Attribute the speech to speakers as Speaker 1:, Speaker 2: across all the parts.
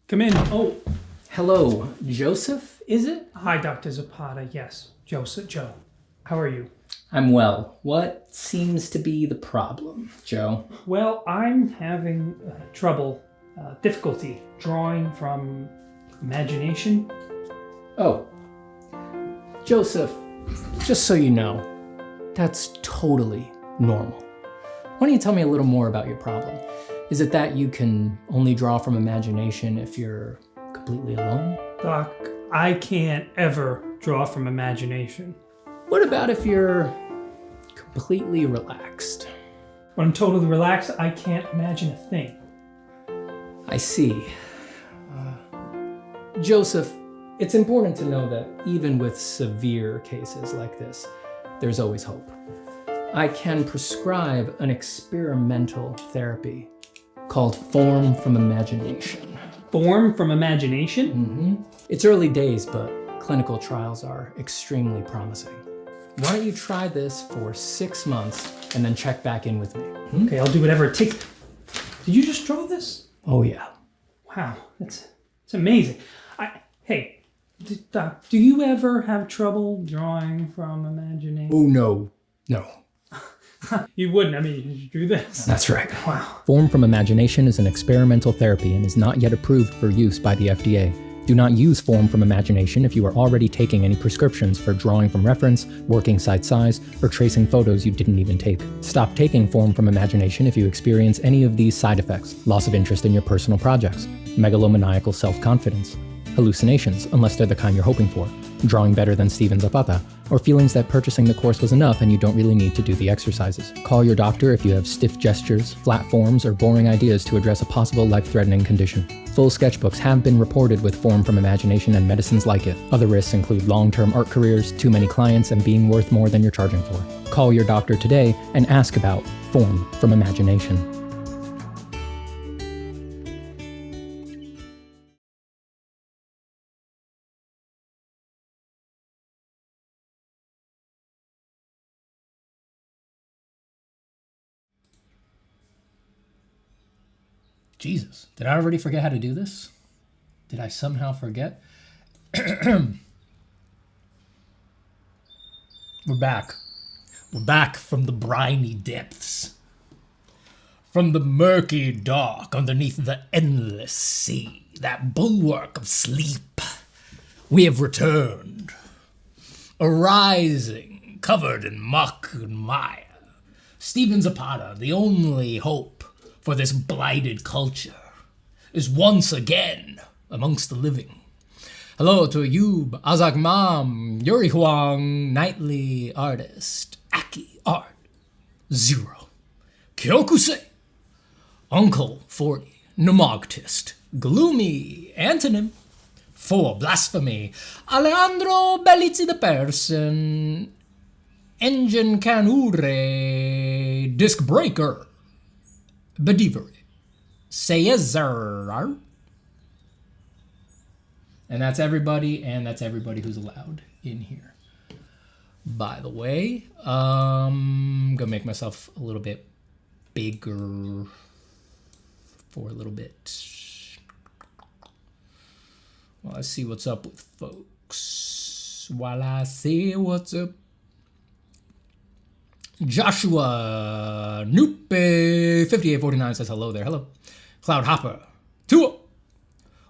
Speaker 1: Come in. Oh,
Speaker 2: Hello, Joseph, is it?
Speaker 1: hi, Dr. Zapata. Yes, Joe. How are you?
Speaker 2: I'm well. What seems to be the problem, Joe?
Speaker 1: Well, I'm having difficulty drawing from imagination.
Speaker 2: Oh, Joseph, just so you know, that's totally normal. Why don't you tell me a little more about your problem? Is it that you can only draw from imagination if you're completely alone?
Speaker 1: Doc, I can't ever draw from imagination.
Speaker 2: What about if you're completely relaxed?
Speaker 1: When I'm totally relaxed, I can't imagine a thing.
Speaker 2: I see. Joseph, it's important to know that even with severe cases like this, there's always hope. I can prescribe an experimental therapy called Form from Imagination.
Speaker 1: Form from imagination?
Speaker 2: It's early days, but clinical trials are extremely promising. Why don't you try this for 6 months and then check back in with me?
Speaker 1: Okay, I'll do whatever it takes. Did you just draw this?
Speaker 2: Oh yeah.
Speaker 1: Wow, it's amazing. Doc, do you ever have trouble drawing from imagination?
Speaker 2: Oh no.
Speaker 1: You wouldn't. I mean, you do this.
Speaker 2: That's right.
Speaker 1: Wow.
Speaker 2: Form from Imagination is an experimental therapy and is not yet approved for use by the FDA. Do not use Form from Imagination if you are already taking any prescriptions for drawing from reference, working site size, or tracing photos you didn't even take. Stop taking Form from Imagination if you experience any of these side effects: loss of interest in your personal projects, megalomaniacal self-confidence, hallucinations, unless they're the kind you're hoping for, drawing better than Steven Zapata, or feelings that purchasing the course was enough and you don't really need to do the exercises. Call your doctor if you have stiff gestures, flat forms, or boring ideas to address a possible life-threatening condition. Full sketchbooks have been reported with Form from Imagination and medicines like it. Other risks include long-term art careers, too many clients, and being worth more than you're charging for. Call your doctor today and ask about Form from Imagination. Jesus, did I already forget how to do this? Did I somehow forget? We're back. We're back from the briny depths. From the murky dark underneath the endless sea, that bulwark of sleep. We have returned. Arising, covered in muck and mire. Steven Zapata, the only hope for this blighted culture, is once again amongst the living. Hello to Ayub, Azagmam, Yuri Huang, Nightly Artist, Aki Art, Zero, Kyokusei, Uncle 40, Nomogtist, Gloomy, Antonym, For Blasphemy, Alejandro Bellizzi the Person, Engine Canure, Disc Breaker, Bedivery, Caesar. And that's everybody who's allowed in here. By the way, I'm gonna make myself a little bit bigger for a little bit. While I see what's up with folks. Joshua Noope 5849 says hello there. Hello. Cloud Hopper. Tua.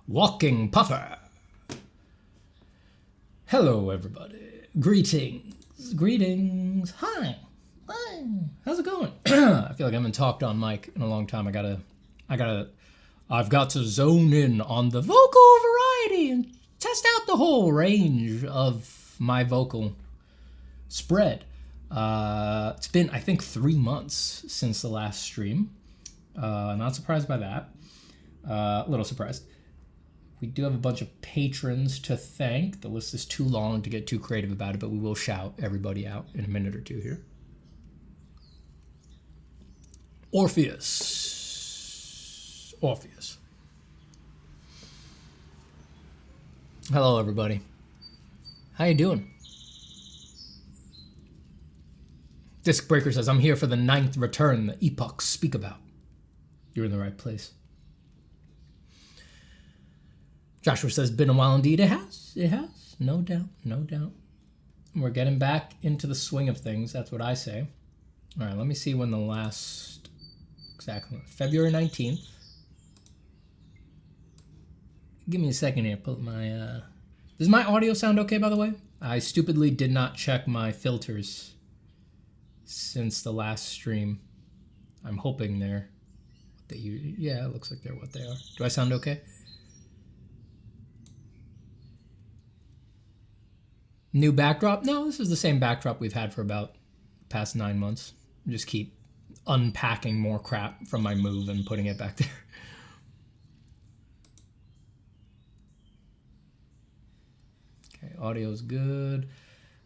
Speaker 2: Walking Puffer. Hello, everybody. Greetings. Hi. How's it going? I feel like I haven't talked on mic in a long time. I've got to zone in on the vocal variety and test out the whole range of my vocal spread. It's been, I think, 3 months since the last stream. Not surprised by that. A little surprised. We do have a bunch of patrons to thank. The list is too long to get too creative about it, but we will shout everybody out in a minute or two here. Orpheus. Hello, everybody. How you doing? Disc Breaker says, I'm here for the 9th return the epochs speak about. You're in the right place. Joshua says, been a while indeed. It has. It has. No doubt. No doubt. We're getting back into the swing of things. That's what I say. All right, let me see when the last... Exactly. February 19th. Give me a second here. Put my... Does my audio sound okay, by the way? I stupidly did not check my filters since the last stream. I'm hoping they're... Yeah, it looks like they're what they are. Do I sound okay? New backdrop? No, this is the same backdrop we've had for about the past 9 months. Just keep unpacking more crap from my move and putting it back there. Okay, audio's good.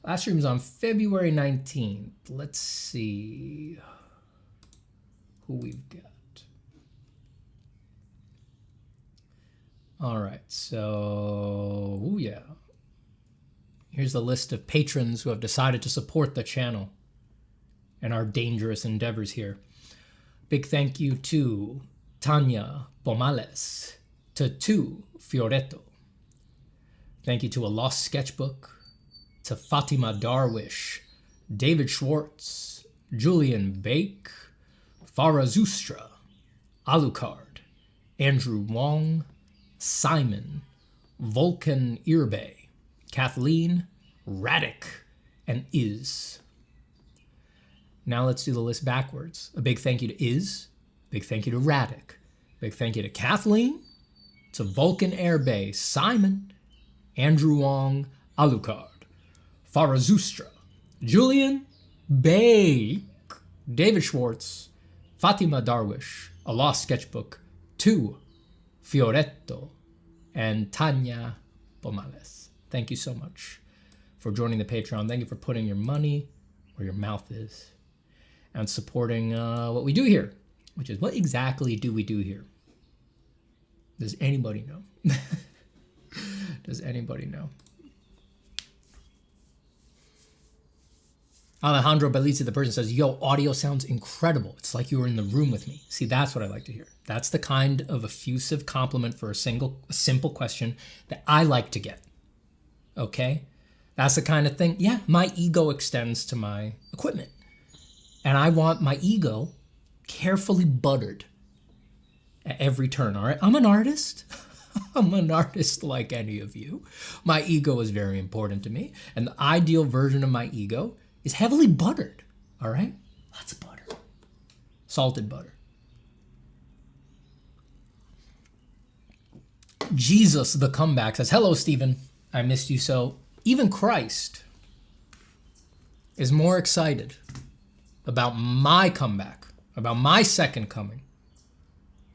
Speaker 2: Last stream was on February 19th. Let's see who we've got. All right, so, ooh, yeah. Here's the list of patrons who have decided to support the channel and our dangerous endeavors here. Big thank you to Tanya Pomales, to Fioretto. Thank you to A Lost Sketchbook, to Fatima Darwish, David Schwartz, Julian Bake, Farah Zustra, Alucard, Andrew Wong, Simon, Vulcan Irbe, Kathleen, Radic, and Iz. Now let's do the list backwards. A big thank you to Iz, big thank you to Radic, big thank you to Kathleen, to Vulcan Irbe, Simon, Andrew Wong, Alucard, Farah Zustra, Julian, Bake, David Schwartz, Fatima Darwish, A Lost Sketchbook, 2, Fioretto, and Tanya Pomales. Thank you so much for joining the Patreon. Thank you for putting your money where your mouth is and supporting what we do here, which is, what exactly do we do here? Does anybody know? Does anybody know? Alejandro Belici, the person, says, yo, audio sounds incredible. It's like you were in the room with me. See, that's what I like to hear. That's the kind of effusive compliment for a simple question that I like to get. Okay? That's the kind of thing. Yeah, my ego extends to my equipment. And I want my ego carefully buttered at every turn, all right? I'm an artist. I'm an artist like any of you. My ego is very important to me. And the ideal version of my ego is heavily buttered, all right? Lots of butter. Salted butter. Jesus the Comeback says, hello, Stephen. I missed you so. Even Christ is more excited about my comeback, about my second coming,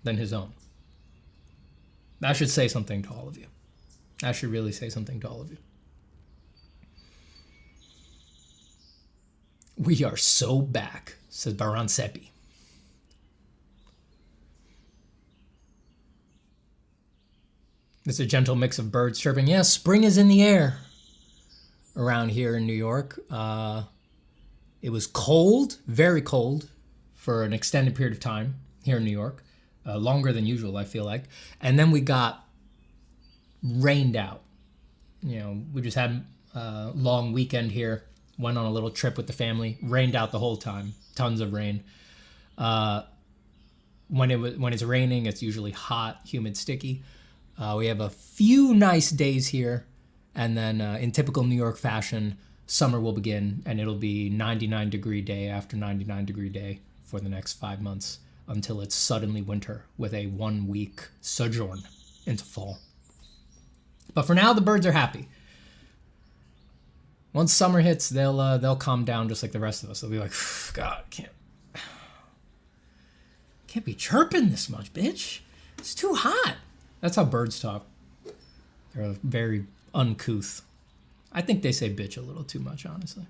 Speaker 2: than his own. That should say something to all of you. That should really say something to all of you. We are so back, says Baran Seppi. It's a gentle mix of birds chirping. Yeah, spring is in the air around here in New York. It was cold, very cold, for an extended period of time here in New York. Longer than usual, I feel like. And then we got rained out. You know, we just had a long weekend here. Went on a little trip with the family. Rained out the whole time. Tons of rain. When it's raining, it's usually hot, humid, sticky. We have a few nice days here, and then in typical New York fashion, summer will begin, and it'll be 99-degree day after 99-degree day for the next 5 months until it's suddenly winter with a 1-week sojourn into fall. But for now, the birds are happy. Once summer hits, they'll calm down just like the rest of us. They'll be like, God, can't be chirping this much, bitch. It's too hot. That's how birds talk. They're very uncouth. I think they say bitch a little too much, honestly.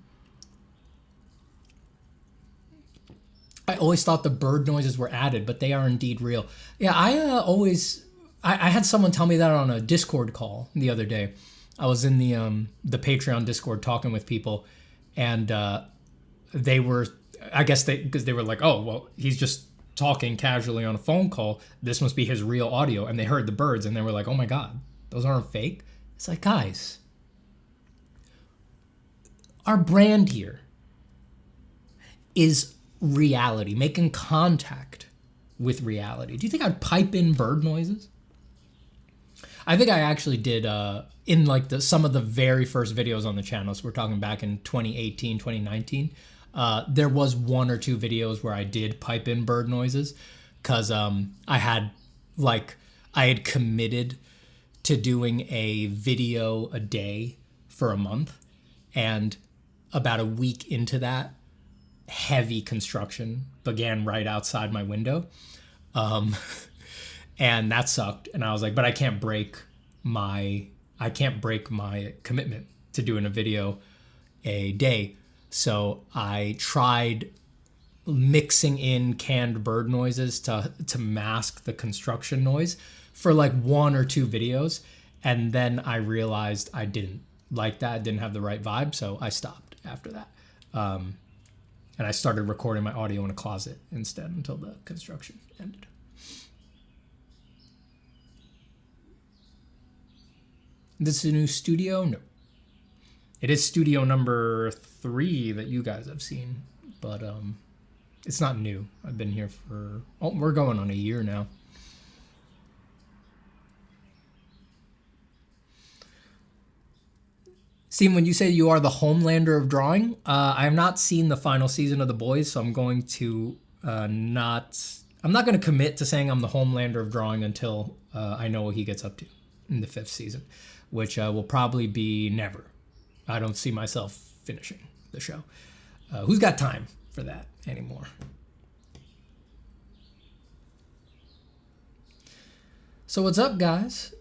Speaker 2: I always thought the bird noises were added, but they are indeed real. Yeah, I had someone tell me that on a Discord call the other day. I was in the Patreon Discord talking with people, and they were, I guess because they were like, oh, well, he's just talking casually on a phone call. This must be his real audio. And they heard the birds, and they were like, oh my God, Those aren't fake. It's like, guys, our brand here is reality, making contact with reality. Do you think I'd pipe in bird noises? I think I actually did in like some of the very first videos on the channel. So we're talking back in 2018, 2019. There was 1 or 2 videos where I did pipe in bird noises because I had committed to doing a video a day for a month, and about a week into that, heavy construction began right outside my window, and that sucked. And I was like, but I can't break my commitment to doing a video a day. So I tried mixing in canned bird noises to mask the construction noise for like 1 or 2 videos. And then I realized I didn't like that. I didn't have the right vibe. So I stopped after that. And I started recording my audio in a closet instead until the construction ended. This is a new studio? No. It is studio number 3 that you guys have seen, but it's not new. I've been here for, we're going on a year now. Steven, when you say you are the Homelander of drawing, I have not seen the final season of The Boys, so I'm going to I'm not going to commit to saying I'm the Homelander of drawing until I know what he gets up to in the 5th season, which will probably be never. I don't see myself finishing the show. Who's got time for that anymore? So what's up, guys?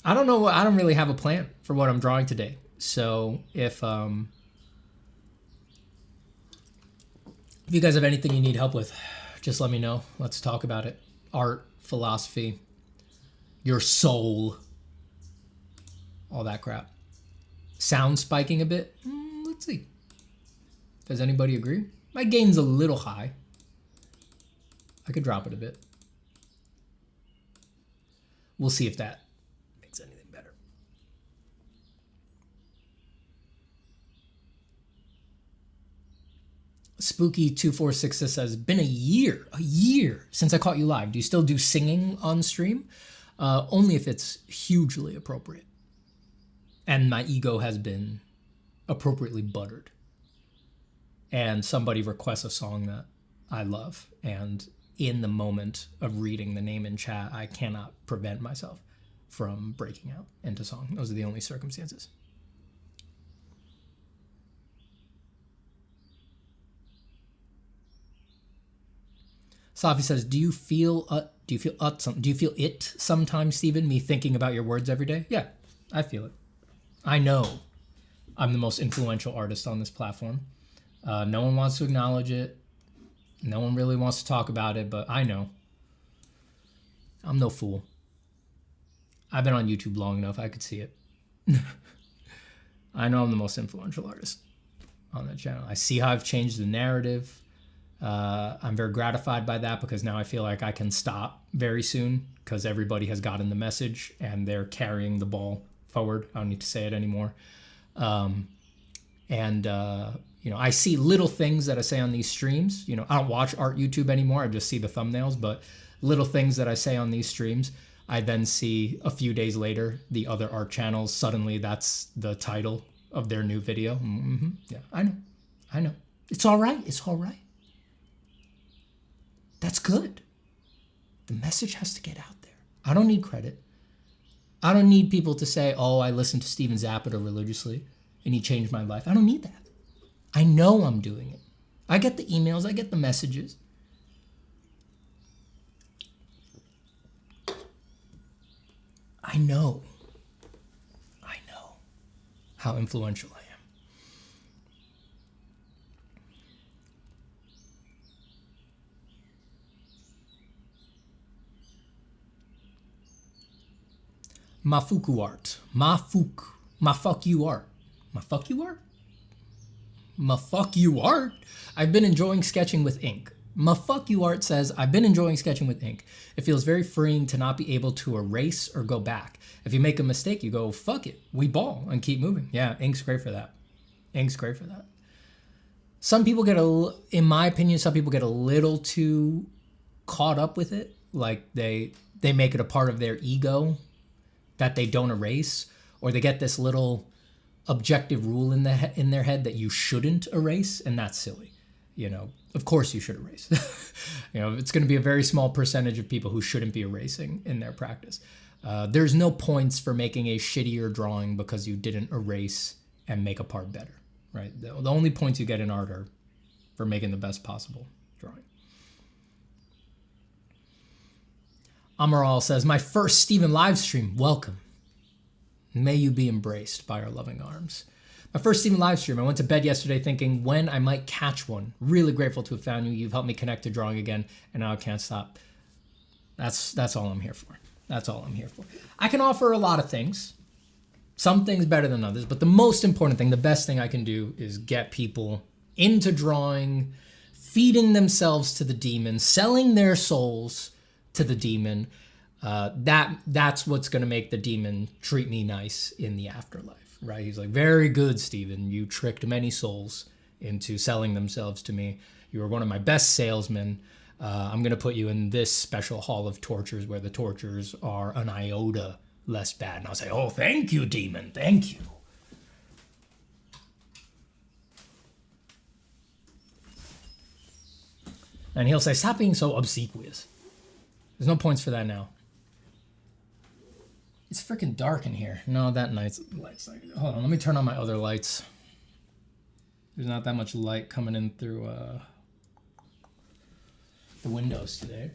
Speaker 2: I don't know. I don't really have a plan for what I'm drawing today. So if you guys have anything you need help with, just let me know. Let's talk about it. Art, philosophy, your soul, all that crap. Sound spiking a bit? Let's see. Does anybody agree? My gain's a little high. I could drop it a bit. We'll see if that makes anything better. Spooky246 says, been a year since I caught you live. Do you still do singing on stream? Only if it's hugely appropriate. And my ego has been appropriately buttered. And somebody requests a song that I love. And in the moment of reading the name in chat, I cannot prevent myself from breaking out into song. Those are the only circumstances. Safi says, do you feel it sometimes, Steven? Me thinking about your words every day? Yeah, I feel it. I know I'm the most influential artist on this platform. No one wants to acknowledge it. No one really wants to talk about it, but I know. I'm no fool. I've been on YouTube long enough, I could see it. I know I'm the most influential artist on that channel. I see how I've changed the narrative. I'm very gratified by that because now I feel like I can stop very soon because everybody has gotten the message and they're carrying the ball forward. I don't need to say it anymore. I see little things that I say on these streams. I don't watch art YouTube anymore. I just see the thumbnails, but little things that I say on these streams, I then see a few days later, the other art channels, suddenly that's the title of their new video. Mm-hmm. Yeah, I know. It's all right. That's good. The message has to get out there. I don't need credit. I don't need people to say, oh, I listened to Steven Zapata religiously and he changed my life. I don't need that. I know I'm doing it. I get the emails. I get the messages. I know how influential I am. Mafuku art. Mafuck you art. Mafuck you art? Mafuck you art? I've been enjoying sketching with ink. Fuck you art says, I've been enjoying sketching with ink. It feels very freeing to not be able to erase or go back. If you make a mistake, you go, fuck it, we ball and keep moving. Yeah, ink's great for that. Ink's great for that. Some people get in my opinion, some people get a little too caught up with it. Like they make it a part of their ego that they don't erase, or they get this little objective rule in their head that you shouldn't erase, and that's silly. You know, of course you should erase. You know, it's going to be a very small percentage of people who shouldn't be erasing in their practice. There's no points for making a shittier drawing because you didn't erase and make a part better, right? The only points you get in art are for making the best possible drawing. Amaral says, my first Steven live stream, welcome. May you be embraced by our loving arms. My first Steven live stream, I went to bed yesterday thinking when I might catch one. Really grateful to have found you. You've helped me connect to drawing again, and now I can't stop. That's all I'm here for. That's all I'm here for. I can offer a lot of things. Some things better than others, but the most important thing, the best thing I can do is get people into drawing, feeding themselves to the demon, selling their souls to the demon. That's what's going to make the demon treat me nice in the afterlife, right? He's like, very good, Steven. You tricked many souls into selling themselves to me. You were one of my best salesmen. I'm going to put you in this special hall of tortures where the tortures are an iota less bad. And I'll say, oh, thank you, demon. Thank you. And he'll say, stop being so obsequious. There's no points for that now. It's freaking dark in here. No, that light's hold on, let me turn on my other lights. There's not that much light coming in through the windows today.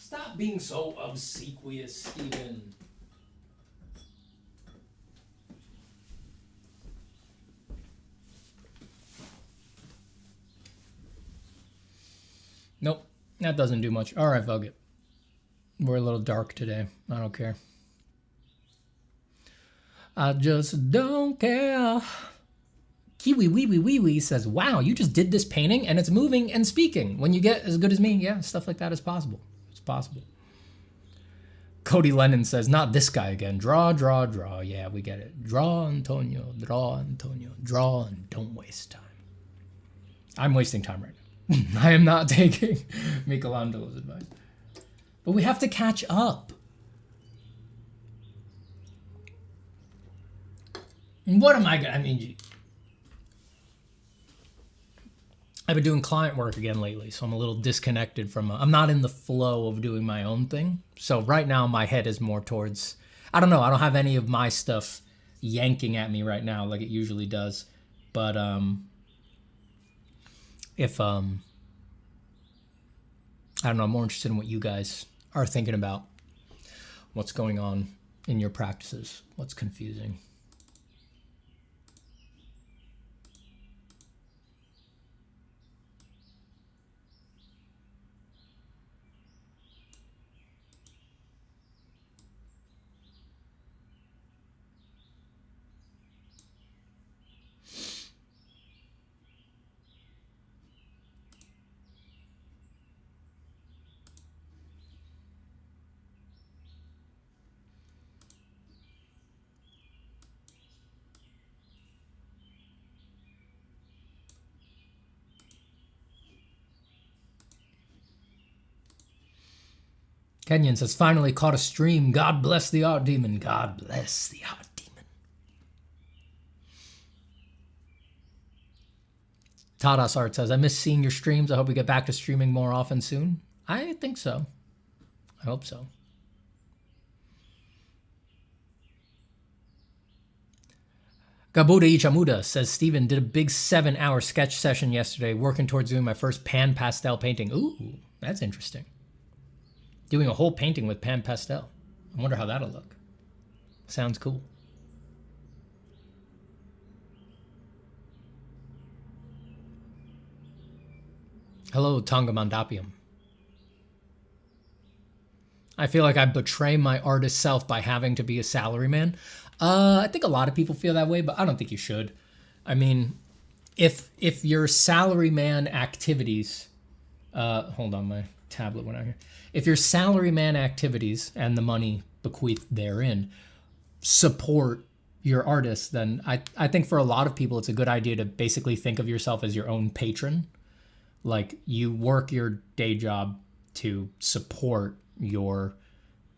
Speaker 2: Stop being so obsequious, Steven. Nope, that doesn't do much. All right, fuck it. We're a little dark today. I don't care. I just don't care. Kiwi Wee Wee Wee Wee says, wow, you just did this painting and it's moving and speaking. When you get as good as me, yeah, stuff like that is possible. It's possible. Cody Lennon says, not this guy again. Draw, draw, draw. Yeah, we get it. Draw, Antonio. Draw, Antonio. Draw and don't waste time. I'm wasting time right now. I am not taking Michelangelo's advice. But we have to catch up. And what am I gonna, I've been doing client work again lately, so I'm a little disconnected from, I'm not in the flow of doing my own thing. So right now my head is more towards, I don't know, I don't have any of my stuff yanking at me right now like it usually does. But if I don't know, I'm more interested in what you guys are thinking about, what's going on in your practices, what's confusing. Kenyon says, finally caught a stream. God bless the art demon. God bless the art demon. Tadas Art says, I miss seeing your streams. I hope we get back to streaming more often soon. I think so. I hope so. Gabuda Ichamuda says, Steven, did a big 7-hour sketch session yesterday, working towards doing my first pan pastel painting. Ooh, that's interesting. Doing a whole painting with pan pastel. I wonder how that'll look. Sounds cool. Hello, Tonga Mandapium. I feel like I betray my artist self by having to be a salaryman. I think a lot of people feel that way, but I don't think you should. I mean, if your salaryman activities, hold on, my tablet went out here. If your salaryman activities and the money bequeathed therein support your artist, then I think for a lot of people it's a good idea to basically think of yourself as your own patron. Like, you work your day job to support your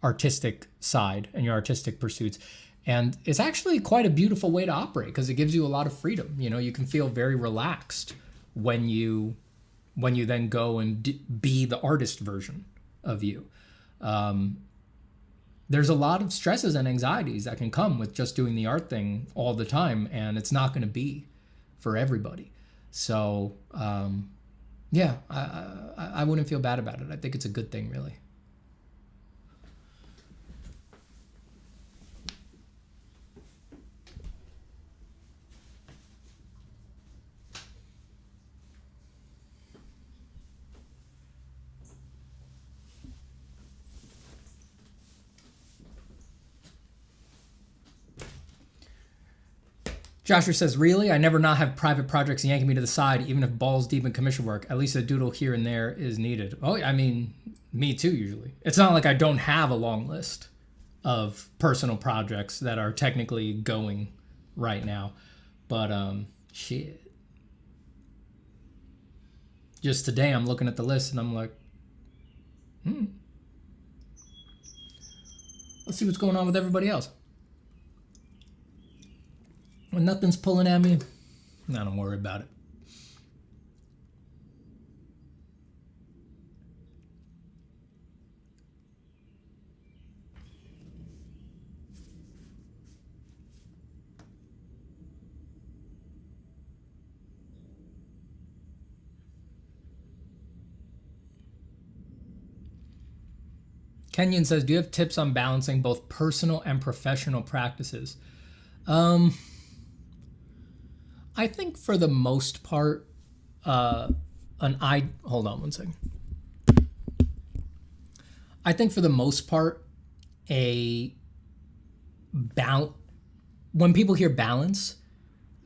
Speaker 2: artistic side and your artistic pursuits. And it's actually quite a beautiful way to operate because it gives you a lot of freedom. You know, you can feel very relaxed when you then go and be the artist version of you. There's a lot of stresses and anxieties that can come with just doing the art thing all the time, and it's not going to be for everybody. So, yeah, I wouldn't feel bad about it. I think it's a good thing, really. Joshua says, really? I never not have private projects yanking me to the side, even if balls deep in commission work. At least a doodle here and there is needed. Oh, I mean, me too, usually. It's not like I don't have a long list of personal projects that are technically going right now. But, shit. Just today I'm looking at the list and I'm like, let's see what's going on with everybody else. When nothing's pulling at me, I don't worry about it. Kenyon says, do you have tips on balancing both personal and professional practices? I think for the most part, hold on one second. I think for the most part, when people hear balance,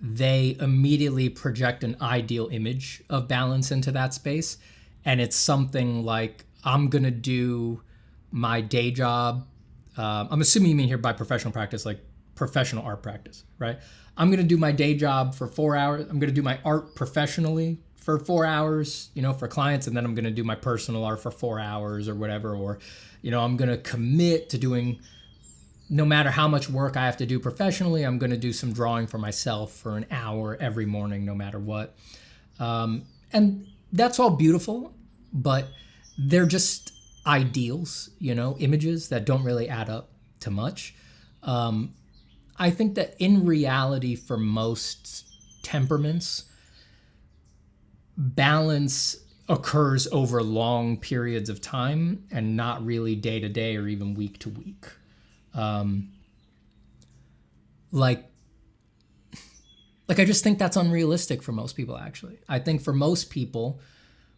Speaker 2: they immediately project an ideal image of balance into that space. And it's something like, I'm going to do my day job. I'm assuming you mean here by professional practice, like professional art practice, right? I'm going to do my day job for 4 hours. I'm going to do my art professionally for 4 hours, for clients. And then I'm going to do my personal art for 4 hours or whatever. Or, I'm going to commit to doing, no matter how much work I have to do professionally, I'm going to do some drawing for myself for an hour every morning, no matter what. And that's all beautiful, but they're just ideals, images that don't really add up to much. I think that in reality, for most temperaments, balance occurs over long periods of time and not really day to day or even week to week. Like I just think that's unrealistic for most people, actually. I think for most people,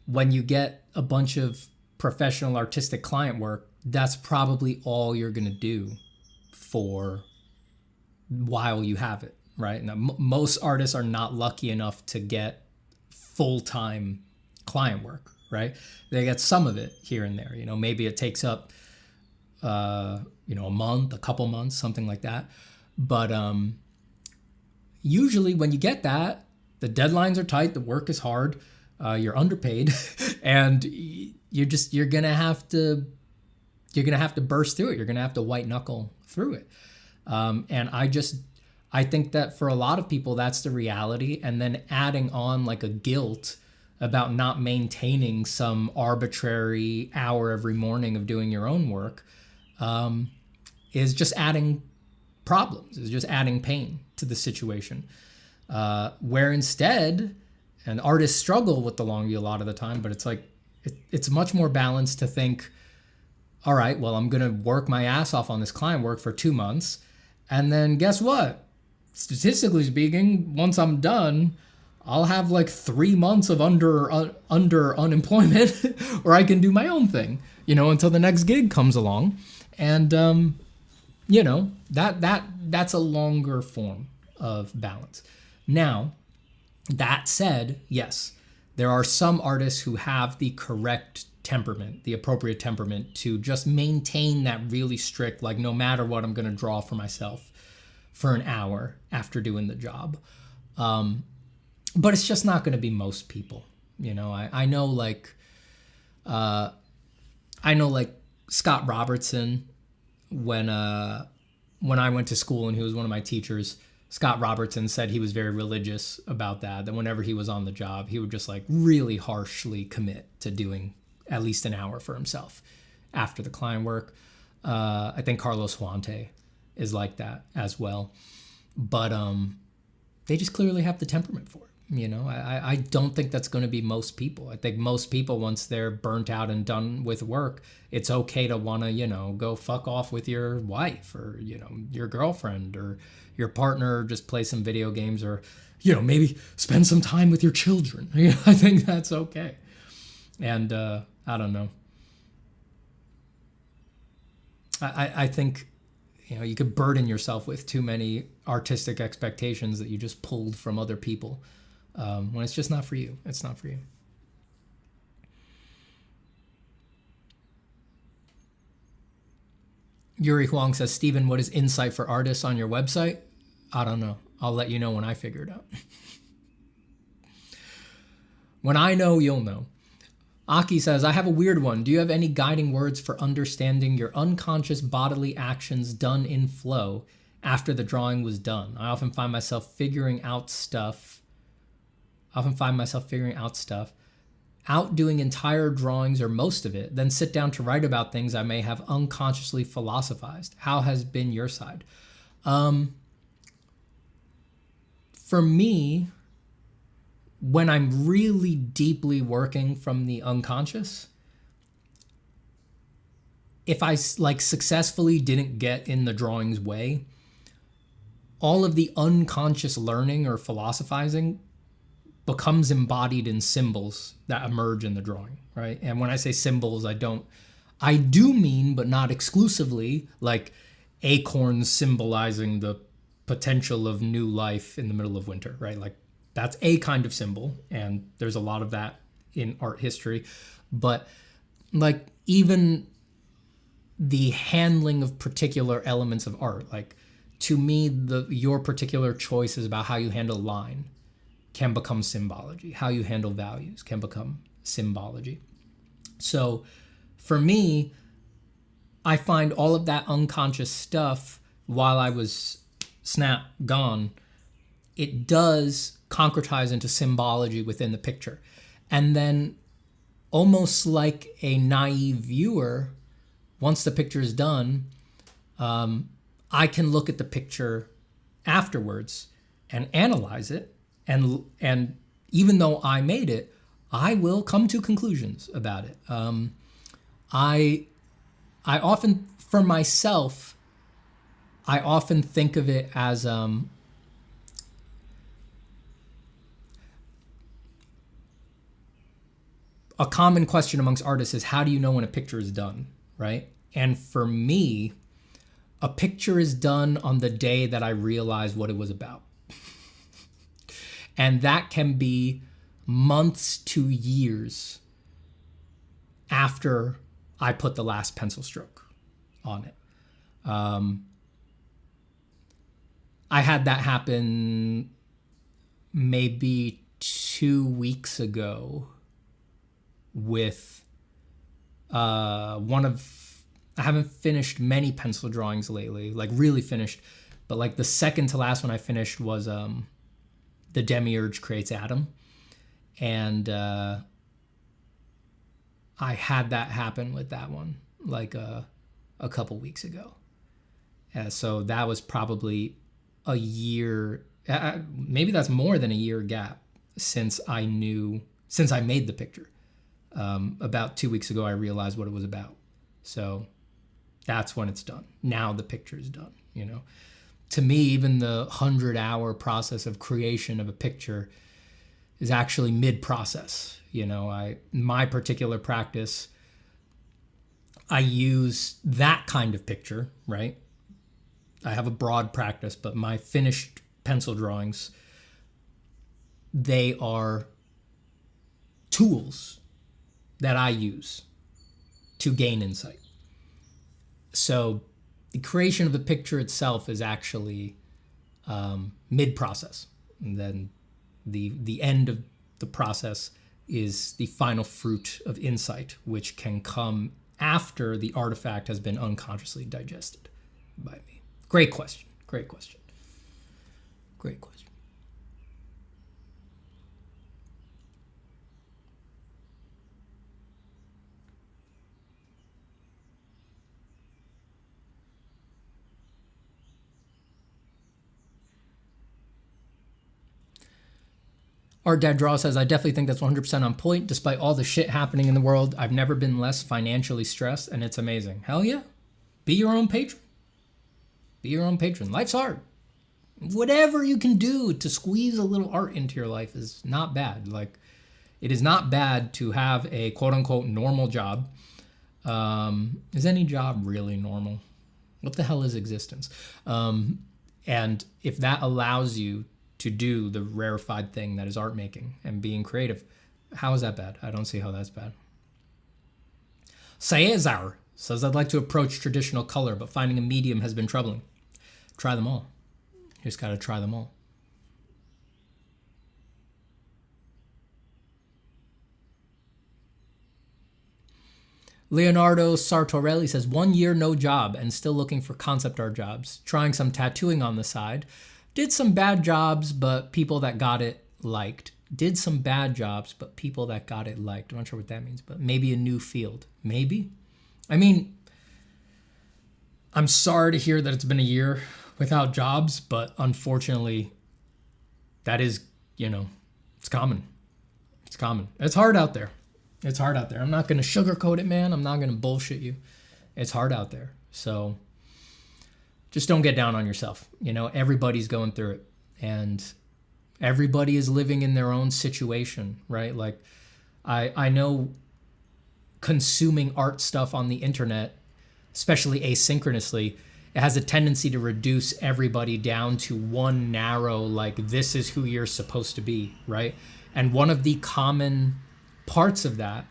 Speaker 2: when you get a bunch of professional artistic client work, that's probably all you're going to do for while you have it, right? Now, most artists are not lucky enough to get full-time client work, right? They get some of it here and there. Maybe it takes up, a month, a couple months, something like that. But usually when you get that, the deadlines are tight, the work is hard, you're underpaid, and you're gonna have to burst through it. You're gonna have to white knuckle through it. And I think that for a lot of people, that's the reality. And then adding on like a guilt about not maintaining some arbitrary hour every morning of doing your own work, is just adding problems, is just adding pain to the situation. Where instead, and artists struggle with the long view a lot of the time, but it's like, it's much more balanced to think, all right, well, I'm going to work my ass off on this client work for 2 months. And then guess what? Statistically speaking, once I'm done, I'll have like 3 months of under unemployment where I can do my own thing, until the next gig comes along. And, that's a longer form of balance. Now, that said, yes, there are some artists who have the correct temperament, the appropriate temperament to just maintain that really strict, like no matter what, I'm going to draw for myself for an hour after doing the job. But it's just not going to be most people. I know like Scott Robertson, when I went to school and he was one of my teachers, Scott Robertson said he was very religious about that whenever he was on the job, he would just like really harshly commit to doing at least an hour for himself after the client work. I think Carlos Huante is like that as well. But they just clearly have the temperament for it. I don't think that's going to be most people. I think most people, once they're burnt out and done with work, it's okay to want to, go fuck off with your wife or, your girlfriend or your partner, just play some video games or, maybe spend some time with your children. I think that's okay. And I don't know. I think, you could burden yourself with too many artistic expectations that you just pulled from other people when it's just not for you. It's not for you. Yuri Huang says, Stephen, what is insight for artists on your website? I don't know. I'll let you know when I figure it out. When I know, you'll know. Aki says, I have a weird one. Do you have any guiding words for understanding your unconscious bodily actions done in flow after the drawing was done? I often find myself figuring out stuff, outdoing entire drawings or most of it, then sit down to write about things I may have unconsciously philosophized. How has been your side? For me, when I'm really deeply working from the unconscious, if I successfully didn't get in the drawing's way, all of the unconscious learning or philosophizing becomes embodied in symbols that emerge in the drawing, right? And when I say symbols, I do mean, but not exclusively, like acorns symbolizing the potential of new life in the middle of winter, right? Like that's a kind of symbol, and there's a lot of that in art history. But like even the handling of particular elements of art, like to me, your particular choices about how you handle line can become symbology. How you handle values can become symbology. So for me, I find all of that unconscious stuff while I was gone, it does concretize into symbology within the picture. And then almost like a naive viewer, once the picture is done, I can look at the picture afterwards and analyze it. And even though I made it, I will come to conclusions about it. I often, for myself, I often think of it as a common question amongst artists is, how do you know when a picture is done, right? And for me, a picture is done on the day that I realize what it was about. And that can be months to years after I put the last pencil stroke on it. I had that happen maybe 2 weeks ago with I haven't finished many pencil drawings lately, like really finished, but like the second to last one I finished was The Demiurge Creates Adam. And I had that happen with that one like a couple weeks ago. So that was probably a year, maybe that's more than a year gap since I made the picture. About 2 weeks ago, I realized what it was about. So that's when it's done. Now the picture is done, To me, even the 100-hour process of creation of a picture is actually mid-process. My particular practice I use that kind of picture, right? I have a broad practice, but my finished pencil drawings, they are tools that I use to gain insight. So the creation of the picture itself is actually mid-process. And then the end of the process is the final fruit of insight, which can come after the artifact has been unconsciously digested by me. Great question. Great question. Great question. Art Dad Draw says, I definitely think that's 100% on point. Despite all the shit happening in the world, I've never been less financially stressed, and it's amazing. Hell yeah. Be your own patron. Be your own patron. Life's hard. Whatever you can do to squeeze a little art into your life is not bad. Like, it is not bad to have a quote-unquote normal job. Is any job really normal? What the hell is existence? And if that allows you to do the rarefied thing that is art making and being creative, how is that bad? I don't see how that's bad. Caesar says, I'd like to approach traditional color, but finding a medium has been troubling. Try them all. You just got to try them all. Leonardo Sartorelli says, 1 year, no job, and still looking for concept art jobs. Trying some tattooing on the side. Did some bad jobs, but people that got it liked. Did some bad jobs, but people that got it liked. I'm not sure what that means, but maybe a new field. Maybe. I mean, I'm sorry to hear that it's been a year without jobs, but unfortunately, that is, it's common. It's common. It's hard out there. It's hard out there. I'm not going to sugarcoat it, man. I'm not going to bullshit you. It's hard out there. So just don't get down on yourself. Everybody's going through it, and everybody is living in their own situation, right? Like, I know consuming art stuff on the internet, especially asynchronously, it has a tendency to reduce everybody down to one narrow, like, this is who you're supposed to be, right? And one of the common parts of that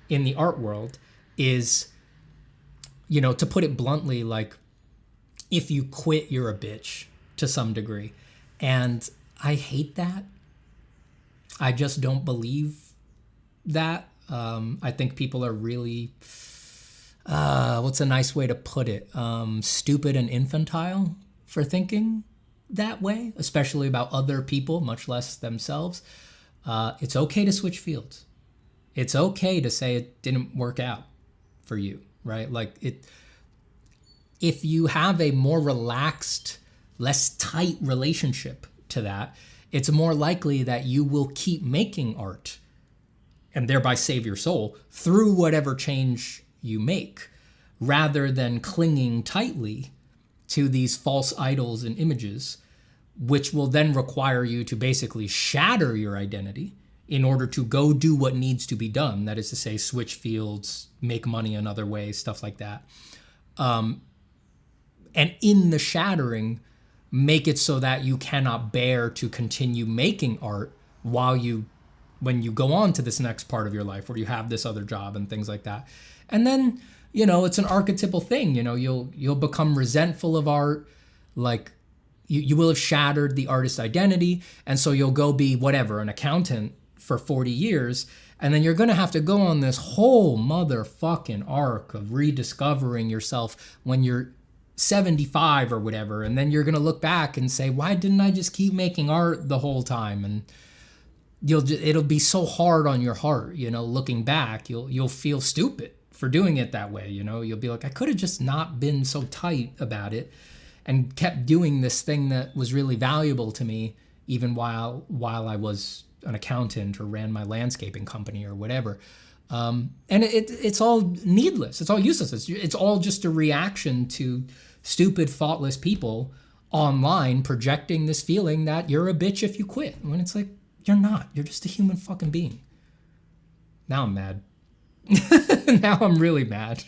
Speaker 2: in the art world is, to put it bluntly, like, if you quit, you're a bitch to some degree. And I hate that. I just don't believe that. I think people are really, what's a nice way to put it? Stupid and infantile for thinking that way, especially about other people, much less themselves. It's okay to switch fields. It's okay to say it didn't work out for you, right? Like, if you have a more relaxed, less tight relationship to that, it's more likely that you will keep making art and thereby save your soul through whatever change you make, rather than clinging tightly to these false idols and images, which will then require you to basically shatter your identity in order to go do what needs to be done. That is to say, switch fields, make money in other ways, stuff like that. And in the shattering, make it so that you cannot bear to continue making art when you go on to this next part of your life where you have this other job and things like that. And then, it's an archetypal thing. You'll become resentful of art. Like, you will have shattered the artist's identity. And so you'll go be whatever, an accountant for 40 years. And then you're going to have to go on this whole motherfucking arc of rediscovering yourself when you're 75 or whatever. And then you're going to look back and say, why didn't I just keep making art the whole time? And it'll be so hard on your heart, looking back. You'll feel stupid for doing it that way. You'll be like, I could have just not been so tight about it and kept doing this thing that was really valuable to me, even while I was an accountant or ran my landscaping company or whatever. And it's all needless. It's all useless. It's all just a reaction to stupid, thoughtless people online projecting this feeling that you're a bitch if you quit. When it's like, you're not. You're just a human fucking being. Now I'm mad. Now I'm really mad.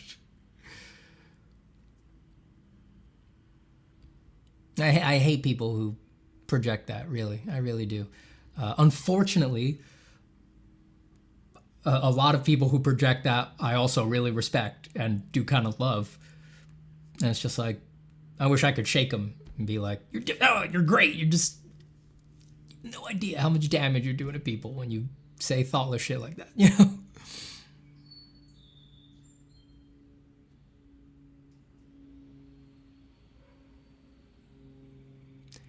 Speaker 2: I hate people who project that, really. I really do. Unfortunately, a lot of people who project that I also really respect and do kind of love. And it's just like, I wish I could shake them and be like, you're great. You're just no idea how much damage you're doing to people when you say thoughtless shit like that, you know?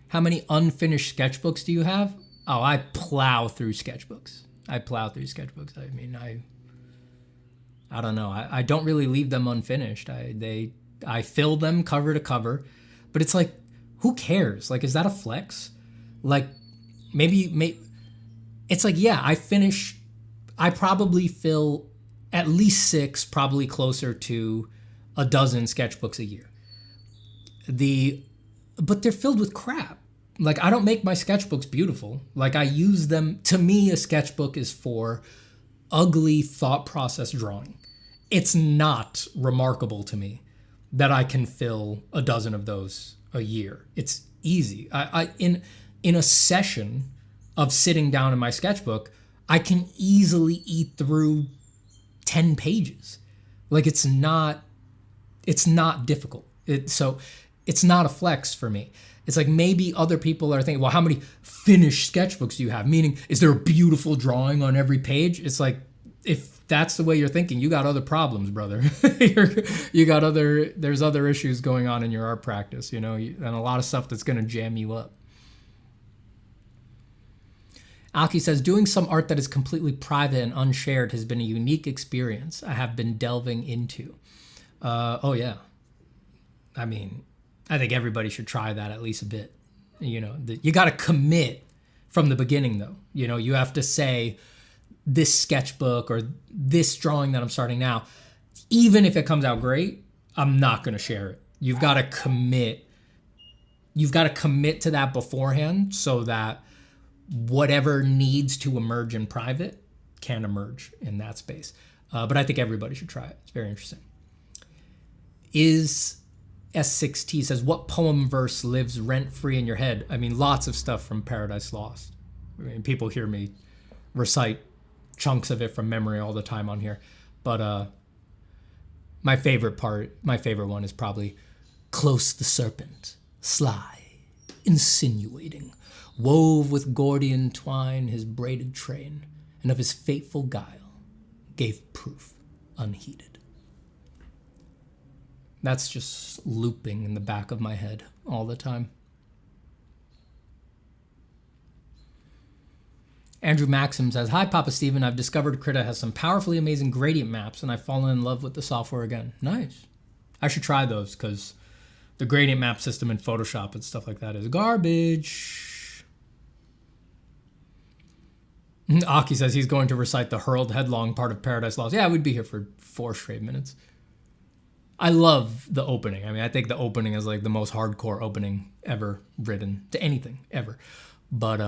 Speaker 2: How many unfinished sketchbooks do you have? Oh, I plow through sketchbooks. I mean, I don't know. I don't really leave them unfinished. I fill them cover to cover, but it's like, who cares? Like, is that a flex? Like, maybe it's like, yeah, I probably fill at least 6, probably closer to a dozen sketchbooks a year. But they're filled with crap. Like, I don't make my sketchbooks beautiful. Like, I use them. To me, a sketchbook is for ugly thought process drawing. It's not remarkable to me that I can fill a dozen of those a year. It's easy. In a session of sitting down in my sketchbook, I can easily eat through 10 pages. Like, it's not difficult. So it's not a flex for me. It's like, maybe other people are thinking, well, how many finished sketchbooks do you have? Meaning, is there a beautiful drawing on every page? It's like, if that's the way you're thinking, you got other problems, brother. There's other issues going on in your art practice, and a lot of stuff that's going to jam you up. Alki says, doing some art that is completely private and unshared has been a unique experience I have been delving into. Oh, yeah. I mean, I think everybody should try that at least a bit. You got to commit from the beginning, though. You have to say, this sketchbook or this drawing that I'm starting now, even if it comes out great, I'm not going to share it. You've got to commit. You've got to commit to that beforehand so that whatever needs to emerge in private can emerge in that space. But I think everybody should try it. It's very interesting. Is S6T says, what poem verse lives rent-free in your head? I mean, lots of stuff from Paradise Lost. I mean, people hear me recite chunks of it from memory all the time on here. But my favorite one is probably, close the serpent, sly, insinuating, wove with Gordian twine his braided train, and of his fateful guile gave proof unheeded. That's just looping in the back of my head all the time. Andrew Maxim says, hi, Papa Stephen. I've discovered Krita has some powerfully amazing gradient maps, and I've fallen in love with the software again. Nice. I should try those, because the gradient map system in Photoshop and stuff like that is garbage. Aki says he's going to recite the hurled headlong part of Paradise Lost. Yeah, we'd be here for 4 straight minutes. I love the opening. I mean, I think the opening is like the most hardcore opening ever written to anything, ever. But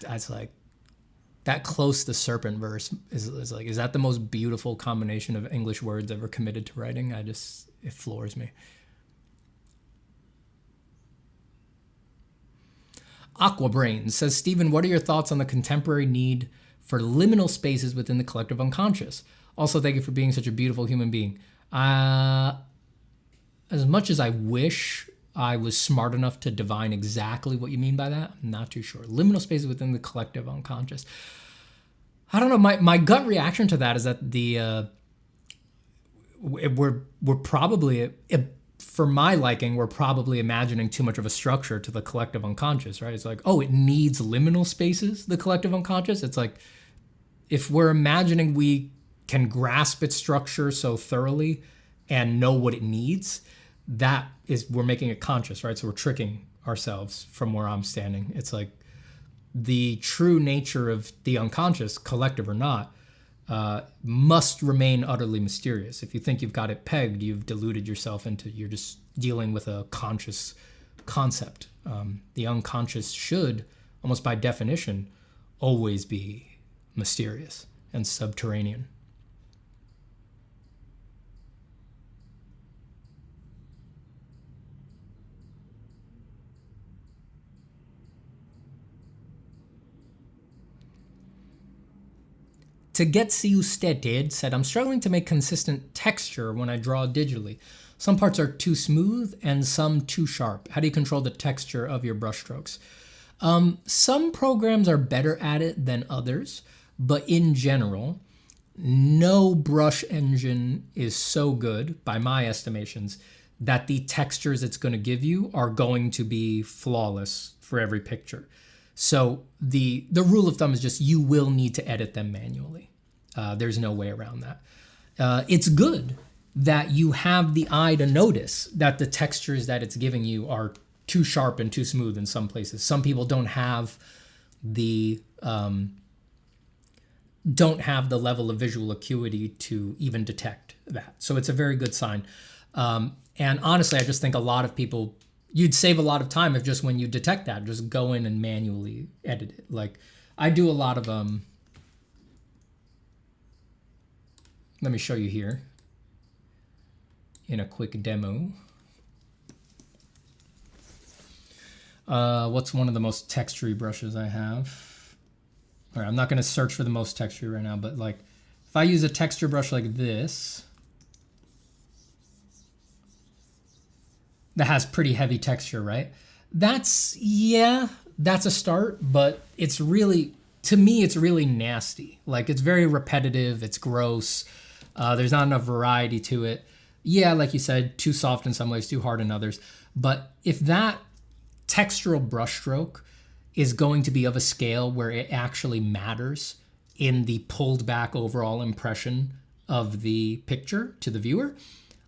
Speaker 2: it's like, that close the serpent verse is like, is that the most beautiful combination of English words ever committed to writing? It floors me. Aquabrain says, Stephen, what are your thoughts on the contemporary need for liminal spaces within the collective unconscious? Also, thank you for being such a beautiful human being. As much as I wish I was smart enough to divine exactly what you mean by that, I'm not too sure. Liminal spaces within the collective unconscious. I don't know. My gut reaction to that is that we're probably, for my liking, we're probably imagining too much of a structure to the collective unconscious, right? It's like, oh, it needs liminal spaces, the collective unconscious. It's like, if we're imagining we can grasp its structure so thoroughly and know what it needs, we're making it conscious, right? So we're tricking ourselves from where I'm standing. It's like, the true nature of the unconscious, collective or not, must remain utterly mysterious. If you think you've got it pegged, you've deluded yourself into, you're just dealing with a conscious concept. The unconscious should, almost by definition, always be mysterious and subterranean. To get see stated said, I'm struggling to make consistent texture when I draw digitally. Some parts are too smooth and some too sharp. How do you control the texture of your brushstrokes? Some programs are better at it than others, but in general, no brush engine is so good, by my estimations, that the textures it's going to give you are going to be flawless for every picture. So the rule of thumb is just you will need to edit them manually. There's no way around that. It's good that you have the eye to notice that the textures that it's giving you are too sharp and too smooth in some places. Some people don't have the level of visual acuity to even detect that. So it's a very good sign. And honestly, I just think a lot of people, you'd save a lot of time if just when you detect that, just go in and manually edit it. Like I do a lot of, let me show you here in a quick demo. What's one of the most textury brushes I have? All right, I'm not going to search for the most textury right now, but like if I use a texture brush like this, that has pretty heavy texture, right? That's a start, but it's really, to me, it's really nasty. Like it's very repetitive, it's gross. There's not enough variety to it. Yeah, like you said, too soft in some ways, too hard in others. But if that textural brushstroke is going to be of a scale where it actually matters in the pulled back overall impression of the picture to the viewer,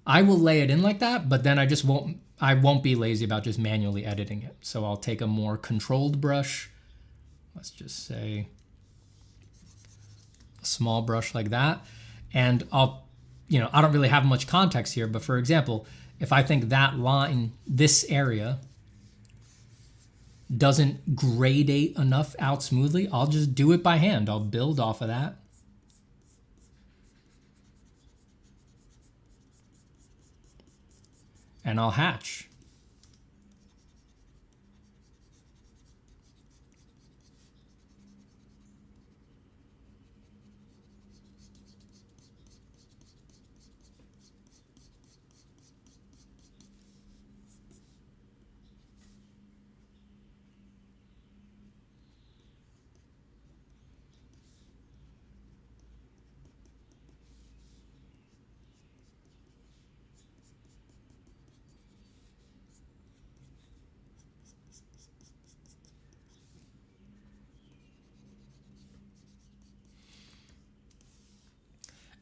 Speaker 2: I will lay it in like that, but then I won't be lazy about just manually editing it. So I'll take a more controlled brush. Let's just say a small brush like that. And I don't really have much context here, but for example, if I think that line, this area, doesn't gradate enough out smoothly, I'll just do it by hand. I'll build off of that. And I'll hatch.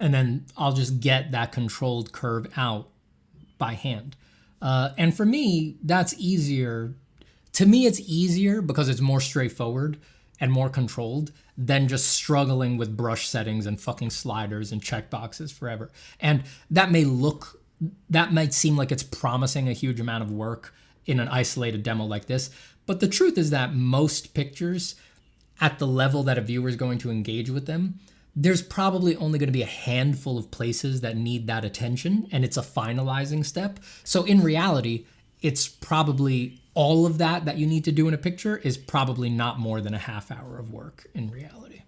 Speaker 2: And then I'll just get that controlled curve out by hand. And for me, that's easier. To me, it's easier because it's more straightforward and more controlled than just struggling with brush settings and fucking sliders and checkboxes forever. And that might seem like it's promising a huge amount of work in an isolated demo like this. But the truth is that most pictures, at the level that a viewer is going to engage with them, there's probably only going to be a handful of places that need that attention, and it's a finalizing step. So in reality, it's probably all of that you need to do in a picture is probably not more than a half hour of work in reality.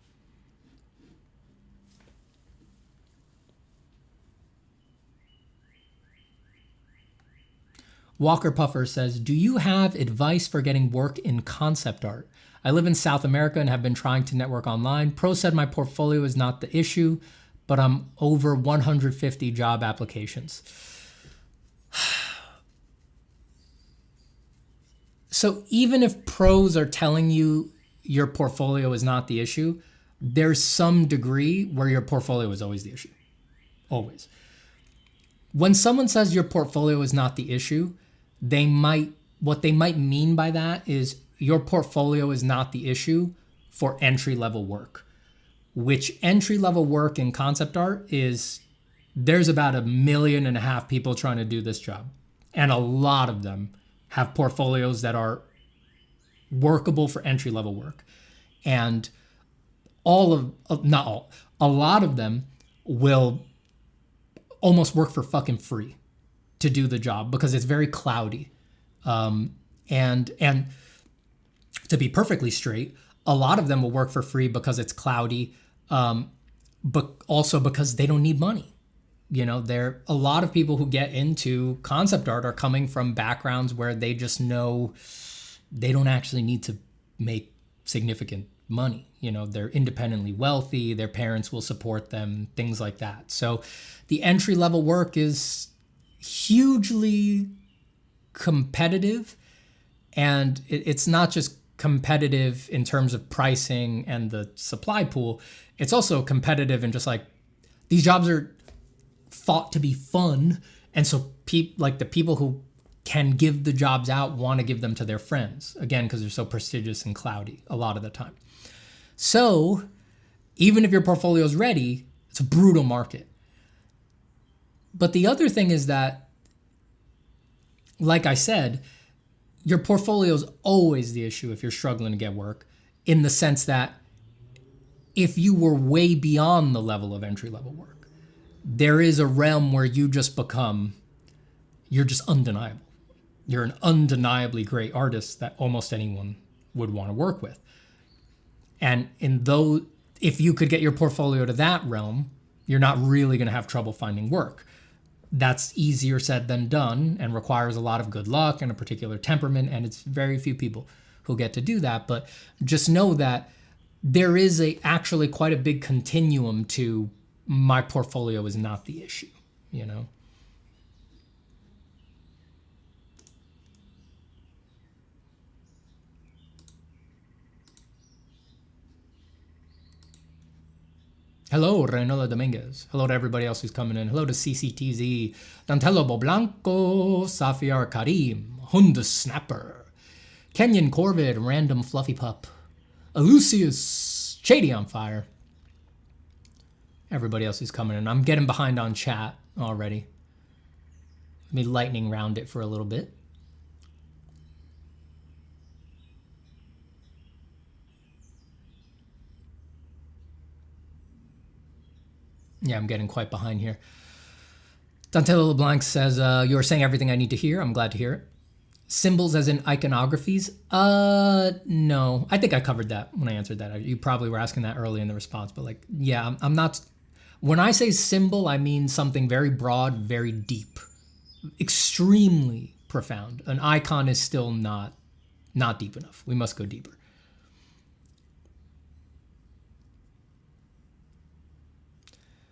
Speaker 2: Walker Puffer says, do you have advice for getting work in concept art? I live in South America and have been trying to network online. Pro said my portfolio is not the issue, but I'm over 150 job applications. So even if pros are telling you your portfolio is not the issue, there's some degree where your portfolio is always the issue. Always. When someone says your portfolio is not the issue, what they might mean by that is your portfolio is not the issue for entry-level work, which entry-level work in concept art is, there's about 1.5 million people trying to do this job. And a lot of them have portfolios that are workable for entry-level work. And a lot of them will almost work for fucking free to do the job because it's very cloudy. And to be perfectly straight, a lot of them will work for free because it's cloudy. but also because they don't need money. There a lot of people who get into concept art are coming from backgrounds where they just know they don't actually need to make significant money. They're independently wealthy, their parents will support them, things like that. So the entry level work is hugely competitive, and it's not just competitive in terms of pricing and the supply pool. It's also competitive in just like these jobs are thought to be fun, and so the people who can give the jobs out want to give them to their friends, again because they're so prestigious and cloudy a lot of the time. So even if your portfolio is ready, it's a brutal market. But the other thing is that, like I said, your portfolio is always the issue if you're struggling to get work, in the sense that if you were way beyond the level of entry level work, there is a realm where you're just undeniable. You're an undeniably great artist that almost anyone would want to work with. And if you could get your portfolio to that realm, you're not really going to have trouble finding work. That's easier said than done and requires a lot of good luck and a particular temperament, and it's very few people who get to do that. But just know that there is actually quite a big continuum to my portfolio is not the issue, Hello, Reynola Dominguez. Hello to everybody else who's coming in. Hello to CCTZ, Dantello Boblanco, Safiar Karim, Hunda Snapper, Kenyon Corvid, Random Fluffy Pup, Elusius, Shady on Fire. Everybody else who's coming in. I'm getting behind on chat already. Let me lightning round it for a little bit. Yeah, I'm getting quite behind here. Dantello LeBlanc says, you are saying everything I need to hear. I'm glad to hear it. Symbols as in iconographies? No. I think I covered that when I answered that. You probably were asking that early in the response, but I'm not... When I say symbol, I mean something very broad, very deep, extremely profound. An icon is still not deep enough. We must go deeper.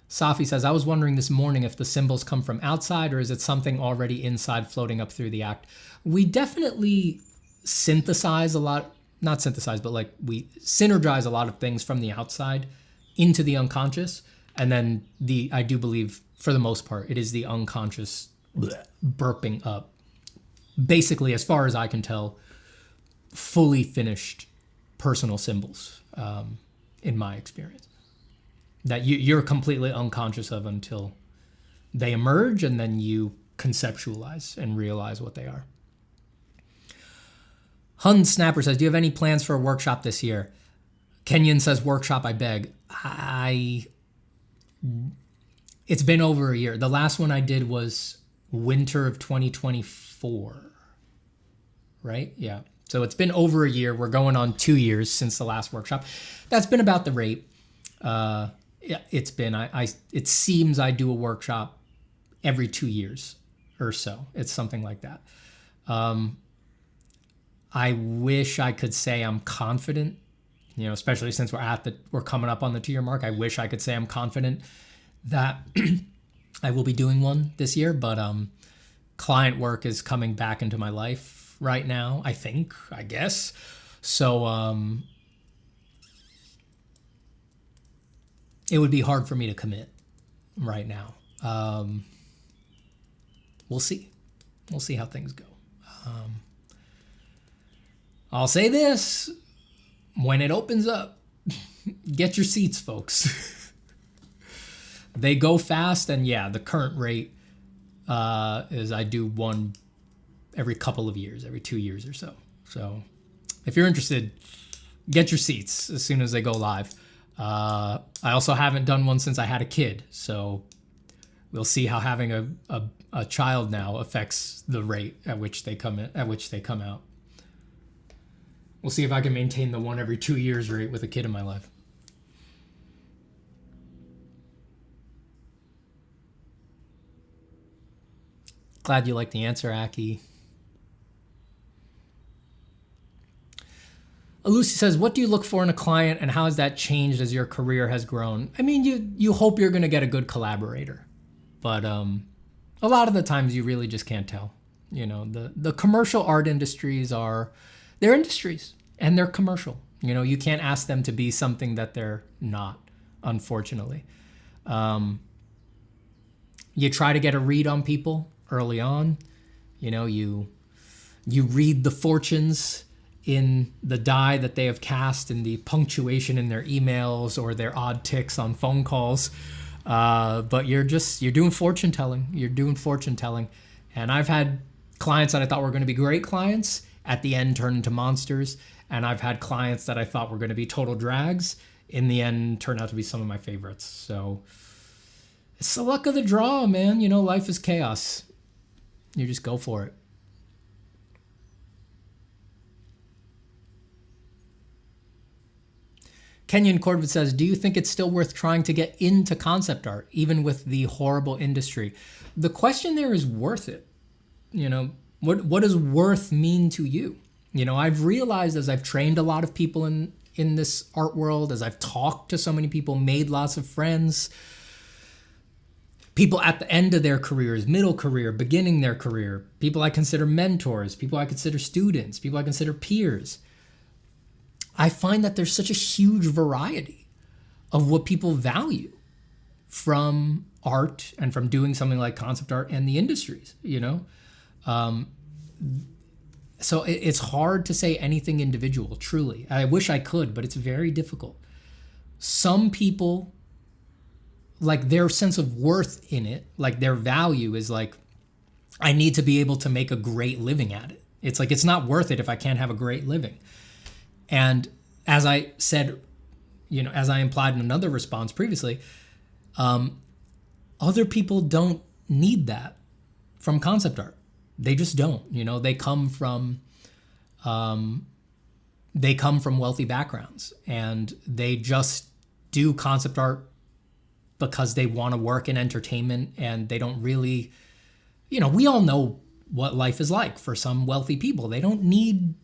Speaker 2: Safi says, I was wondering this morning if the symbols come from outside or is it something already inside floating up through the act? We definitely synthesize a lot, not synthesize, but we synergize a lot of things from the outside into the unconscious. And then I do believe, for the most part, it is the unconscious burping up. Basically, as far as I can tell, fully finished personal symbols, in my experience. That you're completely unconscious of until they emerge, and then you conceptualize and realize what they are. Hun Snapper says, do you have any plans for a workshop this year? Kenyon says, workshop, I beg. It's been over a year. The last one I did was winter of 2024, right? Yeah. So it's been over a year. We're going on 2 years since the last workshop. That's been about the rate. It's been, it seems I do a workshop every 2 years or so. It's something like that. I wish I could say I'm confident, especially since we're coming up on the 2-year mark. I wish I could say I'm confident that I will be doing one this year, but client work is coming back into my life right now, I guess. So it would be hard for me to commit right now. We'll see. We'll see how things go. I'll say this, when it opens up, get your seats, folks. They go fast, and the current rate is I do one every couple of years, every 2 years or so. So if you're interested, get your seats as soon as they go live. I also haven't done one since I had a kid, so we'll see how having a child now affects the rate at which they come out. We'll see if I can maintain the one every 2 years rate with a kid in my life. Glad you like the answer, Aki. Lucy says, what do you look for in a client and how has that changed as your career has grown? I mean, you hope you're going to get a good collaborator, but a lot of the times you really just can't tell. You know, the commercial art industries they're industries and they're commercial. You know, you can't ask them to be something that they're not, unfortunately. You try to get a read on people early on. You know, you read the fortunes in the die that they have cast and the punctuation in their emails or their odd ticks on phone calls. But you're doing fortune telling. You're doing fortune telling. And I've had clients that I thought were going to be great clients at the end turn into monsters. And I've had clients that I thought were going to be total drags in the end turn out to be some of my favorites. So it's the luck of the draw, man. You know, life is chaos. You just go for it. Kenyon Corbett says, do you think it's still worth trying to get into concept art, even with the horrible industry? The question there is worth it. You know, what does worth mean to you? You know, I've realized as I've trained a lot of people in this art world, as I've talked to so many people, made lots of friends, people at the end of their careers, middle career, beginning their career, people I consider mentors, people I consider students, people I consider peers. I find that there's such a huge variety of what people value from art and from doing something like concept art and the industries, you know? So it's hard to say anything individual, truly. I wish I could, but it's very difficult. Some people, like their sense of worth in it, like their value is like, I need to be able to make a great living at it. It's like, it's not worth it if I can't have a great living. And as I said, you know, as I implied in another response previously, other people don't need that from concept art. They just don't. You know, they come from wealthy backgrounds, and they just do concept art because they want to work in entertainment, and they don't really, you know, we all know what life is like for some wealthy people. They don't need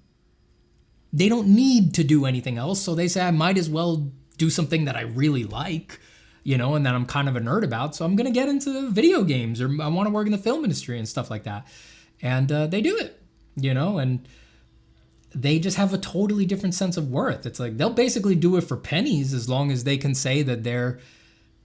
Speaker 2: to do anything else. So they say, I might as well do something that I really like, you know, and that I'm kind of a nerd about. So I'm going to get into video games, or I want to work in the film industry and stuff like that. And they do it, you know, and they just have a totally different sense of worth. It's like, they'll basically do it for pennies as long as they can say that they're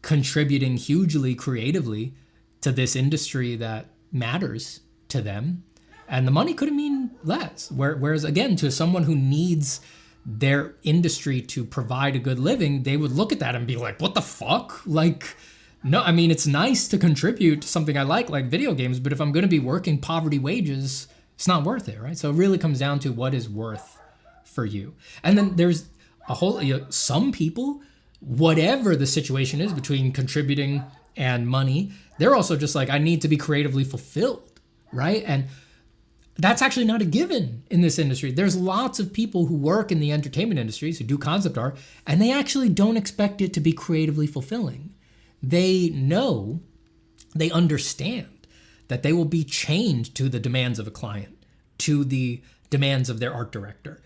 Speaker 2: contributing hugely creatively to this industry that matters to them. And the money could mean less. Whereas, again, to someone who needs their industry to provide a good living, they would look at that and be like, what the fuck? Like, no, I mean, it's nice to contribute to something I like video games, but if I'm going to be working poverty wages, it's not worth it, right? So it really comes down to what is worth for you. And then there's a whole, you know, some people, whatever the situation is between contributing and money, they're also just like, I need to be creatively fulfilled, right? And that's actually not a given in this industry. There's lots of people who work in the entertainment industries who do concept art, and they actually don't expect it to be creatively fulfilling. They know, they understand that they will be chained to the demands of a client, to the demands of their art director.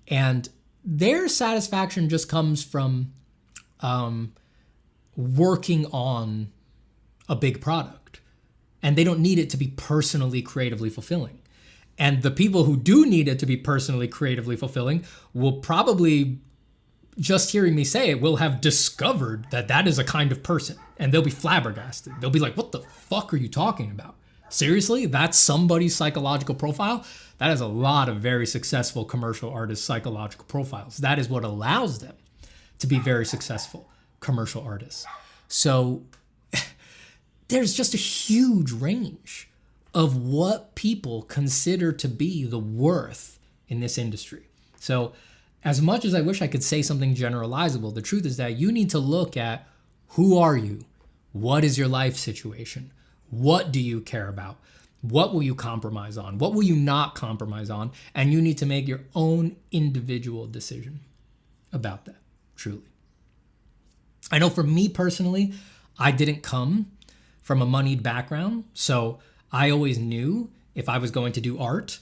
Speaker 2: And their satisfaction just comes from working on a big product. And they don't need it to be personally creatively fulfilling. And the people who do need it to be personally creatively fulfilling will probably, just hearing me say it, will have discovered that that is a kind of person. And they'll be flabbergasted. They'll be like, what the fuck are you talking about? Seriously? That's somebody's psychological profile? That is a lot of very successful commercial artists' psychological profiles. That is what allows them to be very successful commercial artists. So there's just a huge range of what people consider to be the worth in this industry. So as much as I wish I could say something generalizable, the truth is that you need to look at, who are you? What is your life situation? What do you care about? What will you compromise on? What will you not compromise on? And you need to make your own individual decision about that, truly. I know for me personally, I didn't come from a moneyed background, so I always knew if I was going to do art,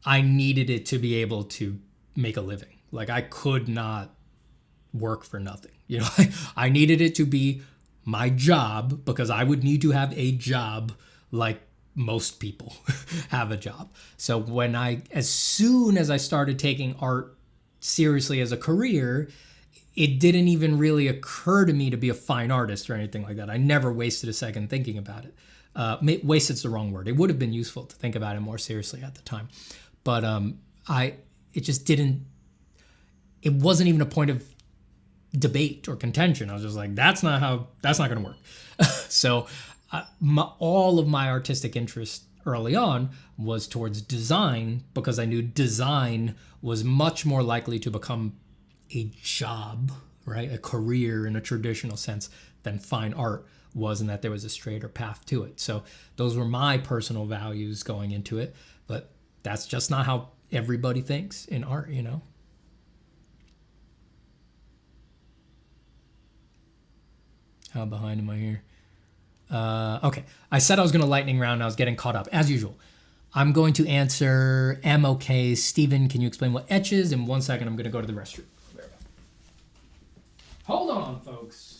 Speaker 2: I needed it to be able to make a living. Like I could not work for nothing. You know, I needed it to be my job because I would need to have a job like most people have a job. So as soon as I started taking art seriously as a career, it didn't even really occur to me to be a fine artist or anything like that. I never wasted a second thinking about it. Wasted's the wrong word. It would have been useful to think about it more seriously at the time. But it just didn't, it wasn't even a point of debate or contention. I was just like, that's not going to work. So all of my artistic interest early on was towards design because I knew design was much more likely to become a job, right? A career in a traditional sense than fine art was, and that there was a straighter path to it. So those were my personal values going into it, but that's just not how everybody thinks in art, you know? How behind am I here? Okay, I said I was going to lightning round. I was getting caught up, as usual. I'm going to answer am okay. Steven, can you explain what etch is? In 1 second, I'm going to go to the restroom. Hold on, folks.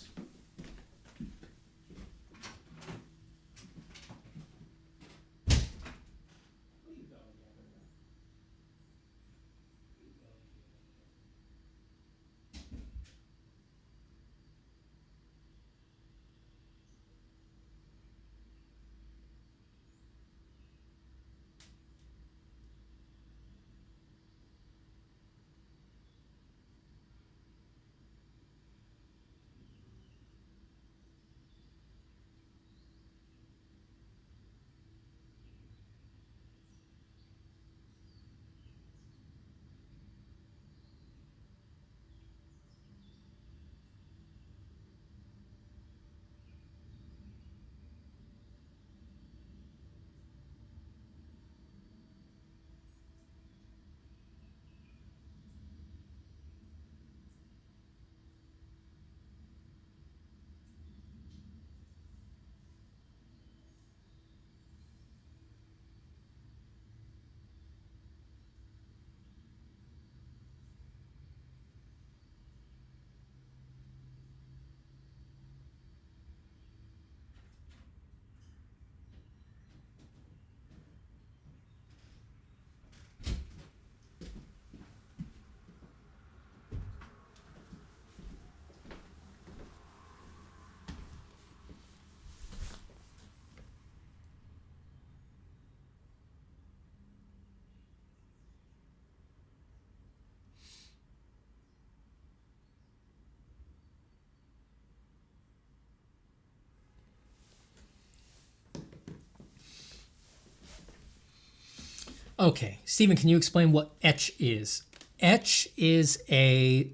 Speaker 2: Okay, Stephen, can you explain what etch is? Etch is a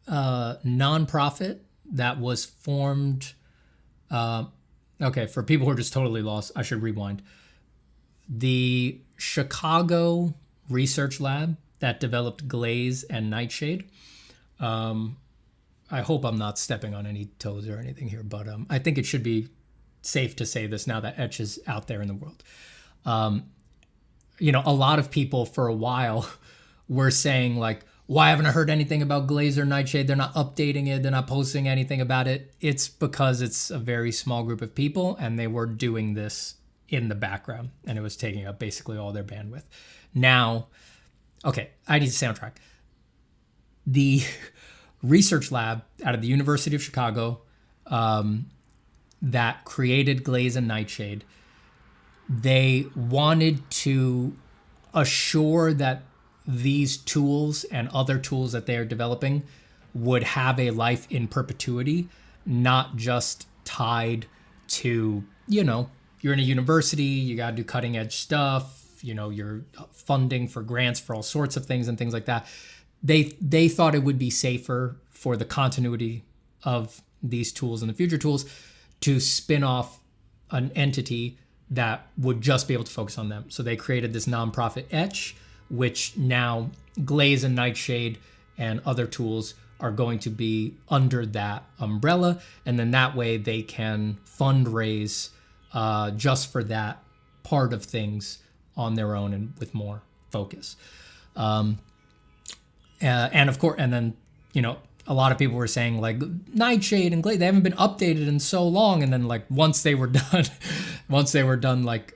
Speaker 2: nonprofit that was formed. Okay, for people who are just totally lost, I should rewind. The Chicago Research Lab that developed glaze and nightshade. I hope I'm not stepping on any toes or anything here, but I think it should be safe to say this now that etch is out there in the world. You know, a lot of people for a while were saying like, why haven't I heard anything about glaze or nightshade? They're not updating it. They're not posting anything about it. It's because it's a very small group of people and they were doing this in the background and it was taking up basically all their bandwidth. Now, okay, I need a soundtrack. The research lab out of the University of Chicago that created glaze and nightshade, they wanted to assure that these tools and other tools that they are developing would have a life in perpetuity, not just tied to, you know, you're in a university, you got to do cutting edge stuff, you know, you're funding for grants for all sorts of things and things like that. They thought it would be safer for the continuity of these tools and the future tools to spin off an entity that would just be able to focus on them. So they created this nonprofit Etch, which now Glaze and Nightshade and other tools are going to be under that umbrella. And then that way they can fundraise just for that part of things on their own and with more focus. And of course, and then, a lot of people were saying like Nightshade and Glaze, they haven't been updated in so long. And then like once they were done like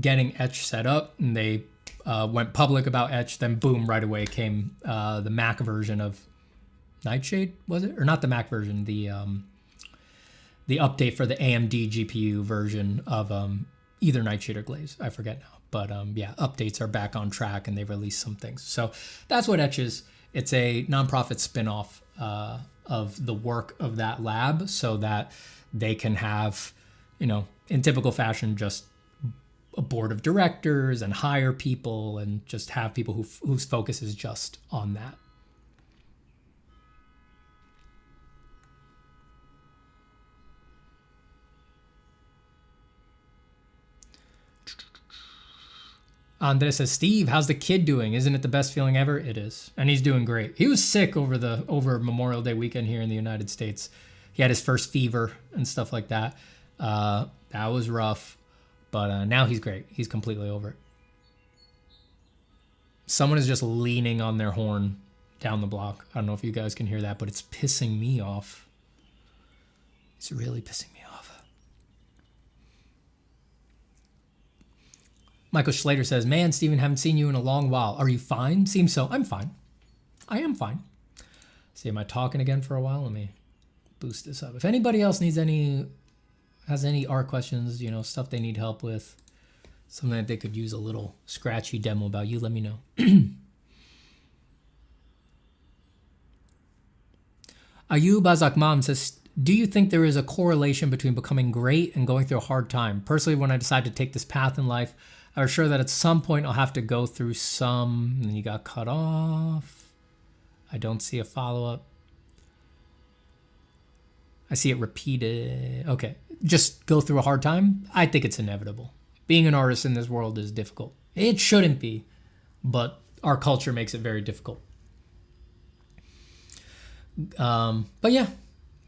Speaker 2: getting Etch set up and they went public about Etch, then boom, right away came the Mac version of Nightshade, was it? Or not the Mac version, the update for the AMD GPU version of either Nightshade or Glaze. I forget now. But yeah, updates are back on track and they've released some things. So that's what Etch is. It's a nonprofit spinoff of the work of that lab so that they can have, in typical fashion, just a board of directors and hire people and just have people whose focus is just on that. Andres says, Steve, how's the kid doing? Isn't it the best feeling ever? It is. And he's doing great. He was sick over Memorial Day weekend here in the United States. He had his first fever and stuff like that. That was rough. But now he's great. He's completely over it. Someone is just leaning on their horn down the block. I don't know if you guys can hear that, but it's pissing me off. It's really pissing me off. Michael Schlater says, man, Steven, haven't seen you in a long while. Are you fine? Seems so. I'm fine. I am fine. See, am I talking again for a while? Let me boost this up. If anybody else has any art questions, stuff they need help with, something that they could use a little scratchy demo about, you let me know. Ayub Azakmam says, do you think there is a correlation between becoming great and going through a hard time? Personally, when I decided to take this path in life, I was sure that at some point I'll have to go through some, and then you got cut off. I don't see a follow-up. I see it repeated. Okay, just go through a hard time? I think it's inevitable. Being an artist in this world is difficult. It shouldn't be, but our culture makes it very difficult. But yeah,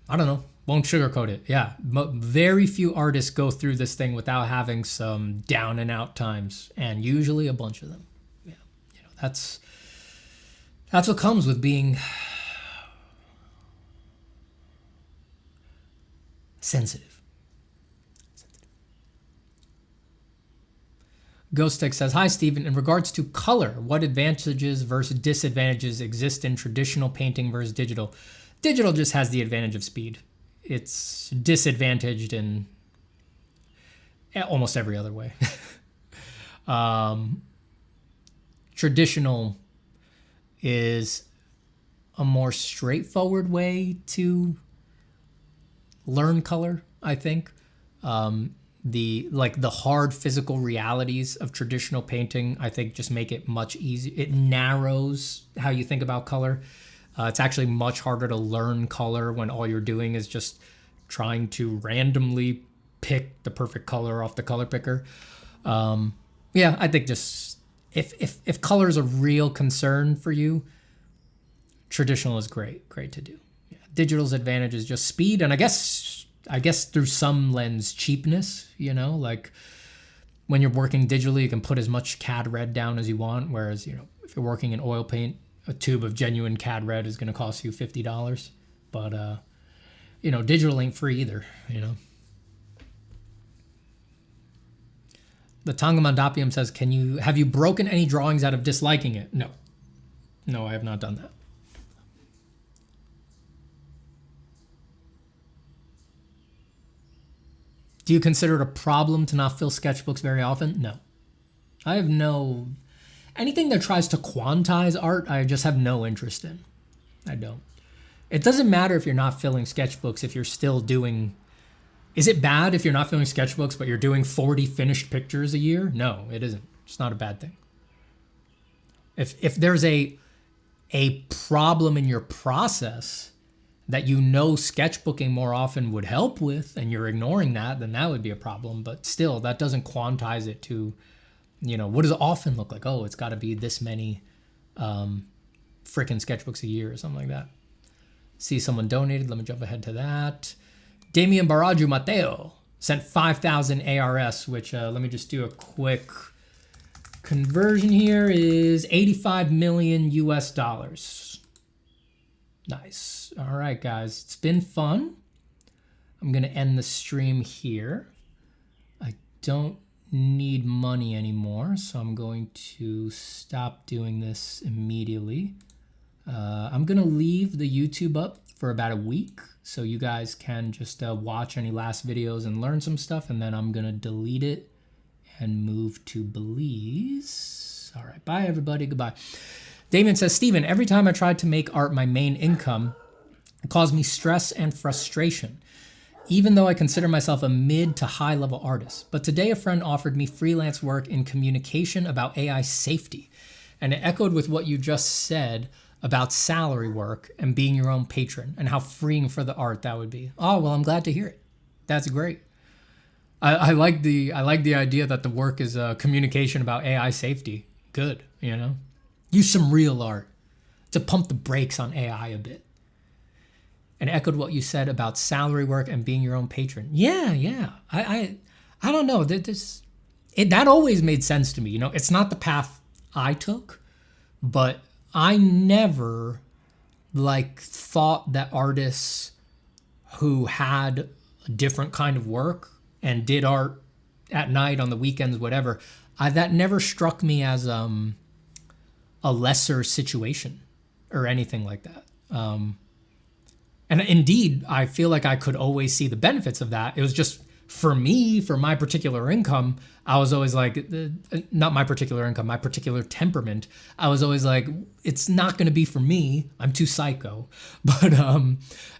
Speaker 2: I don't know. Won't sugarcoat it. Yeah, very few artists go through this thing without having some down and out times, and usually a bunch of them. Yeah, that's what comes with being sensitive. Ghost Tech says, hi, Steven. In regards to color, what advantages versus disadvantages exist in traditional painting versus digital? Digital just has the advantage of speed. It's disadvantaged in almost every other way. Traditional is a more straightforward way to learn color, I think. The hard physical realities of traditional painting, I think, just make it much easier. It narrows how you think about color. It's actually much harder to learn color when all you're doing is just trying to randomly pick the perfect color off the color picker. Yeah, I think just if color is a real concern for you, traditional is great to do. Yeah. Digital's advantage is just speed, and I guess through some lens, cheapness. Like when you're working digitally, you can put as much CAD red down as you want, whereas if you're working in oil paint, a tube of genuine CAD red is going to cost you $50. But, digital ain't free either, The Tangamandapium says, have you broken any drawings out of disliking it? No. No, I have not done that. Do you consider it a problem to not fill sketchbooks very often? No. I have no... Anything that tries to quantize art, I just have no interest in. I don't. It doesn't matter if you're not filling sketchbooks, if you're still doing... Is it bad if you're not filling sketchbooks, but you're doing 40 finished pictures a year? No, it isn't. It's not a bad thing. If there's a problem in your process that sketchbooking more often would help with, and you're ignoring that, then that would be a problem. But still, that doesn't quantize it to... what does it often look like? Oh, it's got to be this many frickin' sketchbooks a year or something like that. See, someone donated. Let me jump ahead to that. Damian Baraju Mateo sent 5,000 ARS, which let me just do a quick conversion here, is 85 million US dollars. Nice. All right, guys, it's been fun. I'm going to end the stream here. I don't need money anymore, so I'm going to stop doing this immediately. I'm going to leave the YouTube up for about a week so you guys can just watch any last videos and learn some stuff, and then I'm going to delete it and move to Belize. All right, bye everybody, goodbye. Damien says, Steven, every time I tried to make art my main income, it caused me stress and frustration, even though I consider myself a mid to high level artist. But today a friend offered me freelance work in communication about AI safety, and it echoed with what you just said about salary work and being your own patron and how freeing for the art that would be. Oh, well, I'm glad to hear it. That's great. I like the idea that the work is communication about AI safety. Good, you know? Use some real art to pump the brakes on AI a bit. And echoed what you said about salary work and being your own patron. Yeah. I don't know. That always made sense to me. You know, it's not the path I took, but I never thought that artists who had a different kind of work and did art at night, on the weekends, whatever, that never struck me as a lesser situation or anything like that. And indeed, I feel like I could always see the benefits of that. It was just, for me, for my particular income, I was always like, not my particular income, my particular temperament. I was always like, it's not going to be for me. I'm too psycho. But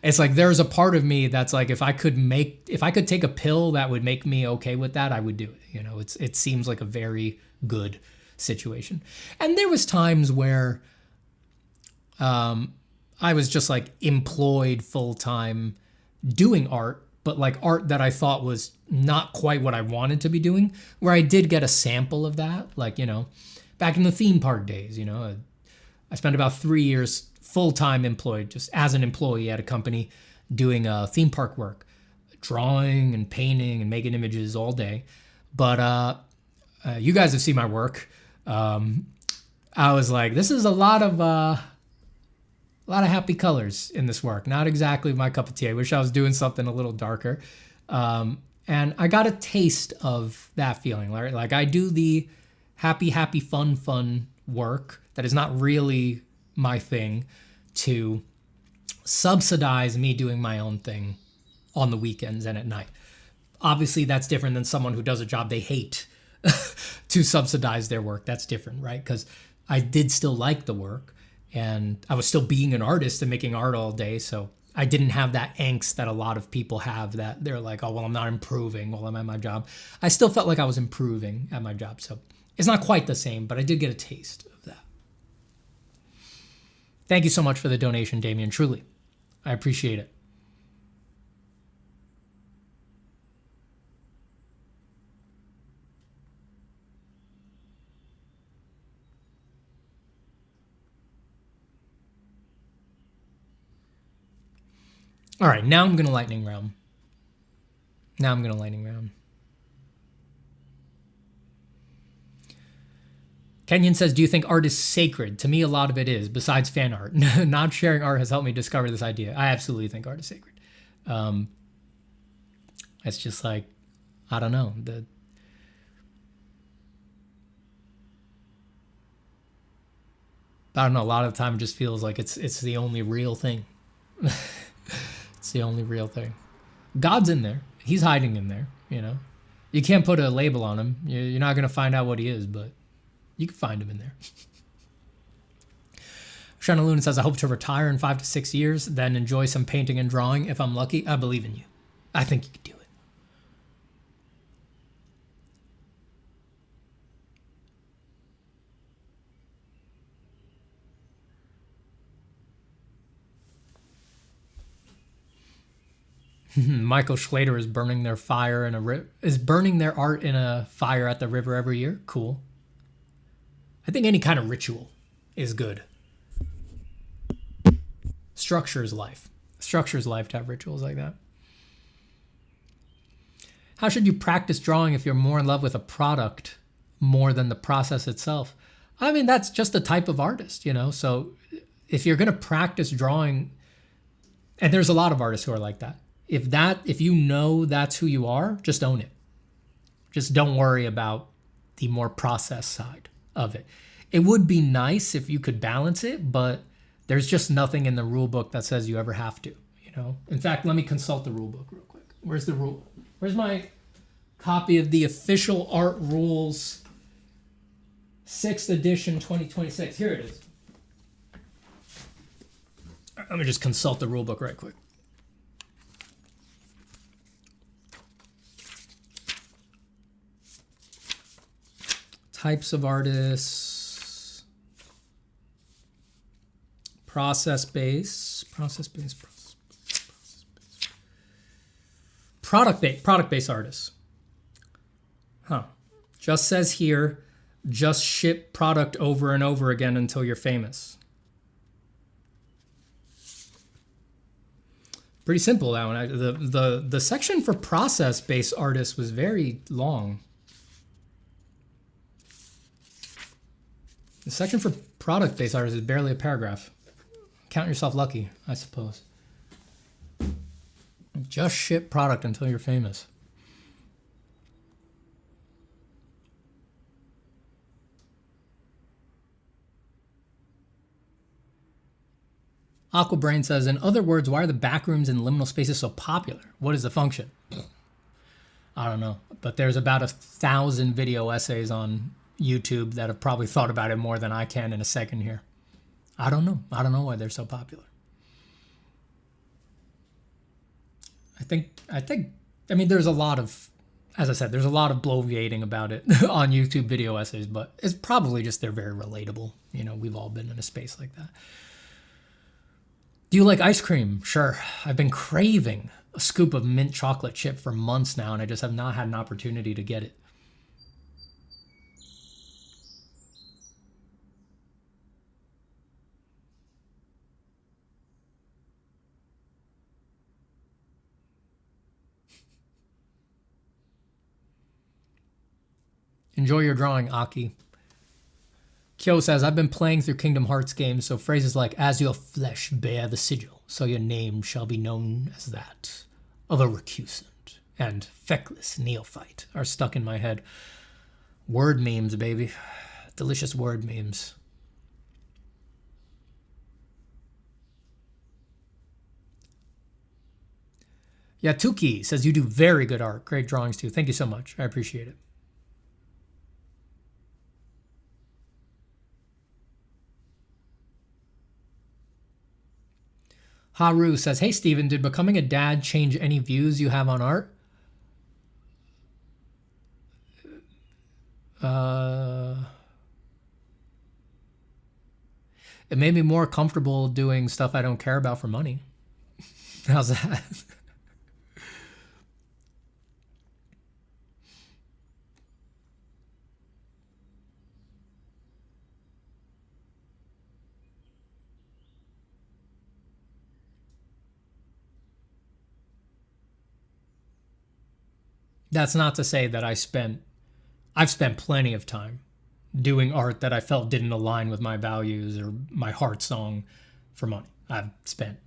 Speaker 2: it's like, there's a part of me that's like, if I could take a pill that would make me okay with that, I would do it. You know, it seems like a very good situation. And there was times where I was just like employed full time doing art, but like art that I thought was not quite what I wanted to be doing, where I did get a sample of that. Like, you know, back in the theme park days, you know, I spent about 3 years full-time employed just as an employee at a company doing theme park work, drawing and painting and making images all day. But you guys have seen my work. I was like, this is a lot of happy colors in this work. Not exactly my cup of tea. I wish I was doing something a little darker. And I got a taste of that feeling, right? Like I do the happy, fun work that is not really my thing to subsidize me doing my own thing on the weekends and at night. Obviously, that's different than someone who does a job they hate to subsidize their work. That's different, right? Because I did still like the work, and I was still being an artist and making art all day. So I didn't have that angst that a lot of people have, that they're like, oh, well, I'm not improving while I'm at my job. I still felt like I was improving at my job. So it's not quite the same, but I did get a taste of that. Thank you so much for the donation, Damien. Truly, I appreciate it. All right, now I'm going to lightning round. Kenyon says, do you think art is sacred? To me, a lot of it is, besides fan art. Not sharing art has helped me discover this idea. I absolutely think art is sacred. It's just like, I don't know. A lot of the time it just feels like it's the only real thing. It's the only real thing. God's in there. He's hiding in there, you know. You can't put a label on him. You're not going to find out what he is, but you can find him in there. Shanna Luna says, I hope to retire in 5 to 6 years, then enjoy some painting and drawing. If I'm lucky, I believe in you. I think you could do it. Michael Schlater is burning their art in a fire at the river every year. Cool. I think any kind of ritual is good. Structure is life. Structure is life to have rituals like that.
Speaker 3: How should you practice drawing if you're more in love with a product more than the process itself? I mean, that's just the type of artist, you know? So if you're going to practice drawing, and there's a lot of artists who are like that. If you know that's who you are, just own it. Just don't worry about the more process side of it. It would be nice if you could balance it, but there's just nothing in the rule book that says you ever have to, you know? In fact, let me consult the rule book real quick. Where's the rule? Where's my copy of the official art rules 6th edition 2026? Here it is. Let me just consult the rule book right quick. Types of artists. Process-based. Product-based artists. Huh. Just says here, just ship product over and over again until you're famous. Pretty simple, that one. The section for process-based artists was very long. The section for product-based artists is barely a paragraph. Count yourself lucky, I suppose. Just ship product until you're famous. Aquabrain says, in other words, why are the backrooms and liminal spaces so popular? What is the function? I don't know, but there's about 1,000 video essays on YouTube that have probably thought about it more than I can in a second here. I don't know why they're so popular. I mean, there's a lot of, as I said, there's a lot of bloviating about it on YouTube video essays, but it's probably just they're very relatable. You know, we've all been in a space like that. Do you like ice cream? Sure. I've been craving a scoop of mint chocolate chip for months now, and I just have not had an opportunity to get it. Enjoy your drawing, Aki. Kyo says, I've been playing through Kingdom Hearts games, so phrases like, as your flesh bear the sigil, so your name shall be known as that of a recusant, and feckless neophyte are stuck in my head. Word memes, baby. Delicious word memes. Yatuki says, you do very good art. Great drawings, too. Thank you so much. I appreciate it. Haru says, hey, Steven, did becoming a dad change any views you have on art? It made me more comfortable doing stuff I don't care about for money. How's that? That's not to say that I've spent plenty of time doing art that I felt didn't align with my values or my heart song for money. I've spent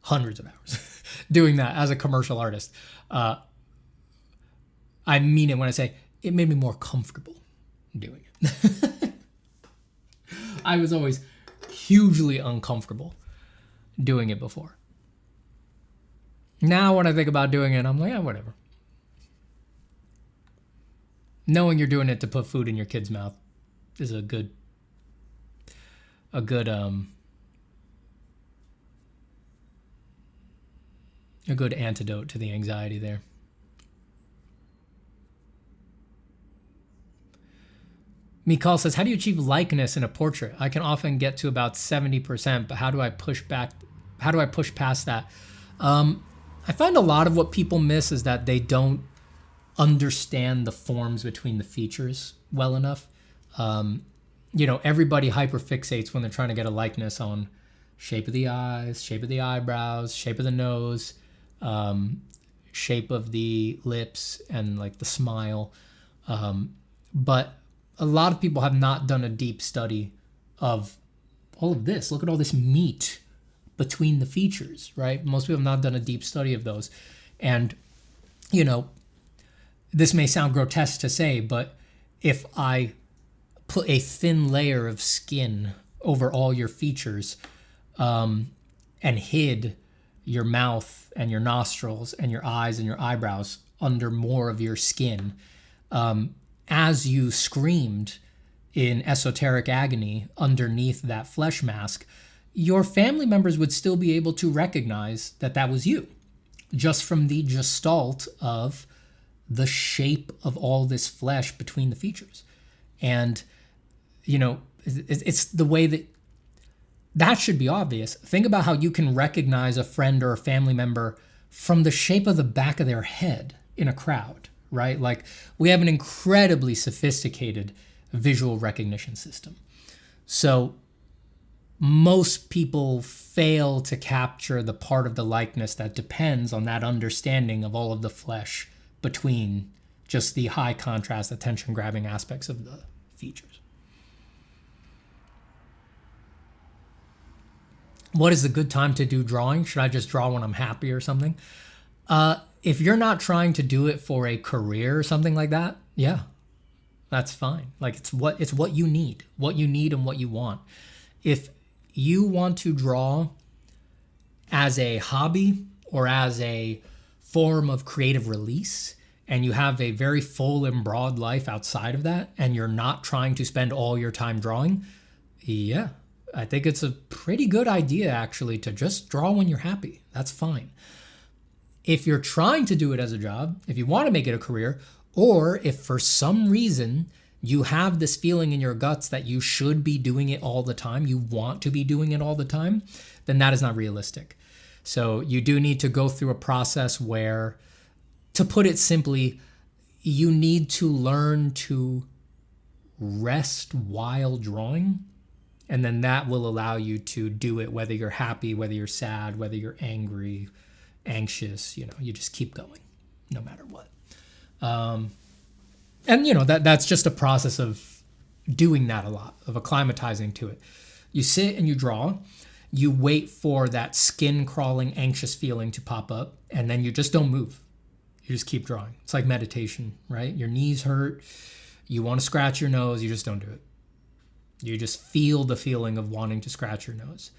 Speaker 3: hundreds of hours doing that as a commercial artist. I mean it when I say it made me more comfortable doing it. I was always hugely uncomfortable doing it before. Now when I think about doing it, I'm like, yeah, whatever. Knowing you're doing it to put food in your kid's mouth is a good antidote to the anxiety there. Mikal says, how do you achieve likeness in a portrait? I can often get to about 70%, but how do I push past that? I find a lot of what people miss is that they don't understand the forms between the features well enough. Everybody hyperfixates when they're trying to get a likeness on shape of the eyes, shape of the eyebrows, shape of the nose, shape of the lips and like the smile. But a lot of people have not done a deep study of all of this. Look at all this meat between the features, right? Most people have not done a deep study of those. And, you know, this may sound grotesque to say, but if I put a thin layer of skin over all your features, and hid your mouth and your nostrils and your eyes and your eyebrows under more of your skin, as you screamed in esoteric agony underneath that flesh mask, your family members would still be able to recognize that that was you, just from the gestalt of the shape of all this flesh between the features. And, you know, it's the way that should be obvious. Think about how you can recognize a friend or a family member from the shape of the back of their head in a crowd, right? Like, we have an incredibly sophisticated visual recognition system. So most people fail to capture the part of the likeness that depends on that understanding of all of the flesh between just the high contrast, attention grabbing aspects of the features. What is a good time to do drawing? Should I just draw when I'm happy or something? If you're not trying to do it for a career or something like that, yeah, that's fine. Like, it's what you need and what you want. If you want to draw as a hobby or as a form of creative release, and you have a very full and broad life outside of that, and you're not trying to spend all your time drawing, yeah, I think it's a pretty good idea, actually, to just draw when you're happy. That's fine. If you're trying to do it as a job, if you want to make it a career, or if for some reason you have this feeling in your guts that you should be doing it all the time, you want to be doing it all the time, then that is not realistic. So you do need to go through a process where, to put it simply, you need to learn to rest while drawing. And then that will allow you to do it whether you're happy, whether you're sad, whether you're angry, anxious, you know, you just keep going no matter what. And, you know, that's just a process of doing that a lot, of acclimatizing to it. You sit and you draw, you wait for that skin crawling, anxious feeling to pop up, and then you just don't move. You just keep drawing. It's like meditation, right? Your knees hurt, you want to scratch your nose, you just don't do it. You just feel the feeling of wanting to scratch your nose.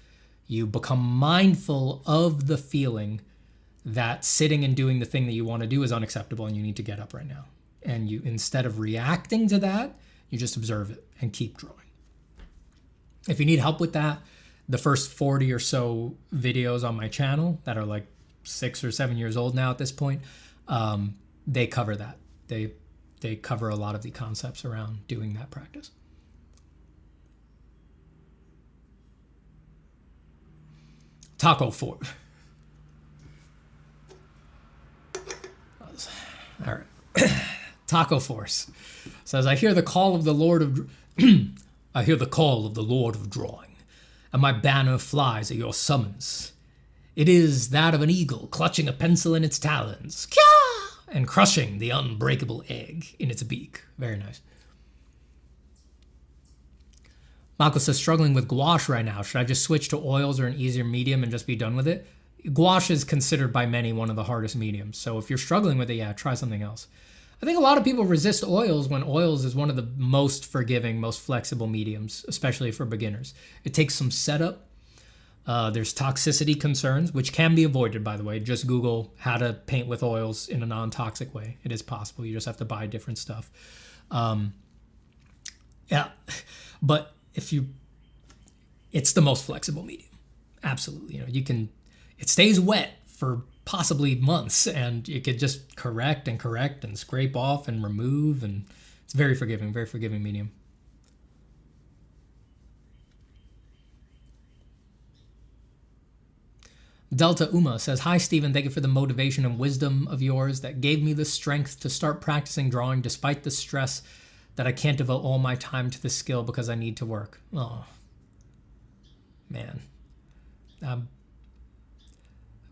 Speaker 3: You become mindful of the feeling that sitting and doing the thing that you want to do is unacceptable and you need to get up right now. And you, instead of reacting to that, you just observe it and keep drawing. If you need help with that, the first 40 or so videos on my channel that are like 6 or 7 years old now at this point, they cover that. They cover a lot of the concepts around doing that practice. Taco Force. All right. Taco Force says, I hear the call of the Lord of I hear the call of the Lord of Drawing, and my banner flies at your summons. It is that of an eagle clutching a pencil in its talons, and crushing the unbreakable egg in its beak. Very nice. Mako says, struggling with gouache right now. Should I just switch to oils or an easier medium and just be done with it? Gouache is considered by many one of the hardest mediums. So if you're struggling with it, yeah, try something else. I think a lot of people resist oils when oils is one of the most forgiving, most flexible mediums, especially for beginners. It takes some setup. There's toxicity concerns, which can be avoided, by the way. Just Google how to paint with oils in a non-toxic way. It is possible. You just have to buy different stuff. Yeah, but it's the most flexible medium. Absolutely. You know, it stays wet for possibly months, and you could just correct and scrape off and remove, and it's very forgiving medium. Delta Uma says, hi, Stephen. Thank you for the motivation and wisdom of yours that gave me the strength to start practicing drawing despite the stress that I can't devote all my time to the skill because I need to work. Oh, man. I'm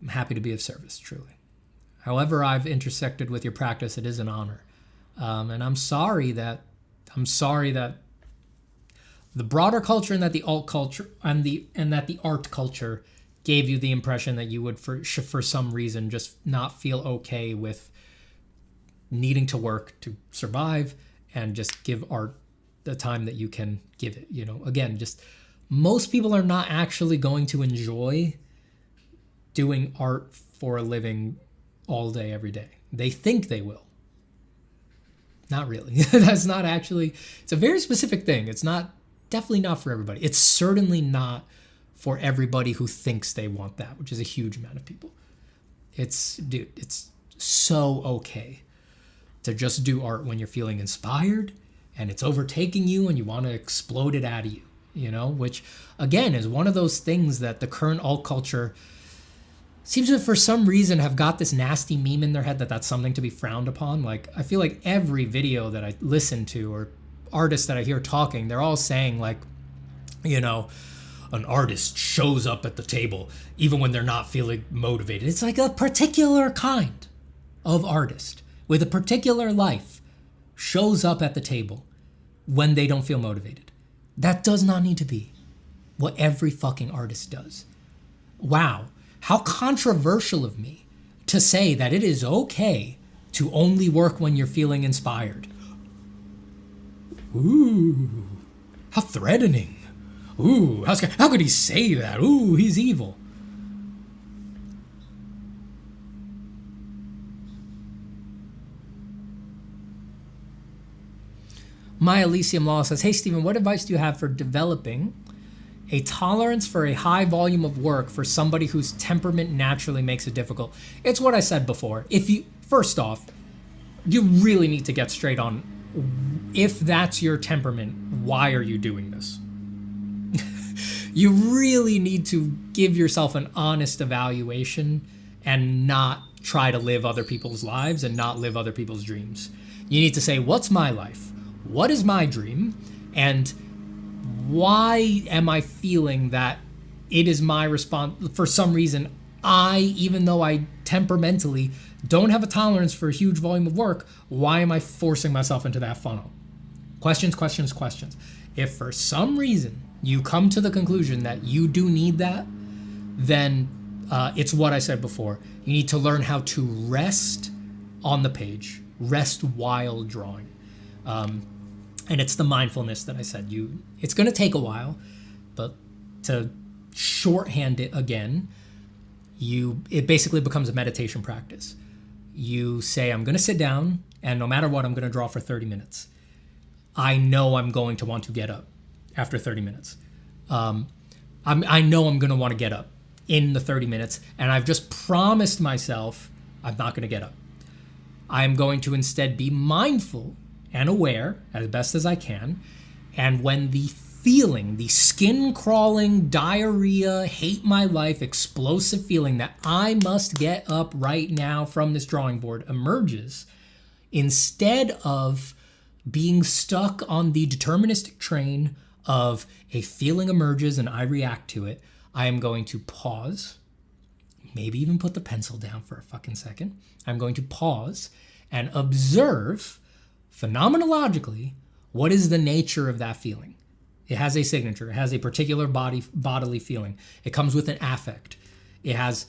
Speaker 3: happy to be of service, truly. However I've intersected with your practice, it is an honor. And I'm sorry that the broader culture and that the alt culture and that the art culture gave you the impression that you would for some reason just not feel okay with needing to work to survive and just give art the time that you can give it. Again, just most people are not actually going to enjoy doing art for a living all day, every day. They think they will. Not really. That's not actually, it's a very specific thing. It's definitely not for everybody. It's certainly not for everybody who thinks they want that, which is a huge amount of people. It's so okay to just do art when you're feeling inspired and it's overtaking you and you want to explode it out of you, which again is one of those things that the current alt culture seems to, for some reason, have got this nasty meme in their head that that's something to be frowned upon. Like, I feel like every video that I listen to or artists that I hear talking, they're all saying like, an artist shows up at the table even when they're not feeling motivated. It's like a particular kind of artist with a particular life shows up at the table when they don't feel motivated. That does not need to be what every fucking artist does. Wow, how controversial of me to say that it is okay to only work when you're feeling inspired. Ooh, how threatening. Ooh, how could he say that? Ooh, he's evil. My Elysium Law says, hey, Stephen, what advice do you have for developing a tolerance for a high volume of work for somebody whose temperament naturally makes it difficult? It's what I said before. First off, you really need to get straight on, if that's your temperament, why are you doing this? You really need to give yourself an honest evaluation and not try to live other people's lives and not live other people's dreams. You need to say, what's my life? What is my dream? And why am I feeling that it is my response? For some reason, even though I temperamentally don't have a tolerance for a huge volume of work, why am I forcing myself into that funnel? Questions, questions, questions. If for some reason you come to the conclusion that you do need that, then it's what I said before. You need to learn how to rest on the page, rest while drawing. And it's the mindfulness that I said. It's going to take a while, but to shorthand it again, it basically becomes a meditation practice. You say, I'm going to sit down, and no matter what, I'm going to draw for 30 minutes. I know I'm going to want to get up after 30 minutes. I know I'm going to want to get up in the 30 minutes, and I've just promised myself I'm not going to get up. I'm going to instead be mindful and aware as best as I can, and when the feeling, the skin-crawling, diarrhea, hate my life, explosive feeling that I must get up right now from this drawing board emerges, instead of being stuck on the deterministic train of a feeling emerges and I react to it, I am going to pause, maybe even put the pencil down for a fucking second. I'm going to pause and observe phenomenologically what is the nature of that feeling. It has a signature. It has a particular bodily feeling. It comes with an affect. It has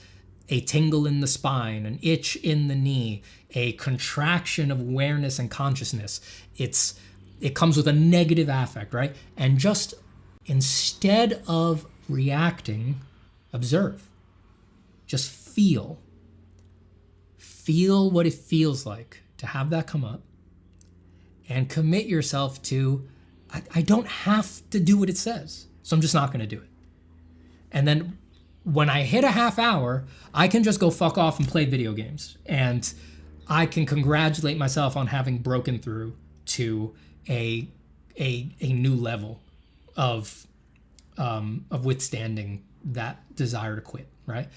Speaker 3: a tingle in the spine, an itch in the knee, a contraction of awareness and consciousness. It comes with a negative affect, right? And just instead of reacting, observe. Just feel. Feel what it feels like to have that come up, and commit yourself to, I don't have to do what it says, so I'm just not going to do it. And then when I hit a half hour, I can just go fuck off and play video games. And I can congratulate myself on having broken through to a new level of withstanding that desire to quit, right?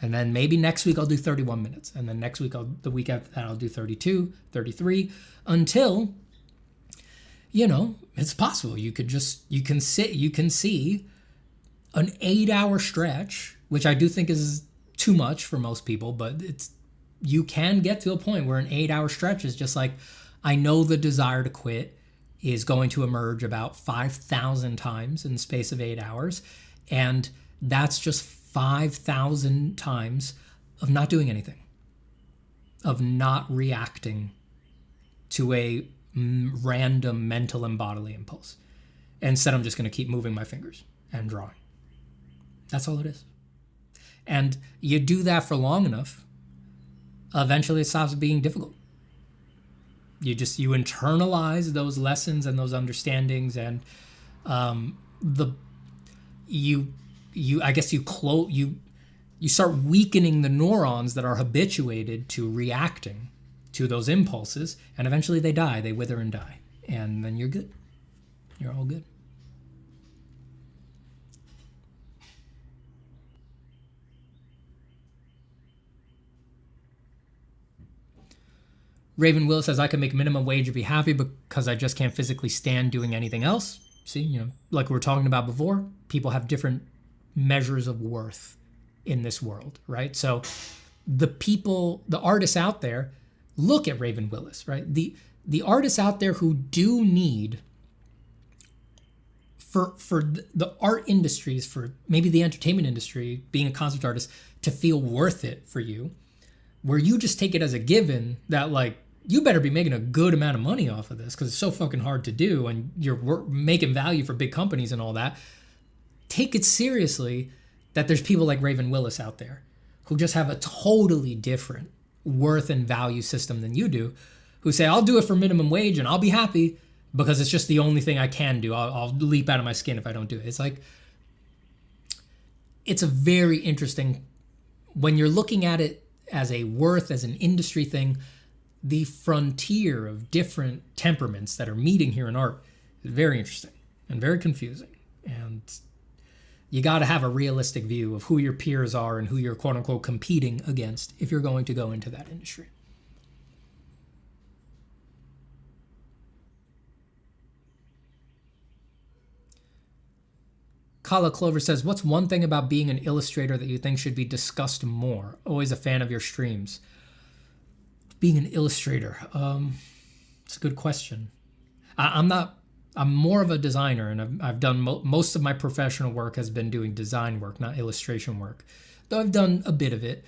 Speaker 3: And then maybe next week I'll do 31 minutes. And then next week, the week after that, I'll do 32, 33, until, it's possible. You can see an 8-hour stretch, which I do think is too much for most people, but you can get to a point where an 8-hour stretch is just like, I know the desire to quit is going to emerge about 5,000 times in the space of 8 hours. And that's just 5,000 times of not doing anything, of not reacting to a random mental and bodily impulse. Instead, I'm just going to keep moving my fingers and drawing. That's all it is. And you do that for long enough, eventually it stops being difficult. You internalize those lessons and those understandings, and you start weakening the neurons that are habituated to reacting to those impulses, and eventually they die, they wither and die, and then you're good. You're all good. Raven Will says, I can make minimum wage and be happy because I just can't physically stand doing anything else. See, like we were talking about before, people have different measures of worth in this world, right? So the artists out there, look at Raven Willis, right? The artists out there who do need, for the art industries, for maybe the entertainment industry, being a concept artist, to feel worth it for you, where you just take it as a given that, like, you better be making a good amount of money off of this because it's so fucking hard to do and you're making value for big companies and all that. Take it seriously that there's people like Raven Willis out there who just have a totally different worth and value system than you do, who say, I'll do it for minimum wage and I'll be happy because it's just the only thing I can do. I'll leap out of my skin if I don't do it. It's like, it's a very interesting, when you're looking at it as a worth, as an industry thing, the frontier of different temperaments that are meeting here in art is very interesting and very confusing. And you got to have a realistic view of who your peers are and who you're quote unquote competing against if you're going to go into that industry. Kala Clover says, what's one thing about being an illustrator that you think should be discussed more? Always a fan of your streams. Being an illustrator, it's a good question. I'm more of a designer, and I've done most of my professional work has been doing design work, not illustration work, though I've done a bit of it.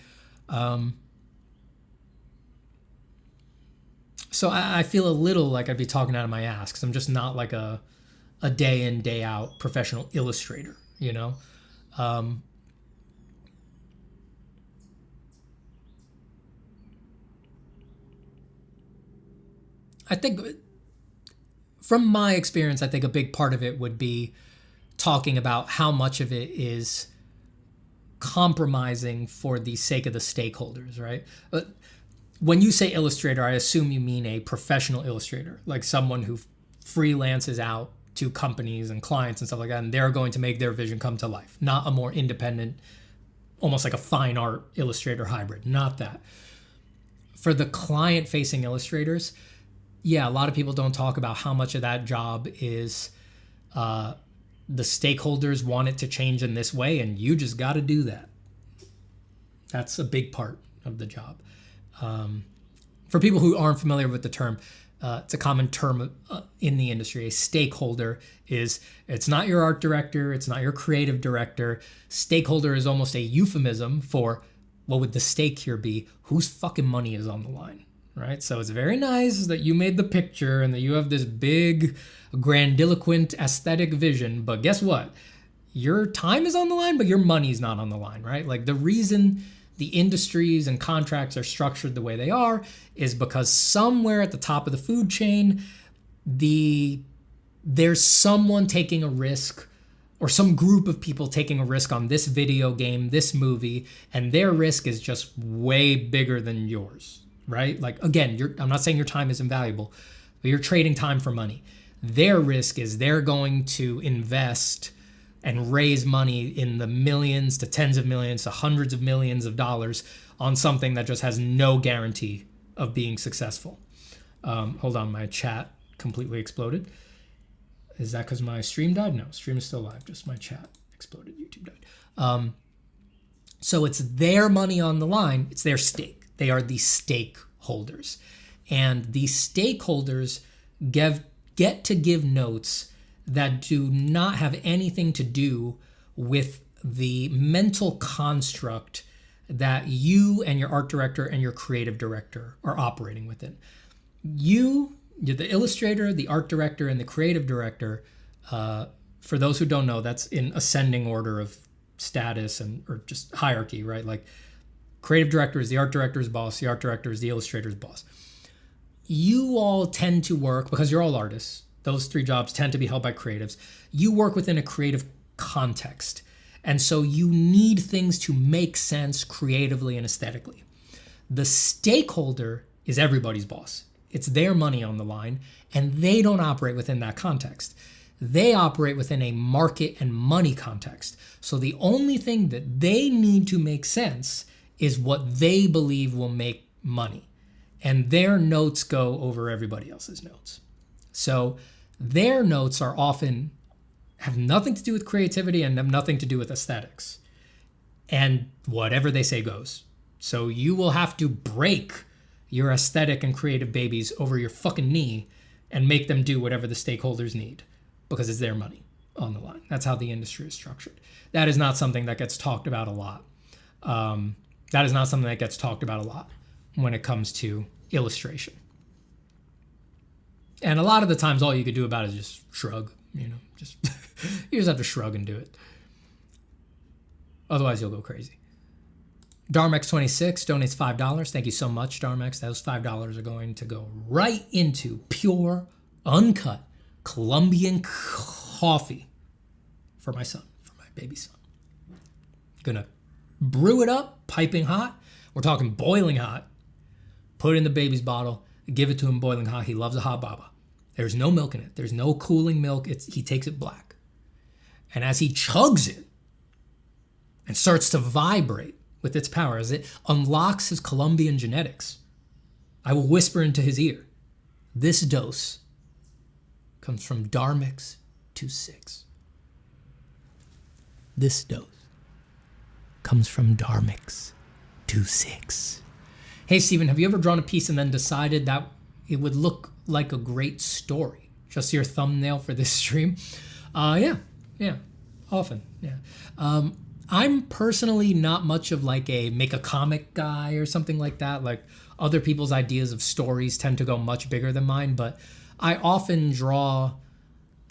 Speaker 3: So I feel a little like I'd be talking out of my ass because I'm just not like a day in, day out professional illustrator, I think from my experience, I think a big part of it would be talking about how much of it is compromising for the sake of the stakeholders, right? When you say illustrator, I assume you mean a professional illustrator, like someone who freelances out to companies and clients and stuff like that, and they're going to make their vision come to life, not a more independent, almost like a fine art illustrator hybrid, not that. For the client-facing illustrators, yeah, a lot of people don't talk about how much of that job is the stakeholders want it to change in this way, and you just got to do that. That's a big part of the job. For people who aren't familiar with the term, it's a common term in the industry. A stakeholder it's not your art director, it's not your creative director. Stakeholder is almost a euphemism for what would the stake here be? Whose fucking money is on the line? Right? So it's very nice that you made the picture and that you have this big grandiloquent aesthetic vision, but guess what? Your time is on the line, but your money's not on the line, right? Like the reason the industries and contracts are structured the way they are is because somewhere at the top of the food chain, there's someone taking a risk or some group of people taking a risk on this video game, this movie, and their risk is just way bigger than yours. Right? Like, again, I'm not saying your time is invaluable, but you're trading time for money. Their risk is they're going to invest and raise money in the millions to tens of millions to hundreds of millions of dollars on something that just has no guarantee of being successful. Hold on, my chat completely exploded. Is that because my stream died? No, stream is still live. Just my chat exploded. YouTube died. So it's their money on the line. It's their stake. They are the stakeholders. And the stakeholders get to give notes that do not have anything to do with the mental construct that you and your art director and your creative director are operating within. You're the illustrator, the art director, and the creative director. For those who don't know, that's in ascending order of status or just hierarchy, right? Like creative director is the art director's boss, the art director is the illustrator's boss. You all tend to work, because you're all artists, those three jobs tend to be held by creatives. You work within a creative context. And so you need things to make sense creatively and aesthetically. The stakeholder is everybody's boss. It's their money on the line, and they don't operate within that context. They operate within a market and money context. So the only thing that they need to make sense is what they believe will make money. And their notes go over everybody else's notes. So their notes are often have nothing to do with creativity and have nothing to do with aesthetics. And whatever they say goes. So you will have to break your aesthetic and creative babies over your fucking knee and make them do whatever the stakeholders need, because it's their money on the line. That's how the industry is structured. That is not something that gets talked about a lot. That is not something that gets talked about a lot when it comes to illustration. And a lot of the times all you could do about it is just shrug, just you just have to shrug and do it. Otherwise you'll go crazy. Darmex26 donates $5. Thank you so much, Darmex. Those $5 are going to go right into pure, uncut Colombian coffee for my son, for my baby son. Gonna brew it up, piping hot. We're talking boiling hot. Put it in the baby's bottle, give it to him boiling hot. He loves a hot baba. There's no milk in it. There's no cooling milk. He takes it black. And as he chugs it and starts to vibrate with its power, as it unlocks his Colombian genetics, I will whisper into his ear, this dose comes from Darmex 26. This dose comes from Darmex 26. Hey, Steven, have you ever drawn a piece and then decided that it would look like a great story? Just your thumbnail for this stream? Yeah, often, yeah. I'm personally not much of like a make a comic guy or something like that. Like other people's ideas of stories tend to go much bigger than mine, but I often draw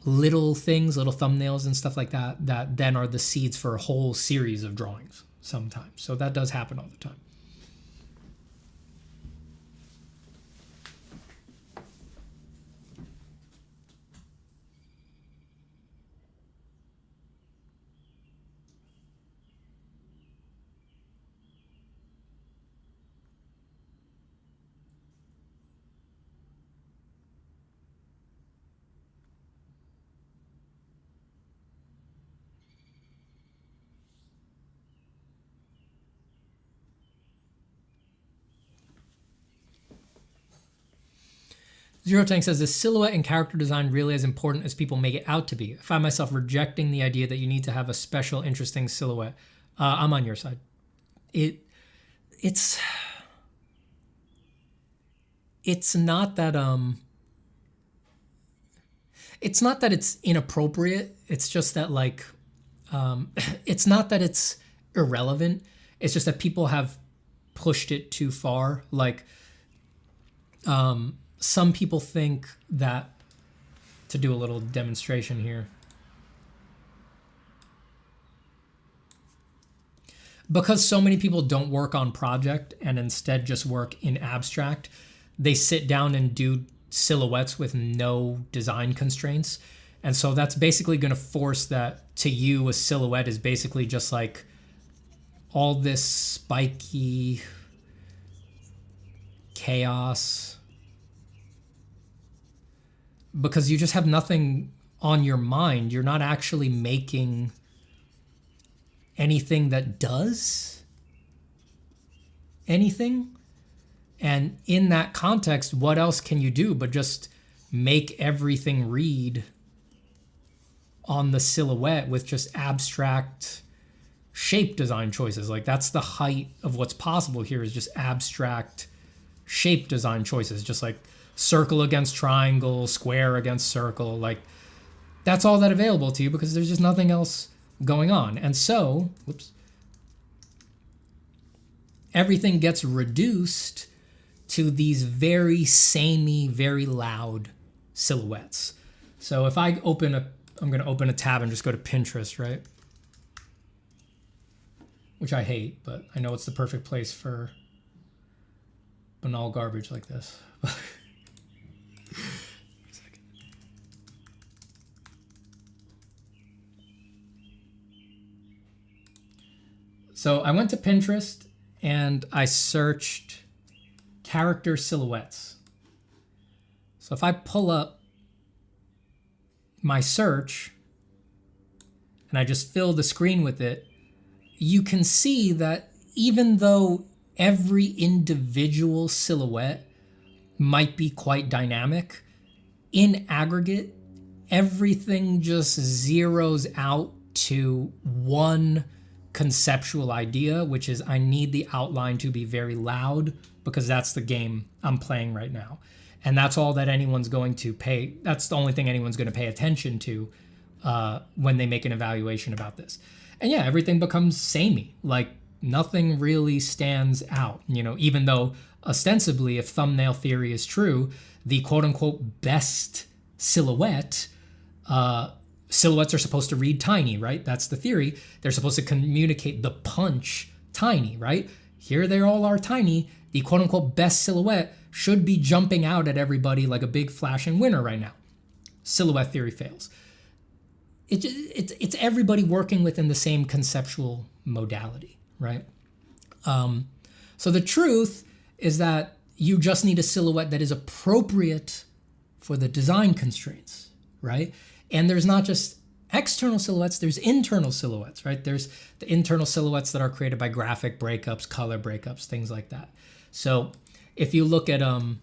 Speaker 3: little things, little thumbnails and stuff like that, that then are the seeds for a whole series of drawings sometimes. So that does happen all the time. Zero Tank says, is silhouette and character design really as important as people make it out to be? I find myself rejecting the idea that you need to have a special, interesting silhouette. I'm on your side. It's not that it's not that it's inappropriate. It's just that like it's not that it's irrelevant. It's just that people have pushed it too far. Like some people think that, to do a little demonstration here, because so many people don't work on project and instead just work in abstract, they sit down and do silhouettes with no design constraints. And so that's basically going to force that to you a silhouette is basically just like all this spiky chaos, because you just have nothing on your mind. You're not actually making anything that does anything. And in that context, what else can you do but just make everything read on the silhouette with just abstract shape design choices. Like that's the height of what's possible here, is just abstract shape design choices, just like circle against triangle, square against circle. Like that's all that available to you because there's just nothing else going on. And so, everything gets reduced to these very samey, very loud silhouettes. So if I'm going to open a tab and just go to Pinterest, right? Which I hate, but I know it's the perfect place for banal garbage like this. So I went to Pinterest and I searched character silhouettes. So if I pull up my search and I just fill the screen with it, you can see that even though every individual silhouette might be quite dynamic, in aggregate, everything just zeroes out to one conceptual idea, which is I need the outline to be very loud because that's the game I'm playing right now. And that's all that anyone's going to pay. That's the only thing anyone's going to pay attention to when they make an evaluation about this. And yeah, everything becomes samey. Like nothing really stands out, even though ostensibly, if thumbnail theory is true, the quote unquote best silhouettes are supposed to read tiny, right? That's the theory. They're supposed to communicate the punch tiny, right? Here they all are tiny. The quote unquote best silhouette should be jumping out at everybody like a big flashing winner right now. Silhouette theory fails. It's everybody working within the same conceptual modality, right? So the truth is that you just need a silhouette that is appropriate for the design constraints, right? And there's not just external silhouettes, there's internal silhouettes, right? There's the internal silhouettes that are created by graphic breakups, color breakups, things like that. So if you look at a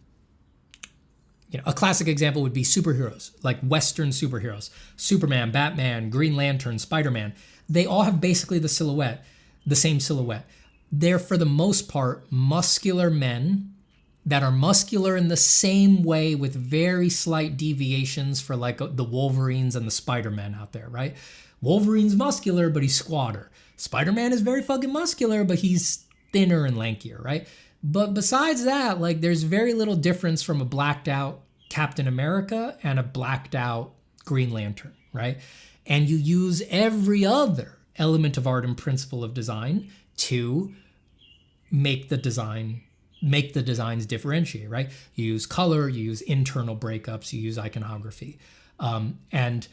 Speaker 3: classic example would be superheroes, like Western superheroes, Superman, Batman, Green Lantern, Spider-Man. They all have basically the same silhouette. They're, for the most part, muscular men that are muscular in the same way with very slight deviations for like the Wolverines and the Spider-Man out there, right? Wolverine's muscular, but he's squatter. Spider-Man is very fucking muscular, but he's thinner and lankier, right? But besides that, like there's very little difference from a blacked out Captain America and a blacked out Green Lantern, right? And you use every other element of art and principle of design to make the designs differentiate, right? You use color, you use internal breakups, you use iconography. And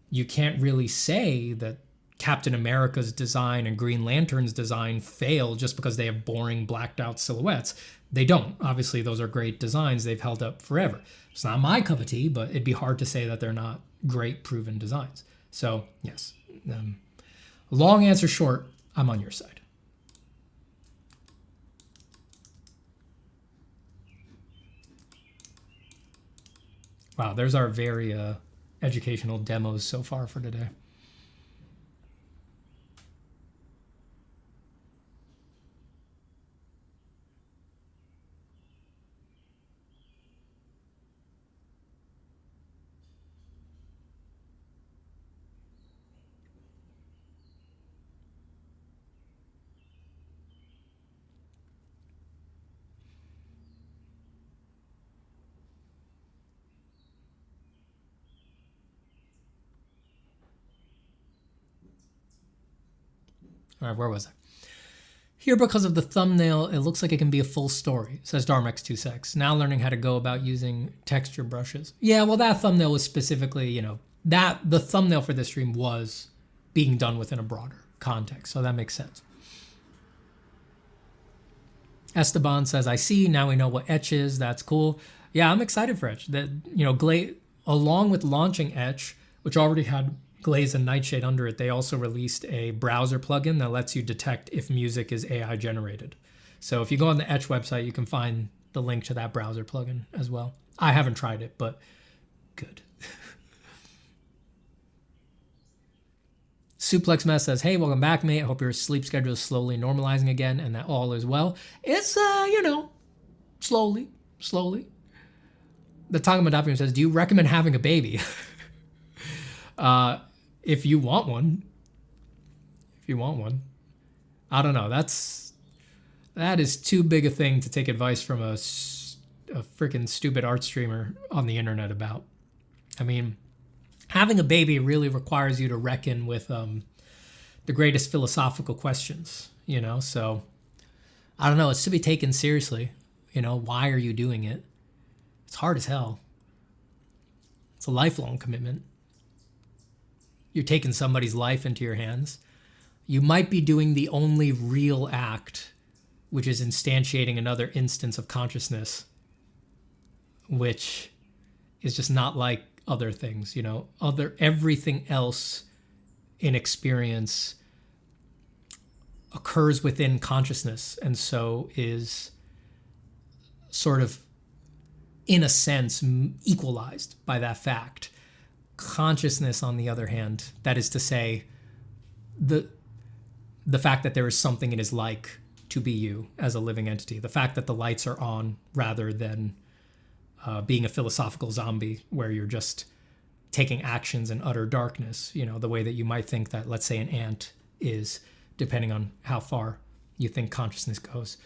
Speaker 3: you can't really say that Captain America's design and Green Lantern's design fail just because they have boring blacked out silhouettes. They don't. Obviously, those are great designs. They've held up forever. It's not my cup of tea, but it'd be hard to say that they're not great proven designs. So yes, long answer short, I'm on your side. Wow, there's our very educational demos so far for today. All right, where was I? Here, because of the thumbnail, it looks like it can be a full story, says Darmex26. Now learning how to go about using texture brushes. Yeah, well, that thumbnail was specifically, the thumbnail for this stream was being done within a broader context, so that makes sense. Esteban says, I see, now we know what Etch is, that's cool. Yeah, I'm excited for Etch. That, along with launching Etch, which already had Glaze and Nightshade under it, they also released a browser plugin that lets you detect if music is AI generated. So if you go on the Etch website, you can find the link to that browser plugin as well. I haven't tried it, but good. Suplex Mess says, hey, welcome back, mate. I hope your sleep schedule is slowly normalizing again and that all is well. It's, slowly. The Tagamadapim says, do you recommend having a baby? If you want one. I don't know. That is too big a thing to take advice from a freaking stupid art streamer on the internet about. I mean, having a baby really requires you to reckon with the greatest philosophical questions, So, I don't know. It's to be taken seriously. Why are you doing it? It's hard as hell. It's a lifelong commitment. You're taking somebody's life into your hands. You might be doing the only real act, which is instantiating another instance of consciousness, which is just not like other things, everything else in experience occurs within consciousness, and so is sort of, in a sense, equalized by that fact. Consciousness, on the other hand, that is to say, the fact that there is something it is like to be you as a living entity, the fact that the lights are on rather than being a philosophical zombie where you're just taking actions in utter darkness, the way that you might think that, let's say, an ant is, depending on how far you think consciousness goes.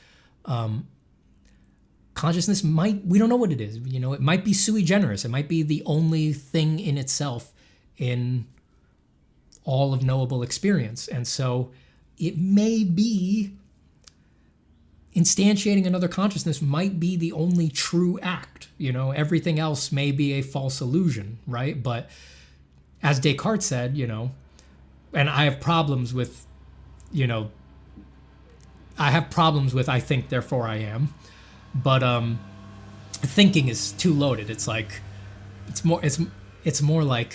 Speaker 3: Consciousness we don't know what it is. It might be sui generis. It might be the only thing in itself in all of knowable experience. And so it may be instantiating another consciousness might be the only true act. Everything else may be a false illusion, right? But as Descartes said, and I have problems with, I think, therefore I am. But thinking is too loaded. It's like, it's more like,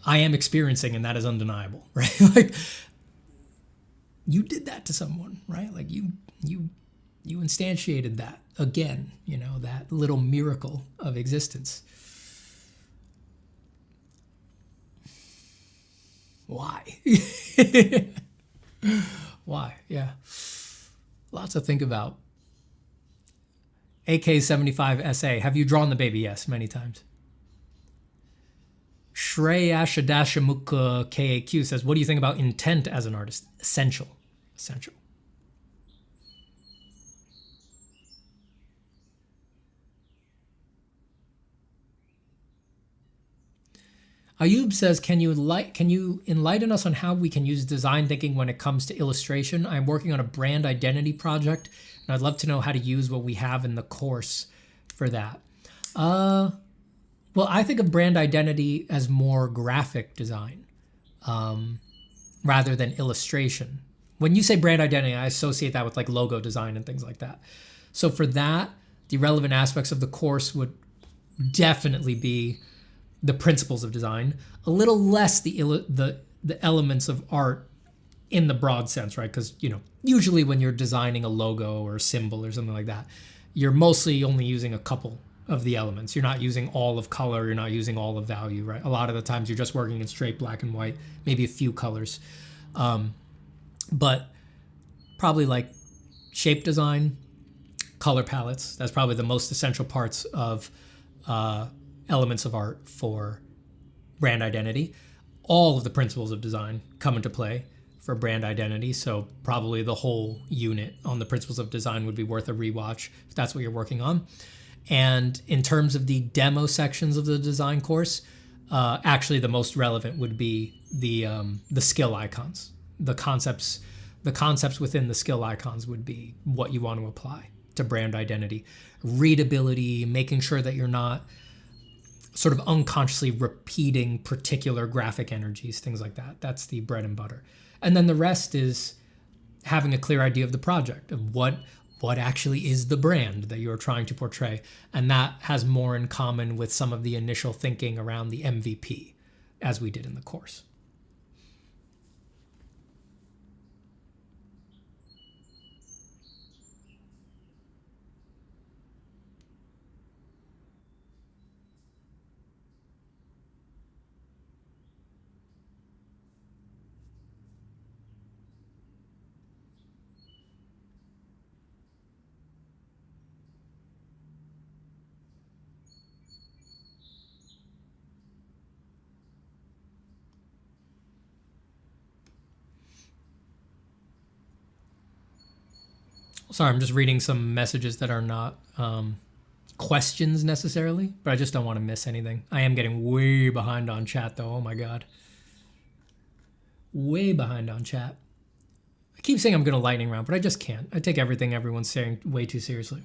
Speaker 3: I am experiencing, and that is undeniable, right? Like, you did that to someone, right? Like you instantiated that again, that little miracle of existence. Why? Why? Yeah. Lots to think about. AK75SA, have you drawn the baby? Yes, many times. Shreyashadashamukha KAQ says, what do you think about intent as an artist? Essential. Ayub says, can you enlighten us on how we can use design thinking when it comes to illustration? I'm working on a brand identity project, and I'd love to know how to use what we have in the course for that. Well, I think of brand identity as more graphic design rather than illustration. When you say brand identity, I associate that with like logo design and things like that. So for that, the relevant aspects of the course would definitely be the principles of design, a little less the elements of art in the broad sense, right? Because, usually when you're designing a logo or a symbol or something like that, you're mostly only using a couple of the elements. You're not using all of color. You're not using all of value, right? A lot of the times you're just working in straight black and white, maybe a few colors. But probably like shape design, color palettes, that's probably the most essential parts of elements of art for brand identity. All of the principles of design come into play for brand identity, so probably the whole unit on the principles of design would be worth a rewatch if that's what you're working on. And in terms of the demo sections of the design course, actually the most relevant would be the skill icons. The concepts within the skill icons would be what you want to apply to brand identity. Readability, making sure that you're not sort of unconsciously repeating particular graphic energies, things like that. That's the bread and butter. And then the rest is having a clear idea of the project, of what actually is the brand that you're trying to portray. And that has more in common with some of the initial thinking around the MVP, as we did in the course. Sorry, I'm just reading some messages that are not questions necessarily, but I just don't want to miss anything. I am getting way behind on chat though. Oh my God. Way behind on chat. I keep saying I'm going to lightning round, but I just can't. I take everything everyone's saying way too seriously.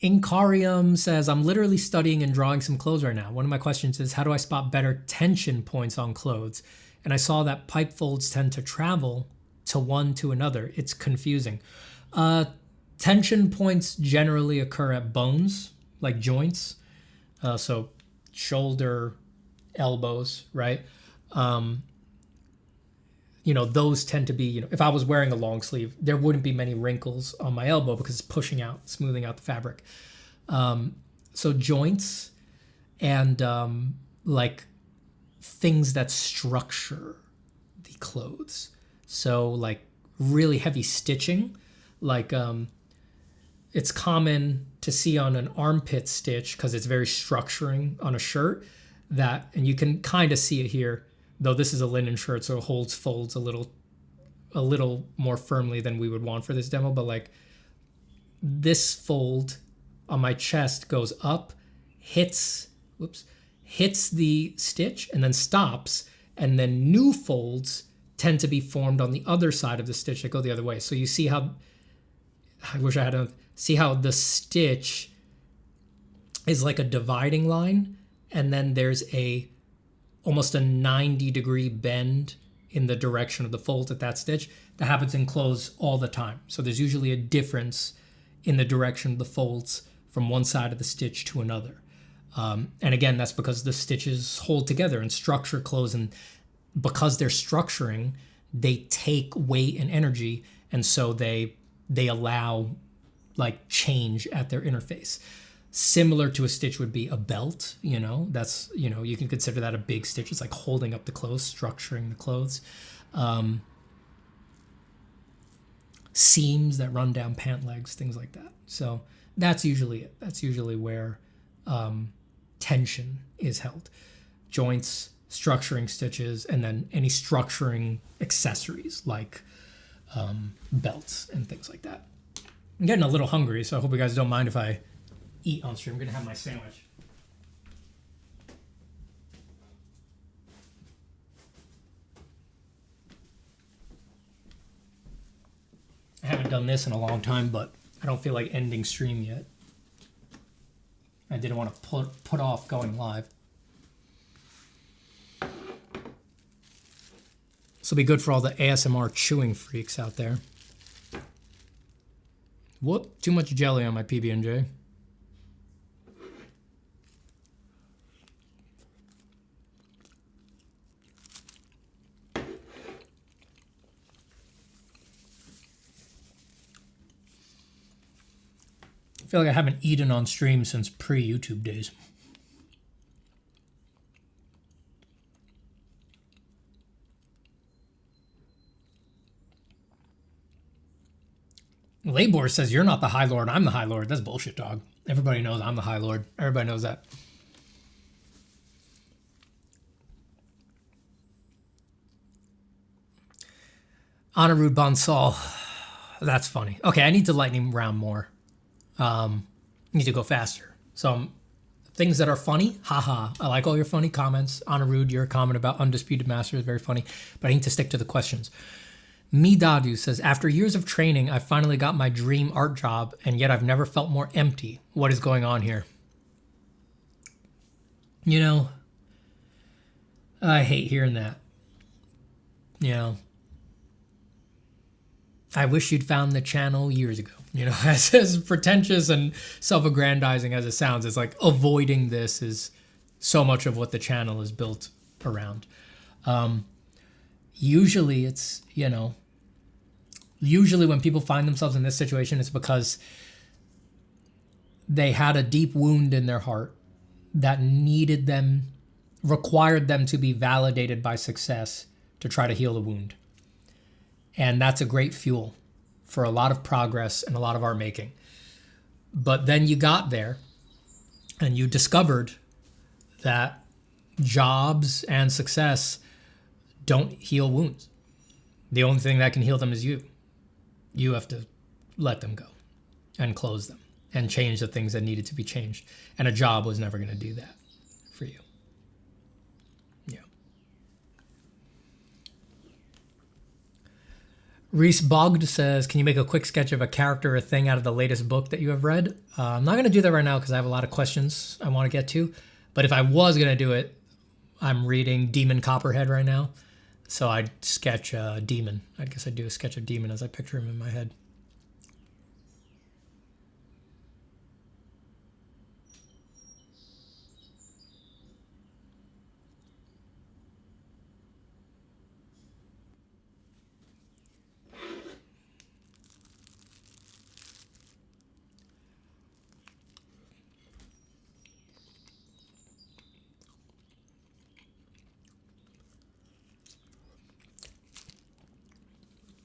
Speaker 3: Incarium says, I'm literally studying and drawing some clothes right now. One of my questions is, how do I spot better tension points on clothes? And I saw that pipe folds tend to travel to one to another. It's confusing. Tension points generally occur at bones, like joints. So shoulder, elbows, right? Those tend to be, if I was wearing a long sleeve, there wouldn't be many wrinkles on my elbow because it's pushing out, smoothing out the fabric. So joints and like things that structure the clothes. So like really heavy stitching, like it's common to see on an armpit stitch because it's very structuring on a shirt that, and you can kind of see it here, though this is a linen shirt, so it folds a little more firmly than we would want for this demo, but like this fold on my chest goes up, hits the stitch and then stops, and then new folds tend to be formed on the other side of the stitch that go the other way. So you see how, I wish I had a, see how the stitch is like a dividing line, and then there's almost a 90-degree bend in the direction of the folds at that stitch. That happens in clothes all the time. So there's usually a difference in the direction of the folds from one side of the stitch to another. And again, that's because the stitches hold together and structure clothes, and because they're structuring, they take weight and energy, and so they allow like change at their interface. Similar to a stitch would be a belt, that's, you can consider that a big stitch. It's like holding up the clothes, structuring the clothes. Seams that run down pant legs, things like that. So that's usually it. That's usually where tension is held. Joints, structuring stitches, and then any structuring accessories like belts and things like that. I'm getting a little hungry, so I hope you guys don't mind if I eat on stream. I'm gonna have my sandwich. I haven't done this in a long time, but I don't feel like ending stream yet. I didn't want to put off going live. This will be good for all the ASMR chewing freaks out there. Whoop, too much jelly on my PB&J. I feel like I haven't eaten on stream since pre-YouTube days. Labor says, you're not the High Lord, I'm the High Lord. That's bullshit, dog. Everybody knows I'm the High Lord. Everybody knows that. Anirudh Bansal. That's funny. Okay, I need to lightning round more. Need to go faster. So things that are funny, haha. I like all your funny comments. Anirudh, your comment about Undisputed Master is very funny, but I need to stick to the questions. Midadu says, after years of training, I finally got my dream art job, and yet I've never felt more empty. What is going on here? I hate hearing that. I wish you'd found the channel years ago. As pretentious and self-aggrandizing as it sounds, it's like avoiding this is so much of what the channel is built around. Usually it's, usually when people find themselves in this situation, it's because they had a deep wound in their heart that required them to be validated by success to try to heal the wound. And that's a great fuel for a lot of progress and a lot of art making. But then you got there and you discovered that jobs and success don't heal wounds. The only thing that can heal them is you. You have to let them go and close them and change the things that needed to be changed. And a job was never going to do that for you. Yeah. Reese Bogged says, can you make a quick sketch of a character or thing out of the latest book that you have read? I'm not going to do that right now because I have a lot of questions I want to get to. But if I was going to do it, I'm reading Demon Copperhead right now. So I'd sketch Demon. I guess I'd do a sketch of Demon as I picture him in my head.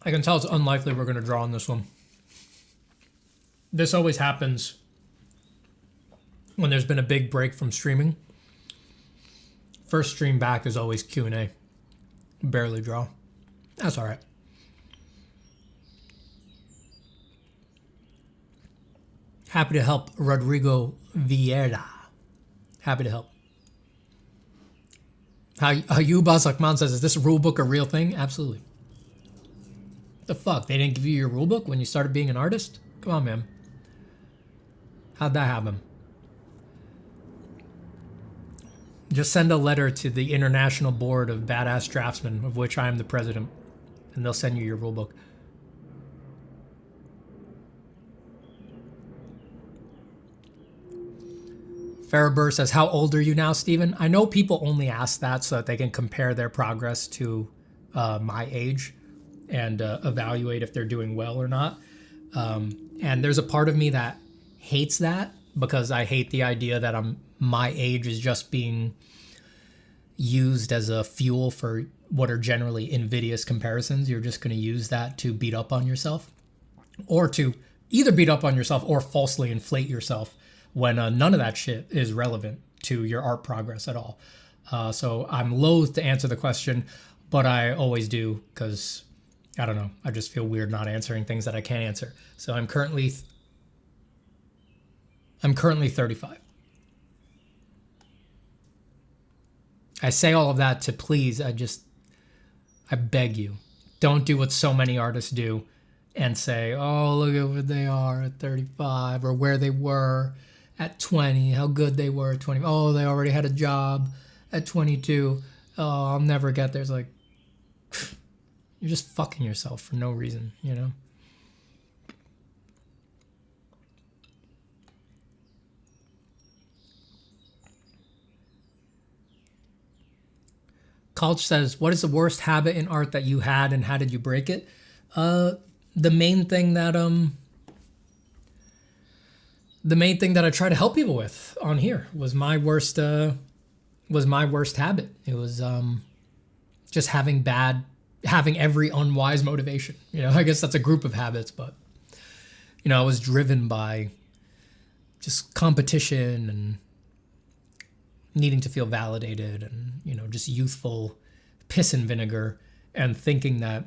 Speaker 3: I can tell it's unlikely we're going to draw on this one. This always happens when there's been a big break from streaming. First stream back is always Q&A. Barely draw. That's all right. Happy to help, Rodrigo Vieira. Happy to help. Ayub Asakman says, is this rule book a real thing? Absolutely. The fuck? They didn't give you your rule book when you started being an artist? Come on, man. How'd that happen? Just send a letter to the International Board of Badass Draftsmen, of which I am the president, and they'll send you your rule book. Farabur says, how old are you now, Steven? I know people only ask that so that they can compare their progress to my age and evaluate if they're doing well or not. And there's a part of me that hates that because I hate the idea that my age is just being used as a fuel for what are generally invidious comparisons. You're just going to use that to beat up on yourself, or to either beat up on yourself or falsely inflate yourself when none of that shit is relevant to your art progress at all. So I'm loath to answer the question, but I always do because I don't know. I just feel weird not answering things that I can't answer. So I'm currently 35. I say all of that to please. I beg you, don't do what so many artists do and say, oh, look at what they are at 35 or where they were at 20, how good they were at 20. Oh, they already had a job at 22. Oh, I'll never get there. It's like, you're just fucking yourself for no reason, you know? Culch says, what is the worst habit in art that you had and how did you break it? The main thing that I try to help people with on here was my worst habit. It was just having every unwise motivation. You know, I guess that's a group of habits, but you know, I was driven by just competition and needing to feel validated and, you know, just youthful piss and vinegar and thinking that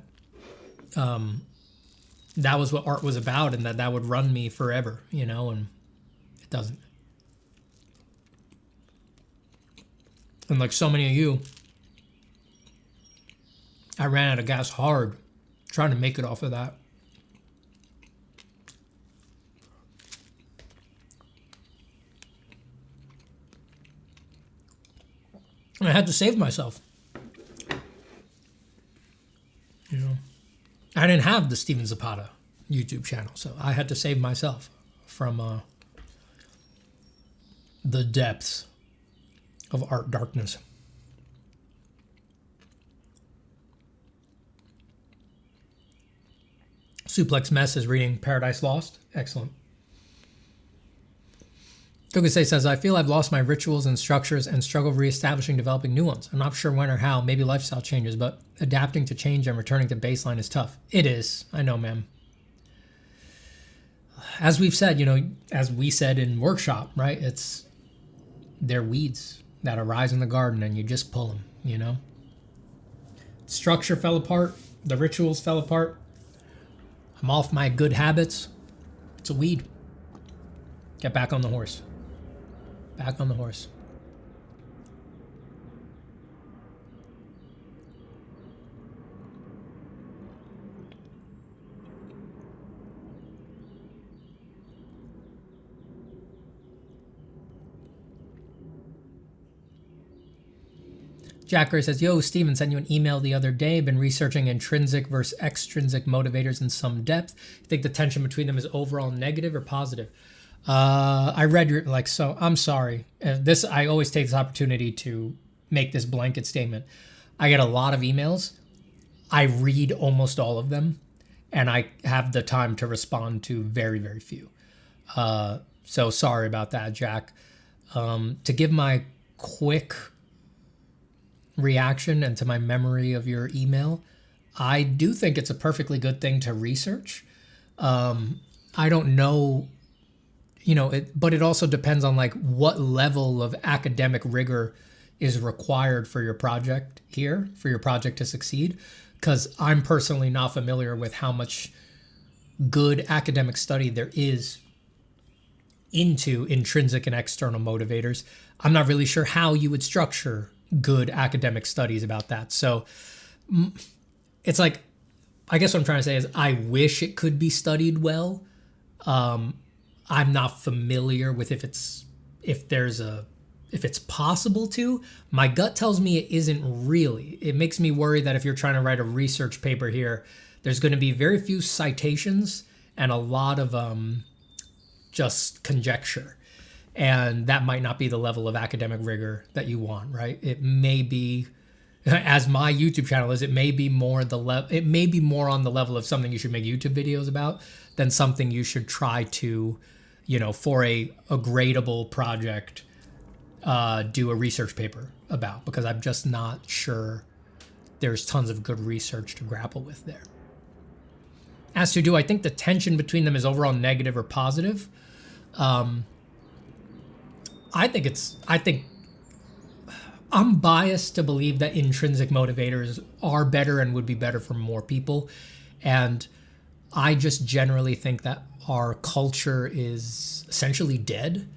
Speaker 3: that was what art was about and that would run me forever, you know, and it doesn't. And like so many of you, I ran out of gas hard trying to make it off of that. And I had to save myself. You know, I didn't have the Steven Zapata YouTube channel, so I had to save myself from the depths of art darkness. Suplex Mess is reading Paradise Lost. Excellent. Togusei says, I feel I've lost my rituals and structures and struggle reestablishing, developing new ones. I'm not sure when or how, maybe lifestyle changes, but adapting to change and returning to baseline is tough. It is. I know, ma'am. As we've said, you know, as we said in workshop, right? They're weeds. that arise in the garden and you just pull them, you know? Structure fell apart. The rituals fell apart. I'm off my good habits. It's a weed. Get back on the horse. Back on the horse. Jack Gray says, yo, Steven, sent you an email the other day. Been researching intrinsic versus extrinsic motivators in some depth. You think the tension between them is overall negative or positive? I read your, so I'm sorry. I always take this opportunity to make this blanket statement. I get a lot of emails. I read almost all of them, and I have the time to respond to very, very few. So sorry about that, Jack. To give my quick reaction and to my memory of your email, I do think it's a perfectly good thing to research. I don't know, but it also depends on what level of academic rigor is required for your project here, for your project to succeed. Because I'm personally not familiar with how much good academic study there is into intrinsic and external motivators. I'm not really sure how you would structure good academic studies about that. So it's I guess what I'm trying to say is I wish it could be studied well. I'm not familiar with if it's possible to. My gut tells me it isn't really. It makes me worry that if you're trying to write a research paper here, there's going to be very few citations and a lot of just conjecture. And that might not be the level of academic rigor that you want, right? It may be, as my YouTube channel is, it may be more on the level of something you should make YouTube videos about than something you should try to, for a gradable project, do a research paper about, because I'm just not sure there's tons of good research to grapple with there. As to do I think the tension between them is overall negative or positive? I think I'm biased to believe that intrinsic motivators are better and would be better for more people. And I just generally think that our culture is essentially dead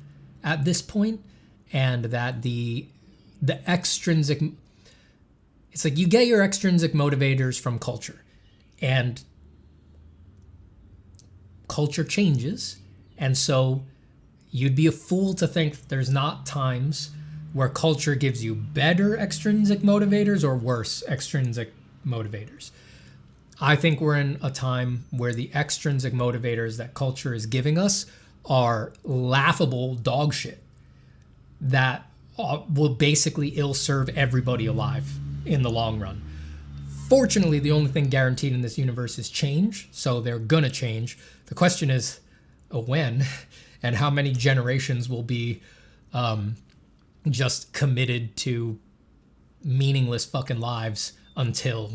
Speaker 3: at this point, and that the extrinsic, it's you get your extrinsic motivators from culture, and culture changes. And so you'd be a fool to think there's not times where culture gives you better extrinsic motivators or worse extrinsic motivators. I think we're in a time where the extrinsic motivators that culture is giving us are laughable dog shit that will basically ill-serve everybody alive in the long run. Fortunately, the only thing guaranteed in this universe is change, so they're gonna change. The question is when and how many generations will be just committed to meaningless fucking lives until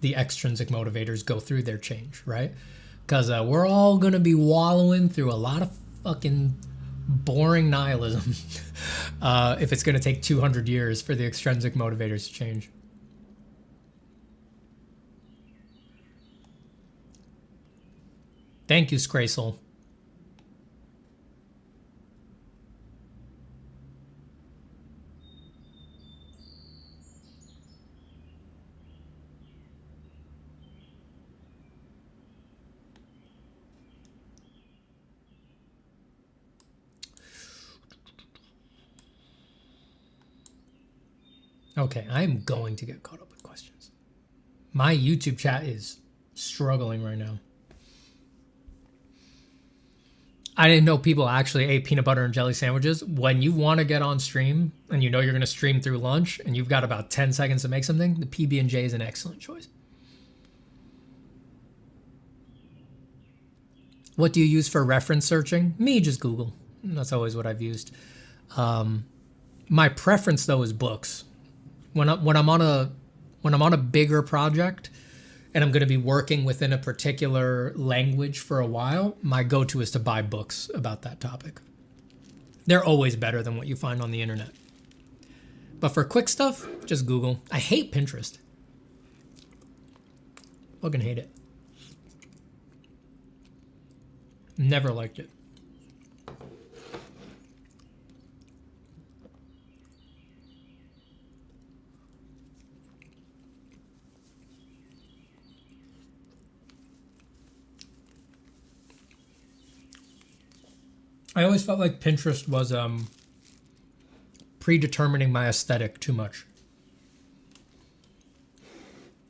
Speaker 3: the extrinsic motivators go through their change, right? Because we're all gonna be wallowing through a lot of fucking boring nihilism if it's gonna take 200 years for the extrinsic motivators to change. Thank you, Scrasel. Okay, I'm going to get caught up with questions. My YouTube chat is struggling right now. I didn't know people actually ate peanut butter and jelly sandwiches. When you want to get on stream and you know you're going to stream through lunch and you've got about 10 seconds to make something, the PB&J is an excellent choice. What do you use for reference searching? Me, just Google. That's always what I've used. My preference though is books. When I'm on a bigger project and I'm going to be working within a particular language for a while, my go-to is to buy books about that topic. They're always better than what you find on the internet. But for quick stuff, just Google. I hate Pinterest. Fucking hate it. Never liked it. I always felt like Pinterest was predetermining my aesthetic too much.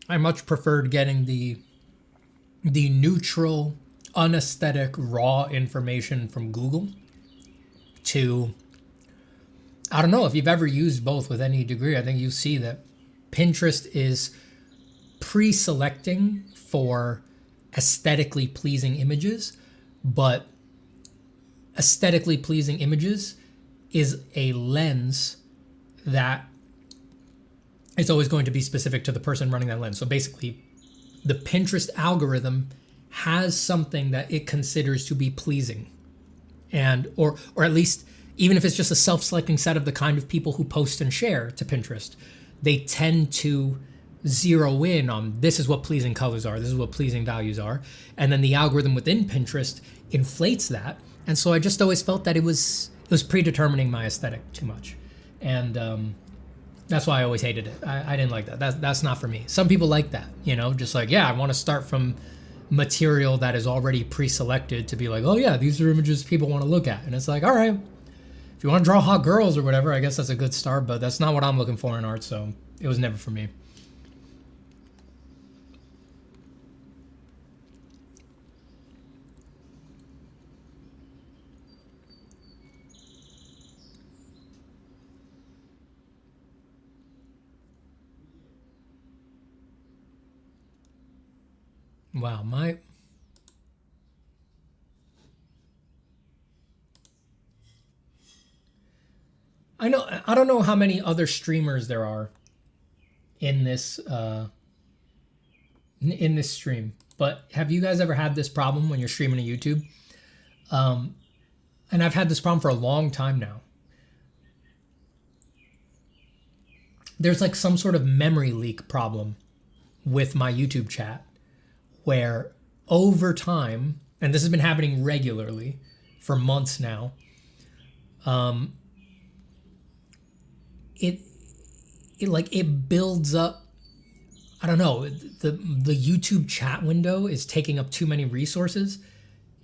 Speaker 3: I much preferred getting the neutral, unaesthetic, raw information from Google to, I don't know if you've ever used both with any degree. I think you see that Pinterest is pre-selecting for aesthetically pleasing images, but aesthetically pleasing images is a lens that is always going to be specific to the person running that lens. So basically, the Pinterest algorithm has something that it considers to be pleasing. And or at least, even if it's just a self-selecting set of the kind of people who post and share to Pinterest, they tend to zero in on this is what pleasing colors are, this is what pleasing values are. And then the algorithm within Pinterest inflates that. And so I just always felt that it was predetermining my aesthetic too much. And that's why I always hated it. I didn't like that. That's not for me. Some people like that, just like, yeah, I want to start from material that is already pre-selected to be like, oh yeah, these are images people want to look at. And it's like, all right, if you want to draw hot girls or whatever, I guess that's a good start, but that's not what I'm looking for in art, so it was never for me. Wow, I don't know how many other streamers there are in this stream, but have you guys ever had this problem when you're streaming to YouTube? And I've had this problem for a long time now. There's like some sort of memory leak problem with my YouTube chat, where over time, and this has been happening regularly for months now, it builds up. I don't know, the YouTube chat window is taking up too many resources,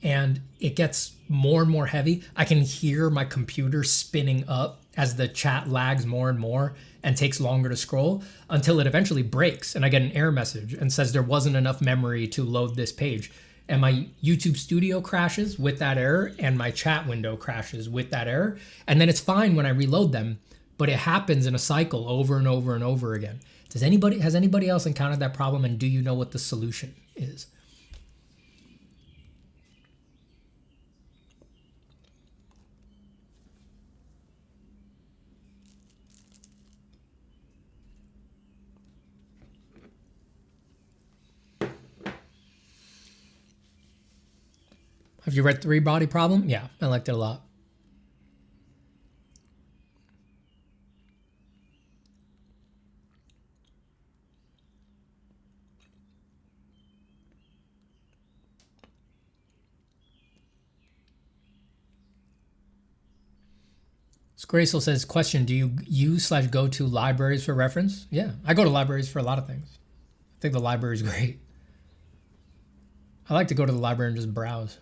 Speaker 3: and it gets more and more heavy. I can hear my computer spinning up as the chat lags more and more and takes longer to scroll until it eventually breaks and I get an error message and says there wasn't enough memory to load this page. And my YouTube Studio crashes with that error and my chat window crashes with that error. And then it's fine when I reload them, but it happens in a cycle over and over and over again. Has anybody else encountered that problem, and do you know what the solution is? Have you read Three Body Problem? Yeah, I liked it a lot. Gracel says, question, do you use/go to libraries for reference? Yeah, I go to libraries for a lot of things. I think the library is great. I like to go to the library and just browse.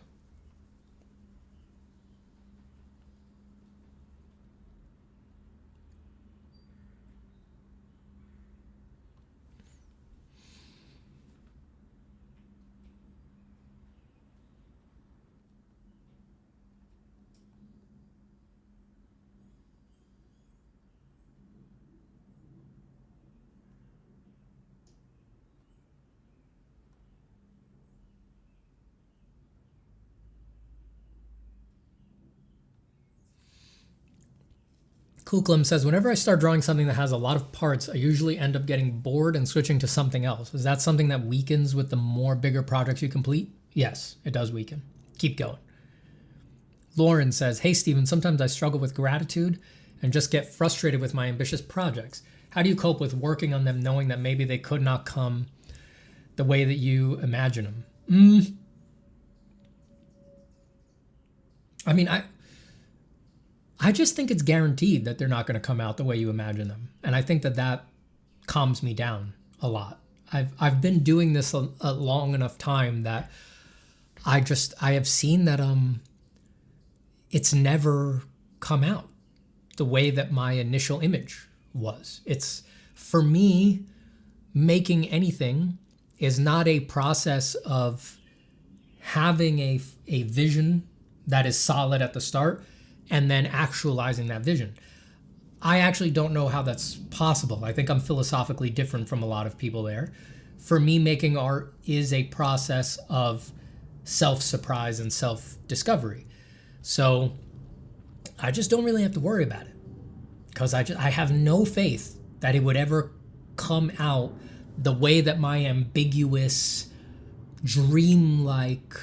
Speaker 3: Kuklam says, whenever I start drawing something that has a lot of parts, I usually end up getting bored and switching to something else. Is that something that weakens with the more bigger projects you complete? Yes, it does weaken. Keep going. Lauren says, hey, Stephen, sometimes I struggle with gratitude and just get frustrated with my ambitious projects? How do you cope with working on them knowing that maybe they could not come the way that you imagine them? I mean, I just think it's guaranteed that they're not going to come out the way you imagine them. And I think that calms me down a lot. I've been doing this a long enough time that I have seen that it's never come out the way that my initial image was. It's, for me, making anything is not a process of having a vision that is solid at the start and then actualizing that vision. I actually don't know how that's possible. I think I'm philosophically different from a lot of people there. For me, making art is a process of self-surprise and self-discovery. So I just don't really have to worry about it, because I have no faith that it would ever come out the way that my ambiguous, dreamlike,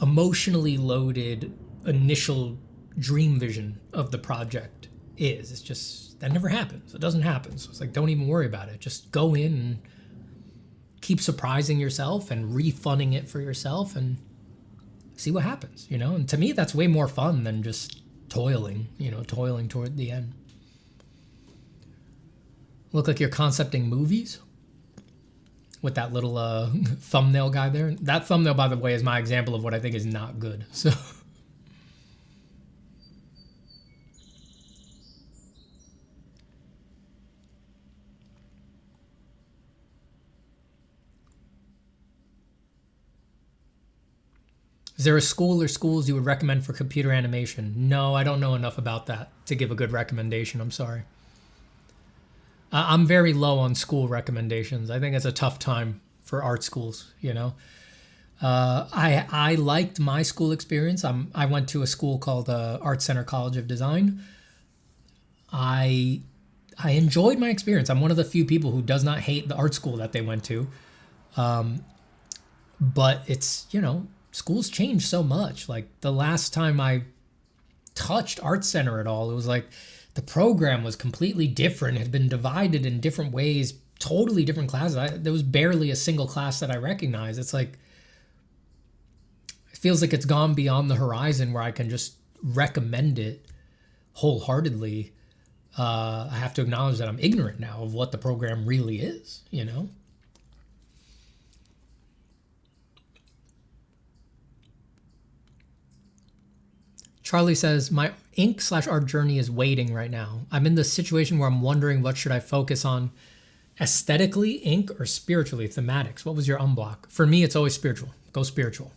Speaker 3: emotionally loaded initial dream vision of the project is. It's just, that never happens. It doesn't happen. So it's like, don't even worry about it. Just go in and keep surprising yourself and refunning it for yourself and see what happens, you know? And to me, that's way more fun than just toiling toward the end. Look like you're concepting movies with that little thumbnail guy there. That thumbnail, by the way, is my example of what I think is not good. So is there a school or schools you would recommend for computer animation? No, I don't know enough about that to give a good recommendation. I'm sorry. I'm very low on school recommendations. I think it's a tough time for art schools, you know. I liked my school experience. I went to a school called Art Center College of Design. I enjoyed my experience. I'm one of the few people who does not hate the art school that they went to. But it's, you know, schools change so much. Like the last time I touched Art Center at all, it was like the program was completely different. It had been divided in different ways, totally different classes. There was barely a single class that I recognized. It's like, it feels like it's gone beyond the horizon where I can just recommend it wholeheartedly. I have to acknowledge that I'm ignorant now of what the program really is, you know? Charlie says, my ink/art journey is waiting right now. I'm in the situation where I'm wondering, what should I focus on? Aesthetically, ink, or spiritually, thematics? What was your unblock? For me, it's always spiritual. Go spiritual.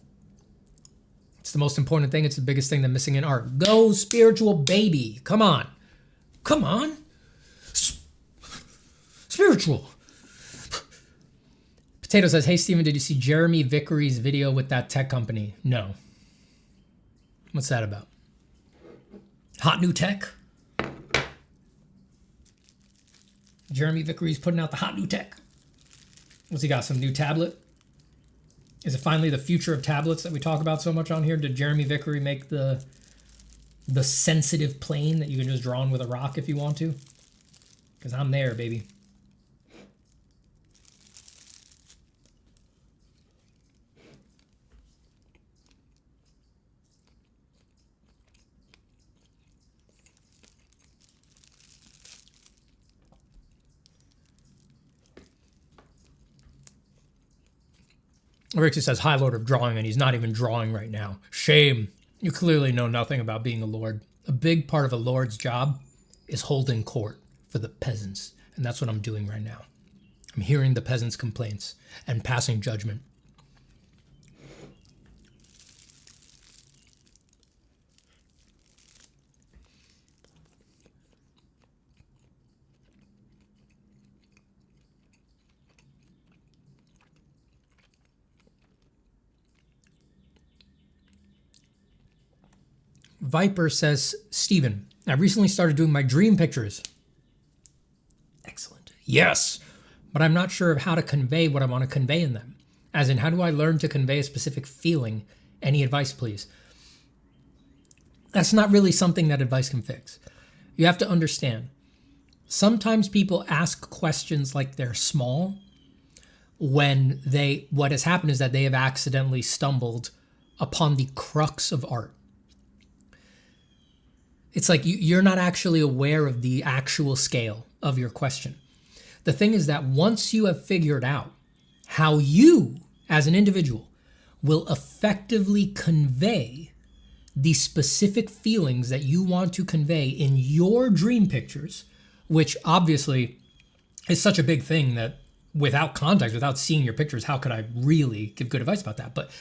Speaker 3: It's the most important thing. It's the biggest thing that's missing in art. Go spiritual, baby. Come on. Come on. Spiritual. Potato says, hey, Steven, did you see Jeremy Vickery's video with that tech company? No. What's that about? Hot new tech? Jeremy Vickery's putting out the hot new tech. What's he got, some new tablet? Is it finally the future of tablets that we talk about so much on here? Did Jeremy Vickery make the sensitive plane that you can just draw on with a rock if you want to? Because I'm there, baby. Rixie says, High Lord of Drawing, and he's not even drawing right now. Shame. You clearly know nothing about being a lord. A big part of a lord's job is holding court for the peasants, and that's what I'm doing right now. I'm hearing the peasants' complaints and passing judgment. Viper says, Steven, I recently started doing my dream pictures. Excellent. Yes, but I'm not sure of how to convey what I want to convey in them. As in, how do I learn to convey a specific feeling? Any advice, please? That's not really something that advice can fix. You have to understand. Sometimes people ask questions like they're small when what has happened is that they have accidentally stumbled upon the crux of art. It's like you're not actually aware of the actual scale of your question. The thing is that once you have figured out how you, as an individual, will effectively convey the specific feelings that you want to convey in your dream pictures, which obviously is such a big thing that without context, without seeing your pictures, how could I really give good advice about that? But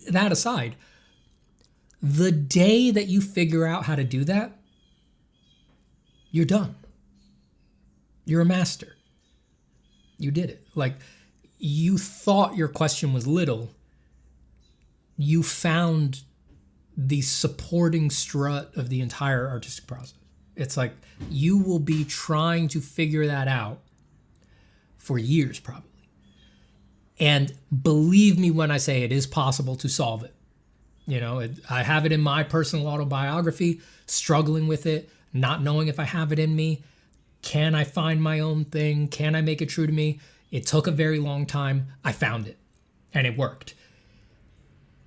Speaker 3: that aside, the day that you figure out how to do that, you're done. You're a master. You did it. Like, you thought your question was little. You found the supporting strut of the entire artistic process. It's like you will be trying to figure that out for years, probably. And believe me when I say it is possible to solve it. You know, I have it in my personal autobiography, struggling with it, not knowing if I have it in me. Can I find my own thing? Can I make it true to me? It took a very long time. I found it, and it worked.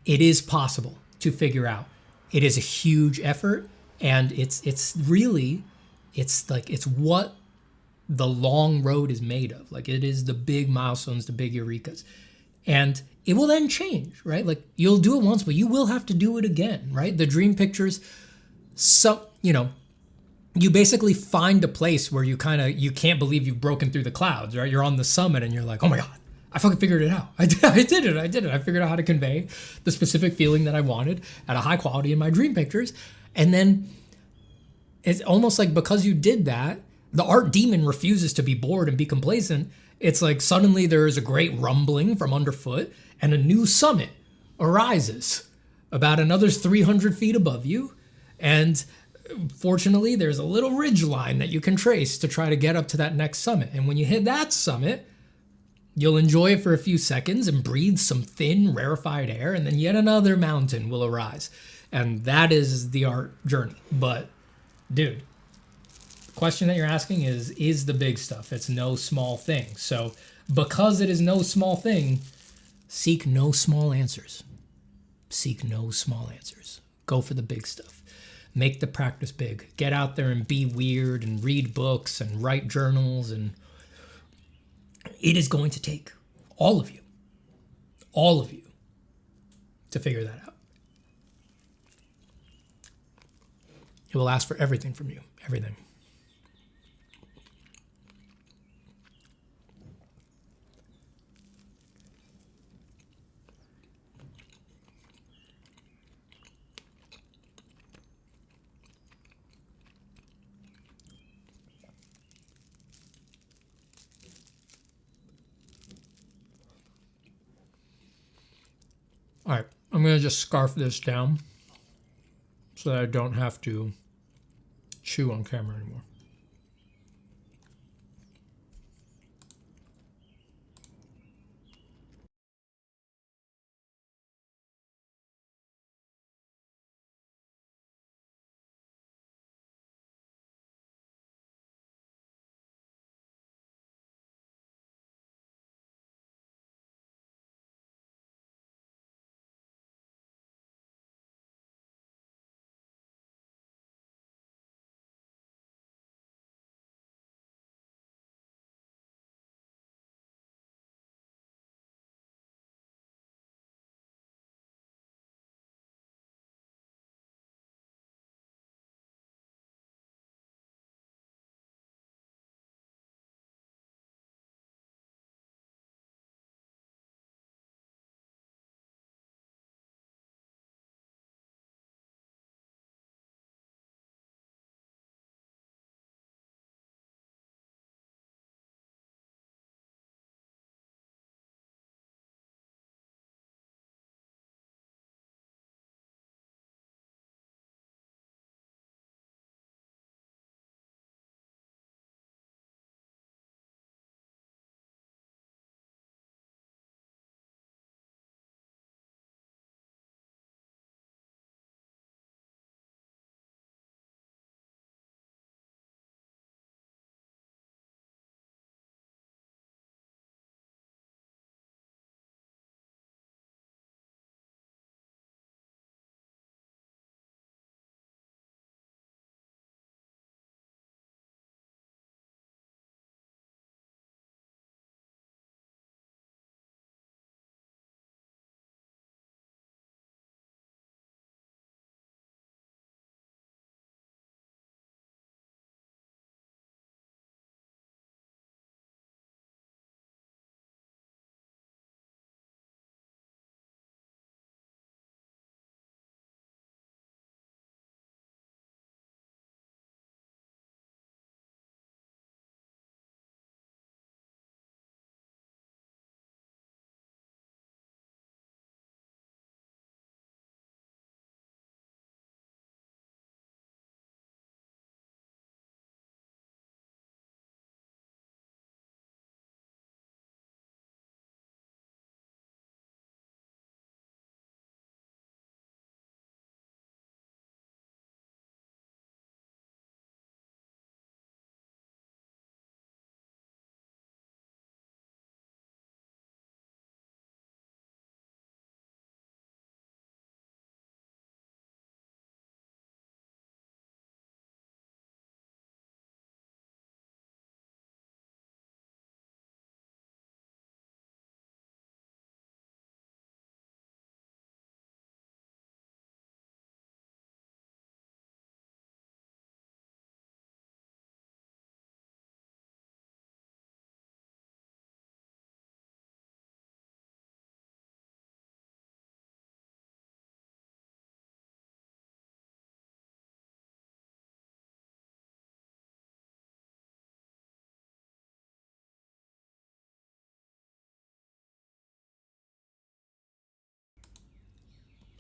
Speaker 3: It is possible to figure out. It is a huge effort, and it's really what the long road is made of. Like, it is the big milestones, the big eurekas. And it will then change, right? Like, you'll do it once, but you will have to do it again, right? The dream pictures, you basically find a place where you can't believe you've broken through the clouds, right? You're on the summit and you're like, oh my God, I fucking figured it out. I did it. I figured out how to convey the specific feeling that I wanted at a high quality in my dream pictures. And then it's almost like because you did that, the art demon refuses to be bored and be complacent. It's like suddenly there is a great rumbling from underfoot and a new summit arises about another 300 feet above you. And fortunately, there's a little ridge line that you can trace to try to get up to that next summit. And when you hit that summit, you'll enjoy it for a few seconds and breathe some thin, rarefied air, and then yet another mountain will arise. And that is the art journey. But, dude, the question that you're asking is the big stuff. It's no small thing. So, because it is no small thing, seek no small answers. Seek no small answers. Go for the big stuff. Make the practice big. Get out there and be weird and read books and write journals. And it is going to take all of you to figure that out. It will ask for everything from you, everything. All right, I'm going to just scarf this down so that I don't have to chew on camera anymore.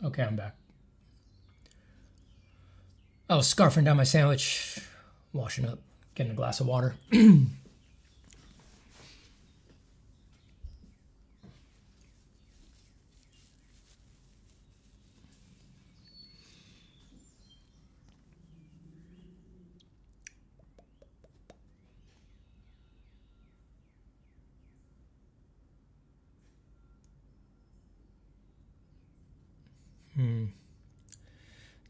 Speaker 3: Okay, I'm back. Oh, scarfing down my sandwich, washing up, getting a glass of water.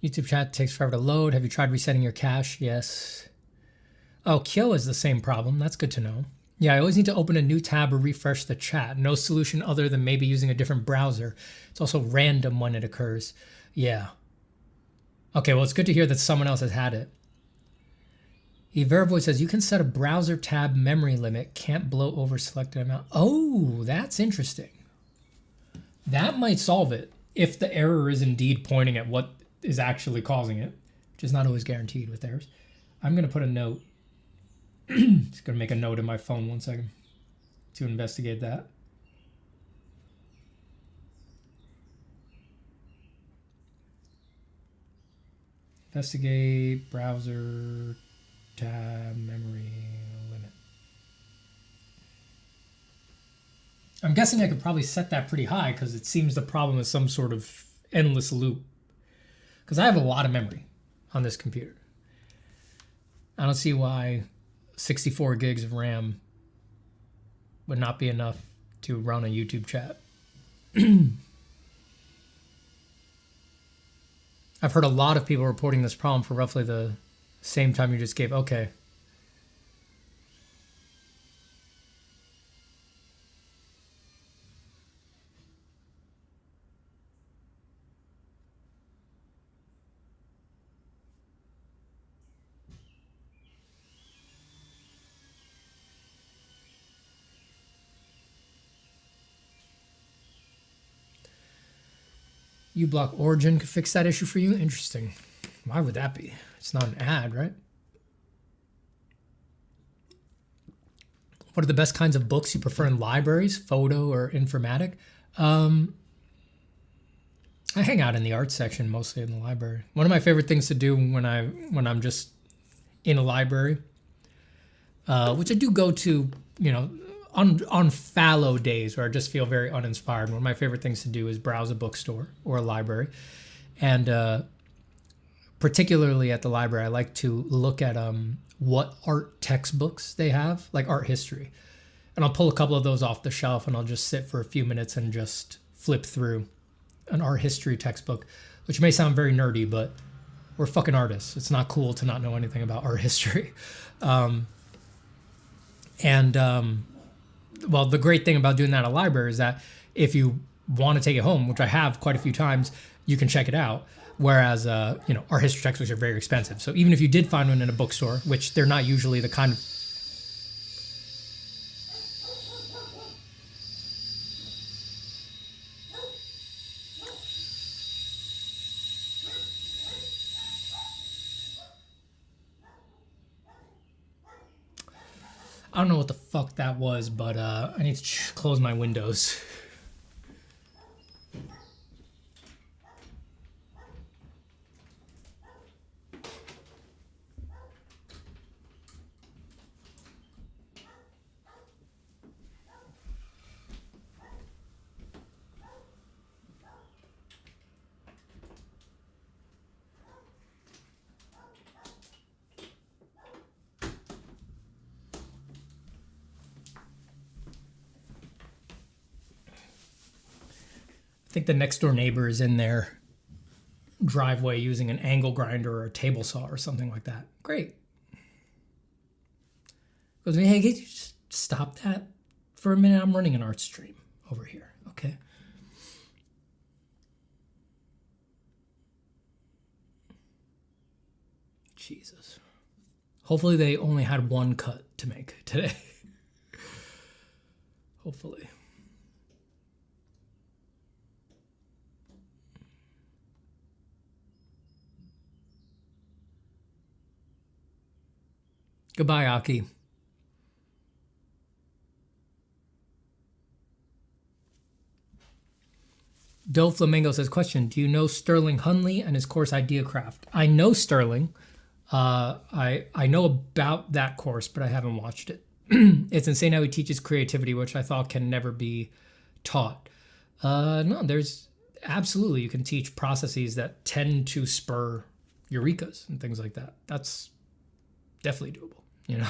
Speaker 3: YouTube chat takes forever to load. Have you tried resetting your cache? Yes. Oh, Kyo has the same problem. That's good to know. Yeah, I always need to open a new tab or refresh the chat. No solution other than maybe using a different browser. It's also random when it occurs. Yeah. Okay, well, it's good to hear that someone else has had it. Evervoice says you can set a browser tab memory limit, can't blow over selected amount. Oh, that's interesting. That might solve it if the error is indeed pointing at what is actually causing it, which is not always guaranteed with errors. I'm going to put a note. Just going to make a note in my phone 1 second to investigate that. Investigate browser tab memory limit. I'm guessing I could probably set that pretty high because it seems the problem is some sort of endless loop. Because I have a lot of memory on this computer. I don't see why 64 gigs of RAM would not be enough to run a YouTube chat. I've heard a lot of people reporting this problem for roughly the same time you just gave. Okay. uBlock Origin could fix that issue for you? Interesting. Why would that be? It's not an ad, right? What are the best kinds of books you prefer in libraries, photo or informatic? I hang out in the art section, mostly in the library. One of my favorite things to do when I'm just in a library, which I do go to, on fallow days where I just feel very uninspired. One of my favorite things to do is browse a bookstore or a library. And particularly at the library, I like to look at what art textbooks they have, like art history. And I'll pull a couple of those off the shelf and I'll just sit for a few minutes and just flip through an art history textbook, which may sound very nerdy, but we're fucking artists. It's not cool to not know anything about art history. Well, the great thing about doing that at a library is that if you want to take it home, which I have quite a few times, you can check it out. Whereas, art history textbooks are very expensive. So even if you did find one in a bookstore, which they're not usually the kind of... I don't know what the fuck that was, but I need to close my windows. I think the next door neighbor is in their driveway using an angle grinder or a table saw or something like that. Great. Goes, hey, can you just stop that for a minute? I'm running an art stream over here, okay? Jesus. Hopefully they only had one cut to make today. Hopefully. Goodbye, Aki. Doe Flamingo says, question, do you know Sterling Hunley and his course Ideacraft? I know Sterling. I know about that course, but I haven't watched it. It's insane how he teaches creativity, which I thought can never be taught. No, there's absolutely, you can teach processes that tend to spur eurekas and things like that. That's definitely doable. You know,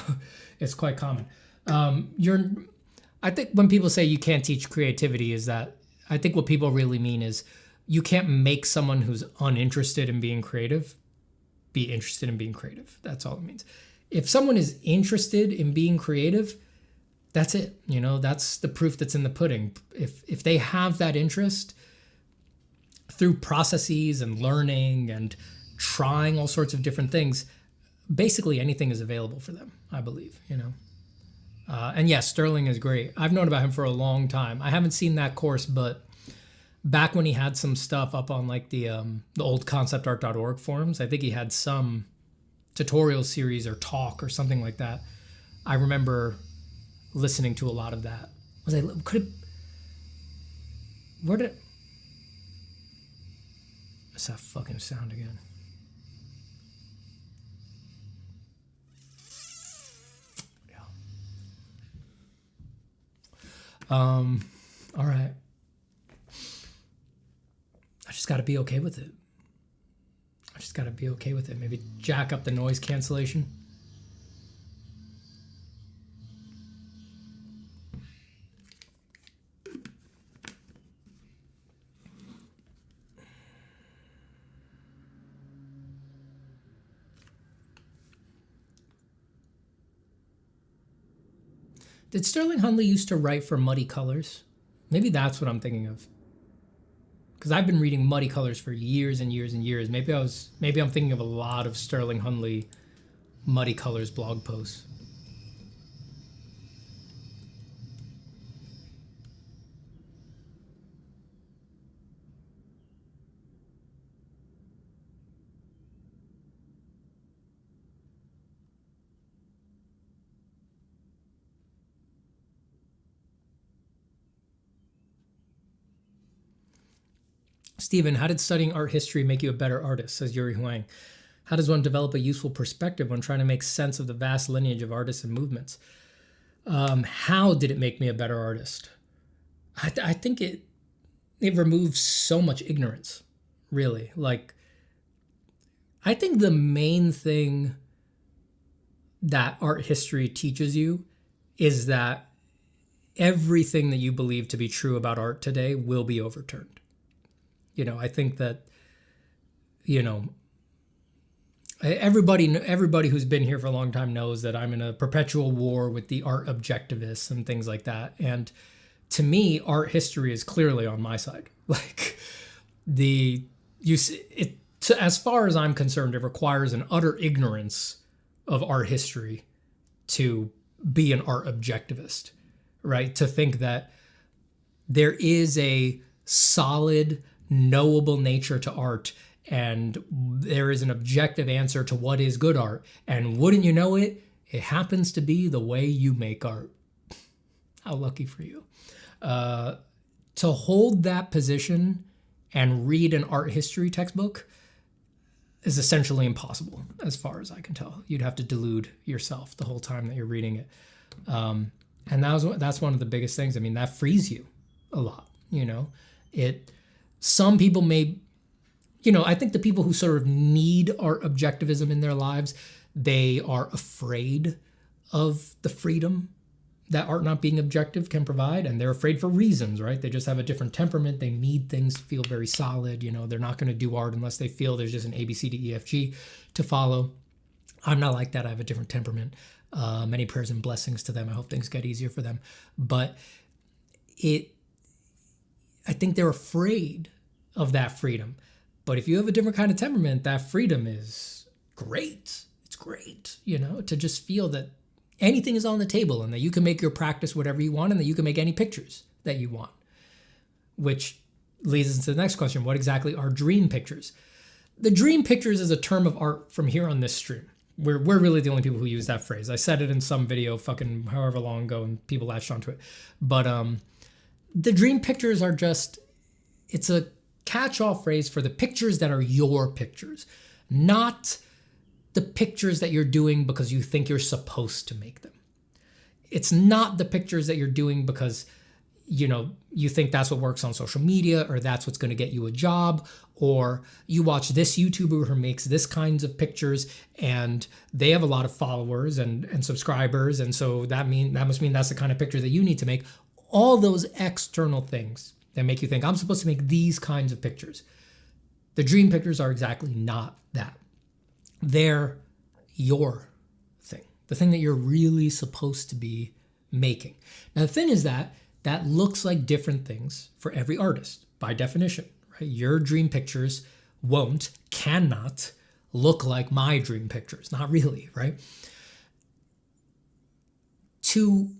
Speaker 3: it's quite common. I think when people say you can't teach creativity, is that I think what people really mean is you can't make someone who's uninterested in being creative be interested in being creative. That's all it means. If someone is interested in being creative, that's it. You know, that's the proof that's in the pudding. If they have that interest through processes and learning and trying all sorts of different things, basically anything is available for them, I believe, you know. And yes, Sterling is great. I've known about him for a long time. I haven't seen that course, but back when he had some stuff up on like the old conceptart.org forums, I think he had some tutorial series or talk or something like that. I remember listening to a lot of that. What's that fucking sound again? All right. I just got to be okay with it. Maybe jack up the noise cancellation. Did Sterling Hunley used to write for Muddy Colors? Maybe that's what I'm thinking of. Because I've been reading Muddy Colors for years and years and years. Maybe I'm thinking of a lot of Sterling Hunley Muddy Colors blog posts. Stephen, how did studying art history make you a better artist, says Yuri Huang. How does one develop a useful perspective when trying to make sense of the vast lineage of artists and movements? How did it make me a better artist? I think it removes so much ignorance, really. Like, I think the main thing that art history teaches you is that everything that you believe to be true about art today will be overturned. You know, I think that, you know, everybody who's been here for a long time knows that I'm in a perpetual war with the art objectivists and things like that. And to me, art history is clearly on my side. Like, as far as I'm concerned, it requires an utter ignorance of art history to be an art objectivist, right? To think that there is a solid, knowable nature to art, and there is an objective answer to what is good art. And wouldn't you know it, it happens to be the way you make art. How lucky for you. To hold that position and read an art history textbook is essentially impossible, as far as I can tell. You'd have to delude yourself the whole time that you're reading it. And that's one of the biggest things. I mean, that frees you a lot, you know. Some people may, you know, I think the people who sort of need art objectivism in their lives, they are afraid of the freedom that art not being objective can provide. And they're afraid for reasons, right? They just have a different temperament. They need things to feel very solid. You know, they're not going to do art unless they feel there's just an A, B, C, D, E, F, G to follow. I'm not like that. I have a different temperament. Many prayers and blessings to them. I hope things get easier for them. But I think they're afraid of that freedom. But if you have a different kind of temperament, that freedom is great. It's great, you know, to just feel that anything is on the table and that you can make your practice whatever you want and that you can make any pictures that you want. Which leads us to the next question. What exactly are dream pictures? The dream pictures is a term of art from here on this stream. We're really the only people who use that phrase. I said it in some video fucking however long ago and people latched onto it. But the dream pictures are just, it's a catch-all phrase for the pictures that are your pictures, not the pictures that you're doing because you think you're supposed to make them. It's not the pictures that you're doing because you think that's what works on social media, or that's what's going to get you a job, or you watch this YouTuber who makes this kinds of pictures and they have a lot of followers and subscribers, and so that must mean that's the kind of picture that you need to make. All those external things that make you think I'm supposed to make these kinds of pictures. The dream pictures are exactly not that. They're your thing, the thing that you're really supposed to be making. Now, the thing is that looks like different things for every artist by definition, right? Your dream pictures cannot look like my dream pictures. Not really, right? To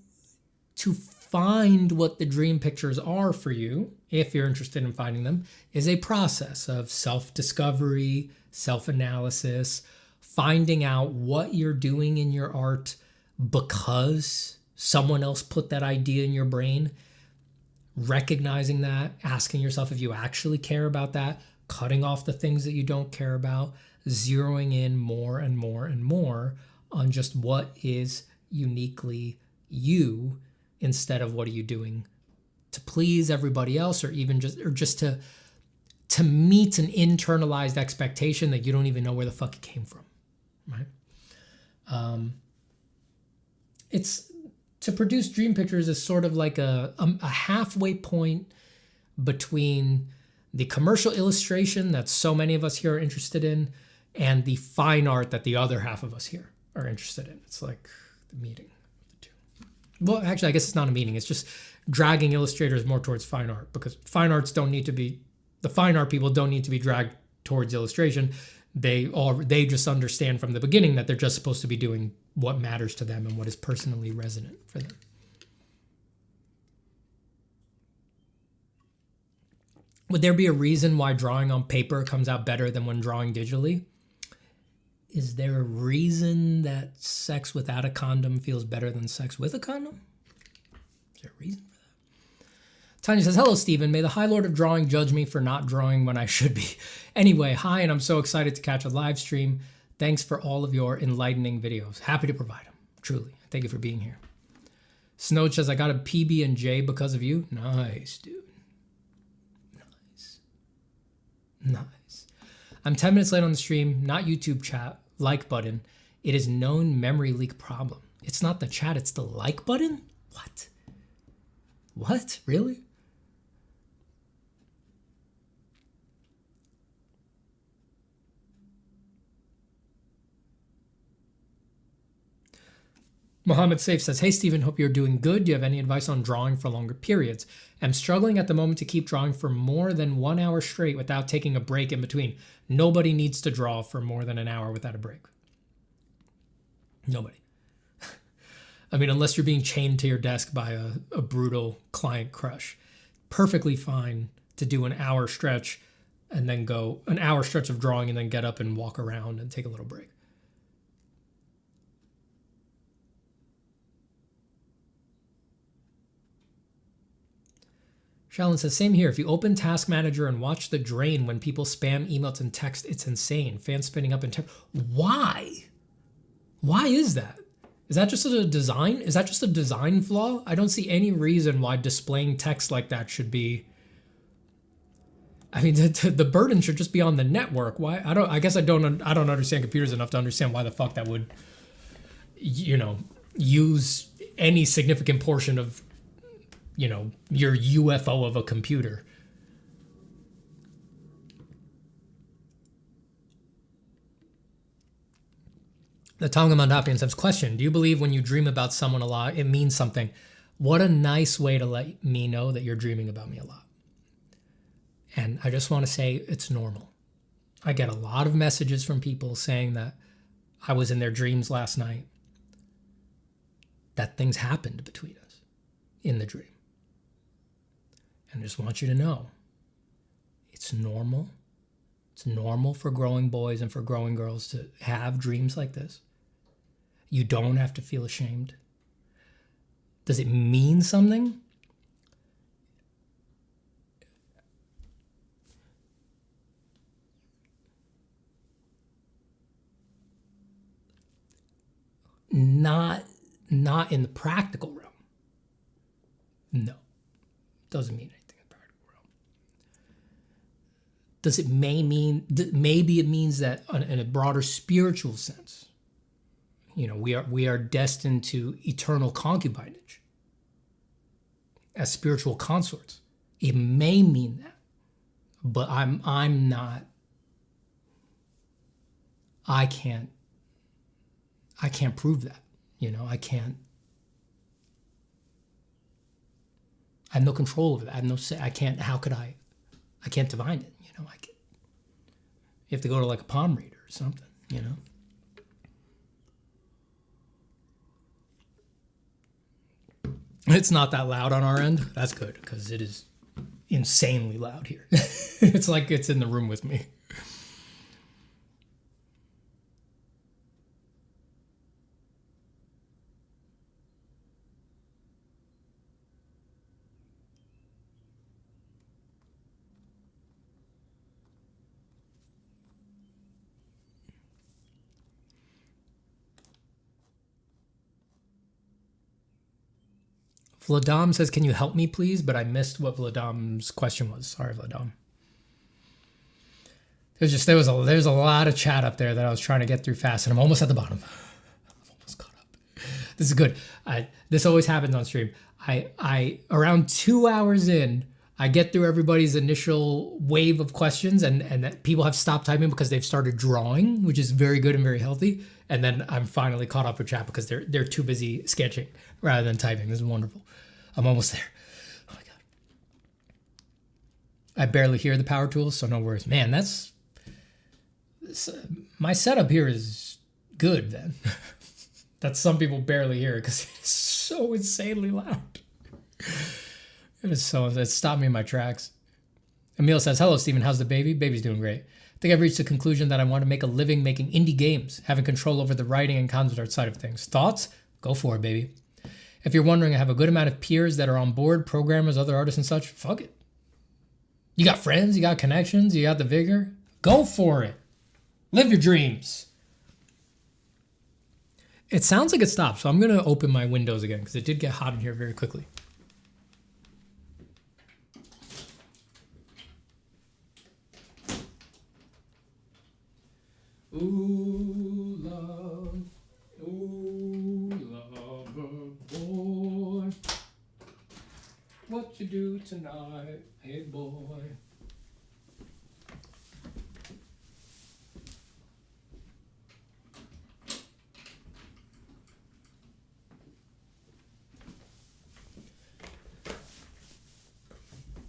Speaker 3: find what the dream pictures are for you, if you're interested in finding them, is a process of self-discovery, self-analysis, finding out what you're doing in your art because someone else put that idea in your brain, recognizing that, asking yourself if you actually care about that, cutting off the things that you don't care about, zeroing in more and more and more on just what is uniquely you instead of what are you doing to please everybody else, or even just to meet an internalized expectation that you don't even know where the fuck it came from, right? It's to produce dream pictures is sort of like a halfway point between the commercial illustration that so many of us here are interested in and the fine art that the other half of us here are interested in. It's like the meeting of the two. Well, actually, I guess it's not a meeting. It's just dragging illustrators more towards fine art, because the fine art people don't need to be dragged towards illustration. They just understand from the beginning that they're just supposed to be doing what matters to them and what is personally resonant for them. Would there be a reason why drawing on paper comes out better than when drawing digitally? Is there a reason that sex without a condom feels better than sex with a condom? Is there a reason for that? Tanya says, hello, Stephen. May the High Lord of Drawing judge me for not drawing when I should be. Anyway, hi, and I'm so excited to catch a live stream. Thanks for all of your enlightening videos. Happy to provide them, truly. Thank you for being here. Snow says, I got a PB&J because of you. Nice, dude. Nice. I'm 10 minutes late on the stream, not YouTube chat, like button. It is known memory leak problem. It's not the chat, it's the like button? What? What? Really? Mohammed Saif says, hey, Stephen, hope you're doing good. Do you have any advice on drawing for longer periods? I'm struggling at the moment to keep drawing for more than 1 hour straight without taking a break in between. Nobody needs to draw for more than an hour without a break. Nobody. I mean, unless you're being chained to your desk by a brutal client crush. Perfectly fine to do an hour stretch and then go an hour stretch of drawing and then get up and walk around and take a little break. Shalyn says, same here. If you open Task Manager and watch the drain when people spam emails and text, it's insane. Fans spinning up in text. Why? Why is that? Is that just a design? Is that just a design flaw? I don't see any reason why displaying text like that should be. I mean, the burden should just be on the network. Why? I guess I don't understand computers enough to understand why the fuck that would, use any significant portion of, your UFO of a computer. The Tonga Mondapian says, question, do you believe when you dream about someone a lot, it means something? What a nice way to let me know that you're dreaming about me a lot. And I just want to say it's normal. I get a lot of messages from people saying that I was in their dreams last night, that things happened between us in the dream. And I just want you to know, it's normal. It's normal for growing boys and for growing girls to have dreams like this. You don't have to feel ashamed. Does it mean something? not in the practical realm. No, doesn't mean anything in the practical realm. Does it maybe it means that in a broader spiritual sense, we are destined to eternal concubinage as spiritual consorts. It may mean that, but I'm not. I can't prove that. I can't. I have no control over that. I have no say. I can't. How could I? I can't divine it. You have to go to like a palm reader or something. It's not that loud on our end. That's good, because it is insanely loud here. It's like it's in the room with me. Vladam says, can you help me, please? But I missed what Vladam's question was. Sorry, Vladam. There's a lot of chat up there that I was trying to get through fast, and I'm almost at the bottom. I'm almost caught up. This is good. This always happens on stream. I around 2 hours in, I get through everybody's initial wave of questions, and that people have stopped typing because they've started drawing, which is very good and very healthy. And then I'm finally caught up with chat because they're too busy sketching rather than typing. This is wonderful. I'm almost there. Oh my God. I barely hear the power tools, so no worries. Man, my setup here is good then. That some people barely hear it because it's so insanely loud. It stopped me in my tracks. Emil says, hello, Stephen. How's the baby? Baby's doing great. I think I've reached the conclusion that I want to make a living making indie games, having control over the writing and concept art side of things. Thoughts? Go for it, baby. If you're wondering, I have a good amount of peers that are on board, programmers, other artists and such. Fuck it. You got friends, you got connections, you got the vigor. Go for it. Live your dreams. It sounds like it stopped, so I'm going to open my windows again because it did get hot in here very quickly. Ooh, love. Ooh, lover boy. What you do tonight, hey boy.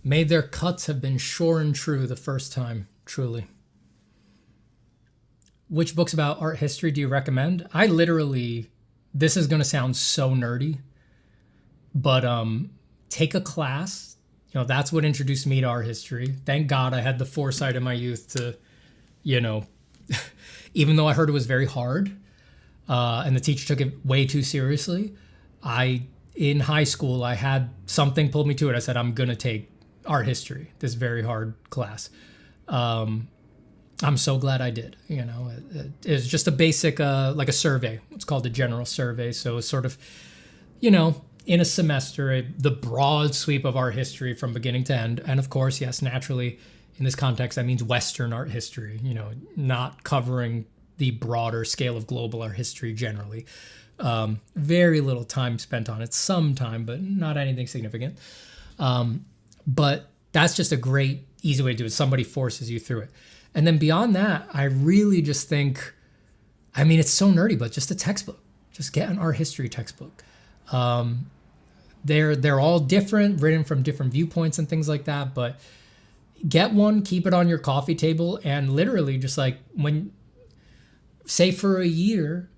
Speaker 3: May their cuts have been sure and true the first time, truly. Which books about art history do you recommend? This is going to sound so nerdy, but take a class. That's what introduced me to art history. Thank God I had the foresight in my youth to, even though I heard it was very hard, and the teacher took it way too seriously, in high school, I had something pulled me to it. I said, I'm going to take art history, this very hard class. I'm so glad I did. It was just a basic, like a survey. It's called a general survey. So it's sort of, in a semester, the broad sweep of art history from beginning to end. And of course, yes, naturally, in this context, that means Western art history, not covering the broader scale of global art history generally. Very little time spent on it, some time, but not anything significant. But that's just a great, easy way to do it. Somebody forces you through it. And then beyond that, I really just think, it's so nerdy, but just a textbook. Just get an art history textbook. They're all different, written from different viewpoints and things like that. But get one, keep it on your coffee table, and literally just like say for a year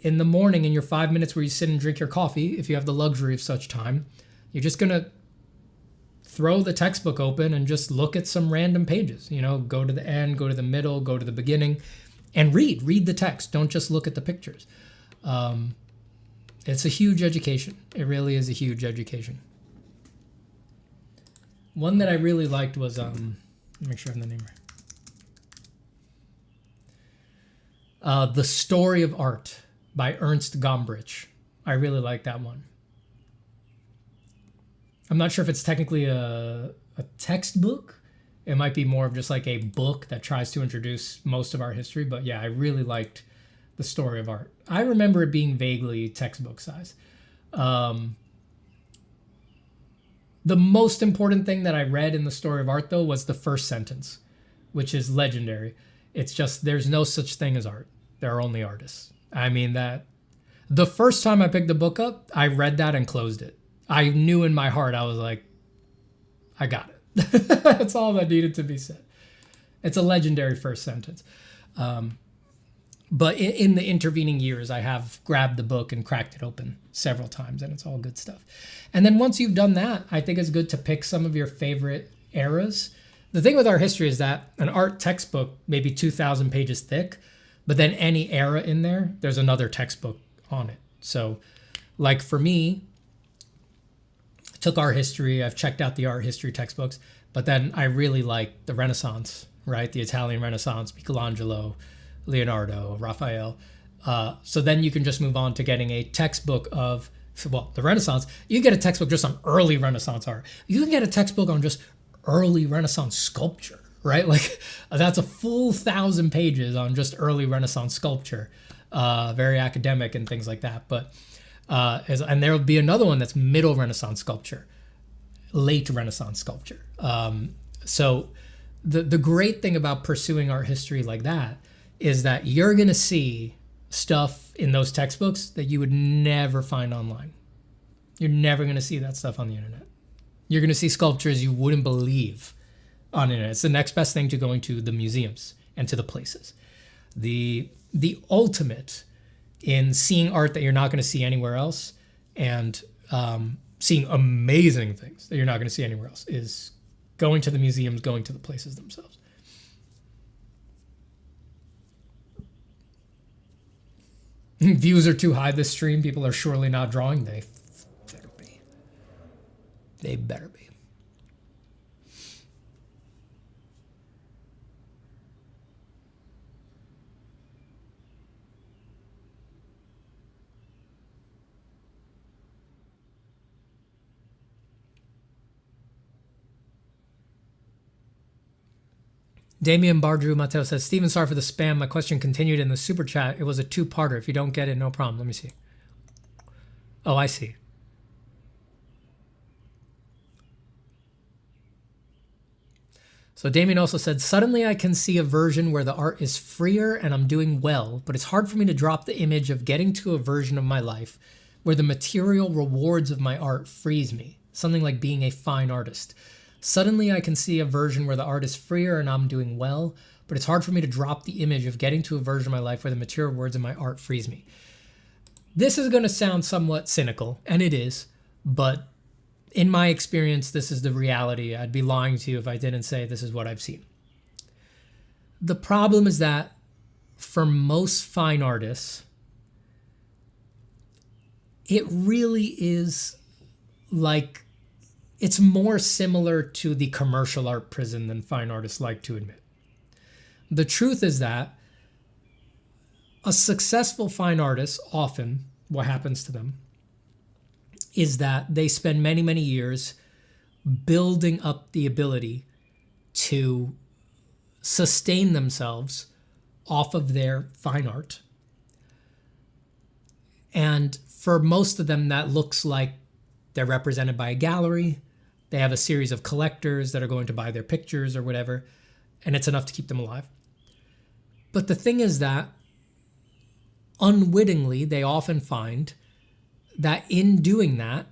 Speaker 3: in the morning in your 5 minutes where you sit and drink your coffee, if you have the luxury of such time, you're just going to throw the textbook open and just look at some random pages. Go to the end, go to the middle, go to the beginning, and read the text. Don't just look at the pictures. It's a huge education. It really is a huge education. One that I really liked was, make sure I have the name right. The Story of Art by Ernst Gombrich. I really like that one. I'm not sure if it's technically a textbook. It might be more of just like a book that tries to introduce most of our history. But yeah, I really liked The Story of Art. I remember it being vaguely textbook size. The most important thing that I read in The Story of Art, though, was the first sentence, which is legendary. It's just, there's no such thing as art. There are only artists. I mean, that the first time I picked the book up, I read that and closed it. I knew in my heart, I was like, I got it. That's all that needed to be said. It's a legendary first sentence. But in the intervening years, I have grabbed the book and cracked it open several times, and it's all good stuff. And then once you've done that, I think it's good to pick some of your favorite eras. The thing with art history is that an art textbook may be 2,000 pages thick, but then any era in there, there's another textbook on it. So like for me, I took art history, I've checked out the art history textbooks, but then I really like the Renaissance, right? The Italian Renaissance, Michelangelo, Leonardo, Raphael. So then you can just move on to getting a textbook of, well, the Renaissance. You can get a textbook just on early Renaissance art. You can get a textbook on just early Renaissance sculpture, right? Like that's a full 1,000 pages on just early Renaissance sculpture. Very academic and things like that. But and there'll be another one that's middle Renaissance sculpture, late Renaissance sculpture. So the great thing about pursuing art history like that is that you're going to see stuff in those textbooks that you would never find online. You're never going to see that stuff on the internet. You're going to see sculptures you wouldn't believe on the internet. It's the next best thing to going to the museums and to the places. The ultimate in seeing art that you're not going to see anywhere else and seeing amazing things that you're not going to see anywhere else is going to the museums, going to the places themselves. Views are too high this stream. People are surely not drawing. They better be. They better be. Damian Bardrew Mateo says, Steven, sorry for the spam. My question continued in the super chat. It was a two-parter. If you don't get it, no problem. Let me see. Oh, I see. So Damien also said, suddenly I can see a version where the art is freer and I'm doing well, but it's hard for me to drop the image of getting to a version of my life where the material rewards of my art frees me. Something like being a fine artist. Suddenly I can see a version where the art is freer and I'm doing well, but it's hard for me to drop the image of getting to a version of my life where the material rewards of my art frees me. This is going to sound somewhat cynical, and it is, but in my experience, this is the reality. I'd be lying to you if I didn't say this is what I've seen. The problem is that for most fine artists, it really is like, it's more similar to the commercial art prison than fine artists like to admit. The truth is that a successful fine artist, often what happens to them is that they spend many, many years building up the ability to sustain themselves off of their fine art. And for most of them, that looks like they're represented by a gallery. They have a series of collectors that are going to buy their pictures or whatever, and it's enough to keep them alive. But the thing is that unwittingly, they often find that in doing that,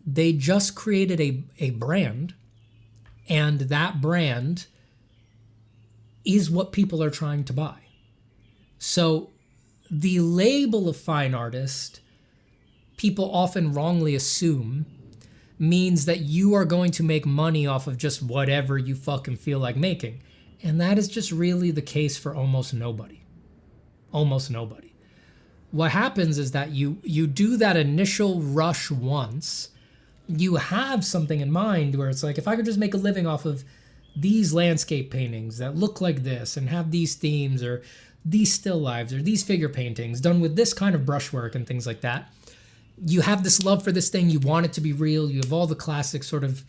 Speaker 3: they just created a brand, and that brand is what people are trying to buy. So the label of fine artist, people often wrongly assume, means that you are going to make money off of just whatever you fucking feel like making. And that is just really the case for almost nobody. Almost nobody. What happens is that you do that initial rush once. You have something in mind where it's like, if I could just make a living off of these landscape paintings that look like this and have these themes, or these still lives or these figure paintings done with this kind of brushwork and things like that. You have this love for this thing. You want it to be real. You have all the classic sort of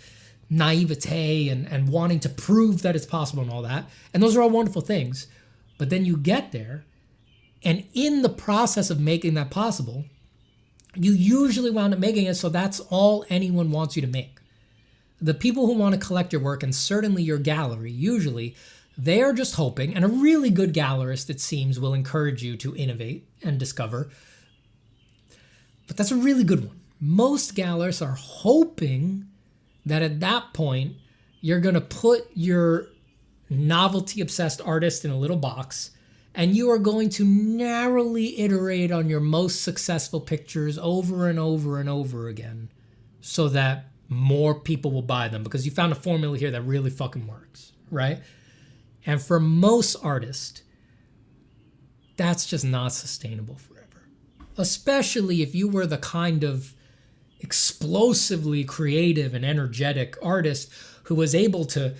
Speaker 3: naivete and wanting to prove that it's possible and all that. And those are all wonderful things. But then you get there, and in the process of making that possible, you usually wound up making it so that's all anyone wants you to make. The people who want to collect your work, and certainly your gallery, usually, they are just hoping, and a really good gallerist, it seems, will encourage you to innovate and discover. But that's a really good one. Most gallerists are hoping that at that point, you're going to put your novelty-obsessed artist in a little box, and you are going to narrowly iterate on your most successful pictures over and over and over again so that more people will buy them because you found a formula here that really fucking works, right? And for most artists, that's just not sustainable forever. Especially if you were the kind of explosively creative and energetic artist who was able to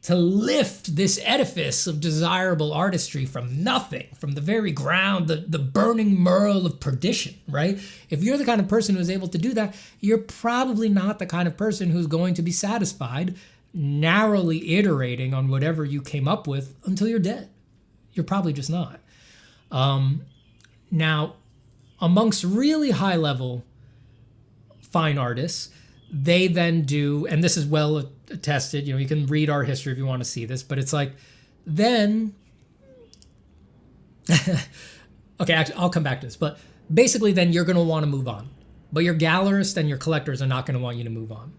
Speaker 3: lift this edifice of desirable artistry from nothing, from the very ground, the burning merle of perdition, right? If you're the kind of person who's able to do that, you're probably not the kind of person who's going to be satisfied narrowly iterating on whatever you came up with until you're dead. You're probably just not. Now, amongst really high-level fine artists, they then do, and this is well attested, you can read art history if you want to see this, but it's like, then, okay, actually, I'll come back to this, but basically then you're going to want to move on. But your gallerists and your collectors are not going to want you to move on.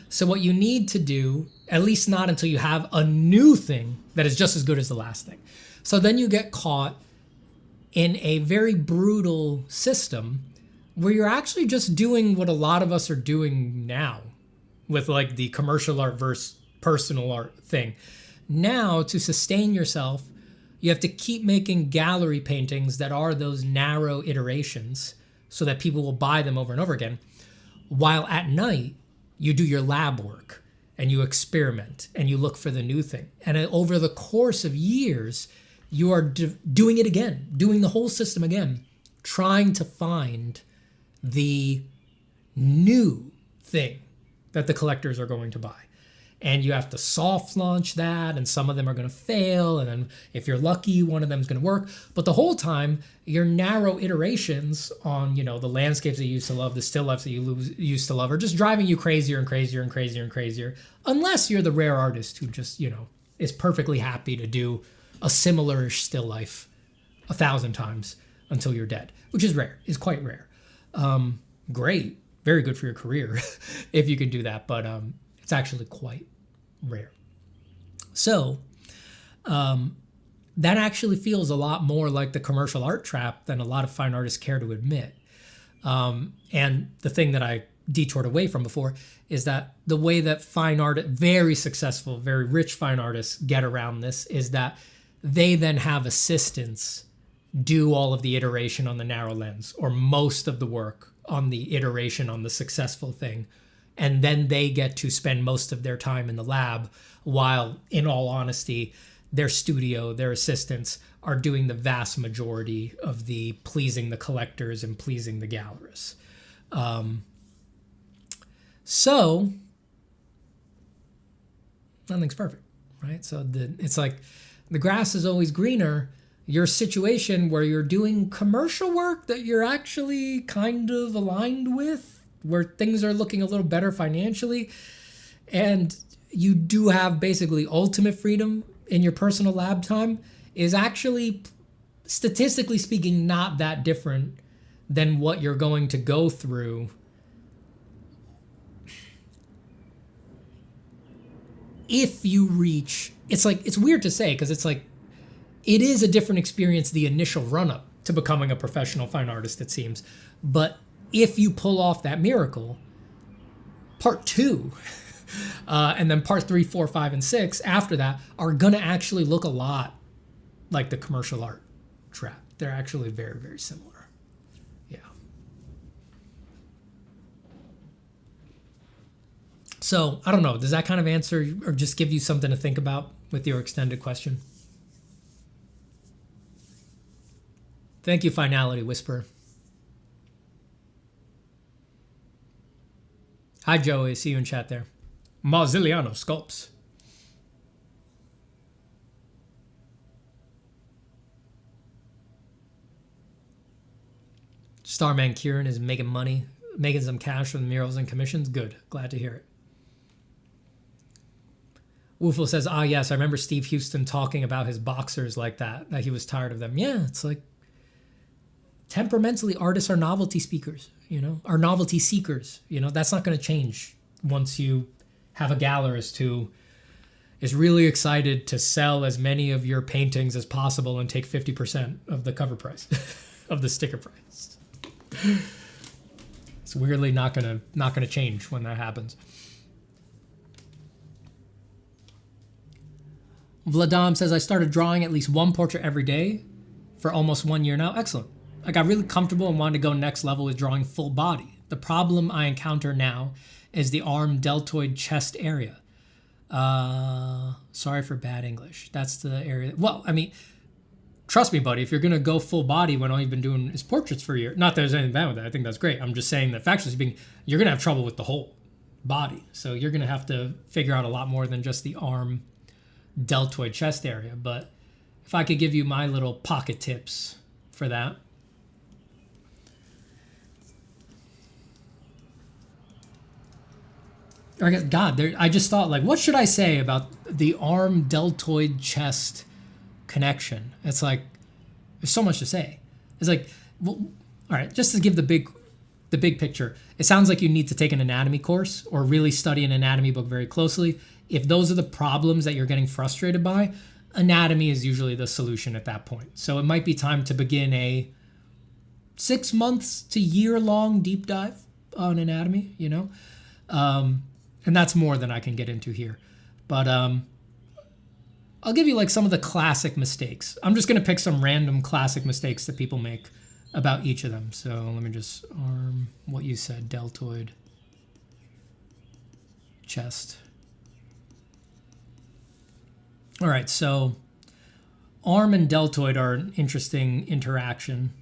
Speaker 3: So what you need to do, at least not until you have a new thing that is just as good as the last thing. So then you get caught in a very brutal system where you're actually just doing what a lot of us are doing now with like the commercial art versus personal art thing. Now, to sustain yourself, you have to keep making gallery paintings that are those narrow iterations so that people will buy them over and over again. While at night, you do your lab work and you experiment and you look for the new thing. And over the course of years, you are doing it again, doing the whole system again, trying to find the new thing that the collectors are going to buy. And you have to soft launch that, and some of them are going to fail, and then if you're lucky, one of them is going to work. But the whole time, your narrow iterations on, the landscapes that you used to love, the still lifes that you used to love, are just driving you crazier and crazier and crazier and crazier, unless you're the rare artist who just, is perfectly happy to do a similar-ish still life 1,000 times until you're dead, which is rare, is quite rare. Great, very good for your career if you can do that, but it's actually quite rare. So that actually feels a lot more like the commercial art trap than a lot of fine artists care to admit. And the thing that I detoured away from before is that the way that fine art, very successful, very rich fine artists get around this is that they then have assistants do all of the iteration on the narrow lens, or most of the work on the iteration on the successful thing. And then they get to spend most of their time in the lab, while, in all honesty, their studio, their assistants are doing the vast majority of the pleasing the collectors and pleasing the gallerists. So nothing's perfect, right? So it's like the grass is always greener. Your situation where you're doing commercial work that you're actually kind of aligned with, where things are looking a little better financially, and you do have basically ultimate freedom in your personal lab time, is actually, statistically speaking, not that different than what you're going to go through if you reach, it's weird to say, because it is a different experience, the initial run-up to becoming a professional fine artist, it seems. But if you pull off that miracle, part 2, and then part 3, 4, 5, and 6 after that are going to actually look a lot like the commercial art trap. They're actually very, very similar. Yeah. So, I don't know. Does that kind of answer or just give you something to think about with your extended question? Thank you, Finality Whisperer. Hi, Joey. See you in chat there. Marziliano Sculpts. Starman Kieran is making money, making some cash from murals and commissions. Good. Glad to hear it. Woofle says, yes, I remember Steve Houston talking about his boxers like that he was tired of them. Yeah, it's like temperamentally artists are novelty speakers, are novelty seekers. That's not going to change once you have a gallerist who is really excited to sell as many of your paintings as possible and take 50% of the cover price, of the sticker price. It's weirdly not gonna change when that happens. Vladam says, I started drawing at least one portrait every day for almost 1 year now. Excellent. I got really comfortable and wanted to go next level with drawing full body. The problem I encounter now is the arm, deltoid, chest area. Sorry for bad English. That's the area. Well, I mean, trust me, buddy, if you're going to go full body when all you've been doing is portraits for a year, not that there's anything bad with that. I think that's great. I'm just saying that factually speaking, you're going to have trouble with the whole body. So you're going to have to figure out a lot more than just the arm, deltoid, chest area. But if I could give you my little pocket tips for that. I guess, God, I just thought, like, what should I say about the arm, deltoid, chest connection? It's like, there's so much to say. It's like, well, all right, just to give the big picture, it sounds like you need to take an anatomy course or really study an anatomy book very closely. If those are the problems that you're getting frustrated by, anatomy is usually the solution at that point. So it might be time to begin a 6 months to year-long deep dive on anatomy, and that's more than I can get into here. But I'll give you like some of the classic mistakes. I'm just going to pick some random classic mistakes that people make about each of them. So let me just arm what you said, deltoid, chest. All right, so arm and deltoid are an interesting interaction.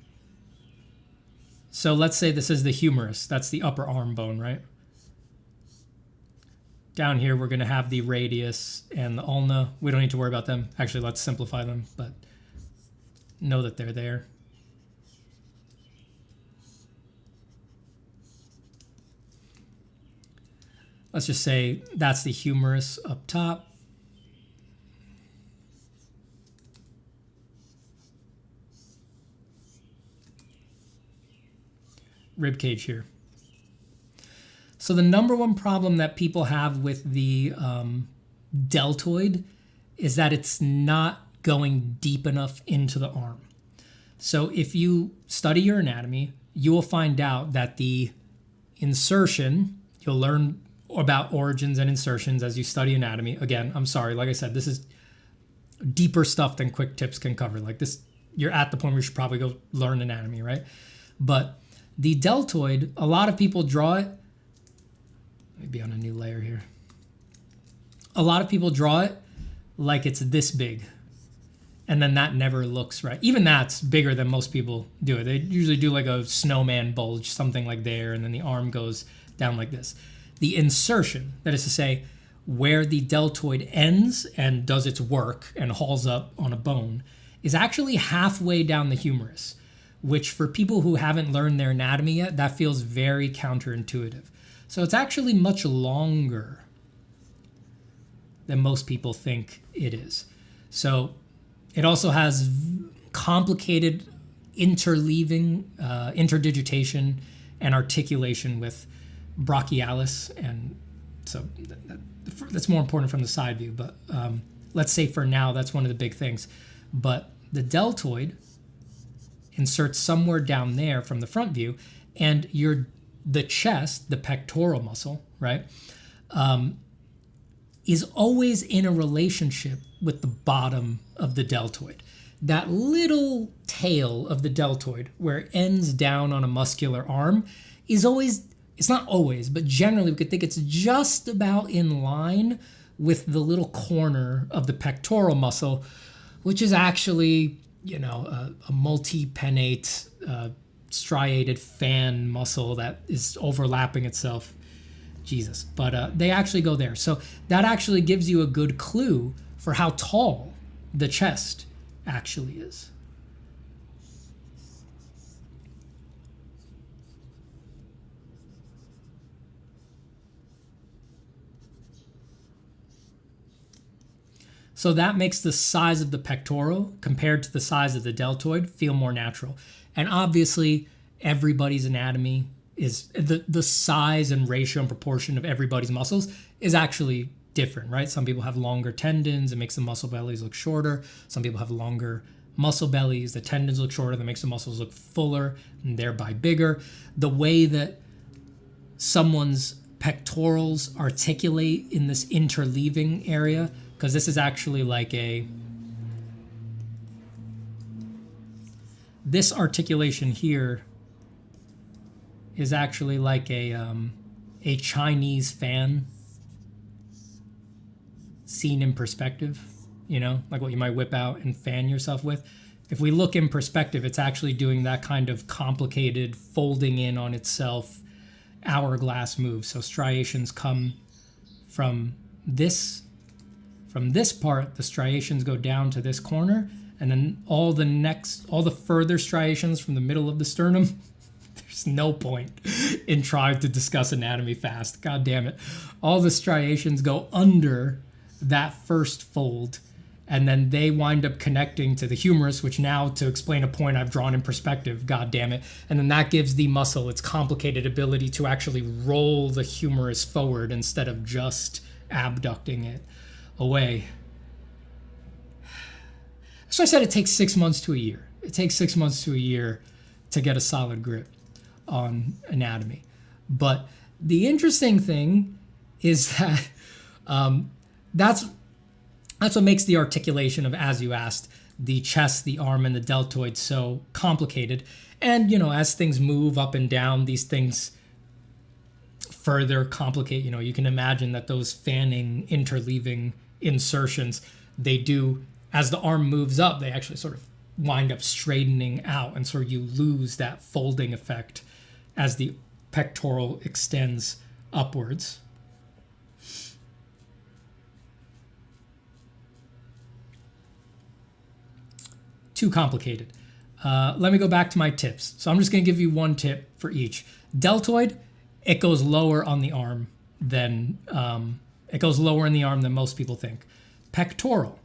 Speaker 3: So let's say this is the humerus. That's the upper arm bone, right? Down here, we're going to have the radius and the ulna. We don't need to worry about them. Actually, let's simplify them, but know that they're there. Let's just say that's the humerus up top. Rib cage here. So the number one problem that people have with the deltoid is that it's not going deep enough into the arm. So if you study your anatomy, you will find out that the insertion, you'll learn about origins and insertions as you study anatomy. Again, I'm sorry, like I said, this is deeper stuff than quick tips can cover. Like this, you're at the point where you should probably go learn anatomy, right? But the deltoid, a lot of people draw it. Let me be on a new layer here. A lot of people draw it like it's this big, and then that never looks right. Even that's bigger than most people do it. They usually do like a snowman bulge, something like there, and then the arm goes down like this. The insertion, that is to say, where the deltoid ends and does its work and hauls up on a bone, is actually halfway down the humerus, which for people who haven't learned their anatomy yet, that feels very counterintuitive. So it's actually much longer than most people think it is. So it also has complicated interleaving, interdigitation, and articulation with brachialis. And so that's more important from the side view. But let's say for now, that's one of the big things. But the deltoid inserts somewhere down there from the front view, and the chest, the pectoral muscle, right, is always in a relationship with the bottom of the deltoid. That little tail of the deltoid where it ends down on a muscular arm is always, it's not always, but generally we could think it's just about in line with the little corner of the pectoral muscle, which is actually a multi-pennate, striated fan muscle that is overlapping itself. Jesus. But they actually go there. So that actually gives you a good clue for how tall the chest actually is. So that makes the size of the pectoral compared to the size of the deltoid feel more natural. And obviously, everybody's anatomy is the size and ratio and proportion of everybody's muscles is actually different, right? Some people have longer tendons, it makes the muscle bellies look shorter. Some people have longer muscle bellies, the tendons look shorter, that makes the muscles look fuller and thereby bigger. The way that someone's pectorals articulate in this interleaving area, because this is actually like this articulation here is actually like a Chinese fan seen in perspective, like what you might whip out and fan yourself with. If we look in perspective, it's actually doing that kind of complicated folding in on itself hourglass move. So striations come from this part, the striations go down to this corner, and then all the further striations from the middle of the sternum, there's no point in trying to discuss anatomy fast. God damn it. All the striations go under that first fold, and then they wind up connecting to the humerus, which now, to explain a point I've drawn in perspective, god damn it, and then that gives the muscle its complicated ability to actually roll the humerus forward instead of just abducting it away. So I said it takes 6 months to a year. It takes 6 months to a year to get a solid grip on anatomy. But the interesting thing is that that's what makes the articulation of, as you asked, the chest, the arm, and the deltoid so complicated. And, as things move up and down, these things further complicate. You can imagine that those fanning, interleaving insertions, they do, as the arm moves up, they actually sort of wind up straightening out, and so you lose that folding effect as the pectoral extends upwards. Too complicated. Let me go back to my tips. So I'm just going to give you one tip for each. Deltoid, it goes lower on the arm than most people think. Pectoral,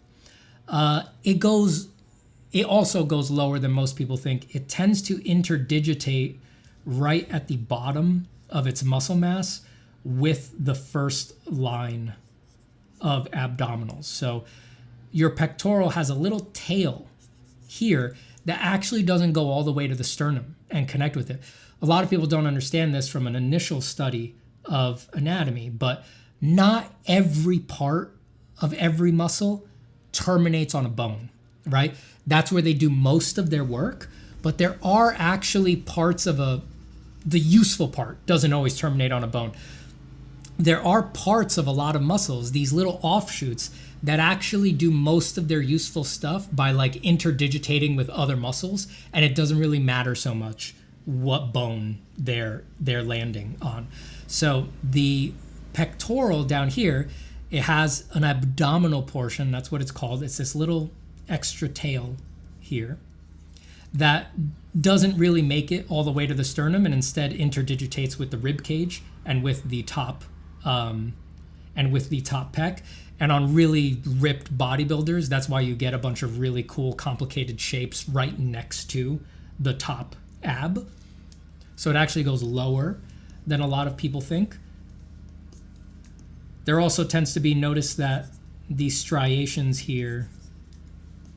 Speaker 3: it also goes lower than most people think. It tends to interdigitate right at the bottom of its muscle mass with the first line of abdominals. So your pectoral has a little tail here that actually doesn't go all the way to the sternum and connect with it. A lot of people don't understand this from an initial study of anatomy, but not every part of every muscle terminates on a bone, right? That's where they do most of their work, but there are actually parts of the useful part doesn't always terminate on a bone. There are parts of a lot of muscles, these little offshoots, that actually do most of their useful stuff by interdigitating with other muscles, and it doesn't really matter so much what bone they're landing on. So the pectoral down here, it has an abdominal portion, that's what it's called. It's this little extra tail here that doesn't really make it all the way to the sternum, and instead interdigitates with the rib cage and with the top pec. And on really ripped bodybuilders, that's why you get a bunch of really cool, complicated shapes right next to the top ab. So it actually goes lower than a lot of people think. There also tends to be, notice that these striations here,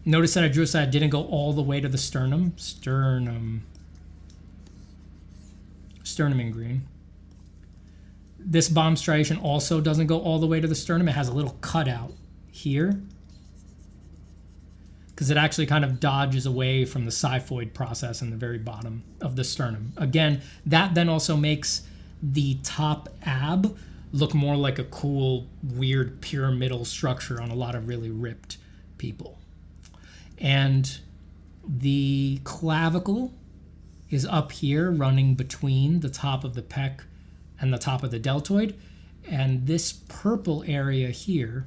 Speaker 3: notice that I drew so it didn't go all the way to the sternum. Sternum in green. This bottom striation also doesn't go all the way to the sternum. It has a little cutout here because it actually kind of dodges away from the xiphoid process in the very bottom of the sternum. Again, that then also makes the top ab look more like a cool, weird pyramidal structure on a lot of really ripped people. And The clavicle is up here running between the top of the pec and the top of the deltoid. And this purple area here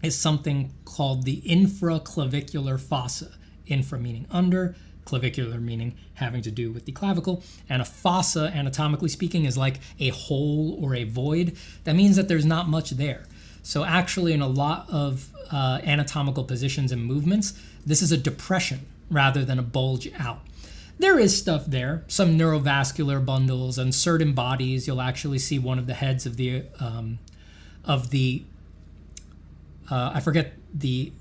Speaker 3: is something called the infraclavicular fossa. Infra meaning under, clavicular meaning having to do with the clavicle. And a fossa, anatomically speaking, is like a hole or a void. That means that there's not much there. So actually in a lot of anatomical positions and movements, this is a depression rather than a bulge out. There is stuff there, some neurovascular bundles, and certain bodies you'll actually see one of the heads of the I forget the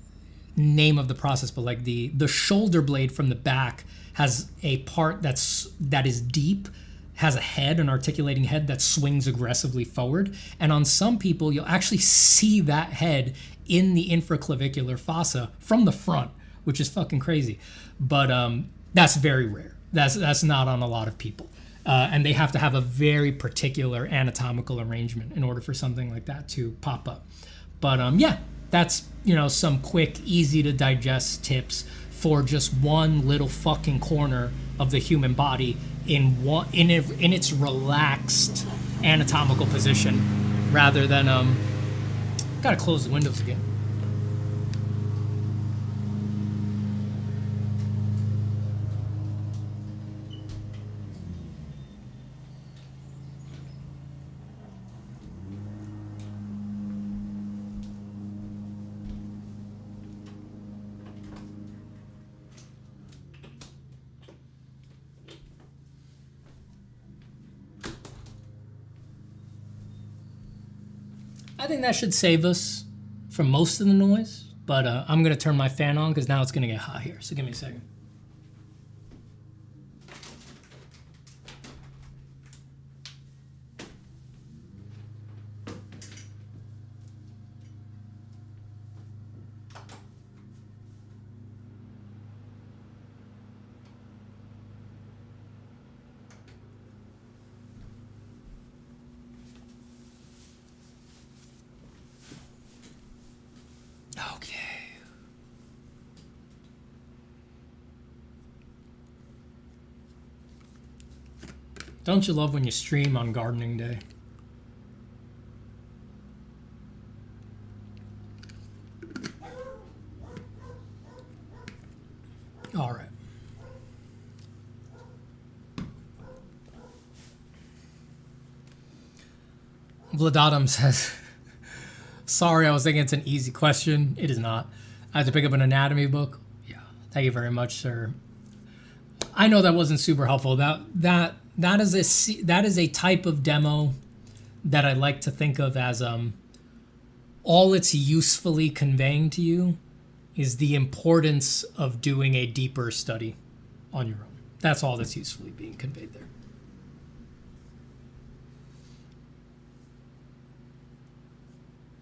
Speaker 3: name of the process, but like the shoulder blade from the back has a part that is deep, has a head, an articulating head that swings aggressively forward. And on some people, you'll actually see that head in the infraclavicular fossa from the front, which is fucking crazy. But that's very rare. That's not on a lot of people. And they have to have a very particular anatomical arrangement in order for something like that to pop up. But yeah, that's, some quick, easy to digest tips for just one little fucking corner of the human body in its relaxed anatomical position, rather than gotta close the windows again. I think that should save us from most of the noise, but I'm going to turn my fan on because now it's going to get hot here. So give me a second. Okay. Don't you love when you stream on gardening day? All right. Vladadam says, sorry, I was thinking it's an easy question. It is not. I had to pick up an anatomy book. Yeah, thank you very much, sir. I know that wasn't super helpful. That is a type of demo that I like to think of as all it's usefully conveying to you is the importance of doing a deeper study on your own. That's all that's usefully being conveyed there.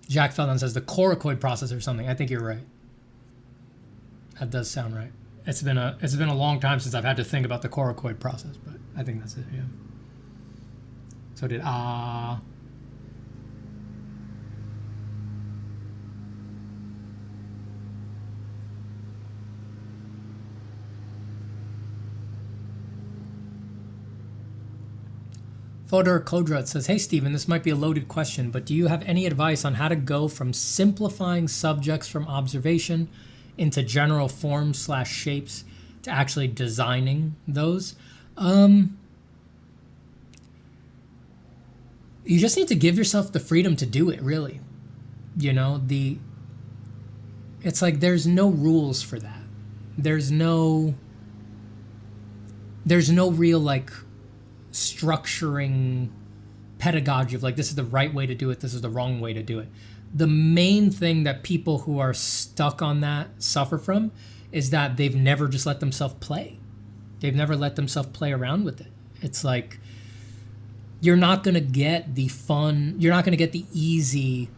Speaker 3: Jack Feldon says the coracoid process or something. I think you're right. That does sound right. It's been a long time since I've had to think about the coracoid process, but I think that's it, yeah. So did Fodor Kodrat says, hey, Stephen, this might be a loaded question, but do you have any advice on how to go from simplifying subjects from observation into general forms/shapes to actually designing those? You just need to give yourself the freedom to do it, really. It's like there's no rules for that. There's no real, like, structuring pedagogy of like, this is the right way to do it, this is the wrong way to do it. The main thing that people who are stuck on that suffer from is that they've never just let themselves play. They've never let themselves play around with it. It's like, you're not going to get the fun, you're not going to get the easy,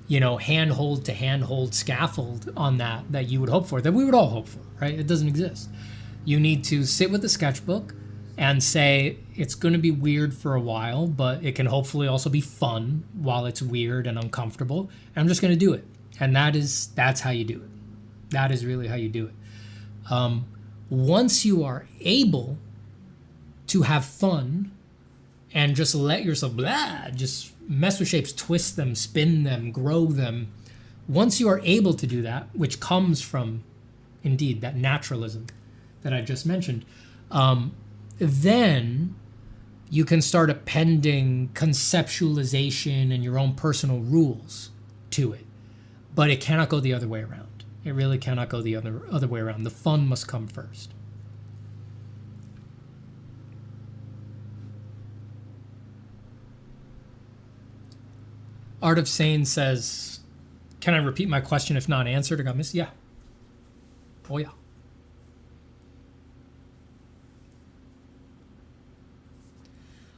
Speaker 3: handhold to handhold scaffold on that you would hope for, that we would all hope for, right? It doesn't exist. You need to sit with a sketchbook and say, it's going to be weird for a while, but it can hopefully also be fun while it's weird and uncomfortable. And I'm just going to do it. And that's how you do it. That is really how you do it. Once you are able to have fun and just let yourself just mess with shapes, twist them, spin them, grow them. Once you are able to do that, which comes from, indeed, that naturalism that I just mentioned, then you can start appending conceptualization and your own personal rules to it. But it cannot go the other way around. It really cannot go the other way around. The fun must come first. Art of Sane says, can I repeat my question if not answered or got missed? Yeah. Oh, yeah.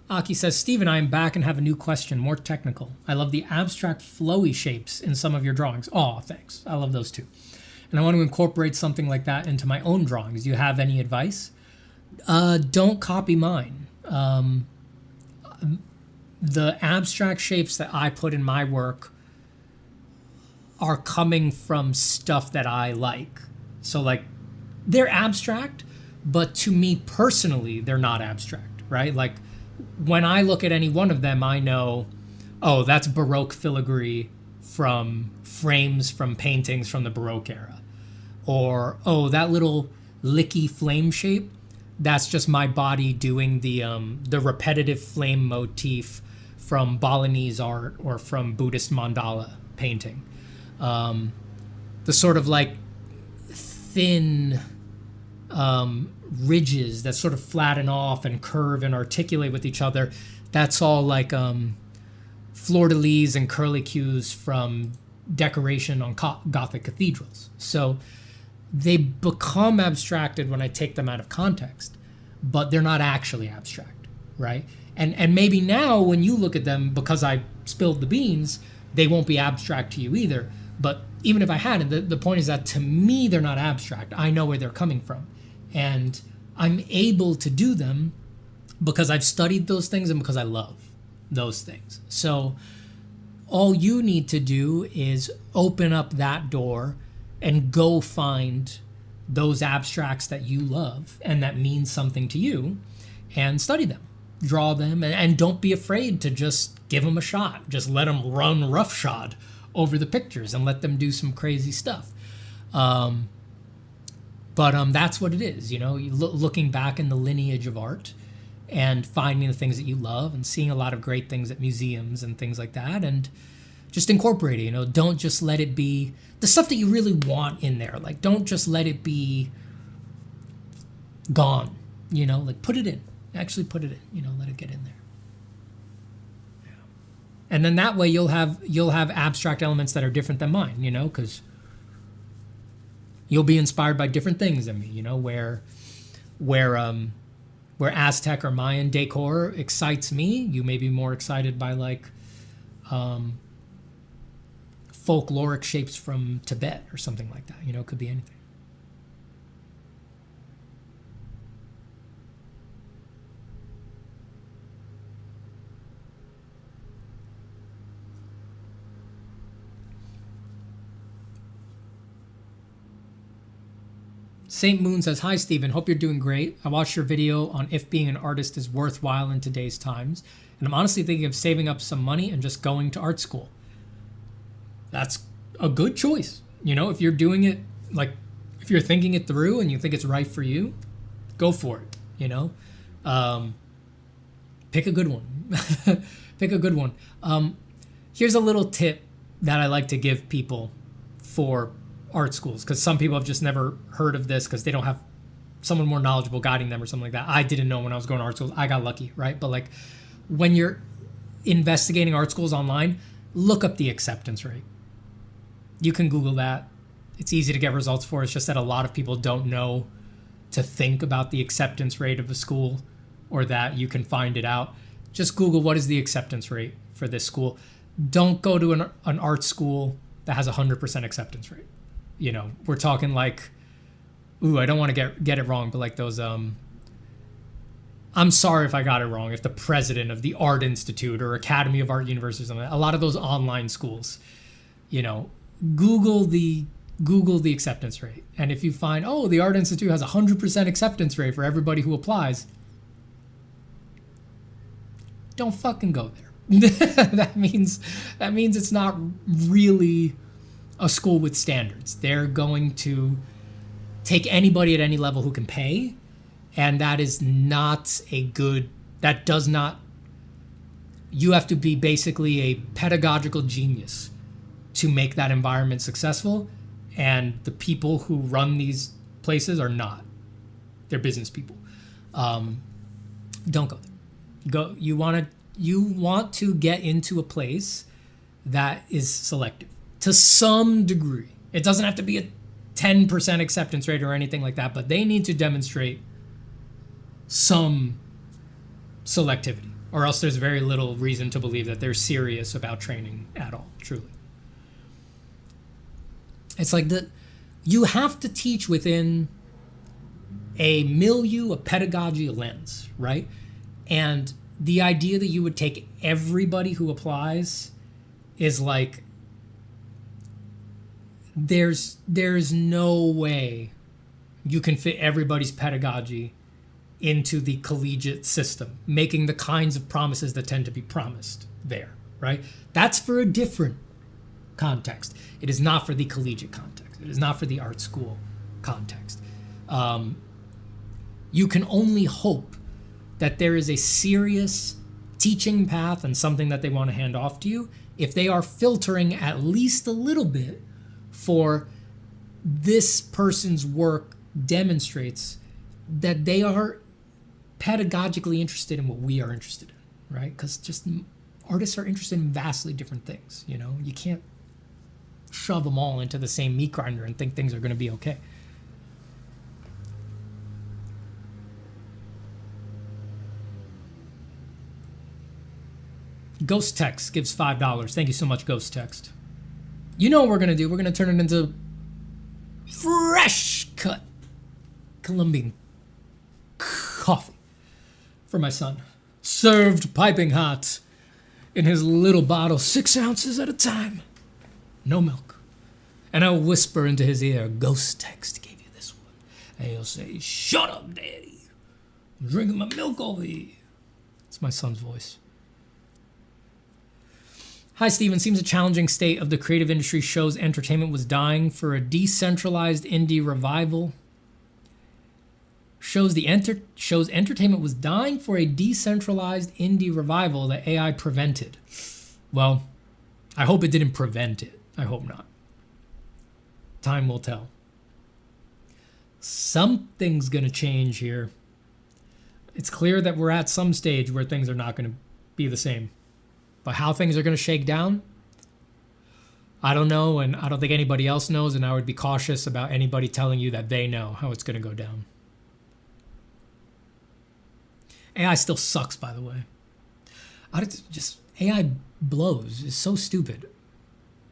Speaker 3: Aki says, Steven, I am back and have a new question, more technical. I love the abstract flowy shapes in some of your drawings. Oh, thanks. I love those too. And I want to incorporate something like that into my own drawings. Do you have any advice? Don't copy mine. The abstract shapes that I put in my work are coming from stuff that I like. So like, they're abstract, but to me personally, they're not abstract, right? Like, when I look at any one of them, I know, oh, that's Baroque filigree from frames from paintings from the Baroque era. Or, oh, that little licky flame shape, that's just my body doing the repetitive flame motif from Balinese art or from Buddhist mandala painting. The sort of like thin ridges that sort of flatten off and curve and articulate with each other. That's all like fleur-de-lis and curlicues from decoration on Gothic cathedrals. So they become abstracted when I take them out of context, but they're not actually abstract, right? And maybe now when you look at them, because I spilled the beans, they won't be abstract to you either. But even if I hadn't, the point is that to me, they're not abstract. I know where they're coming from. And I'm able to do them because I've studied those things and because I love those things. So all you need to do is open up that door and go find those abstracts that you love and that mean something to you and study them, draw them, and don't be afraid to just give them a shot. Just let them run roughshod over the pictures and let them do some crazy stuff. But that's what it is, you know, looking back in the lineage of art and finding the things that you love and seeing a lot of great things at museums and things like that, and just incorporate it, you know. Don't just let it be the stuff that you really want in there. Like, don't just let it be gone, you know, like put it in, actually put it in, you know, let it get in there. Yeah. And then that way you'll have abstract elements that are different than mine, you know, because you'll be inspired by different things than me, you know, where Aztec or Mayan decor excites me, you may be more excited by like folkloric shapes from Tibet or something like that. You know, it could be anything. Saint Moon says, hi, Steven. Hope you're doing great. I watched your video on if being an artist is worthwhile in today's times, and I'm honestly thinking of saving up some money and just going to art school. That's a good choice. You know, if you're doing it, like, if you're thinking it through and you think it's right for you, go for it, you know? Pick a good one. Pick a good one. Here's a little tip that I like to give people for art schools, because some people have just never heard of this because they don't have someone more knowledgeable guiding them or something like that. I didn't know when I was going to art schools. I got lucky, right? But like, when you're investigating art schools online, look up the acceptance rate. You can Google that. It's easy to get results for. It's just that a lot of people don't know to think about the acceptance rate of a school, or that you can find it out. Just Google, what is the acceptance rate for this school? Don't go to an art school that has 100% acceptance rate. You know, we're talking like, ooh, I don't want to get it wrong, but like those, I'm sorry if I got it wrong, if the president of the Art Institute or Academy of Art University or something, a lot of those online schools, you know, Google the Google the acceptance rate. And if you find, oh, the Art Institute has 100% acceptance rate for everybody who applies, don't fucking go there. that means it's not really a school with standards. They're going to take anybody at any level who can pay, and that is not a good, that does not, you have to be basically a pedagogical genius to make that environment successful, and the people who run these places are not. They're business people. Don't go there. You want to get into a place that is selective to some degree. It doesn't have to be a 10% acceptance rate or anything like that, but they need to demonstrate some selectivity, or else there's very little reason to believe that they're serious about training at all, truly. It's like you have to teach within a milieu, a pedagogy, a lens, right? And the idea that you would take everybody who applies is like, there's no way you can fit everybody's pedagogy into the collegiate system, making the kinds of promises that tend to be promised there, right? That's for a different context. It is not for the collegiate context. It is not for the art school context. You can only hope that there is a serious teaching path and something that they want to hand off to you if they are filtering at least a little bit for this person's work demonstrates that they are pedagogically interested in what we are interested in, right? Because just artists are interested in vastly different things, you know? You can't shove them all into the same meat grinder and think things are going to be okay. Ghost Text gives $5. Thank you so much, Ghost Text. You know what we're going to do. We're going to turn it into fresh cut Colombian coffee for my son. Served piping hot in his little bottle, 6 ounces at a time. No milk. And I'll whisper into his ear, Ghost Text gave you this one. And he'll say, shut up, Daddy. I'm drinking my milk over here. It's my son's voice. Hi, Steven. Seems a challenging state of the creative industry shows entertainment was dying for a decentralized indie revival. Shows entertainment was dying for a decentralized indie revival that AI prevented. Well, I hope it didn't prevent it. I hope not. Time will tell. Something's going to change here. It's clear that we're at some stage where things are not going to be the same. But how things are going to shake down, I don't know, and I don't think anybody else knows, and I would be cautious about anybody telling you that they know how it's going to go down. AI still sucks, by the way. AI blows. It's so stupid.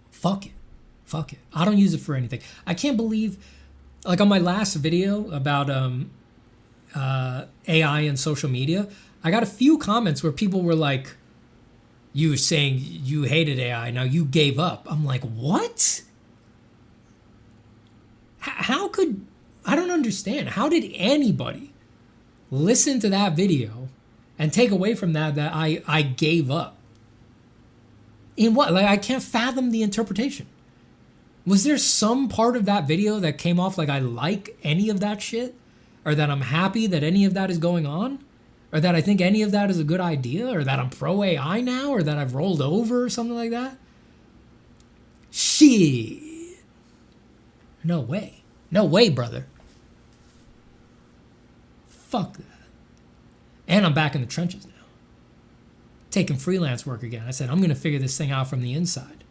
Speaker 3: Fuck it. I don't use it for anything. I can't believe, like on my last video about AI and social media, I got a few comments where people were like, you were saying you hated AI, now you gave up. I'm like, what? How could, I don't understand. How did anybody listen to that video and take away from that I gave up? In what? Like, I can't fathom the interpretation. Was there some part of that video that came off like I like any of that shit? Or that I'm happy that any of that is going on? Or that I think any of that is a good idea? Or that I'm pro AI now? Or that I've rolled over or something like that? Shit. No way. No way, brother. Fuck that. And I'm back in the trenches now. Taking freelance work again. I said, I'm going to figure this thing out from the inside.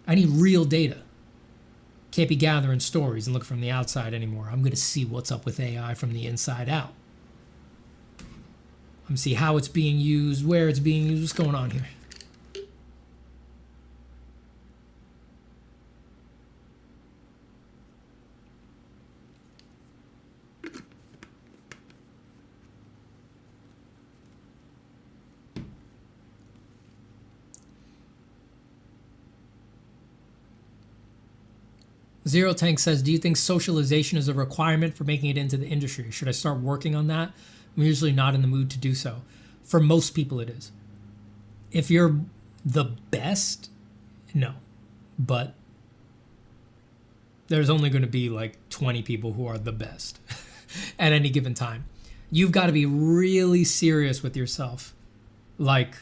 Speaker 3: I need real data. Can't be gathering stories and look from the outside anymore. I'm going to see what's up with AI from the inside out. I'm going to see how it's being used, where it's being used, what's going on here. Zero Tank says, do you think socialization is a requirement for making it into the industry? Should I start working on that? I'm usually not in the mood to do so. For most people, it is. If you're the best, no. But there's only going to be like 20 people who are the best at any given time. You've got to be really serious with yourself. Like,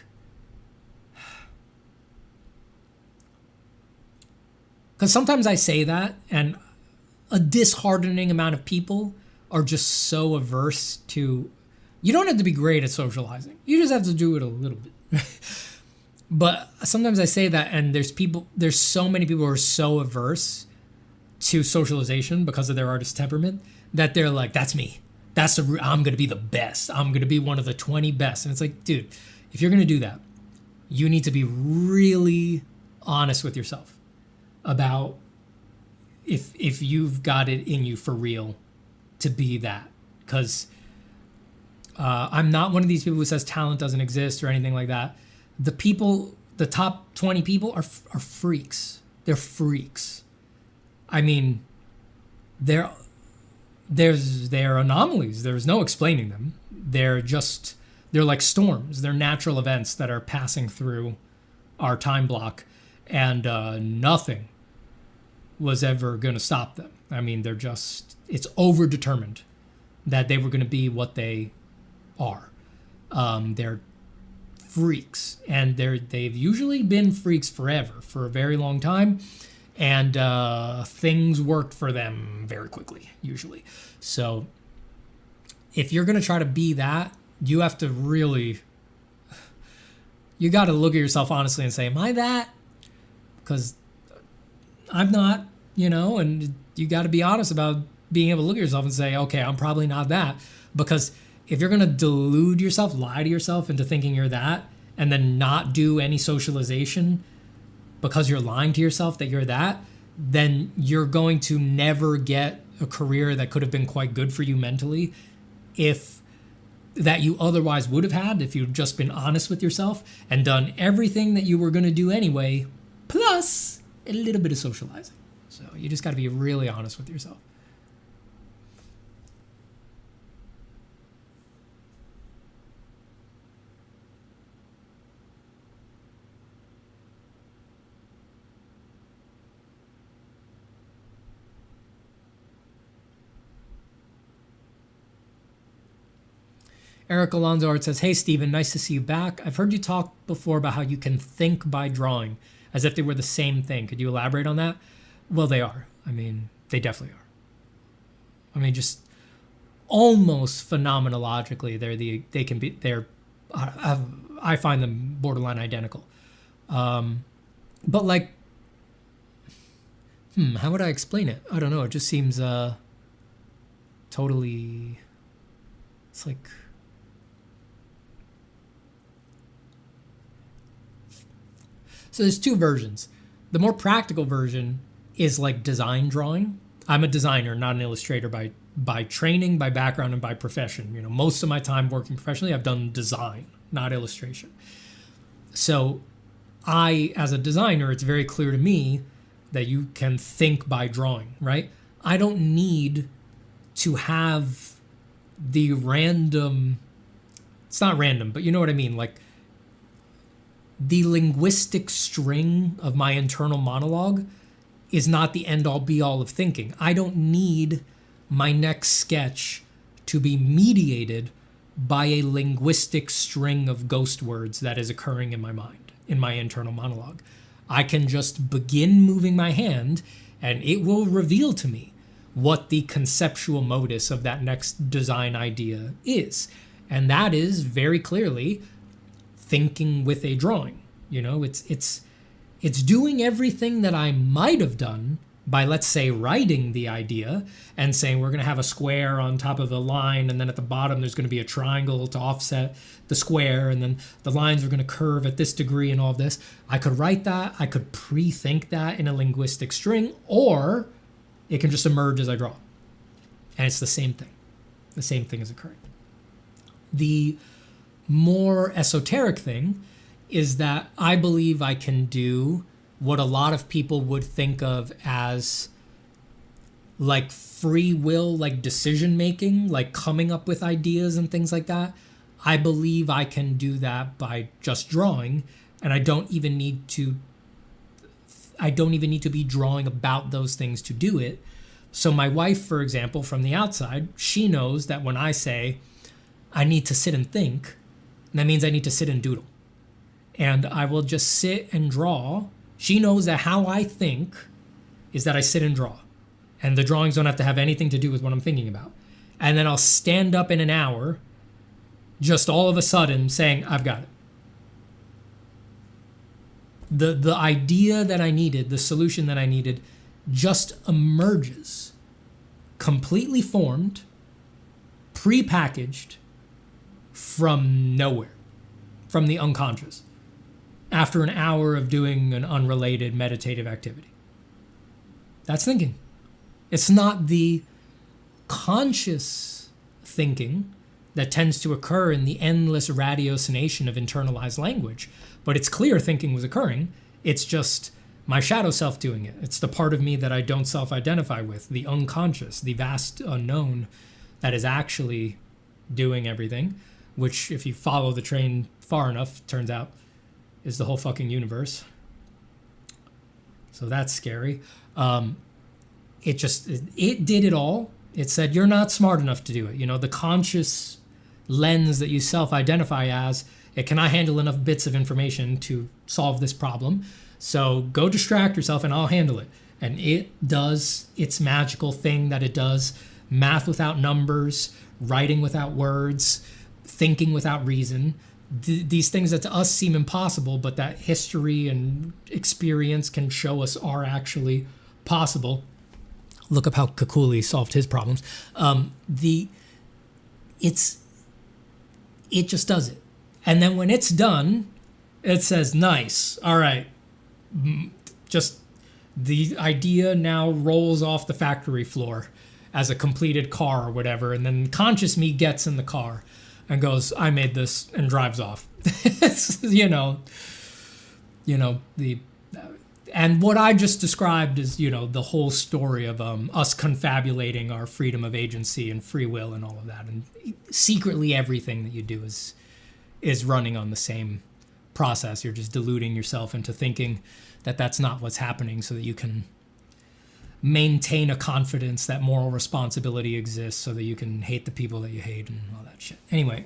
Speaker 3: because sometimes I say that, and a disheartening amount of people are just so averse to. You don't have to be great at socializing. You just have to do it a little bit. But sometimes I say that, and there's so many people who are so averse to socialization because of their artist temperament that they're like, that's me. I'm going to be the best. I'm going to be one of the 20 best. And it's like, dude, if you're going to do that, you need to be really honest with yourself about if you've got it in you for real to be that. Because I'm not one of these people who says talent doesn't exist or anything like that. The top 20 people are freaks. They're freaks. I mean, they're anomalies. There's no explaining them. They're like storms. They're natural events that are passing through our time block, and nothing was ever going to stop them. I mean, it's overdetermined that they were going to be what they are. They're freaks, and they've usually been freaks forever, for a very long time, and things worked for them very quickly, usually. So if you're going to try to be that, you have to really, you got to look at yourself honestly and say, am I that? Because I'm not, and you got to be honest about being able to look at yourself and say, okay, I'm probably not that. Because if you're going to delude yourself, lie to yourself into thinking you're that, and then not do any socialization because you're lying to yourself that you're that, then you're going to never get a career that could have been quite good for you mentally, that you otherwise would have had if you'd just been honest with yourself and done everything that you were going to do anyway, plus a little bit of socializing. So you just got to be really honest with yourself. Eric Alonso Art says, hey, Steven, nice to see you back. I've heard you talk before about how you can think by drawing, as if they were the same thing. Could you elaborate on that? Well, they are. I mean, they definitely are. I mean, just almost phenomenologically, I find them borderline identical. But like, how would I explain it? I don't know. It just seems totally, it's like, so there's two versions. The more practical version is like design drawing. I'm a designer, not an illustrator by training, by background, and by profession. Most of my time working professionally, I've done design, not illustration. So as a designer, it's very clear to me that you can think by drawing, right? I don't need to have the random, it's not random, but you know what I mean? Like, the linguistic string of my internal monologue is not the end-all be-all of thinking. I don't need my next sketch to be mediated by a linguistic string of ghost words that is occurring in my mind, in my internal monologue. I can just begin moving my hand, and it will reveal to me what the conceptual modus of that next design idea is. And that is very clearly thinking with a drawing. It's doing everything that I might have done by, let's say, writing the idea and saying we're going to have a square on top of a line, and then at the bottom there's going to be a triangle to offset the square, and then the lines are going to curve at this degree and all of this. I could write that. I could pre-think that in a linguistic string, or it can just emerge as I draw. And it's the same thing. The same thing is occurring. The more esoteric thing is that I believe I can do what a lot of people would think of as like free will, like decision making, like coming up with ideas and things like that, I believe I can do that by just drawing, and I don't even need to be drawing about those things to do it. So my wife, for example, from the outside, she knows that when I say I need to sit and think, that means I need to sit and doodle. And I will just sit and draw. She knows that how I think is that I sit and draw. And the drawings don't have to have anything to do with what I'm thinking about. And then I'll stand up in an hour, just all of a sudden saying, I've got it. The idea that I needed, the solution that I needed, just emerges, completely formed, pre-packaged from nowhere, from the unconscious, after an hour of doing an unrelated meditative activity. That's thinking. It's not the conscious thinking that tends to occur in the endless ratiocination of internalized language, but it's clear thinking was occurring. It's just my shadow self doing it. It's the part of me that I don't self-identify with, the unconscious, the vast unknown that is actually doing everything, which if you follow the train far enough, turns out is the whole fucking universe. So that's scary. It did it all. It said, you're not smart enough to do it. You know, the conscious lens that you self-identify as, it cannot handle enough bits of information to solve this problem. So go distract yourself and I'll handle it. And it does its magical thing that it does. Math without numbers, writing without words, thinking without reason. These things that to us seem impossible, but that history and experience can show us are actually possible. Look up how Kekuli solved his problems. It just does it. And then when it's done, it says, nice. All right. Just the idea now rolls off the factory floor as a completed car or whatever. And then conscious me gets in the car and goes, I made this, and drives off. And what I just described is, the whole story of us confabulating our freedom of agency and free will and all of that. And secretly everything that you do is running on the same process. You're just deluding yourself into thinking that that's not what's happening so that you can maintain a confidence that moral responsibility exists so that you can hate the people that you hate and all that shit. Anyway.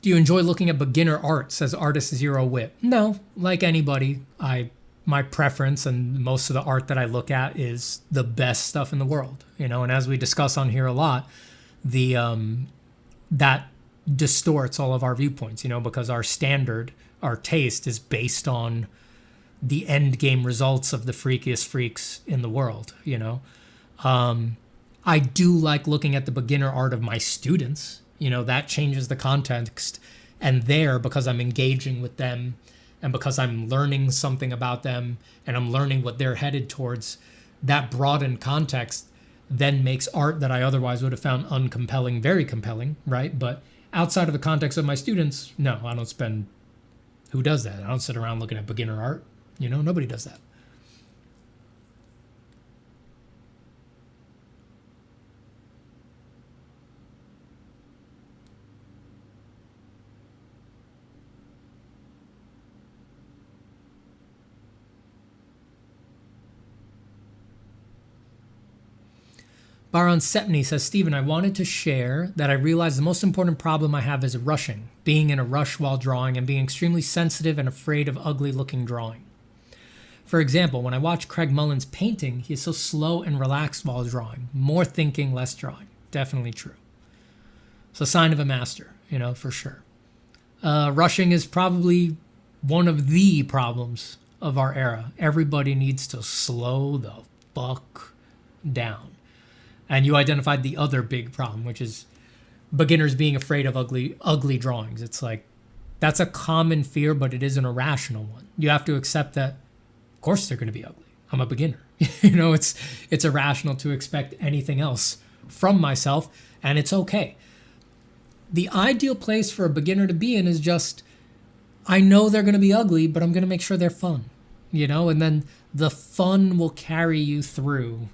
Speaker 3: Do you enjoy looking at beginner art, says Artist Zero Wit? No, like anybody, my preference and most of the art that I look at is the best stuff in the world, and as we discuss on here a lot, that distorts all of our viewpoints, because our standard, our taste is based on the end game results of the freakiest freaks in the world, I do like looking at the beginner art of my students. That changes the context. And there, because I'm engaging with them and because I'm learning something about them and I'm learning what they're headed towards, that broadened context then makes art that I otherwise would have found uncompelling very compelling, right? But outside of the context of my students, no, I don't spend... Who does that? I don't sit around looking at beginner art. Nobody does that. Baron Sepni says, Stephen, I wanted to share that I realized the most important problem I have is rushing, being in a rush while drawing and being extremely sensitive and afraid of ugly-looking drawing. For example, when I watch Craig Mullin's painting, he is so slow and relaxed while drawing. More thinking, less drawing. Definitely true. It's a sign of a master, for sure. Rushing is probably one of the problems of our era. Everybody needs to slow the fuck down. And you identified the other big problem, which is beginners being afraid of ugly drawings. It's like, that's a common fear, but it is an irrational one. You have to accept that, of course, they're going to be ugly. I'm a beginner. It's irrational to expect anything else from myself, and it's okay. The ideal place for a beginner to be in is just, I know they're going to be ugly, but I'm going to make sure they're fun, and then the fun will carry you through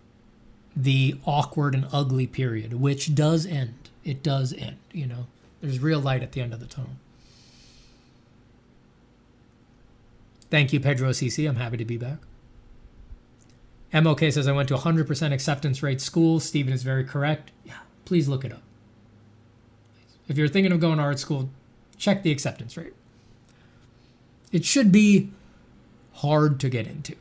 Speaker 3: the awkward and ugly period, which does end. It does end, There's real light at the end of the tunnel. Thank you, Pedro CC. I'm happy to be back. MOK says, I went to 100% acceptance rate school. Stephen is very correct. Yeah, please look it up. If you're thinking of going to art school, check the acceptance rate. It should be hard to get into,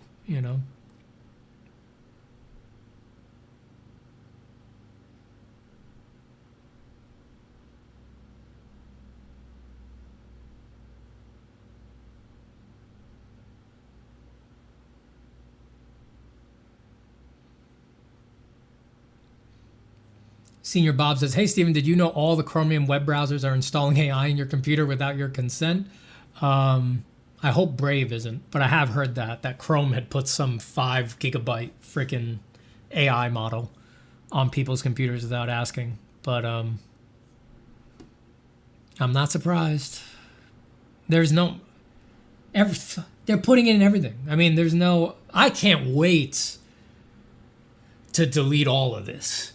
Speaker 3: Senior Bob says, hey, Stephen, did you know all the Chromium web browsers are installing AI in your computer without your consent? I hope Brave isn't, but I have heard that Chrome had put some 5 gigabyte freaking AI model on people's computers without asking. But I'm not surprised. They're putting it in everything. I mean, I can't wait to delete all of this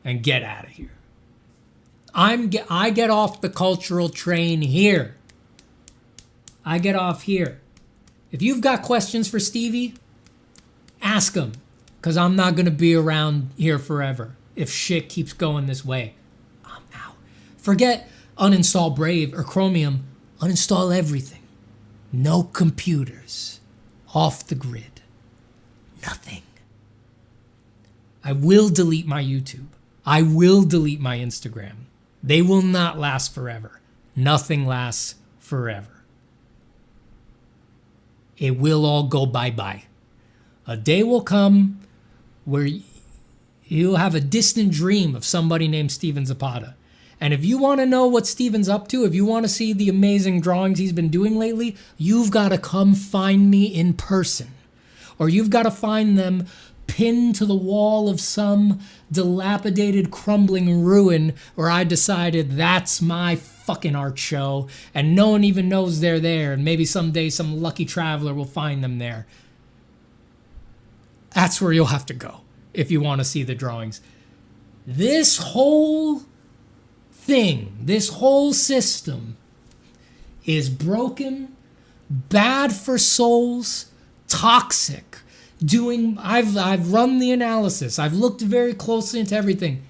Speaker 3: and get out of here. I get off the cultural train here. I get off here. If you've got questions for Stevie, ask him, because I'm not going to be around here forever if shit keeps going this way. I'm out. Forget uninstall Brave or Chromium. Uninstall everything. No computers. Off the grid. Nothing. I will delete my YouTube. I will delete my Instagram. They will not last forever. Nothing lasts forever. It will all go bye-bye. A day will come where you'll have a distant dream of somebody named Steven Zapata. And if you want to know what Steven's up to, if you want to see the amazing drawings he's been doing lately, you've got to come find me in person. Or you've got to find them pinned to the wall of some dilapidated, crumbling ruin where I decided that's my fucking art show and no one even knows they're there, and maybe someday some lucky traveler will find them there. That's where you'll have to go if you want to see the drawings. This whole thing, this whole system is broken, bad for souls, toxic. I've run the analysis. I've looked very closely into everything.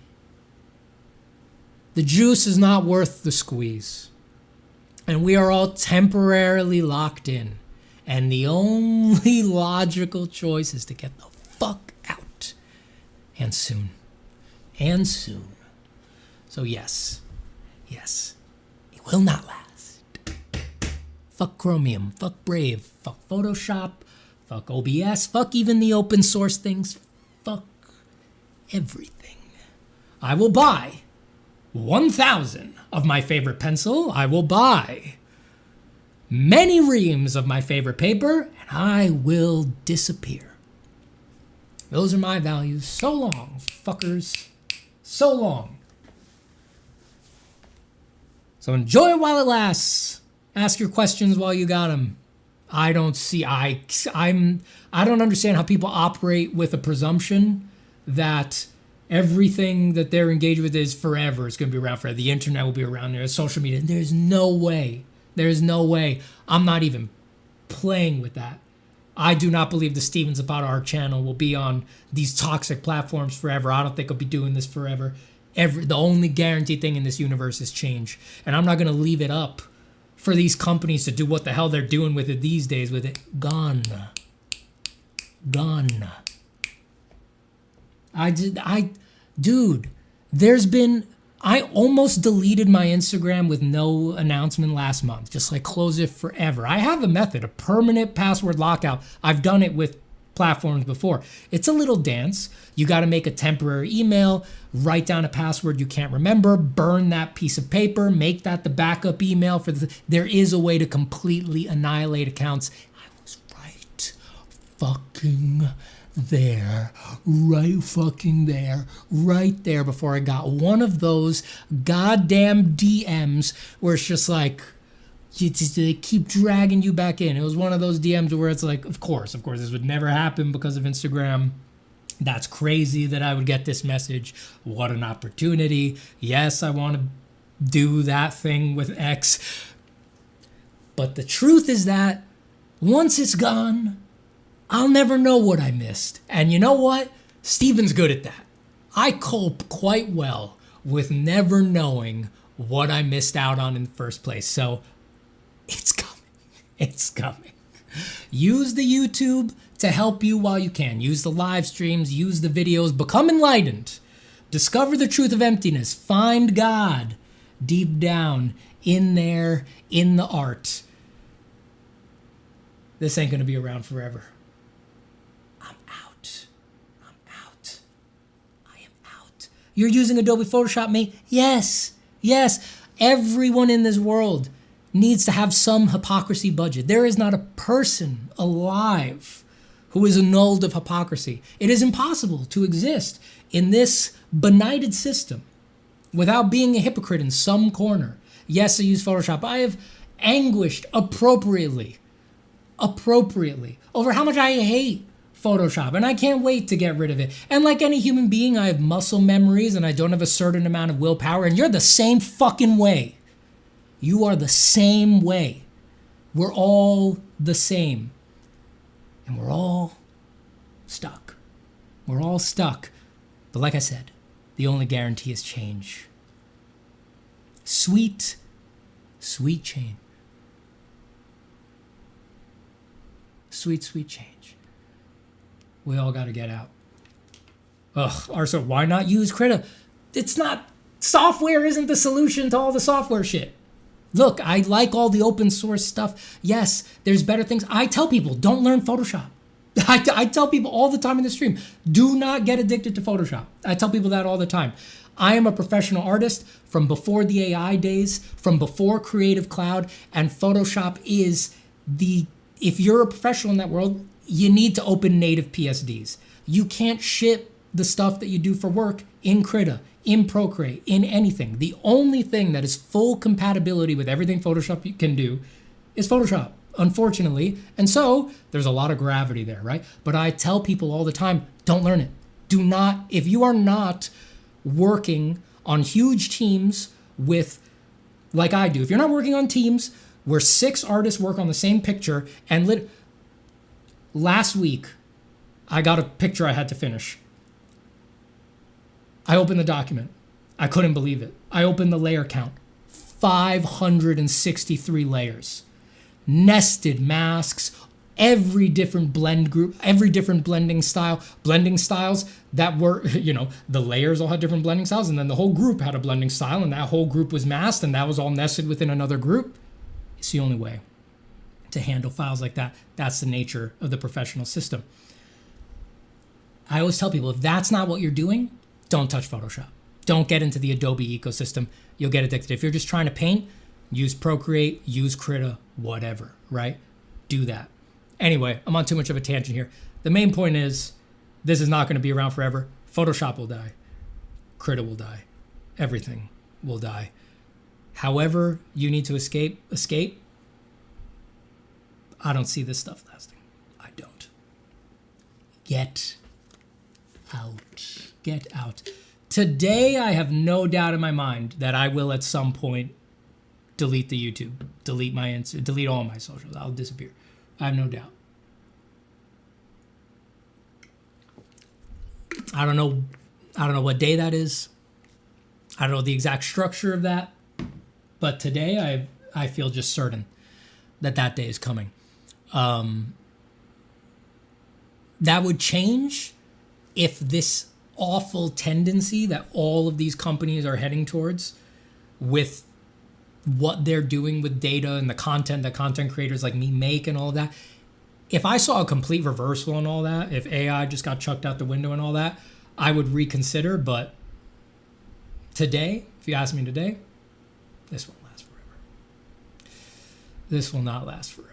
Speaker 3: The juice is not worth the squeeze. And we are all temporarily locked in. And the only logical choice is to get the fuck out. And soon. And soon. So yes, it will not last. Fuck Chromium, fuck Brave, fuck Photoshop, fuck OBS, fuck even the open source things, fuck everything. I will buy 1,000 of my favorite pencil. I will buy many reams of my favorite paper, and I will disappear. Those are my values. So long, fuckers. So long. So enjoy it while it lasts. Ask your questions while you got them. I don't understand how people operate with a presumption that everything that they're engaged with is forever. It's going to be around forever. The internet will be around there. Social media. There's no way. There's no way. I'm not even playing with that. I do not believe the Steven Zapata Art channel will be on these toxic platforms forever. I don't think I'll be doing this forever. The only guaranteed thing in this universe is change. And I'm not going to leave it up for these companies to do what the hell they're doing with it these days with it. Gone. Dude, I almost deleted my Instagram with no announcement last month. Just like close it forever. I have a method, a permanent password lockout. I've done it with platforms before. It's a little dance. You got to make a temporary email, write down a password you can't remember, burn that piece of paper, make that the backup email for there is a way to completely annihilate accounts. I was right. fucking there, right there before I got one of those goddamn DMs where it's just like, they keep dragging you back in. It was one of those DMs where it's like, of course, this would never happen because of Instagram. That's crazy that I would get this message. What an opportunity. Yes, I want to do that thing with X. But the truth is that once it's gone, I'll never know what I missed. And you know what? Steven's good at that. I cope quite well with never knowing what I missed out on in the first place. So it's coming. It's coming. Use the YouTube to help you while you can. Use the live streams, use the videos, become enlightened. Discover the truth of emptiness. Find God deep down in there, in the art. This ain't gonna be around forever. I'm out. I am out. You're using Adobe Photoshop, mate? Yes. Everyone in this world needs to have some hypocrisy budget. There is not a person alive who is annulled of hypocrisy. It is impossible to exist in this benighted system without being a hypocrite in some corner. Yes, I use Photoshop. I have anguished appropriately over how much I hate Photoshop, and I can't wait to get rid of it. And like any human being, I have muscle memories and I don't have a certain amount of willpower, and you're the same fucking way. You are the same way. We're all the same. And we're all stuck. But like I said, the only guarantee is change. Sweet change. Sweet change. We all got to get out. Arso, why not use Krita? It's not, software isn't the solution to all the software shit. Look, I like all the open source stuff. Yes, there's better things. I tell people, don't learn Photoshop. I tell people all the time in the stream, do not get addicted to Photoshop. I tell people that all the time. I am a professional artist from before the AI days, from before Creative Cloud, and Photoshop is if you're a professional in that world, you need to open native PSDs. You can't ship the stuff that you do for work in Krita, in Procreate, in anything. The only thing that is full compatibility with everything Photoshop can do is Photoshop, unfortunately. And so there's a lot of gravity there, right? But I tell people all the time, don't learn it. Do not, if you are not working on huge teams with, like I do, if you're not working on teams where 6 artists work on the same picture and last week, I got a picture I had to finish. I opened the document. I couldn't believe it. I opened the layer count. 563 layers. Nested masks, every different blend group, every different blending styles that were, the layers all had different blending styles, and then the whole group had a blending style, and that whole group was masked, and that was all nested within another group. It's the only way to handle files like that. That's the nature of the professional system. I always tell people, if that's not what you're doing, don't touch Photoshop. Don't get into the Adobe ecosystem. You'll get addicted. If you're just trying to paint, use Procreate, use Krita, whatever, right? Do that. Anyway, I'm on too much of a tangent here. The main point is, this is not going to be around forever. Photoshop will die. Krita will die. Everything will die. However you need to escape. I don't see this stuff lasting. I don't. Get out. Today, I have no doubt in my mind that I will at some point delete the YouTube, delete my Insta, delete all my socials. I'll disappear. I have no doubt. I don't know what day that is. I don't know the exact structure of that. But today, I feel just certain that day is coming. That would change if this awful tendency that all of these companies are heading towards with what they're doing with data and the content that content creators like me make and all of that. If I saw a complete reversal and all that, if AI just got chucked out the window and all that, I would reconsider. But today, if you ask me today, this won't last forever. This will not last forever.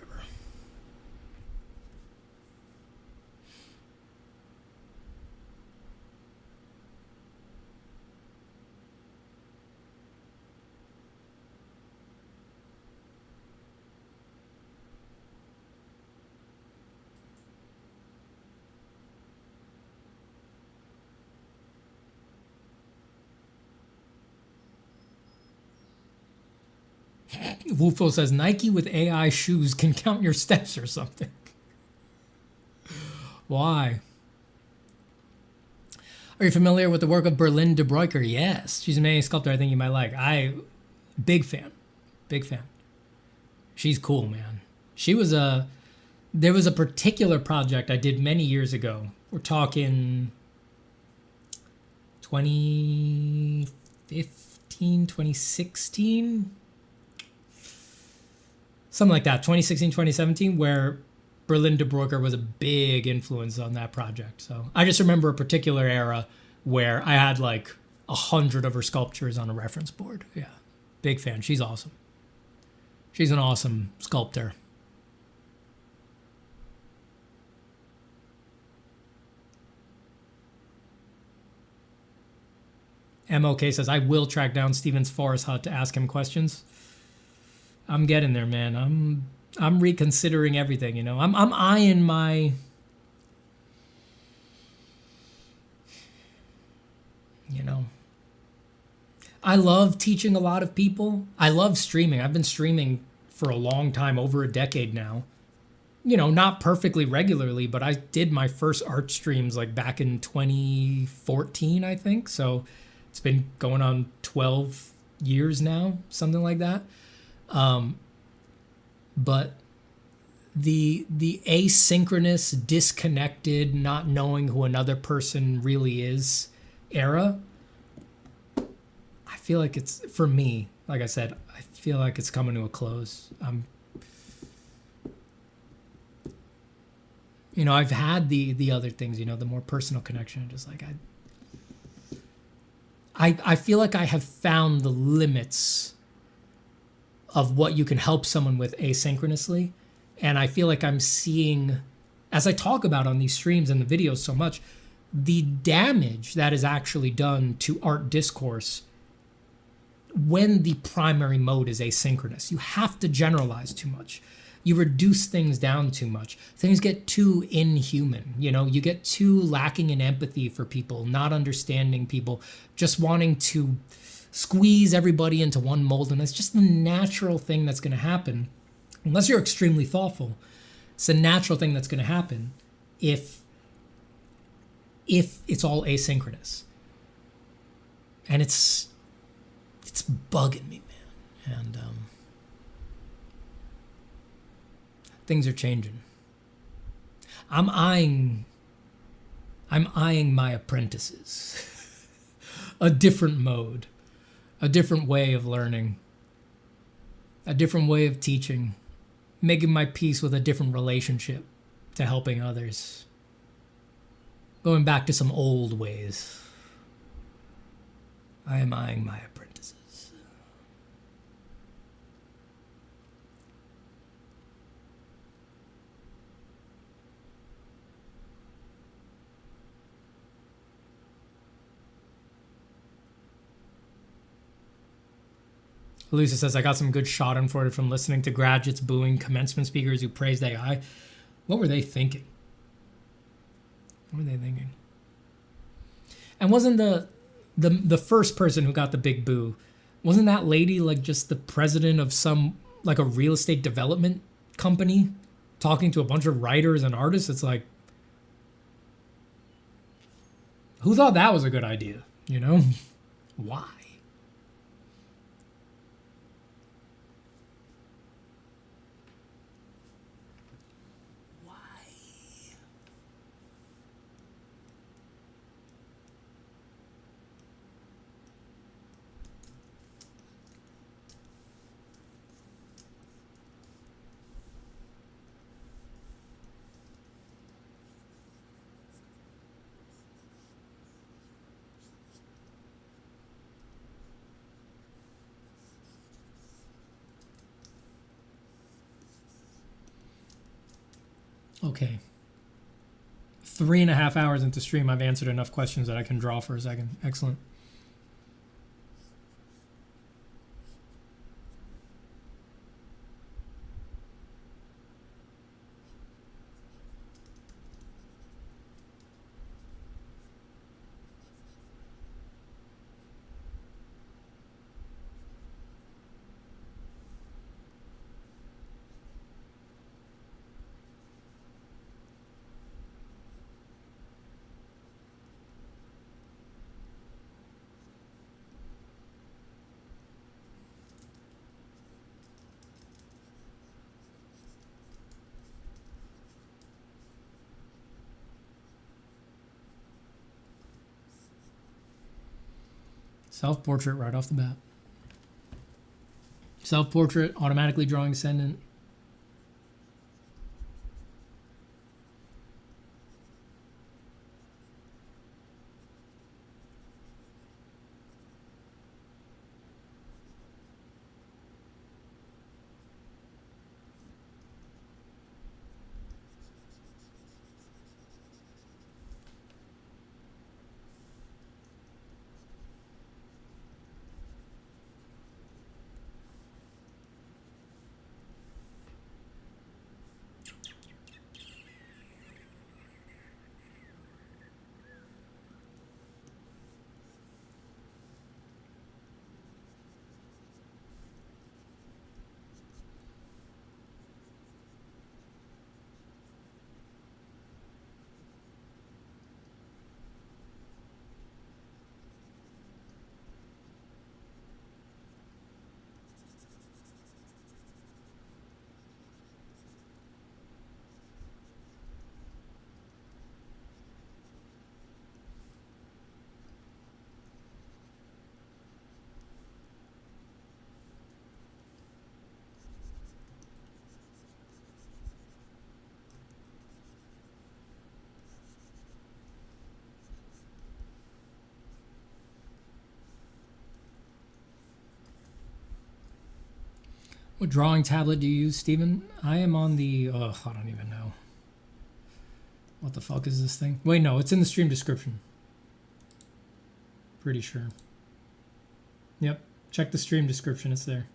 Speaker 3: Woofo says Nike with AI shoes can count your steps or something. Why? Are you familiar with the work of Berlin de Broecker? Yes. She's an amazing sculptor I think you might like. Big fan. Big fan. She's cool, man. There was a particular project I did many years ago. We're talking 2015, 2016? Something like that, 2016, 2017, where Berlin de Broecker was a big influence on that project. So I just remember a particular era where I had like 100 of her sculptures on a reference board. Yeah, big fan. She's awesome. She's an awesome sculptor. MOK says, I will track down Steven's Forest Hut to ask him questions. I'm getting there, man. I'm reconsidering everything, you know. I'm eyeing my, you know, I love teaching a lot of people. I love streaming. I've been streaming for a long time, over a decade now. You know, not perfectly regularly, but I did my first art streams like back in 2014, I think. So it's been going on 12 years now, something like that. But the asynchronous, disconnected, not knowing who another person really is era, I feel like it's, for me, like I said, I feel like it's coming to a close. You know, I've had the other things, you know, the more personal connection, just like I feel like I have found the limits of what you can help someone with asynchronously. And I feel like I'm seeing, as I talk about on these streams and the videos so much, the damage that is actually done to art discourse when the primary mode is asynchronous. You have to generalize too much. You reduce things down too much. Things get too inhuman, you know, you get too lacking in empathy for people, not understanding people, just wanting to squeeze everybody into one mold. And it's just the natural thing that's going to happen. Unless you're extremely thoughtful, it's a natural thing that's going to happen if it's all asynchronous. And it's bugging me, man. And things are changing. I'm eyeing my apprentices. A different mode, a different way of learning, a different way of teaching, making my peace with a different relationship to helping others. Going back to some old ways. I am eyeing my apprentices. Lucia says, I got some good schadenfreude from listening to graduates booing commencement speakers who praised AI. What were they thinking? What were they thinking? And wasn't the first person who got the big boo, wasn't that lady like just the president of some, like a real estate development company talking to a bunch of writers and artists? It's like, who thought that was a good idea? You know? Why? Okay. 3.5 hours into stream, I've answered enough questions that I can draw for a second. Excellent. Self-portrait right off the bat. Self-portrait, automatically drawing ascendant. What drawing tablet do you use, Steven? I am on the, I don't even know. What the fuck is this thing? Wait, no, it's in the stream description. Pretty sure. Yep, check the stream description, it's there.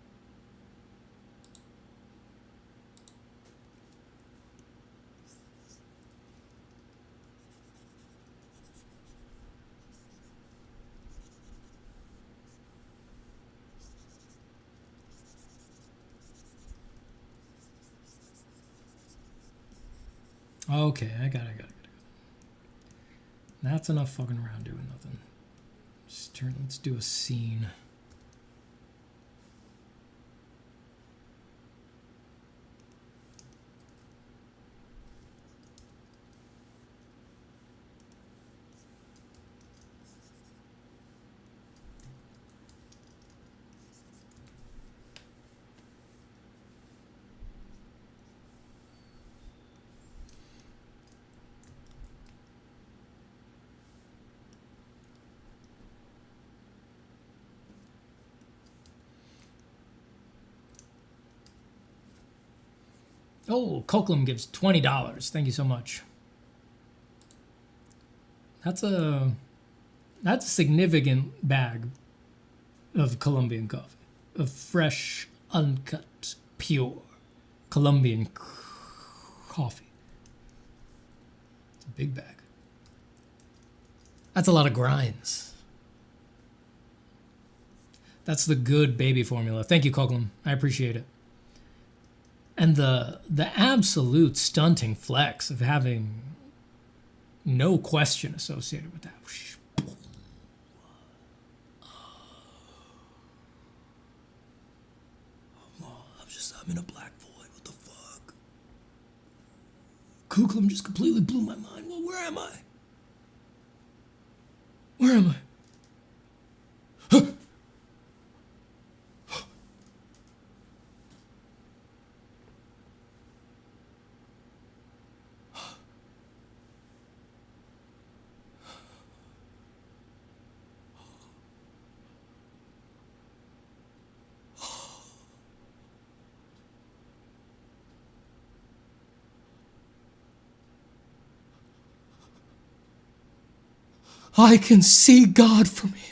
Speaker 3: Okay, I got it. That's enough fucking around doing nothing. Let's do a scene. Oh, Coquelin gives $20. Thank you so much. That's a significant bag of Colombian coffee, of fresh, uncut, pure Colombian coffee. It's a big bag. That's a lot of grinds. That's the good baby formula. Thank you, Coquelin. I appreciate it. And the absolute stunting flex of having no question associated with that. I'm in a black void. What the fuck? Kuklam just completely blew my mind. Well, where am I? Where am I? I can see God from here.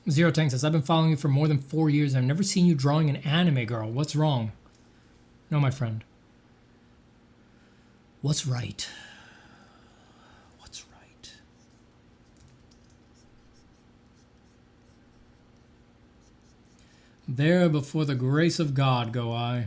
Speaker 3: Zero Tank says, I've been following you for more than 4 years. I've never seen you drawing an anime girl. What's wrong? No, my friend. What's right? What's right? There before the grace of God go I.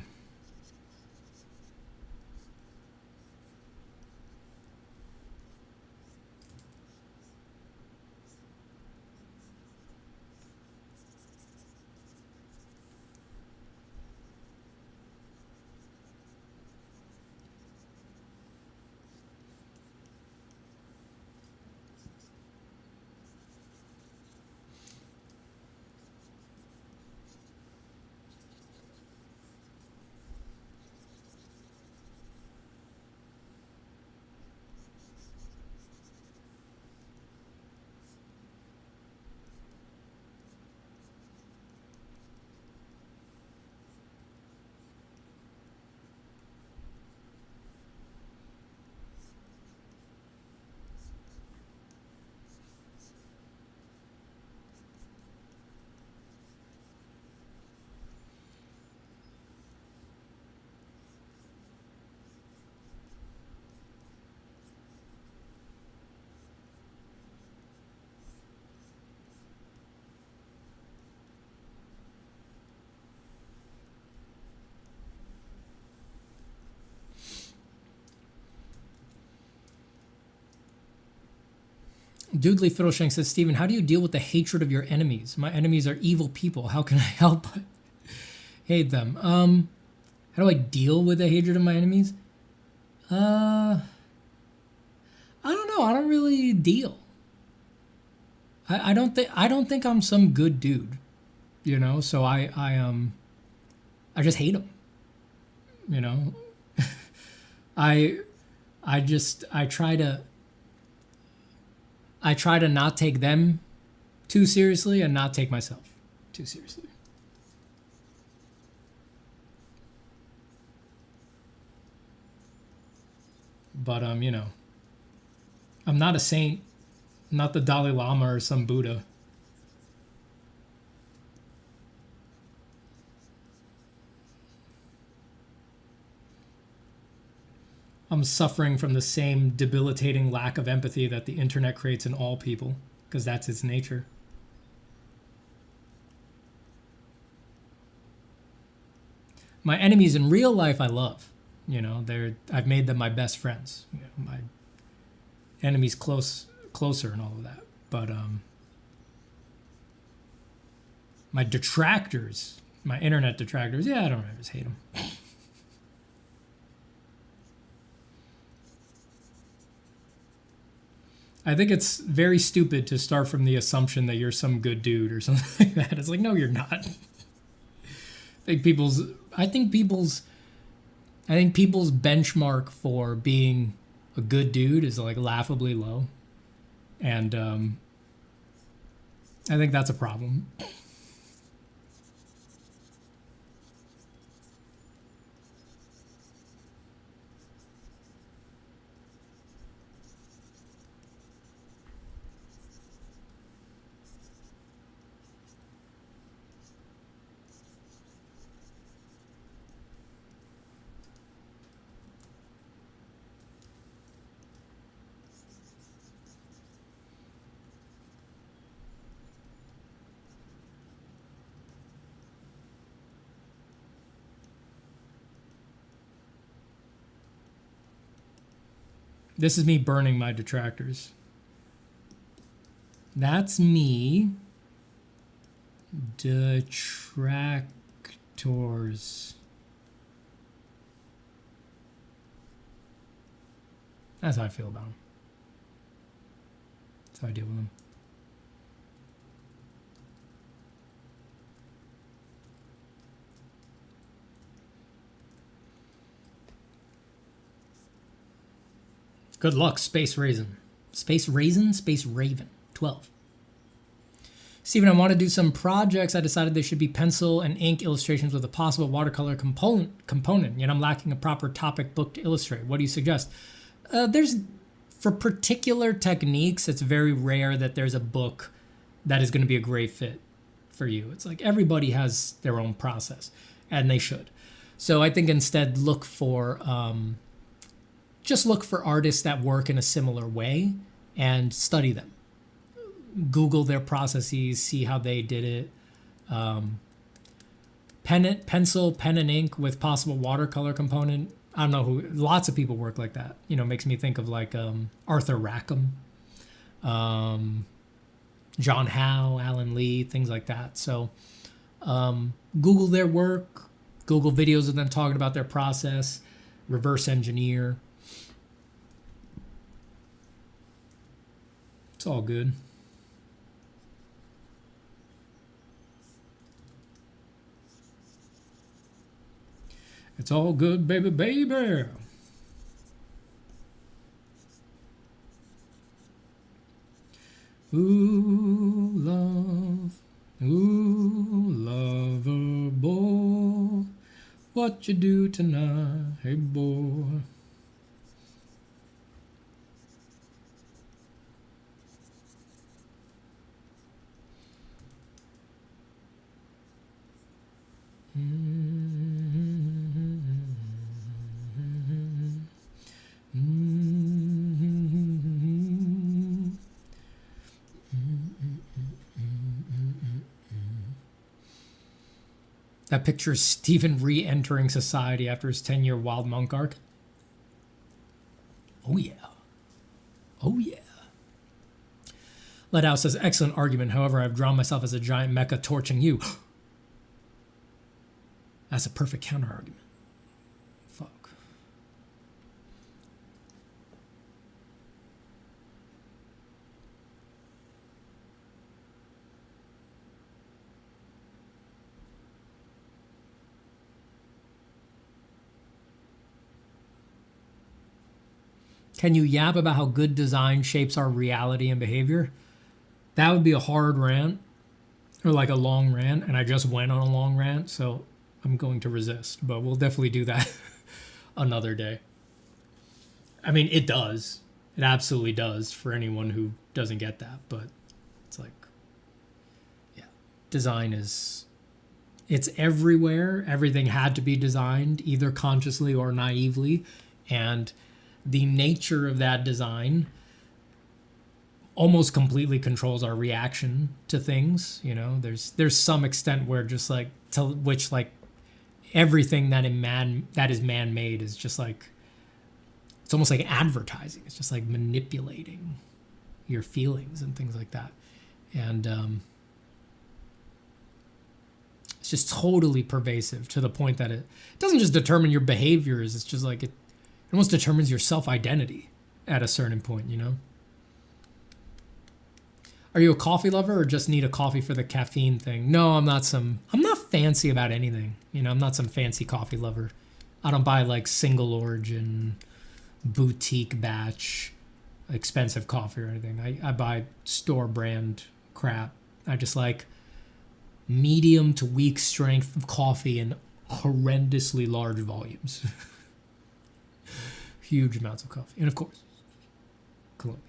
Speaker 3: Doodly Fiddleshank says, Steven, how do you deal with the hatred of your enemies? My enemies are evil people. How can I help but hate them? How do I deal with the hatred of my enemies? I don't know. I don't really deal. I don't think I'm some good dude, you know. So I just hate them, you know. I try to not take them too seriously and not take myself too seriously. But you know, I'm not a saint, I'm not the Dalai Lama or some Buddha. I'm suffering from the same debilitating lack of empathy that the internet creates in all people, because that's its nature. My enemies in real life I love. You know, I've made them my best friends. You know, my enemies closer and all of that. But my detractors, my internet detractors, yeah, I don't really just hate them. I think it's very stupid to start from the assumption that you're some good dude or something like that. It's like, no, you're not. I think people's benchmark for being a good dude is like laughably low. And I think that's a problem. This is me burning my detractors. That's me. Detractors. That's how I feel about them. That's how I deal with them. Good luck, Space Raisin. Space Raisin? Space Raven. 12. Steven, I want to do some projects. I decided they should be pencil and ink illustrations with a possible watercolor component, yet I'm lacking a proper topic book to illustrate. What do you suggest? For particular techniques, it's very rare that there's a book that is going to be a great fit. for you. It's like everybody has their own process, and they should. So I think instead just look for artists that work in a similar way and study them. Google their processes, see how they did it. Pen and ink with possible watercolor component. I don't know who. Lots of people work like that. Makes me think of like Arthur Rackham, John Howe, Alan Lee, things like that. So Google their work, Google videos of them talking about their process, reverse engineer. It's all good. It's all good, baby, baby. Ooh, love. Ooh, lover boy. What you do tonight, hey boy. That picture is Stephen re-entering society after his 10-year wild monk arc. Oh yeah. Oh yeah. Let Out says, excellent argument. However, I've drawn myself as a giant mecha torching you. That's a perfect counter argument. Fuck. Can you yap about how good design shapes our reality and behavior? That would be a hard rant, or like a long rant, and I just went on a long rant, so I'm going to resist, but we'll definitely do that another day. I mean, it does. It absolutely does for anyone who doesn't get that, but it's like, yeah, design it's everywhere. Everything had to be designed either consciously or naively, and the nature of that design almost completely controls our reaction to things. There's some extent where just like to which like everything that is man-made is just like, it's almost like advertising. It's just like manipulating your feelings and things like that. And it's just totally pervasive to the point that it doesn't just determine your behaviors. It's just like it almost determines your self-identity at a certain point, Are you a coffee lover or just need a coffee for the caffeine thing? No, I'm not fancy about anything. I'm not some fancy coffee lover. I don't buy like single origin, boutique batch, expensive coffee or anything. I buy store brand crap. I just like medium to weak strength of coffee in horrendously large volumes. Huge amounts of coffee. And of course, Colombia.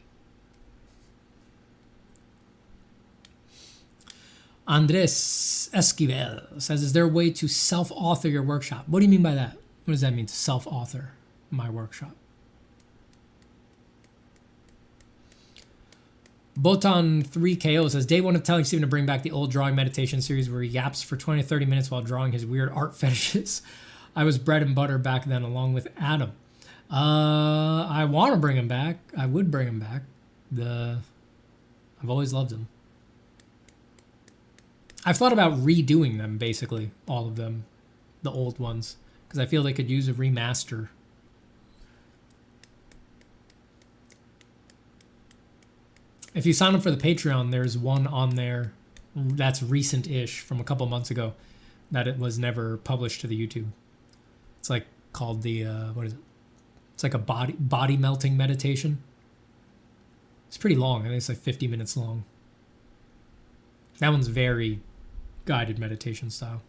Speaker 3: Andres Esquivel says, is there a way to self-author your workshop? What do you mean by that? What does that mean, to self-author my workshop? Botan3KO says, day one of telling Stephen to bring back the old drawing meditation series where he yaps for 20 to 30 minutes while drawing his weird art fetishes. I was bread and butter back then along with Adam. I want to bring him back. I would bring him back. I've always loved him. I've thought about redoing them, basically, all of them, the old ones, because I feel they could use a remaster. If you sign up for the Patreon, there's one on there that's recent-ish from a couple months ago that it was never published to the YouTube. It's like called the, what is it? It's like a body melting meditation. It's pretty long. I think it's like 50 minutes long. That one's very guided meditation style.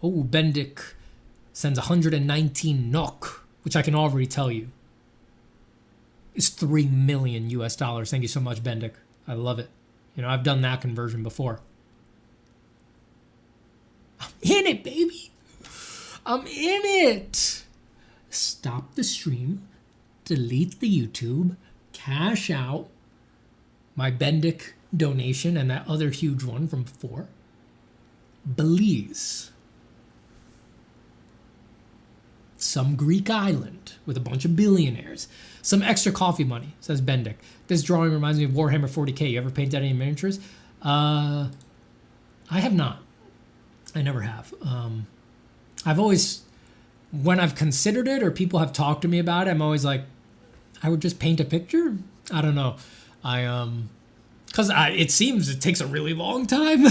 Speaker 3: Oh, Bendik sends 119 NOK, which I can already tell you is 3 million US dollars. Thank you so much, Bendik. I love it. I've done that conversion before. I'm in it, baby. I'm in it. Stop the stream, delete the YouTube, cash out my Bendik donation and that other huge one from before. Belize. Some Greek island with a bunch of billionaires. Some extra coffee money, says Bendik. This drawing reminds me of Warhammer 40k. You ever painted any miniatures? I have not. I never have. I've always, when I've considered it or people have talked to me about it, I'm always like, I would just paint a picture. I don't know. Because it seems it takes a really long time.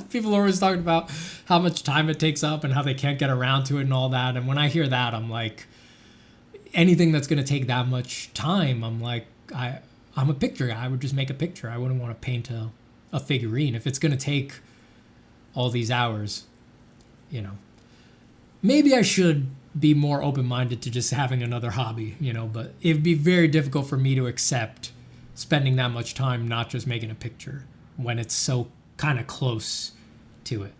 Speaker 3: People are always talking about how much time it takes up and how they can't get around to it and all that. And when I hear that, I'm like, anything that's going to take that much time, I'm like, I'm a picture guy. I would just make a picture. I wouldn't want to paint a figurine. If it's going to take all these hours, maybe I should be more open-minded to just having another hobby, but it'd be very difficult for me to accept spending that much time not just making a picture when it's so kind of close to it.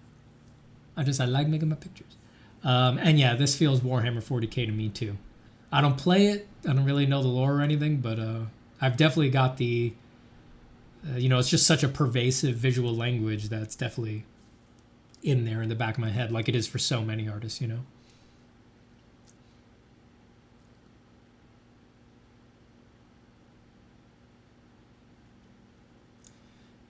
Speaker 3: I like making my pictures. And yeah, this feels Warhammer 40k to me too. I don't play it. I don't really know the lore or anything, but I've definitely got the, it's just such a pervasive visual language that's definitely in there in the back of my head, like it is for so many artists,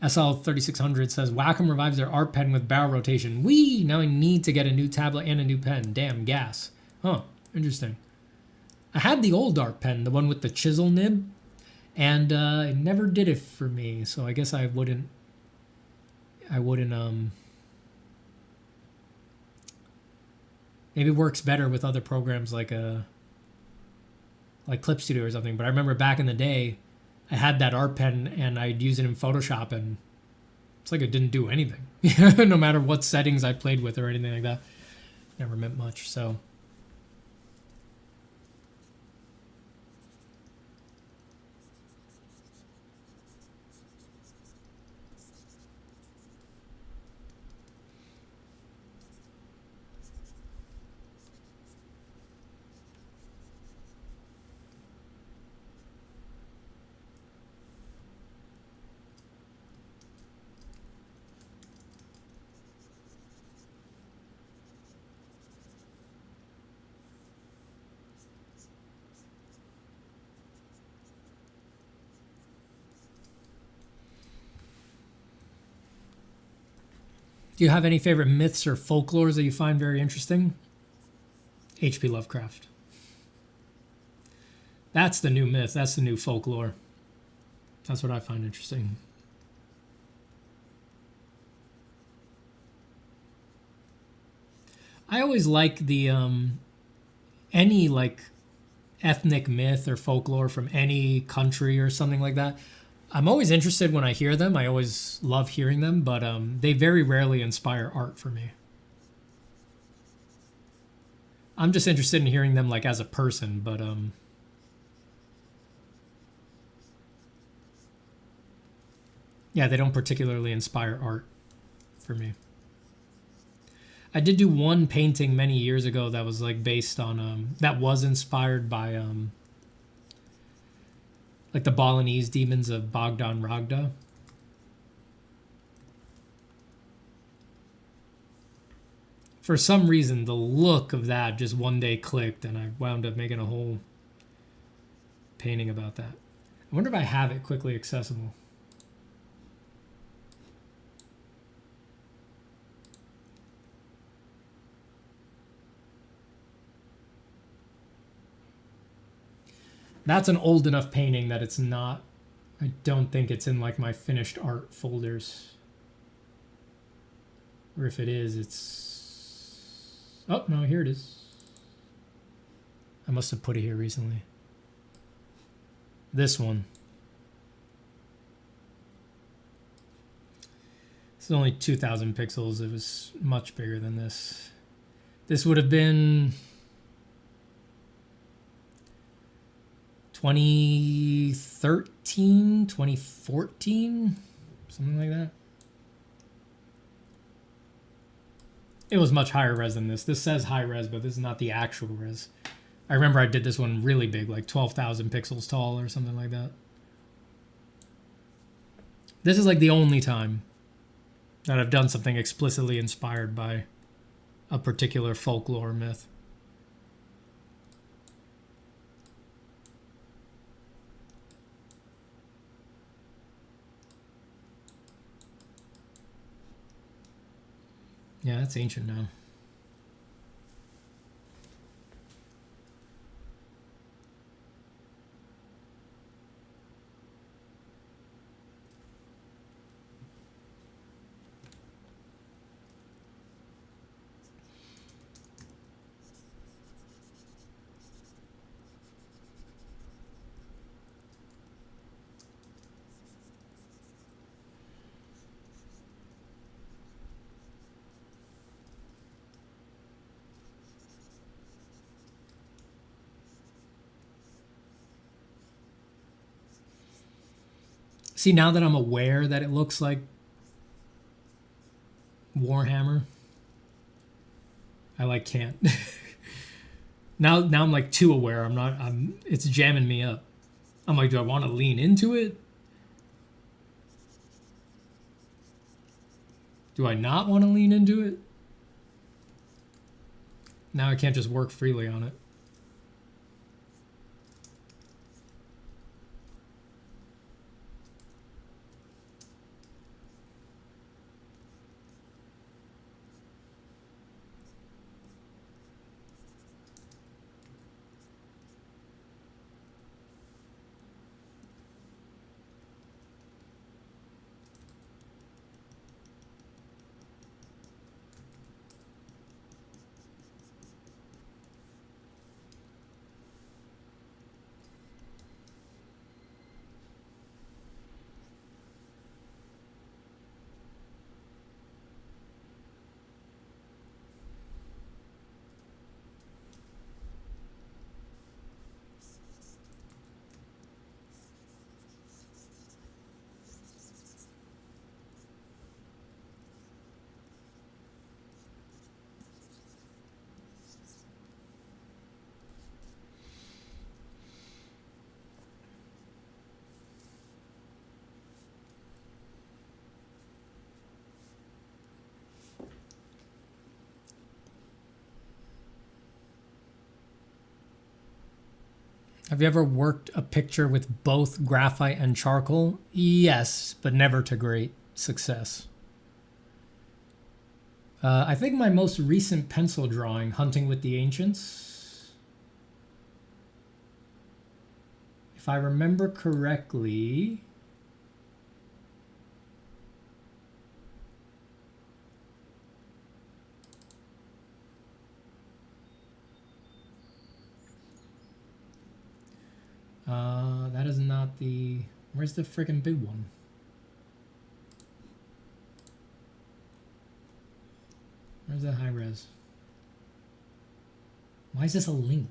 Speaker 3: SL3600 says, Wacom revives their art pen with barrel rotation. Now I need to get a new tablet and a new pen. Damn, gas. Huh, interesting. I had the old art pen, the one with the chisel nib, and it never did it for me, so I guess I wouldn't maybe it works better with other programs like Clip Studio or something, but I remember back in the day, I had that art pen and I'd use it in Photoshop and it's like it didn't do anything. No matter what settings I played with or anything like that. Never meant much, so. Do you have any favorite myths or folklores that you find very interesting? H.P. Lovecraft. That's the new myth. That's the new folklore. That's what I find interesting. I always like the any like ethnic myth or folklore from any country or something like that. I'm always interested when I hear them. I always love hearing them, but they very rarely inspire art for me. I'm just interested in hearing them like as a person, but yeah, they don't particularly inspire art for me. I did do one painting many years ago that was like based on that was inspired by like the Balinese demons of Bogdan Ragda. For some reason, the look of that just one day clicked, and I wound up making a whole painting about that. I wonder if I have it quickly accessible. That's an old enough painting that it's not, I don't think it's in like my finished art folders. Or if it is, it's, oh no, here it is. I must have put it here recently. This one. It's only 2,000 pixels. It was much bigger than this. This would have been 2013, 2014, something like that. It was much higher res than this. This says high res, but this is not the actual res. I remember I did this one really big, like 12,000 pixels tall or something like that. This is like the only time that I've done something explicitly inspired by a particular folklore myth. Yeah, that's ancient now. See, now that I'm aware that it looks like Warhammer, I like can't. now I'm like too aware. It's jamming me up. I'm like, do I want to lean into it? Do I not want to lean into it? Now I can't just work freely on it. Have you ever worked a picture with both graphite and charcoal? Yes, but never to great success. I think my most recent pencil drawing, Hunting with the Ancients, if I remember correctly, that is not the... Where's the freaking big one? Where's that high res? Why is this a link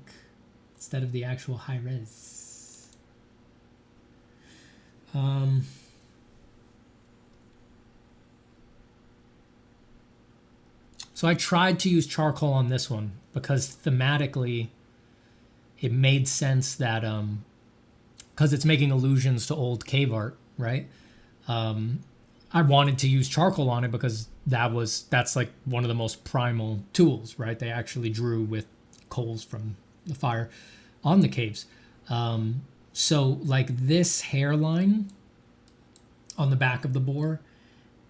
Speaker 3: instead of the actual high res? So I tried to use charcoal on this one because thematically it made sense that because it's making allusions to old cave art, right? I wanted to use charcoal on it because that's like one of the most primal tools, right? They actually drew with coals from the fire on the caves. So like this hairline on the back of the boar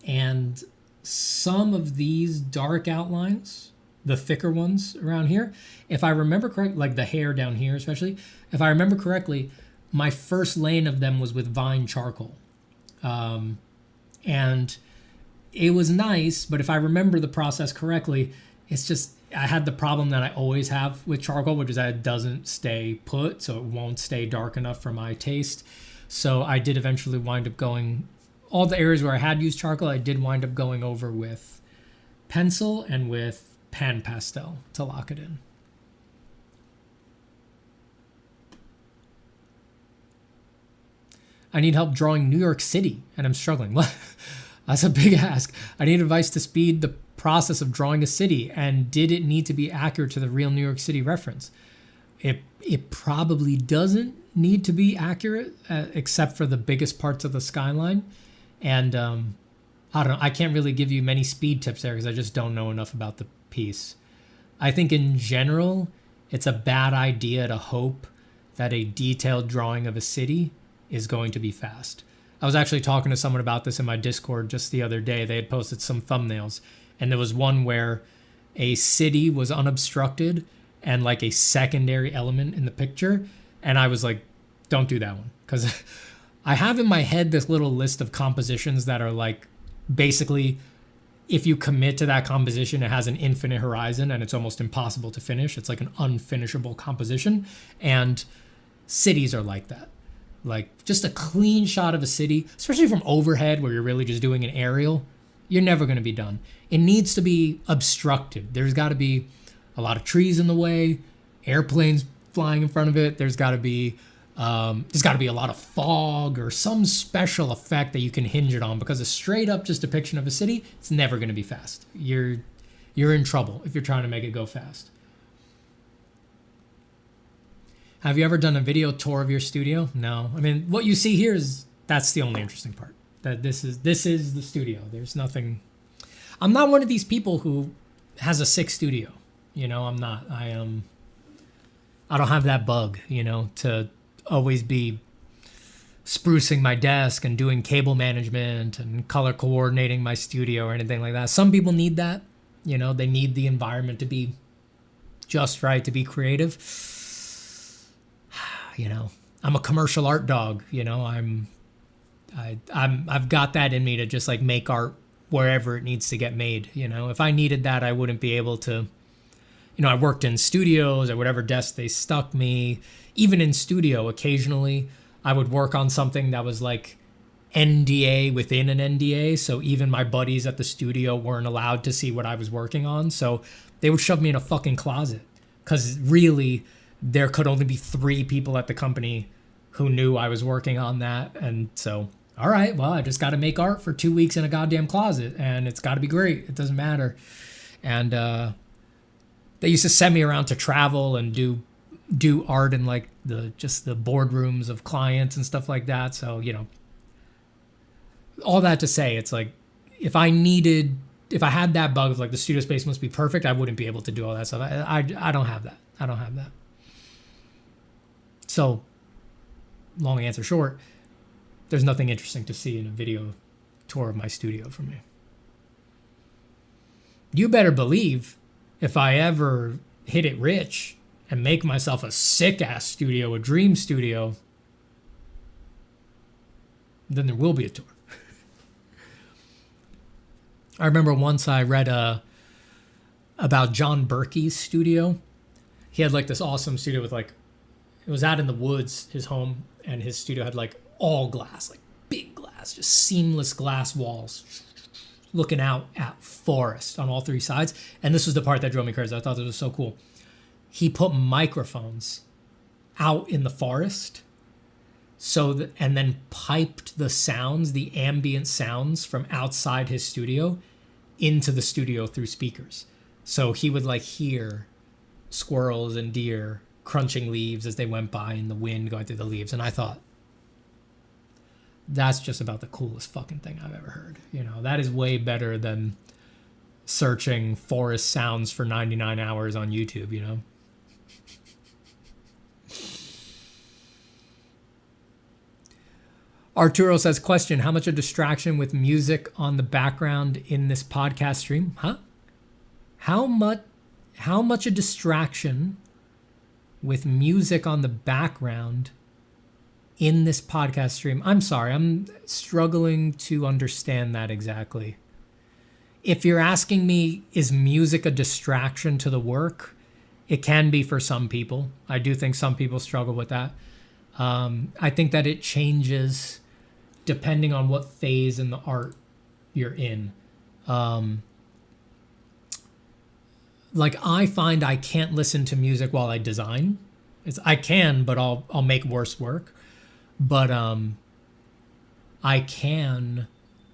Speaker 3: and some of these dark outlines, the thicker ones around here, if I remember correctly, like the hair down here especially, if I remember correctly, my first lane of them was with Vine charcoal. And it was nice, but if I remember the process correctly, it's just, I had the problem that I always have with charcoal, which is that it doesn't stay put, so it won't stay dark enough for my taste. So I did eventually wind up going, all the areas where I had used charcoal, I did wind up going over with pencil and with pan pastel to lock it in. I need help drawing New York City, and I'm struggling. That's a big ask. I need advice to speed the process of drawing a city, and did it need to be accurate to the real New York City reference? It probably doesn't need to be accurate, except for the biggest parts of the skyline. And I don't know. I can't really give you many speed tips there because I just don't know enough about the piece. I think in general, it's a bad idea to hope that a detailed drawing of a city is going to be fast. I was actually talking to someone about this in my Discord just the other day. They had posted some thumbnails, and there was one where a city was unobstructed and like a secondary element in the picture. And I was like, don't do that one. Because I have in my head this little list of compositions that are like, basically, if you commit to that composition, it has an infinite horizon and it's almost impossible to finish. It's like an unfinishable composition. And cities are like that. Like just a clean shot of a city, especially from overhead where you're really just doing an aerial, you're never going to be done. It needs to be obstructed. There's got to be a lot of trees in the way, airplanes flying in front of it. There's got to be a lot of fog or some special effect that you can hinge it on, because a straight up just depiction of a city, it's never going to be fast. You're in trouble if you're trying to make it go fast. Have you ever done a video tour of your studio? No. I mean, what you see here that's the only interesting part. That this is the studio. There's nothing. I'm not one of these people who has a sick studio. I'm not. I don't have that bug, to always be sprucing my desk and doing cable management and color coordinating my studio or anything like that. Some people need that. They need the environment to be just right, to be creative. I'm a commercial art dog. I've got that in me to just like make art wherever it needs to get made. If I needed that, I wouldn't be able to. I worked in studios at whatever desk they stuck me. Even in studio, occasionally I would work on something that was like NDA within an NDA. So even my buddies at the studio weren't allowed to see what I was working on. So they would shove me in a fucking closet, because really there could only be 3 people at the company who knew I was working on that. And so, all right, well, I just got to make art for 2 weeks in a goddamn closet, and it's got to be great. It doesn't matter. And they used to send me around to travel and do art in like the boardrooms of clients and stuff like that. So, all that to say, it's like, if I had that bug of like the studio space must be perfect, I wouldn't be able to do all that stuff. I don't have that. I don't have that. So, long answer short, there's nothing interesting to see in a video tour of my studio for me. You better believe if I ever hit it rich and make myself a sick-ass studio, a dream studio, then there will be a tour. I remember once I read about John Berkey's studio. He had like this awesome studio with like, it was out in the woods, his home, and his studio had like all glass, like big glass, just seamless glass walls, looking out at forest on all 3 sides. And this was the part that drove me crazy. I thought this was so cool. He put microphones out in the forest, and then piped the sounds, the ambient sounds from outside his studio into the studio through speakers. So he would like hear squirrels and deer crunching leaves as they went by and the wind going through the leaves. And I thought, that's just about the coolest fucking thing I've ever heard. That is way better than searching forest sounds for 99 hours on YouTube, Arturo says, question, how much a distraction with music on the background in this podcast stream? Huh? How much a distraction with music on the background in this podcast stream? I'm sorry, I'm struggling to understand that exactly. If you're asking me, is music a distraction to the work? It can be for some people. I do think some people struggle with that. I think that it changes depending on what phase in the art you're in. Like I find I can't listen to music while I design. I can, but I'll make worse work. But I can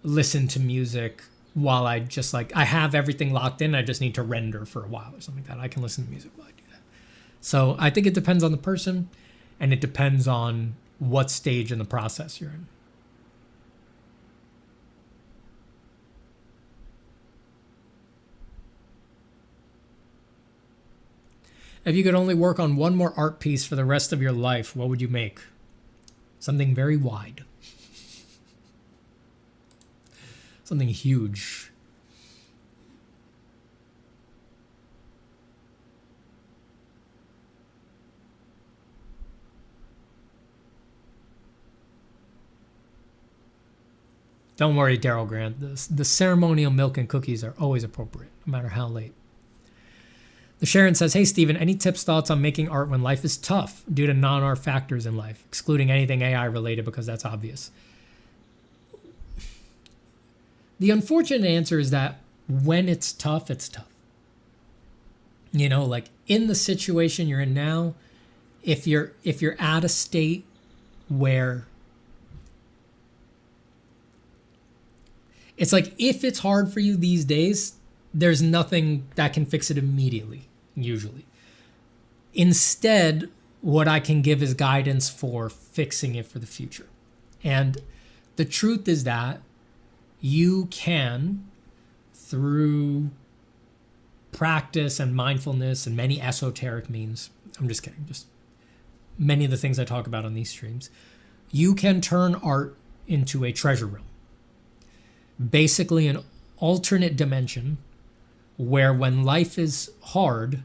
Speaker 3: listen to music while I just like, I have everything locked in. I just need to render for a while or something like that. I can listen to music while I do that. So I think it depends on the person, and it depends on what stage in the process you're in. If you could only work on one more art piece for the rest of your life, what would you make? Something very wide. Something huge. Don't worry, Daryl Grant. The ceremonial milk and cookies are always appropriate, no matter how late. The Sharon says, hey, Stephen, any tips, thoughts on making art when life is tough due to non-art factors in life, excluding anything AI related because that's obvious? The unfortunate answer is that when it's tough, it's tough. You know, like in the situation you're in now, if you're at a state where it's like, if it's hard for you these days, there's nothing that can fix it immediately, usually. Instead, what I can give is guidance for fixing it for the future. And the truth is that you can, through practice and mindfulness and many esoteric means, I'm just kidding, just many of the things I talk about on these streams, you can turn art into a treasure room. Basically an alternate dimension where when life is hard,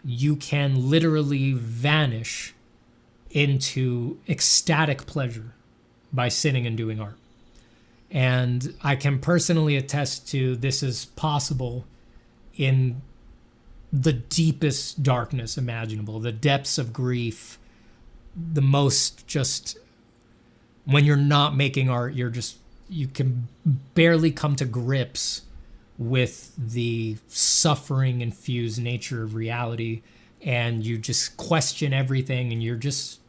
Speaker 3: you can literally vanish into ecstatic pleasure by sitting and doing art. And I can personally attest to this is possible in the deepest darkness imaginable, the depths of grief, the most just, when you're not making art, you can barely come to grips with the suffering infused nature of reality, and you just question everything, and you're just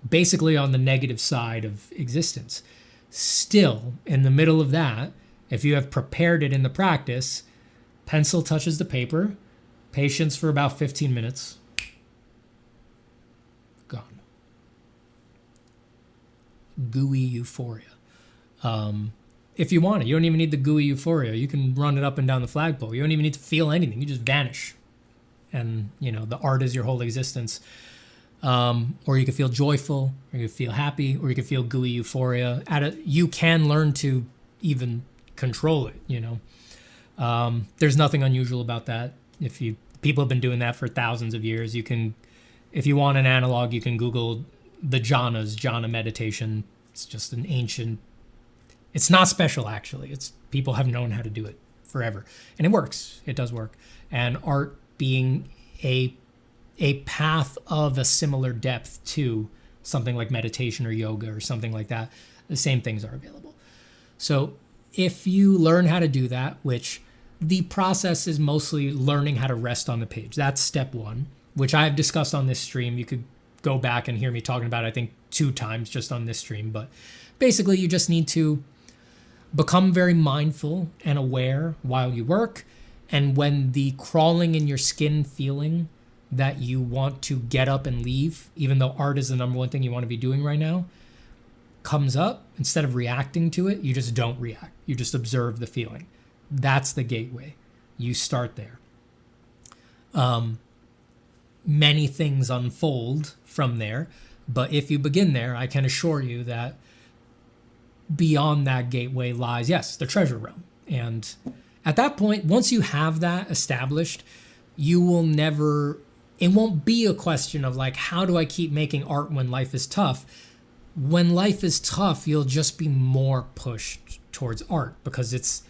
Speaker 3: basically on the negative side of existence. Still, in the middle of that, if you have prepared it in the practice, pencil touches the paper, patience for about 15 minutes, gone. Gooey euphoria. If you want it, you don't even need the gooey euphoria. You can run it up and down the flagpole. You don't even need to feel anything. You just vanish. And, you know, the art is your whole existence. Or you can feel joyful, or you can feel happy, or you can feel gooey euphoria. You can learn to even control it, you know. There's nothing unusual about that. People have been doing that for thousands of years. You can, if you want an analog, you can Google the jhana meditation. It's just an ancient, it's not special actually. People have known how to do it forever. And it works. It does work. And art being a path of a similar depth to something like meditation or yoga or something like that, the same things are available. So if you learn how to do that, which the process is mostly learning how to rest on the page. That's step one, which I have discussed on this stream. You could go back and hear me talking about it, I think 2 times just on this stream. But basically you just need to become very mindful and aware while you work. And when the crawling in your skin feeling that you want to get up and leave, even though art is the number one thing you want to be doing right now, comes up, instead of reacting to it, you just don't react. You just observe the feeling. That's the gateway. You start there. Many things unfold from there, but if you begin there, I can assure you that beyond that gateway lies, yes, the treasure realm. And at that point, once you have that established, you will never, it won't be a question of like, how do I keep making art when life is tough? When life is tough, you'll just be more pushed towards art because it's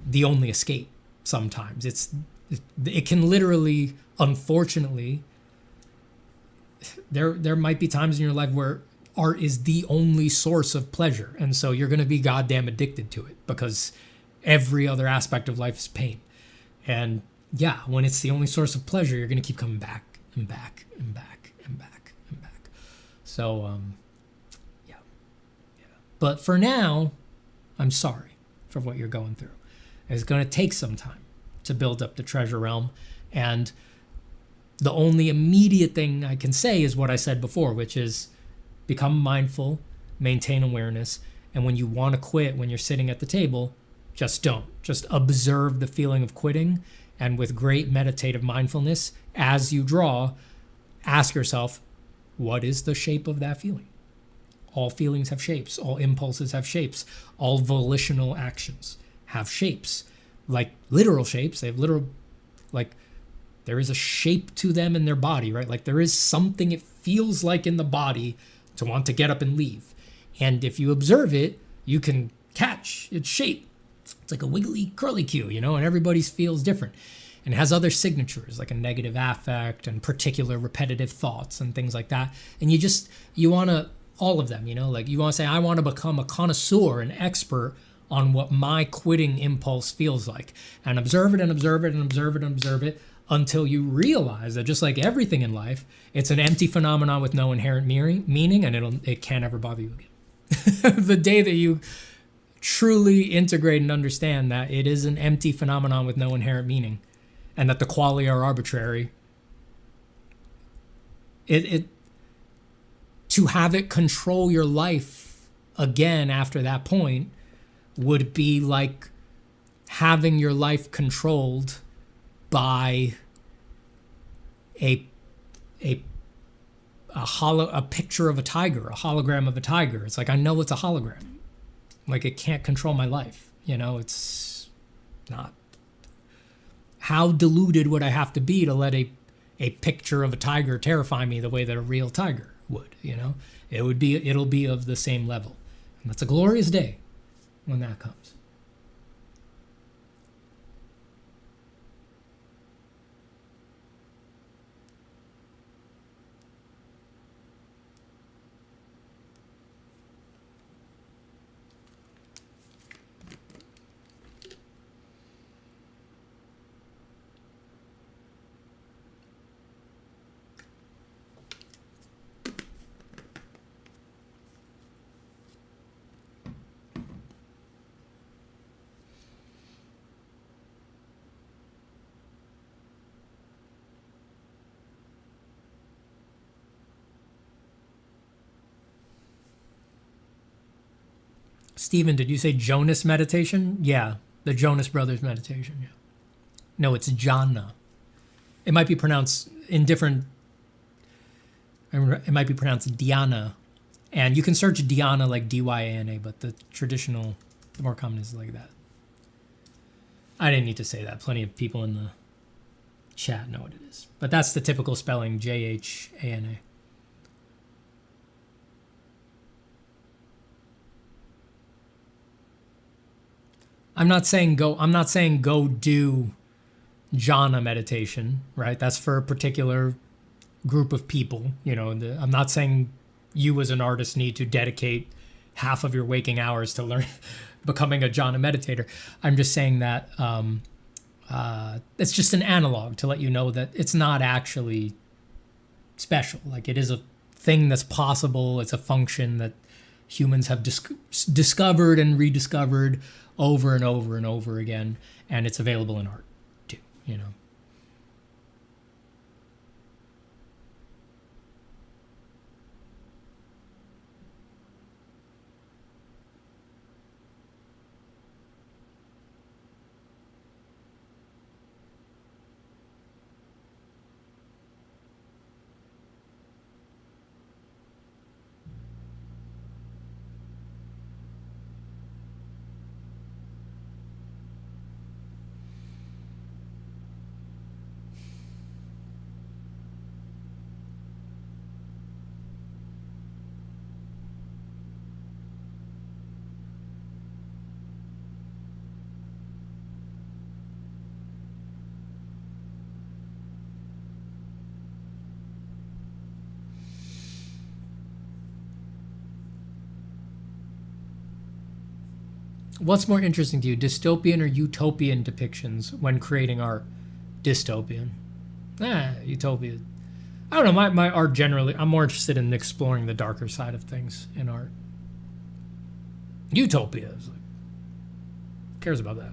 Speaker 3: the only escape sometimes. It can literally, unfortunately, there might be times in your life where art is the only source of pleasure. And so you're going to be goddamn addicted to it because every other aspect of life is pain. And yeah, when it's the only source of pleasure, you're going to keep coming back and back and back and back and back. So, yeah. But for now, I'm sorry for what you're going through. It's going to take some time to build up the treasure realm. And the only immediate thing I can say is what I said before, which is become mindful, maintain awareness. And when you want to quit, when you're sitting at the table, just don't. Just observe the feeling of quitting. And with great meditative mindfulness, as you draw, ask yourself, what is the shape of that feeling? All feelings have shapes. All impulses have shapes. All volitional actions have shapes. Like literal shapes. They have literal, like there is a shape to them in their body, right? Like there is something it feels like in the body to want to get up and leave. And if you observe it, you can catch its shape. It's like a wiggly curlicue, you know, and everybody's feels different. And it has other signatures like a negative affect and particular repetitive thoughts and things like that. And you want to, all of them, you know, like you want to say, I want to become a connoisseur, an expert on what my quitting impulse feels like, and observe it and observe it and observe it and observe it until you realize that just like everything in life, it's an empty phenomenon with no inherent meaning, and it can't ever bother you again. The day that you truly integrate and understand that it is an empty phenomenon with no inherent meaning, and that the qualia are arbitrary, to have it control your life again after that point would be like having your life controlled by a picture of a tiger, a hologram of a tiger. It's like, I know it's a hologram. Like it can't control my life. You know, it's not. How deluded would I have to be to let a picture of a tiger terrify me the way that a real tiger would, you know? It'll be of the same level. And that's a glorious day when that comes. Stephen, did you say Jonas meditation? Yeah, the Jonas Brothers meditation. Yeah. No, it's jhana. It might be pronounced in different. It might be pronounced dhyana, and you can search dhyana like Dyana, but the more common is like that. I didn't need to say that. Plenty of people in the chat know what it is, but that's the typical spelling, Jhana. I'm not saying go do jhana meditation, right? That's for a particular group of people. You know, I'm not saying you as an artist need to dedicate half of your waking hours to learn becoming a jhana meditator. I'm just saying that it's just an analog to let you know that it's not actually special. Like it is a thing that's possible. It's a function that humans have discovered and rediscovered over and over and over again, and it's available in art too, you know. What's more interesting to you, dystopian or utopian depictions when creating art? Dystopian. Utopia. I don't know, my art generally, I'm more interested in exploring the darker side of things in art. Utopia. It's like, cares about that?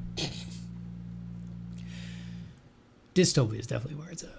Speaker 3: Dystopia is definitely where it's at.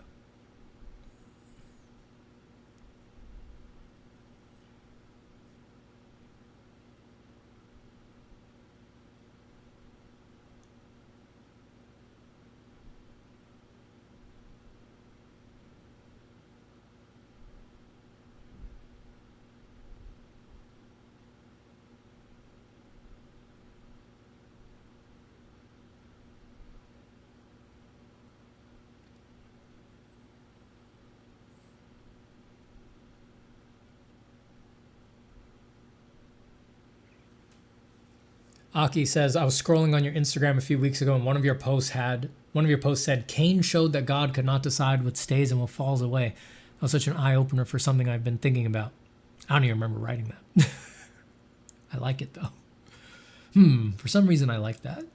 Speaker 3: Aki says, I was scrolling on your Instagram a few weeks ago, and one of your posts said, Cain showed that God could not decide what stays and what falls away. That was such an eye-opener for something I've been thinking about. I don't even remember writing that. I like it, though. For some reason, I like that.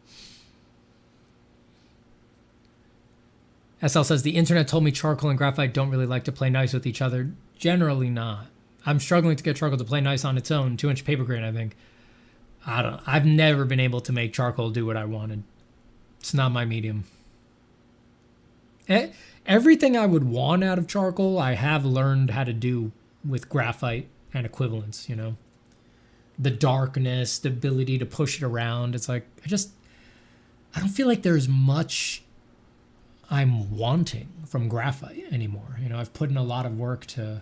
Speaker 3: SL says, the internet told me charcoal and graphite don't really like to play nice with each other. Generally not. I'm struggling to get charcoal to play nice on its own. 2-inch paper crane, I think. I've never been able to make charcoal do what I wanted. It's not my medium. Everything I would want out of charcoal, I have learned how to do with graphite and equivalents, you know. The darkness, the ability to push it around. It's like, I don't feel like there's much I'm wanting from graphite anymore. You know, I've put in a lot of work to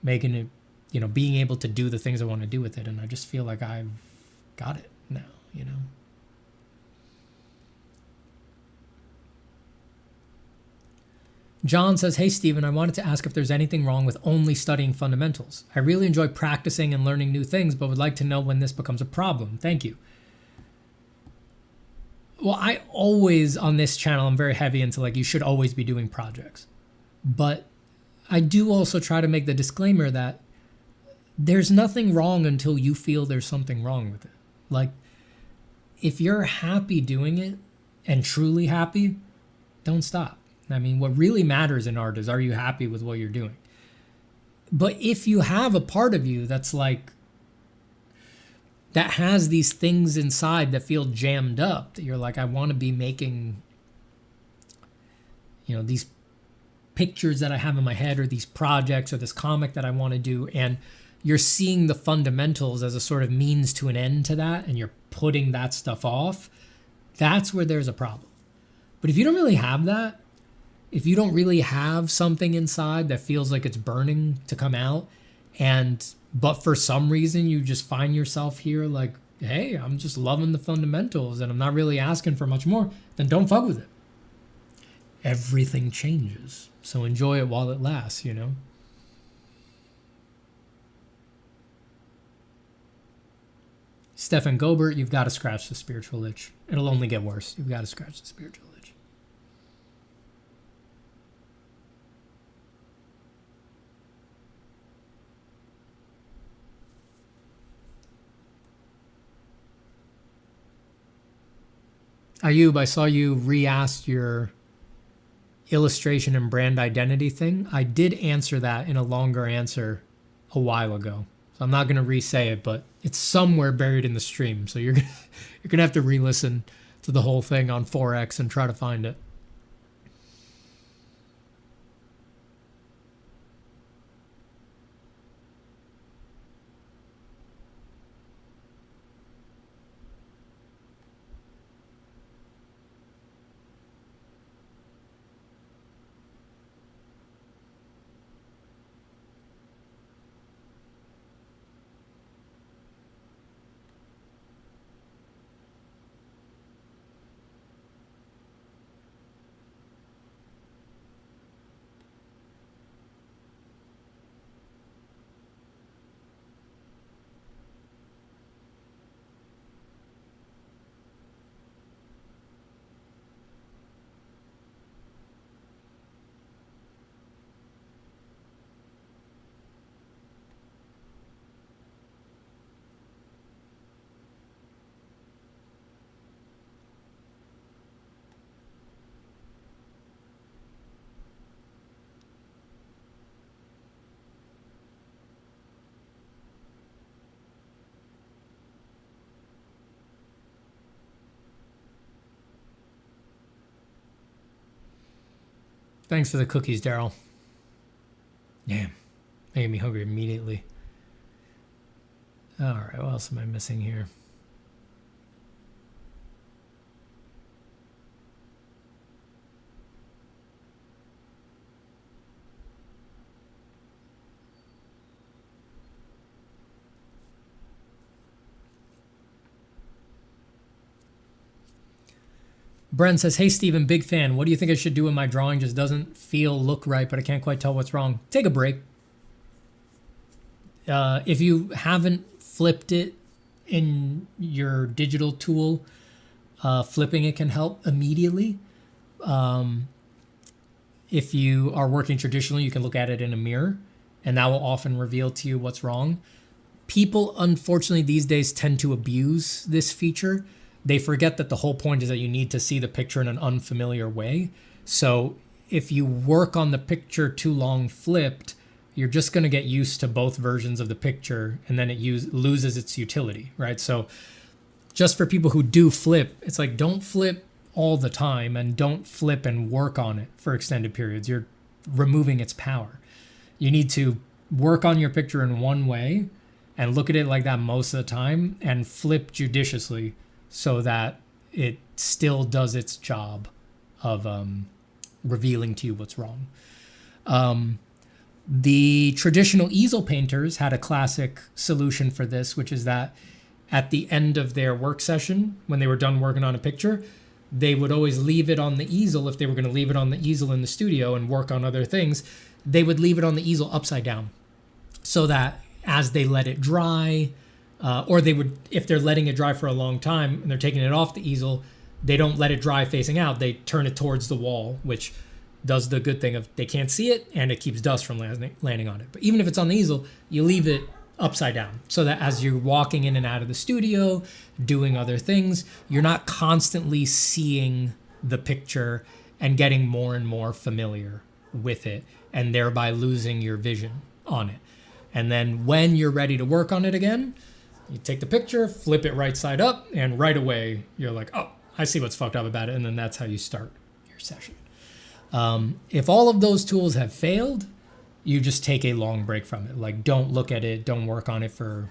Speaker 3: making it, you know, being able to do the things I want to do with it. And I just feel like I've got it now, you know. John says, hey, Stephen, I wanted to ask if there's anything wrong with only studying fundamentals. I really enjoy practicing and learning new things, but would like to know when this becomes a problem. Thank you. Well, I always, on this channel, I'm very heavy into like, you should always be doing projects. But I do also try to make the disclaimer that there's nothing wrong until you feel there's something wrong with it. Like, if you're happy doing it and truly happy, don't stop. I mean, what really matters in art is, are you happy with what you're doing? But if you have a part of you that's like, that has these things inside that feel jammed up, that you're like, I want to be making, you know, these pictures that I have in my head, or these projects, or this comic that I want to do, and you're seeing the fundamentals as a sort of means to an end to that, and you're putting that stuff off, that's where there's a problem. But if you don't really have that, if you don't really have something inside that feels like it's burning to come out, but for some reason you just find yourself here like, hey, I'm just loving the fundamentals and I'm not really asking for much more, then don't fuck with it. Everything changes. So enjoy it while it lasts, you know? Stefan Gobert, you've got to scratch the spiritual itch. It'll only get worse. You've got to scratch the spiritual itch. Ayub, I saw you re-asked your illustration and brand identity thing. I did answer that in a longer answer a while ago. So I'm not going to re-say it, but it's somewhere buried in the stream. So you're gonna have to re-listen to the whole thing on 4X and try to find it. Thanks for the cookies, Daryl. Damn, made me hungry immediately. All right, what else am I missing here? Bren says, hey, Steven, big fan. What do you think I should do when my drawing just doesn't look right, but I can't quite tell what's wrong? Take a break. If you haven't flipped it in your digital tool, flipping it can help immediately. If you are working traditionally, you can look at it in a mirror, and that will often reveal to you what's wrong. People, unfortunately, these days tend to abuse this feature. They forget that the whole point is that you need to see the picture in an unfamiliar way. So if you work on the picture too long flipped, you're just going to get used to both versions of the picture, and then it loses its utility, right? So just for people who do flip, it's like, don't flip all the time, and don't flip and work on it for extended periods. You're removing its power. You need to work on your picture in one way and look at it like that most of the time, and flip judiciously so that it still does its job of revealing to you what's wrong. The traditional easel painters had a classic solution for this, which is that at the end of their work session, when they were done working on a picture, they would always leave it on the easel. If they were going to leave it on the easel in the studio and work on other things, they would leave it on the easel upside down, so that as they let it dry, or they would, if they're letting it dry for a long time and they're taking it off the easel, they don't let it dry facing out. They turn it towards the wall, which does the good thing of they can't see it, and it keeps dust from landing on it. But even if it's on the easel, you leave it upside down, so that as you're walking in and out of the studio, doing other things, you're not constantly seeing the picture and getting more and more familiar with it, and thereby losing your vision on it. And then when you're ready to work on it again, you take the picture, flip it right side up, and right away you're like, oh, I see what's fucked up about it. And then that's how you start your session. If all of those tools have failed, you just take a long break from it. Like, don't look at it, don't work on it for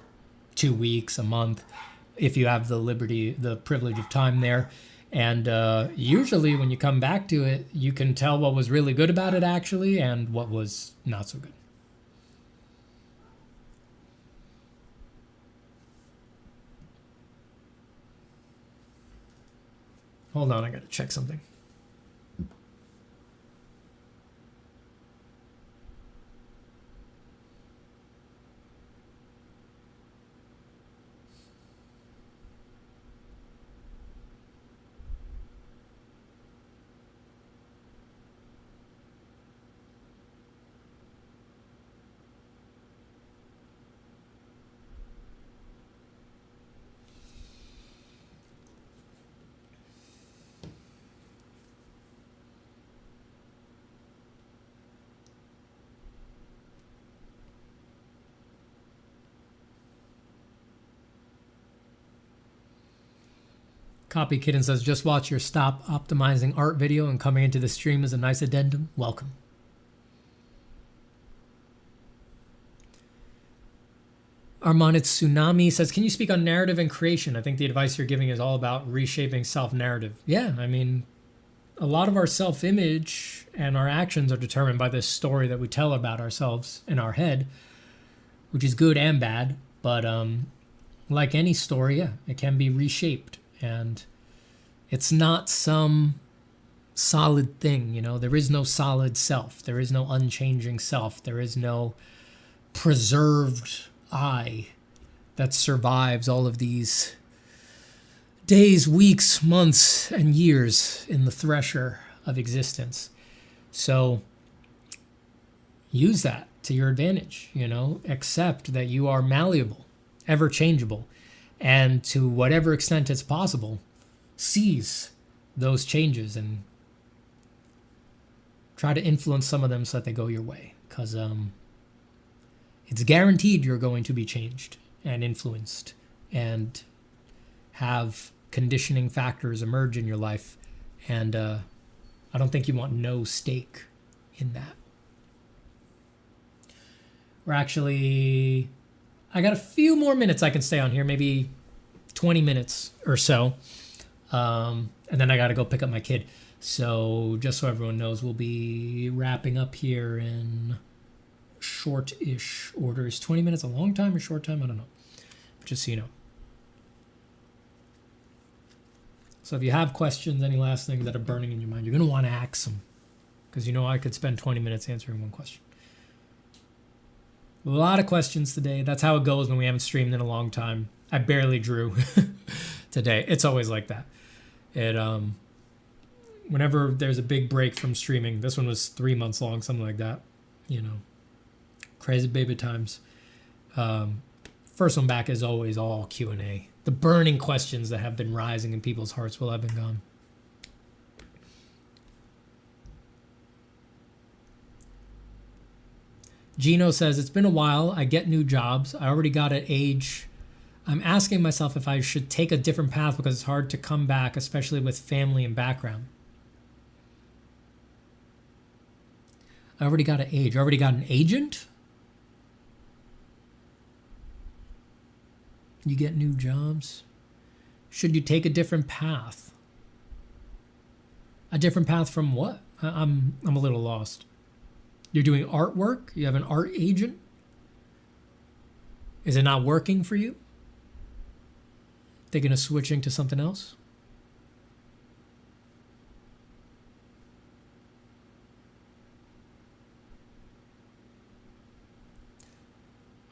Speaker 3: 2 weeks, a month, if you have the privilege of time there. And usually when you come back to it, you can tell what was really good about it actually, and what was not so good. Hold on, I gotta check something. Copy Kitten says, just watch your stop optimizing art video, and coming into the stream is a nice addendum. Welcome. Armanit Tsunami says, can you speak on narrative and creation? I think the advice you're giving is all about reshaping self-narrative. Yeah, I mean, a lot of our self-image and our actions are determined by this story that we tell about ourselves in our head, which is good and bad. But like any story, yeah, it can be reshaped. And it's not some solid thing, you know. There is no solid self. There is no unchanging self. There is no preserved I that survives all of these days, weeks, months, and years in the thresher of existence. So use that to your advantage, you know. Accept that you are malleable, ever changeable. And to whatever extent it's possible, seize those changes and try to influence some of them so that they go your way. Because it's guaranteed you're going to be changed and influenced and have conditioning factors emerge in your life. And I don't think you want no stake in that. I got a few more minutes I can stay on here, maybe 20 minutes or so. And then I got to go pick up my kid. So just so everyone knows, we'll be wrapping up here in short-ish order. Is 20 minutes a long time or short time? I don't know. But just so you know. So if you have questions, any last things that are burning in your mind, you're going to want to ask them. Because I could spend 20 minutes answering one question. A lot of questions today. That's how it goes when we haven't streamed in a long time. I barely drew today. It's always like that. Whenever there's a big break from streaming, this one was 3 months long, something like that. Crazy baby times. First one back is always all Q&A. The burning questions that have been rising in people's hearts while I've been gone. Gino says, it's been a while. I get new jobs. I already got an age. I'm asking myself if I should take a different path because it's hard to come back, especially with family and background. I already got an age. I already got an agent? You get new jobs. Should you take a different path? A different path from what? I'm a little lost. You're doing artwork? You have an art agent? Is it not working for you? Thinking of switching to something else?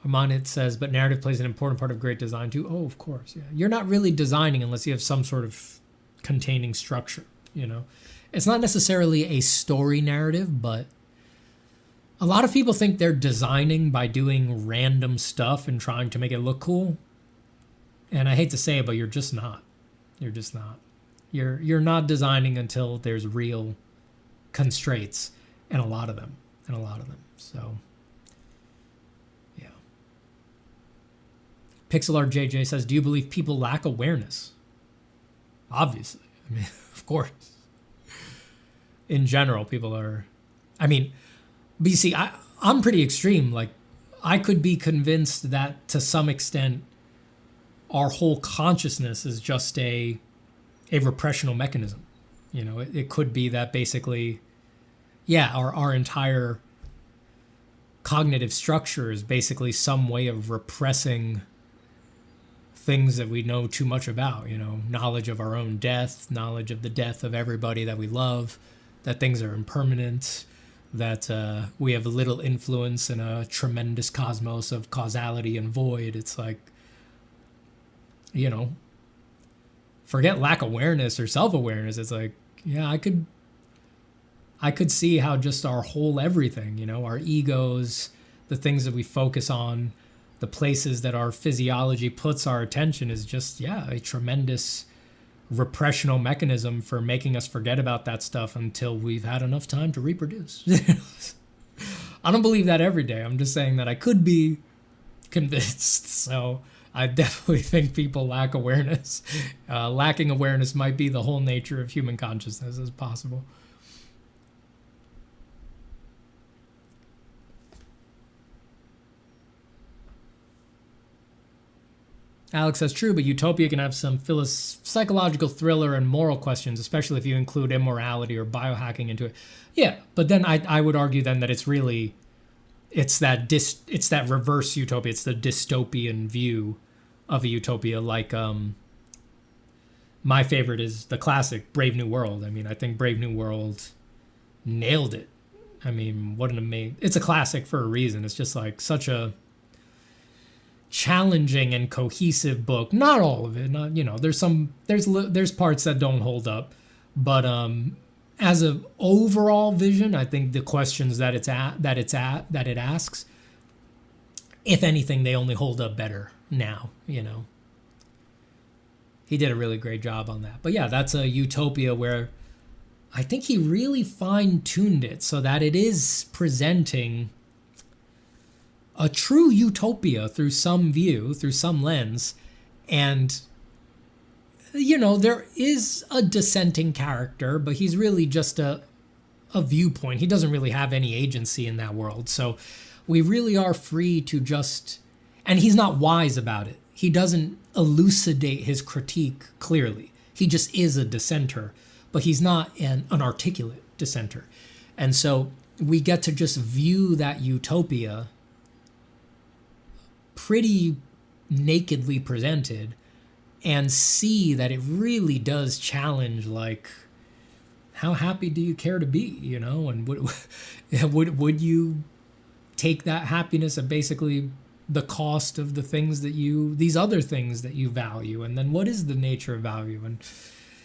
Speaker 3: Armanit says, but narrative plays an important part of great design too. Oh, of course, yeah. You're not really designing unless you have some sort of containing structure, It's not necessarily a story narrative, but a lot of people think they're designing by doing random stuff and trying to make it look cool. And I hate to say it, but you're just not. You're just not. You're not designing until there's real constraints, and a lot of them. So, yeah. Pixel Art JJ says, do you believe people lack awareness? Obviously. Of course. In general, people are... But you see, I'm pretty extreme. Like, I could be convinced that to some extent, our whole consciousness is just a repressional mechanism. It could be that basically, our entire cognitive structure is basically some way of repressing things that we know too much about. Knowledge of our own death, knowledge of the death of everybody that we love, that things are impermanent, that we have little influence in a tremendous cosmos of causality and void. It's like, forget lack awareness or self-awareness. It's like, I could see how just our whole everything, our egos, the things that we focus on, the places that our physiology puts our attention is just, a tremendous repressional mechanism for making us forget about that stuff until we've had enough time to reproduce. I don't believe that every day. I'm just saying that I could be convinced. So I definitely think people lack awareness. Lacking awareness might be the whole nature of human consciousness as possible. Alex says, true, but Utopia can have some psychological thriller and moral questions, especially if you include immorality or biohacking into it. Yeah, but then I would argue then that it's that reverse utopia. It's the dystopian view of a utopia. Like, my favorite is the classic Brave New World. I think Brave New World nailed it. What an amazing... It's a classic for a reason. It's just like such a challenging and cohesive book. Not all of it. Not, there's parts that don't hold up, but as an overall vision, I think the questions that it asks, if anything, they only hold up better now. He did a really great job on that. But yeah, that's a utopia where I think he really fine-tuned it so that it is presenting a true utopia through some view, through some lens. And, there is a dissenting character, but he's really just a a viewpoint. He doesn't really have any agency in that world. So we really are free to just, and he's not wise about it. He doesn't elucidate his critique clearly. He just is a dissenter, but he's not an articulate dissenter. And so we get to just view that utopia pretty nakedly presented and see that it really does challenge, like, how happy do you care to be, you know? And would you take that happiness at basically the cost of the things that these other things that you value? And then what is the nature of value? And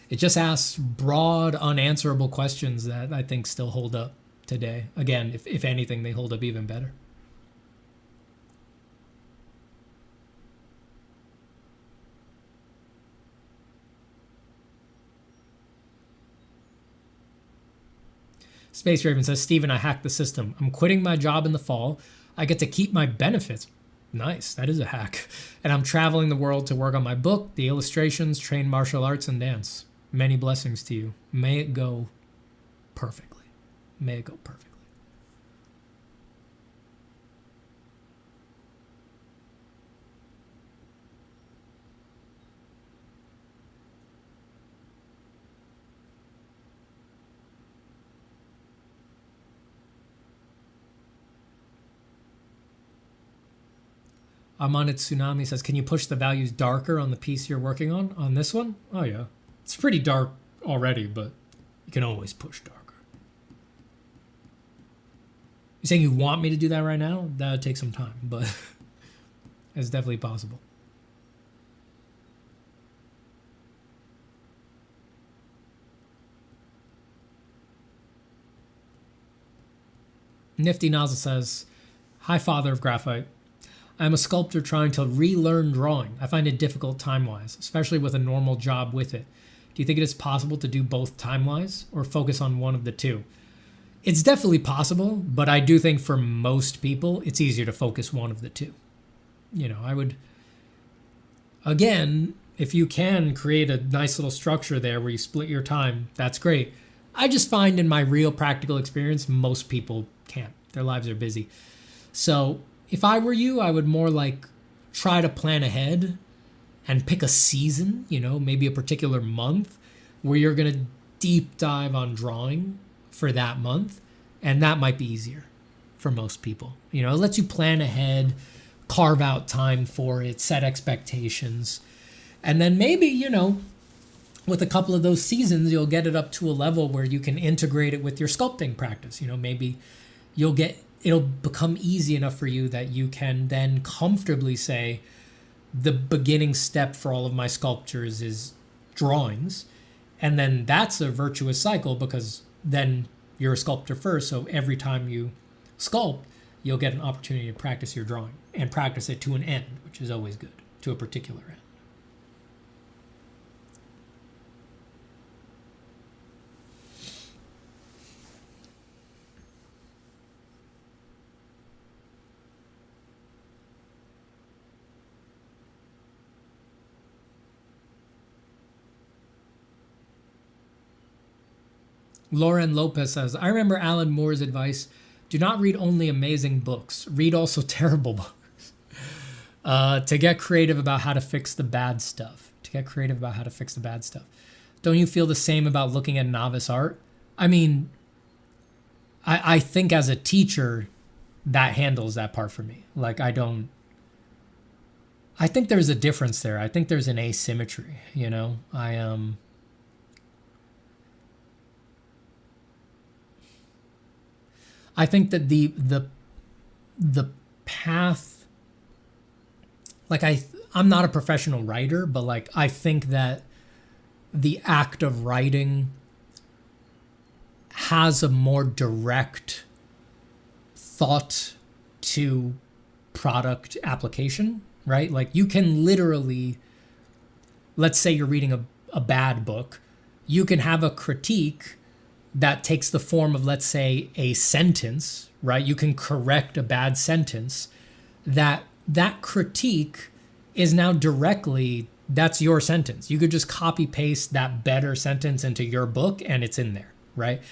Speaker 3: it just asks broad, unanswerable questions that I think still hold up today. Again, if anything, they hold up even better. Space Raven says, Steven, I hacked the system. I'm quitting my job in the fall. I get to keep my benefits. Nice, that is a hack. And I'm traveling the world to work on my book, the illustrations, train martial arts, and dance. Many blessings to you. May it go perfectly. May it go perfectly. Amanit Tsunami says, can you push the values darker on the piece you're working on? On this one? Oh, yeah. It's pretty dark already, but you can always push darker. You saying you want me to do that right now? That would take some time, but it's definitely possible. Nifty Nozzle says, hi, Father of Graphite. I'm a sculptor trying to relearn drawing. I find it difficult time-wise, especially with a normal job with it. Do you think it is possible to do both time-wise or focus on one of the two? It's definitely possible, but I do think for most people, it's easier to focus one of the two. You know, I would, again, if you can create a nice little structure there where you split your time, that's great. I just find in my real practical experience, most people can't. Their lives are busy. So if I were you, I would more like try to plan ahead and pick a season, you know, maybe a particular month where you're going to deep dive on drawing for that month. And that might be easier for most people. You know, it lets you plan ahead, carve out time for it, set expectations. And then maybe, you know, with a couple of those seasons, you'll get it up to a level where you can integrate it with your sculpting practice. You know, maybe it'll become easy enough for you that you can then comfortably say the beginning step for all of my sculptures is drawings. And then that's a virtuous cycle because then you're a sculptor first. So every time you sculpt, you'll get an opportunity to practice your drawing and practice it to an end, which is always good, to a particular end. Lauren Lopez says, I remember Alan Moore's advice, do not read only amazing books, read also terrible books. To get creative about how to fix the bad stuff. Don't you feel the same about looking at novice art? I mean, I think as a teacher, that handles that part for me. Like, I think there's a difference there. I think there's an asymmetry, you know? I think that the path, like I'm not a professional writer, but like I think that the act of writing has a more direct thought to product application, right? Like you can literally, let's say you're reading a bad book, you can have a critique that takes the form of, let's say, a sentence, right? You can correct a bad sentence. That critique is now directly, that's your sentence. You could just copy paste that better sentence into your book and it's in there, right?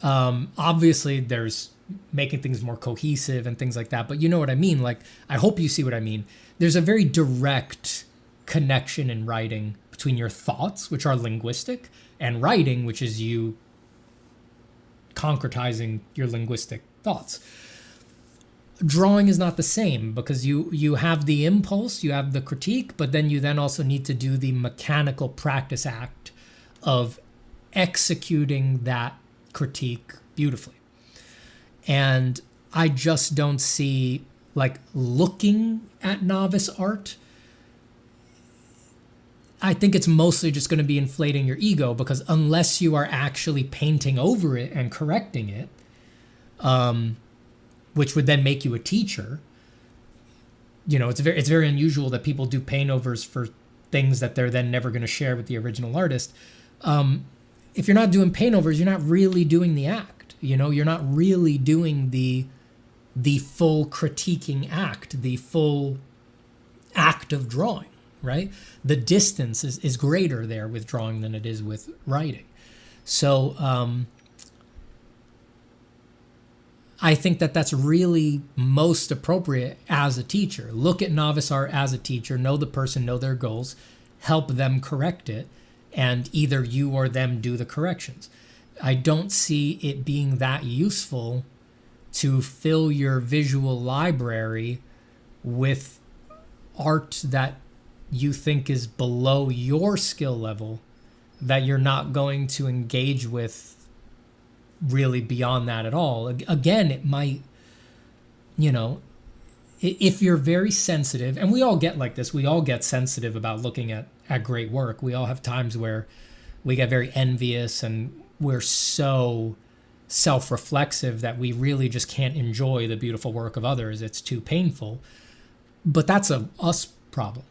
Speaker 3: Obviously, there's making things more cohesive and things like that, but you know what I mean. Like, I hope you see what I mean. There's a very direct connection in writing between your thoughts, which are linguistic, and writing, which is you concretizing your linguistic thoughts. Drawing is not the same because you have the impulse, you have the critique, but then you then also need to do the mechanical practice act of executing that critique beautifully. And I just don't see, like, looking at novice art. I think it's mostly just going to be inflating your ego, because unless you are actually painting over it and correcting it, which would then make you a teacher. You know, it's very unusual that people do paint overs for things that they're then never going to share with the original artist. If you're not doing paint overs, you're not really doing the act. You know, you're not really doing the full critiquing act, the full act of drawing, right? The distance is greater there with drawing than it is with writing. So I think that that's really most appropriate as a teacher. Look at novice art as a teacher, know the person, know their goals, help them correct it, and either you or them do the corrections. I don't see it being that useful to fill your visual library with art that you think is below your skill level, that you're not going to engage with really beyond that at all. Again, it might, you know, if you're very sensitive, and we all get like this, we all get sensitive about looking at great work. We all have times where we get very envious and we're so self-reflexive that we really just can't enjoy the beautiful work of others. It's too painful. But that's a us problem.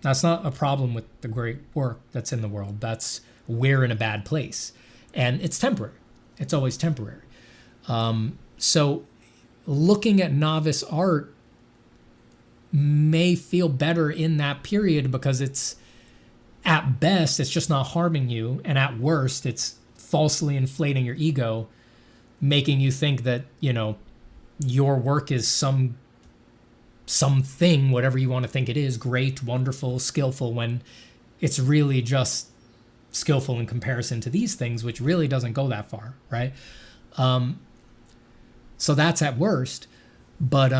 Speaker 3: That's not a problem with the great work that's in the world. That's we're in a bad place. And it's temporary. It's always temporary. So looking at novice art may feel better in that period because it's, at best, it's just not harming you. And at worst, it's falsely inflating your ego, making you think that, you know, your work is something, whatever you want to think it is, great, wonderful, skillful, when it's really just skillful in comparison to these things, which really doesn't go that far, right? So that's at worst. But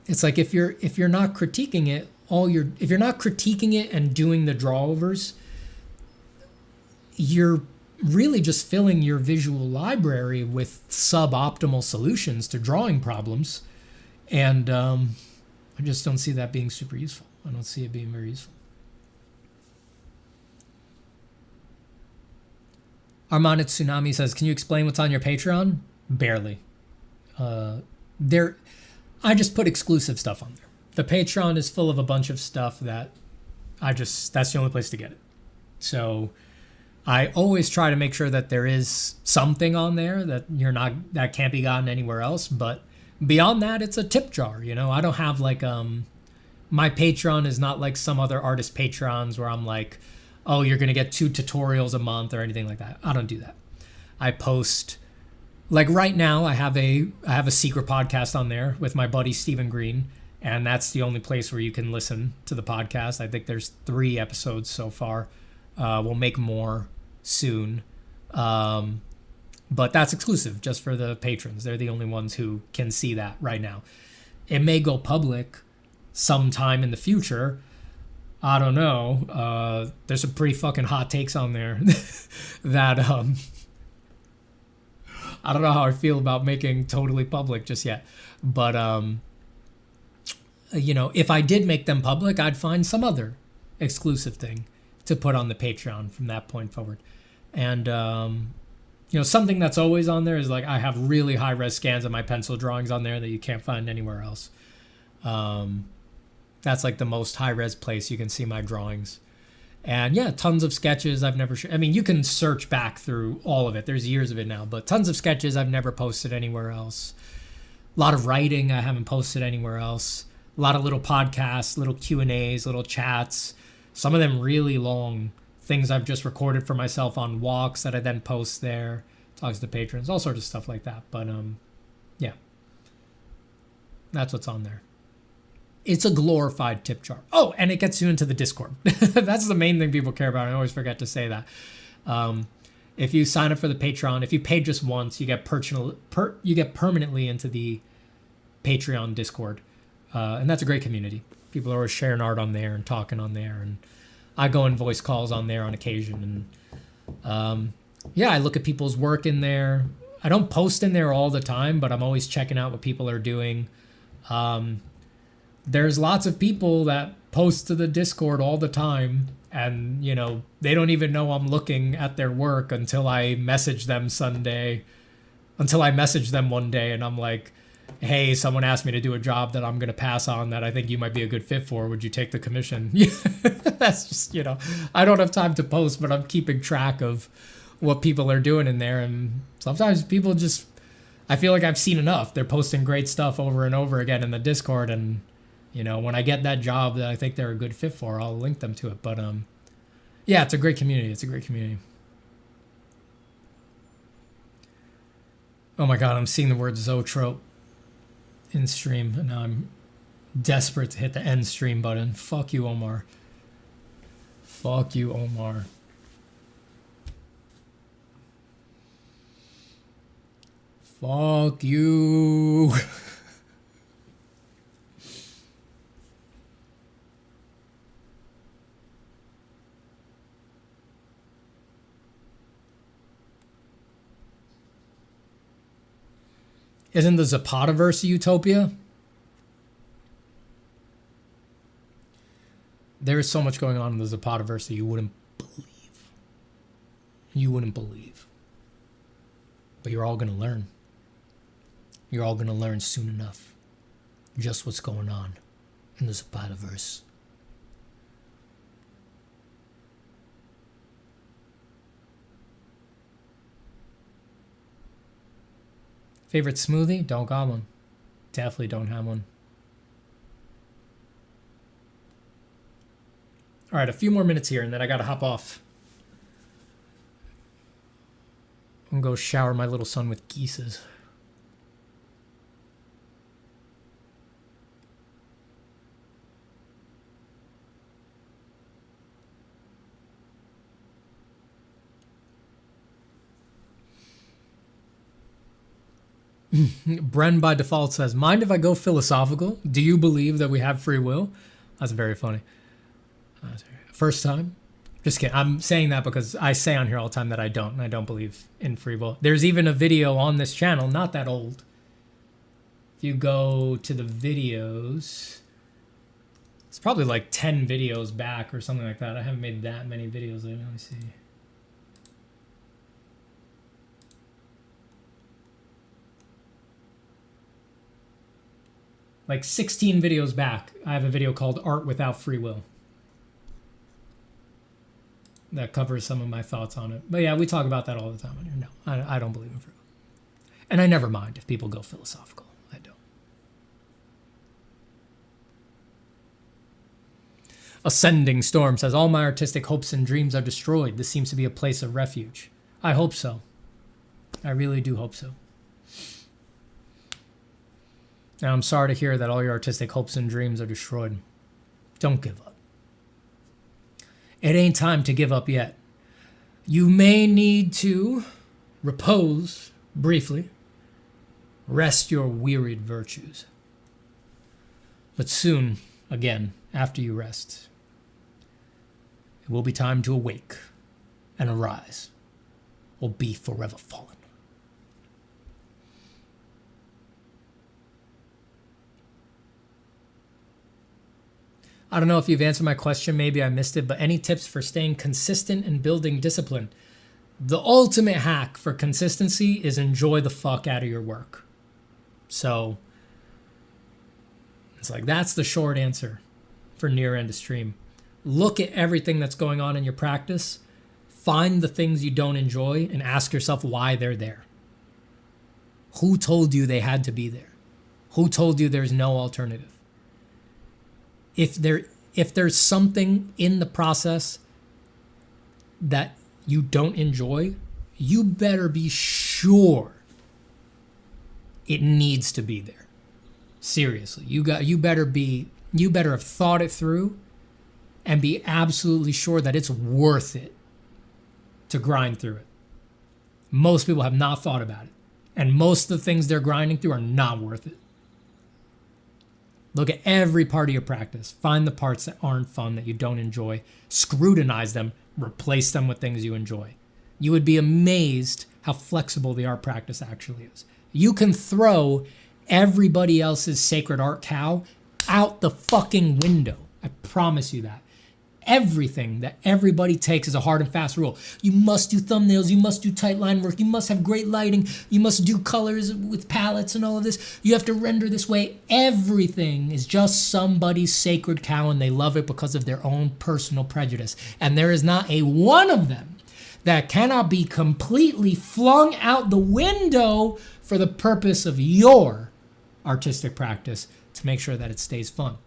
Speaker 3: it's like if you're not critiquing it, if you're not critiquing it and doing the drawovers, you're really just filling your visual library with suboptimal solutions to drawing problems. And I just don't see that being super useful. I don't see it being very useful. Armand at Tsunami says, can you explain what's on your Patreon? Barely. I just put exclusive stuff on there. The Patreon is full of a bunch of stuff that that's the only place to get it. So I always try to make sure that there is something on there that can't be gotten anywhere else. But beyond that, it's a tip jar. You know, I don't have like, my Patreon is not like some other artist Patreons where I'm like, oh, you're going to get 2 tutorials a month or anything like that. I don't do that. I post, like right now, I have a secret podcast on there with my buddy Stephen Green, and that's the only place where you can listen to the podcast. I think there's 3 episodes so far. We'll make more soon. But that's exclusive just for the patrons. They're the only ones who can see that right now. It may go public sometime in the future. I don't know. There's some pretty fucking hot takes on there that I don't know how I feel about making totally public just yet. But you know, if I did make them public, I'd find some other exclusive thing to put on the Patreon from that point forward. And you know, something that's always on there is like I have really high res scans of my pencil drawings on there that you can't find anywhere else. That's like the most high res place you can see my drawings. And yeah, tons of sketches I've never I mean, you can search back through all of it. There's years of it now, but tons of sketches I've never posted anywhere else. A lot of writing I haven't posted anywhere else. A lot of little podcasts, little Q&As, little chats. Some of them really long things I've just recorded for myself on walks that I then post there. talks to patrons, all sorts of stuff like that. But yeah, that's what's on there. It's a glorified tip jar. Oh, and it gets you into the Discord. That's the main thing people care about. I always forget to say that. If you sign up for the Patreon, if you pay just once, you get permanently into the Patreon Discord. And that's a great community. People are always sharing art on there and talking on there. And I go in voice calls on there on occasion. And yeah, I look at people's work in there. I don't post in there all the time, but I'm always checking out what people are doing. There's lots of people that post to the Discord all the time, and, you know, they don't even know I'm looking at their work until I message them one day, and I'm like, hey, someone asked me to do a job that I'm going to pass on that I think you might be a good fit for. Would you take the commission? That's just, you know, I don't have time to post, but I'm keeping track of what people are doing in there. And sometimes people just, I feel like I've seen enough. They're posting great stuff over and over again in the Discord. And, you know, when I get that job that I think they're a good fit for, I'll link them to it. But yeah, it's a great community. It's a great community. Oh my God, I'm seeing the word Zoetrope in stream, and now I'm desperate to hit the end stream button. Fuck you, Omar. Fuck you, Omar. Fuck you. Isn't the Zapataverse a utopia? There is so much going on in the Zapataverse that you wouldn't believe. You wouldn't believe. But you're all going to learn. You're all going to learn soon enough just what's going on in the Zapataverse. Favorite smoothie? Don't got one. Definitely don't have one. All right, a few more minutes here, and then I gotta hop off. I'm gonna go shower my little son with geeses. Bren by default says, mind if I go philosophical? Do you believe that we have free will? That's very funny. First time? Just kidding. I'm saying that because I say on here all the time that I don't, and I don't believe in free will. There's even a video on this channel, not that old. If you go to the videos, it's probably like 10 videos back or something like that. I haven't made that many videos. Let me see. Like 16 videos back, I have a video called Art Without Free Will that covers some of my thoughts on it. But yeah, we talk about that all the time on here. No, I don't believe in free will. And I never mind if people go philosophical. I don't. Ascending Storm says, all my artistic hopes and dreams are destroyed. This seems to be a place of refuge. I hope so. I really do hope so. Now, I'm sorry to hear that all your artistic hopes and dreams are destroyed. Don't give up. It ain't time to give up yet. You may need to repose briefly, rest your wearied virtues. But soon, again, after you rest, it will be time to awake and arise, or be forever fallen. I don't know if you've answered my question, maybe I missed it, but any tips for staying consistent and building discipline? The ultimate hack for consistency is enjoy the fuck out of your work. So it's like, that's the short answer for near end of stream. Look at everything that's going on in your practice, find the things you don't enjoy, and ask yourself why they're there. Who told you they had to be there? Who told you there's no alternative? If there's something in the process that you don't enjoy, you better be sure sure it needs to be there. Seriously, you better have thought it through and be absolutely sure that it's worth it to grind through it. Most people have not thought about it, and most of the things they're grinding through are not worth it. Look at every part of your practice. Find the parts that aren't fun, that you don't enjoy. Scrutinize them. Replace them with things you enjoy. You would be amazed how flexible the art practice actually is. You can throw everybody else's sacred art cow out the fucking window. I promise you that. Everything that everybody takes is a hard and fast rule. You must do thumbnails, you must do tight line work, you must have great lighting, you must do colors with palettes and all of this. You have to render this way. Everything is just somebody's sacred cow, and they love it because of their own personal prejudice. And there is not a one of them that cannot be completely flung out the window for the purpose of your artistic practice to make sure that it stays fun.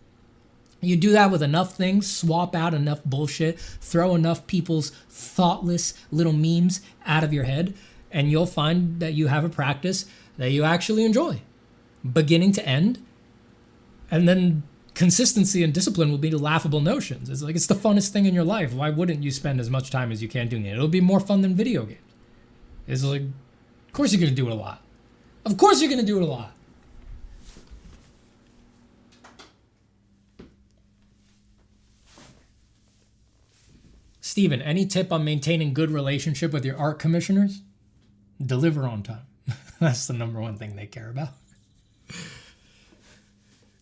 Speaker 3: You do that with enough things, swap out enough bullshit, throw enough people's thoughtless little memes out of your head, and you'll find that you have a practice that you actually enjoy, beginning to end. And then consistency and discipline will be laughable notions. It's like, it's the funnest thing in your life. Why wouldn't you spend as much time as you can doing it? It'll be more fun than video games. It's like, of course you're going to do it a lot. Of course you're going to do it a lot. Steven, any tip on maintaining good relationship with your art commissioners? Deliver on time. That's the number one thing they care about.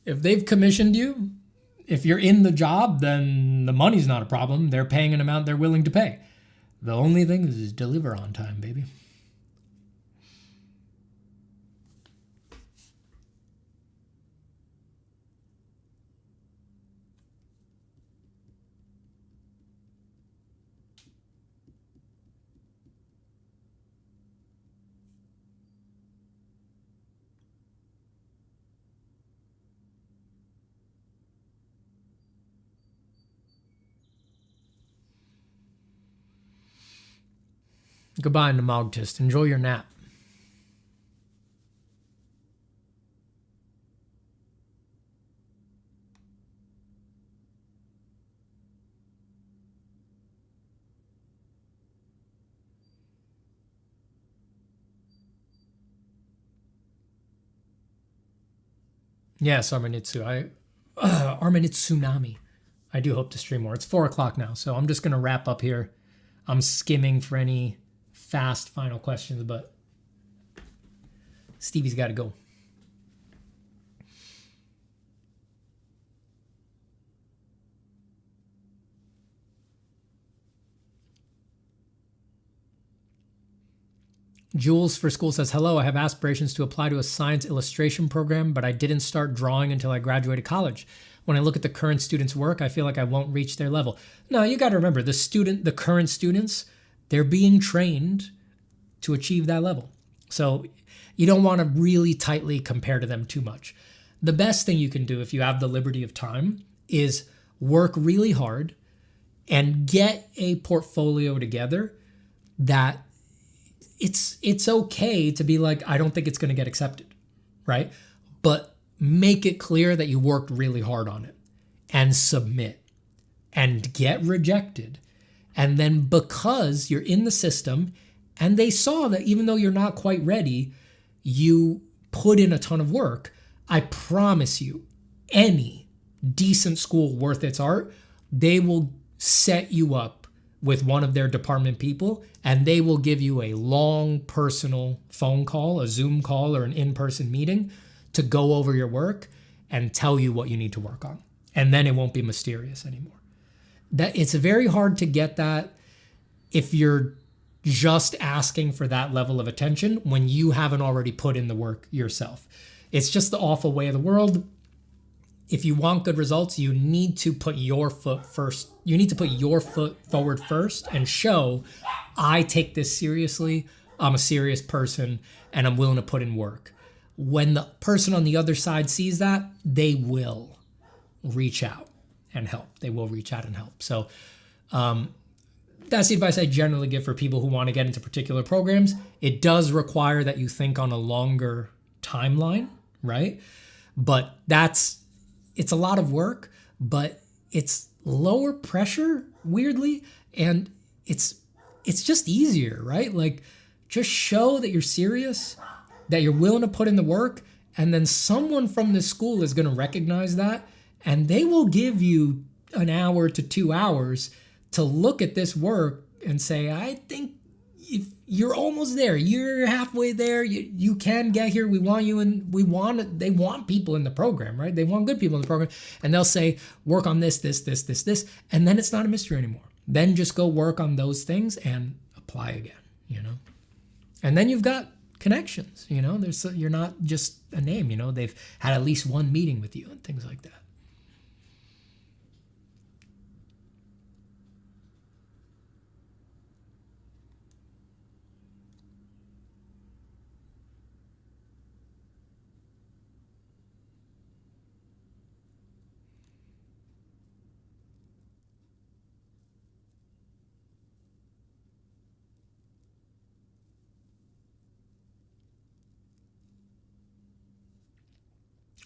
Speaker 3: If they've commissioned you, if you're in the job, then the money's not a problem. They're paying an amount they're willing to pay. The only thing is deliver on time, baby. Goodbye, Namogtist. Enjoy your nap. Yes, Armanitsu. Armanitsunami. I do hope to stream more. It's 4 o'clock now, so I'm just going to wrap up here. I'm skimming for any fast final questions, but Stevie's got to go. Jules for School says, hello, I have aspirations to apply to a science illustration program, but I didn't start drawing until I graduated college. When I look at the current students' work, I feel like I won't reach their level. No, you got to remember, the current students, they're being trained to achieve that level. So you don't want to really tightly compare to them too much. The best thing you can do if you have the liberty of time is work really hard and get a portfolio together that it's okay to be like, I don't think it's going to get accepted, right? But make it clear that you worked really hard on it and submit and get rejected. And then because you're in the system and they saw that even though you're not quite ready, you put in a ton of work, I promise you, any decent school worth its art, they will set you up with one of their department people, and they will give you a long personal phone call, a Zoom call, or an in-person meeting to go over your work and tell you what you need to work on. And then it won't be mysterious anymore. That it's very hard to get that if you're just asking for that level of attention when you haven't already put in the work yourself. It's just the awful way of the world. If you want good results, you need to put your foot first. You need to put your foot forward first and show, I take this seriously, I'm a serious person, and I'm willing to put in work. When the person on the other side sees that, they will reach out and help. They will reach out and help. So that's the advice I generally give for people who want to get into particular programs. It does require that you think on a longer timeline, right? But it's a lot of work, but it's lower pressure, weirdly, and it's just easier, right? Like, just show that you're serious, that you're willing to put in the work, and then someone from this school is going to recognize that, and they will give you an hour to 2 hours to look at this work and say, I think if you're almost there, you're halfway there, you can get here, we want you, and they want people in the program, right? They want good people in the program, and they'll say, work on this, and then it's not a mystery anymore. Then just go work on those things and apply again, And then you've got connections, you're not just a name, they've had at least one meeting with you and things like that.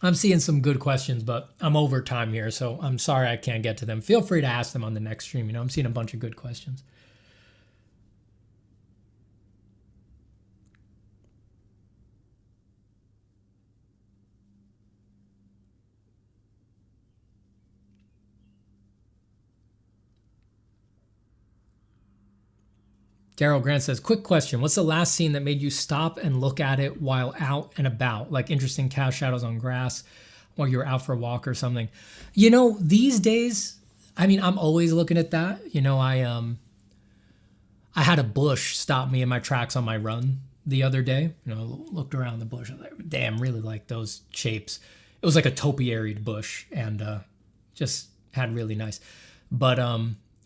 Speaker 3: I'm seeing some good questions, but I'm over time here, so I'm sorry I can't get to them. Feel free to ask them on the next stream. I'm seeing a bunch of good questions. Daryl Grant says, quick question. What's the last scene that made you stop and look at it while out and about? Like interesting cow shadows on grass while you were out for a walk or something. These days, I'm always looking at that. I had a bush stop me in my tracks on my run the other day. Looked around the bush. I was like, damn, really like those shapes. It was like a topiaried bush and just had really nice. But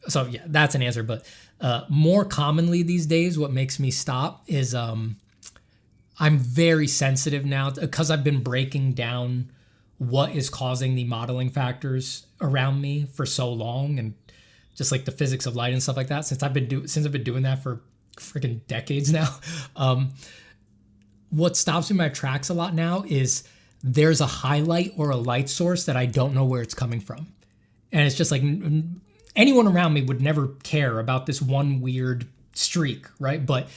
Speaker 3: so yeah, that's an answer. But more commonly these days, what makes me stop is I'm very sensitive now because I've been breaking down what is causing the modeling factors around me for so long, and just like the physics of light and stuff like that. Since I've been doing that for freaking decades now. What stops me in my tracks a lot now is there's a highlight or a light source that I don't know where it's coming from, and it's just like anyone around me would never care about this one weird streak, right? But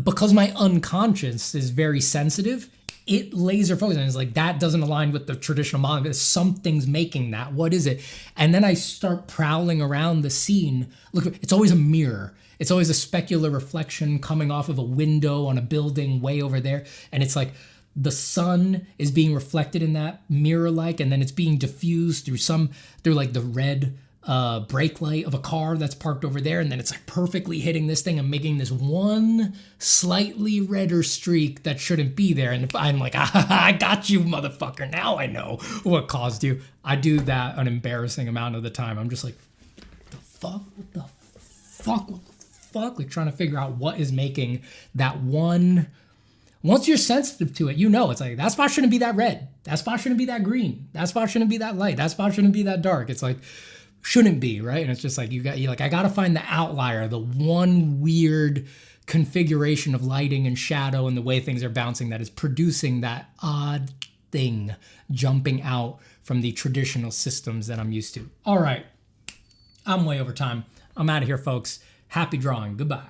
Speaker 3: because my unconscious is very sensitive, it laser focuses and it's like, that doesn't align with the traditional model. Something's making that. What is it? And then I start prowling around the scene. Look, it's always a mirror. It's always a specular reflection coming off of a window on a building way over there. And it's like the sun is being reflected in that mirror-like, and then it's being diffused through like the red brake light of a car that's parked over there, and then it's like perfectly hitting this thing and making this one slightly redder streak that shouldn't be there. And I'm like, I got you, motherfucker. Now I know what caused you. I do that an embarrassing amount of the time. I'm just like, what the fuck? Like trying to figure out what is making that one. Once you're sensitive to it, it's like, that spot shouldn't be that red. That spot shouldn't be that green. That spot shouldn't be that light. That spot shouldn't be that dark. It's like, shouldn't be, right? And it's just like, I gotta find the outlier, the one weird configuration of lighting and shadow and the way things are bouncing that is producing that odd thing jumping out from the traditional systems that I'm used to. All right, I'm way over time. I'm out of here, folks. Happy drawing. Goodbye.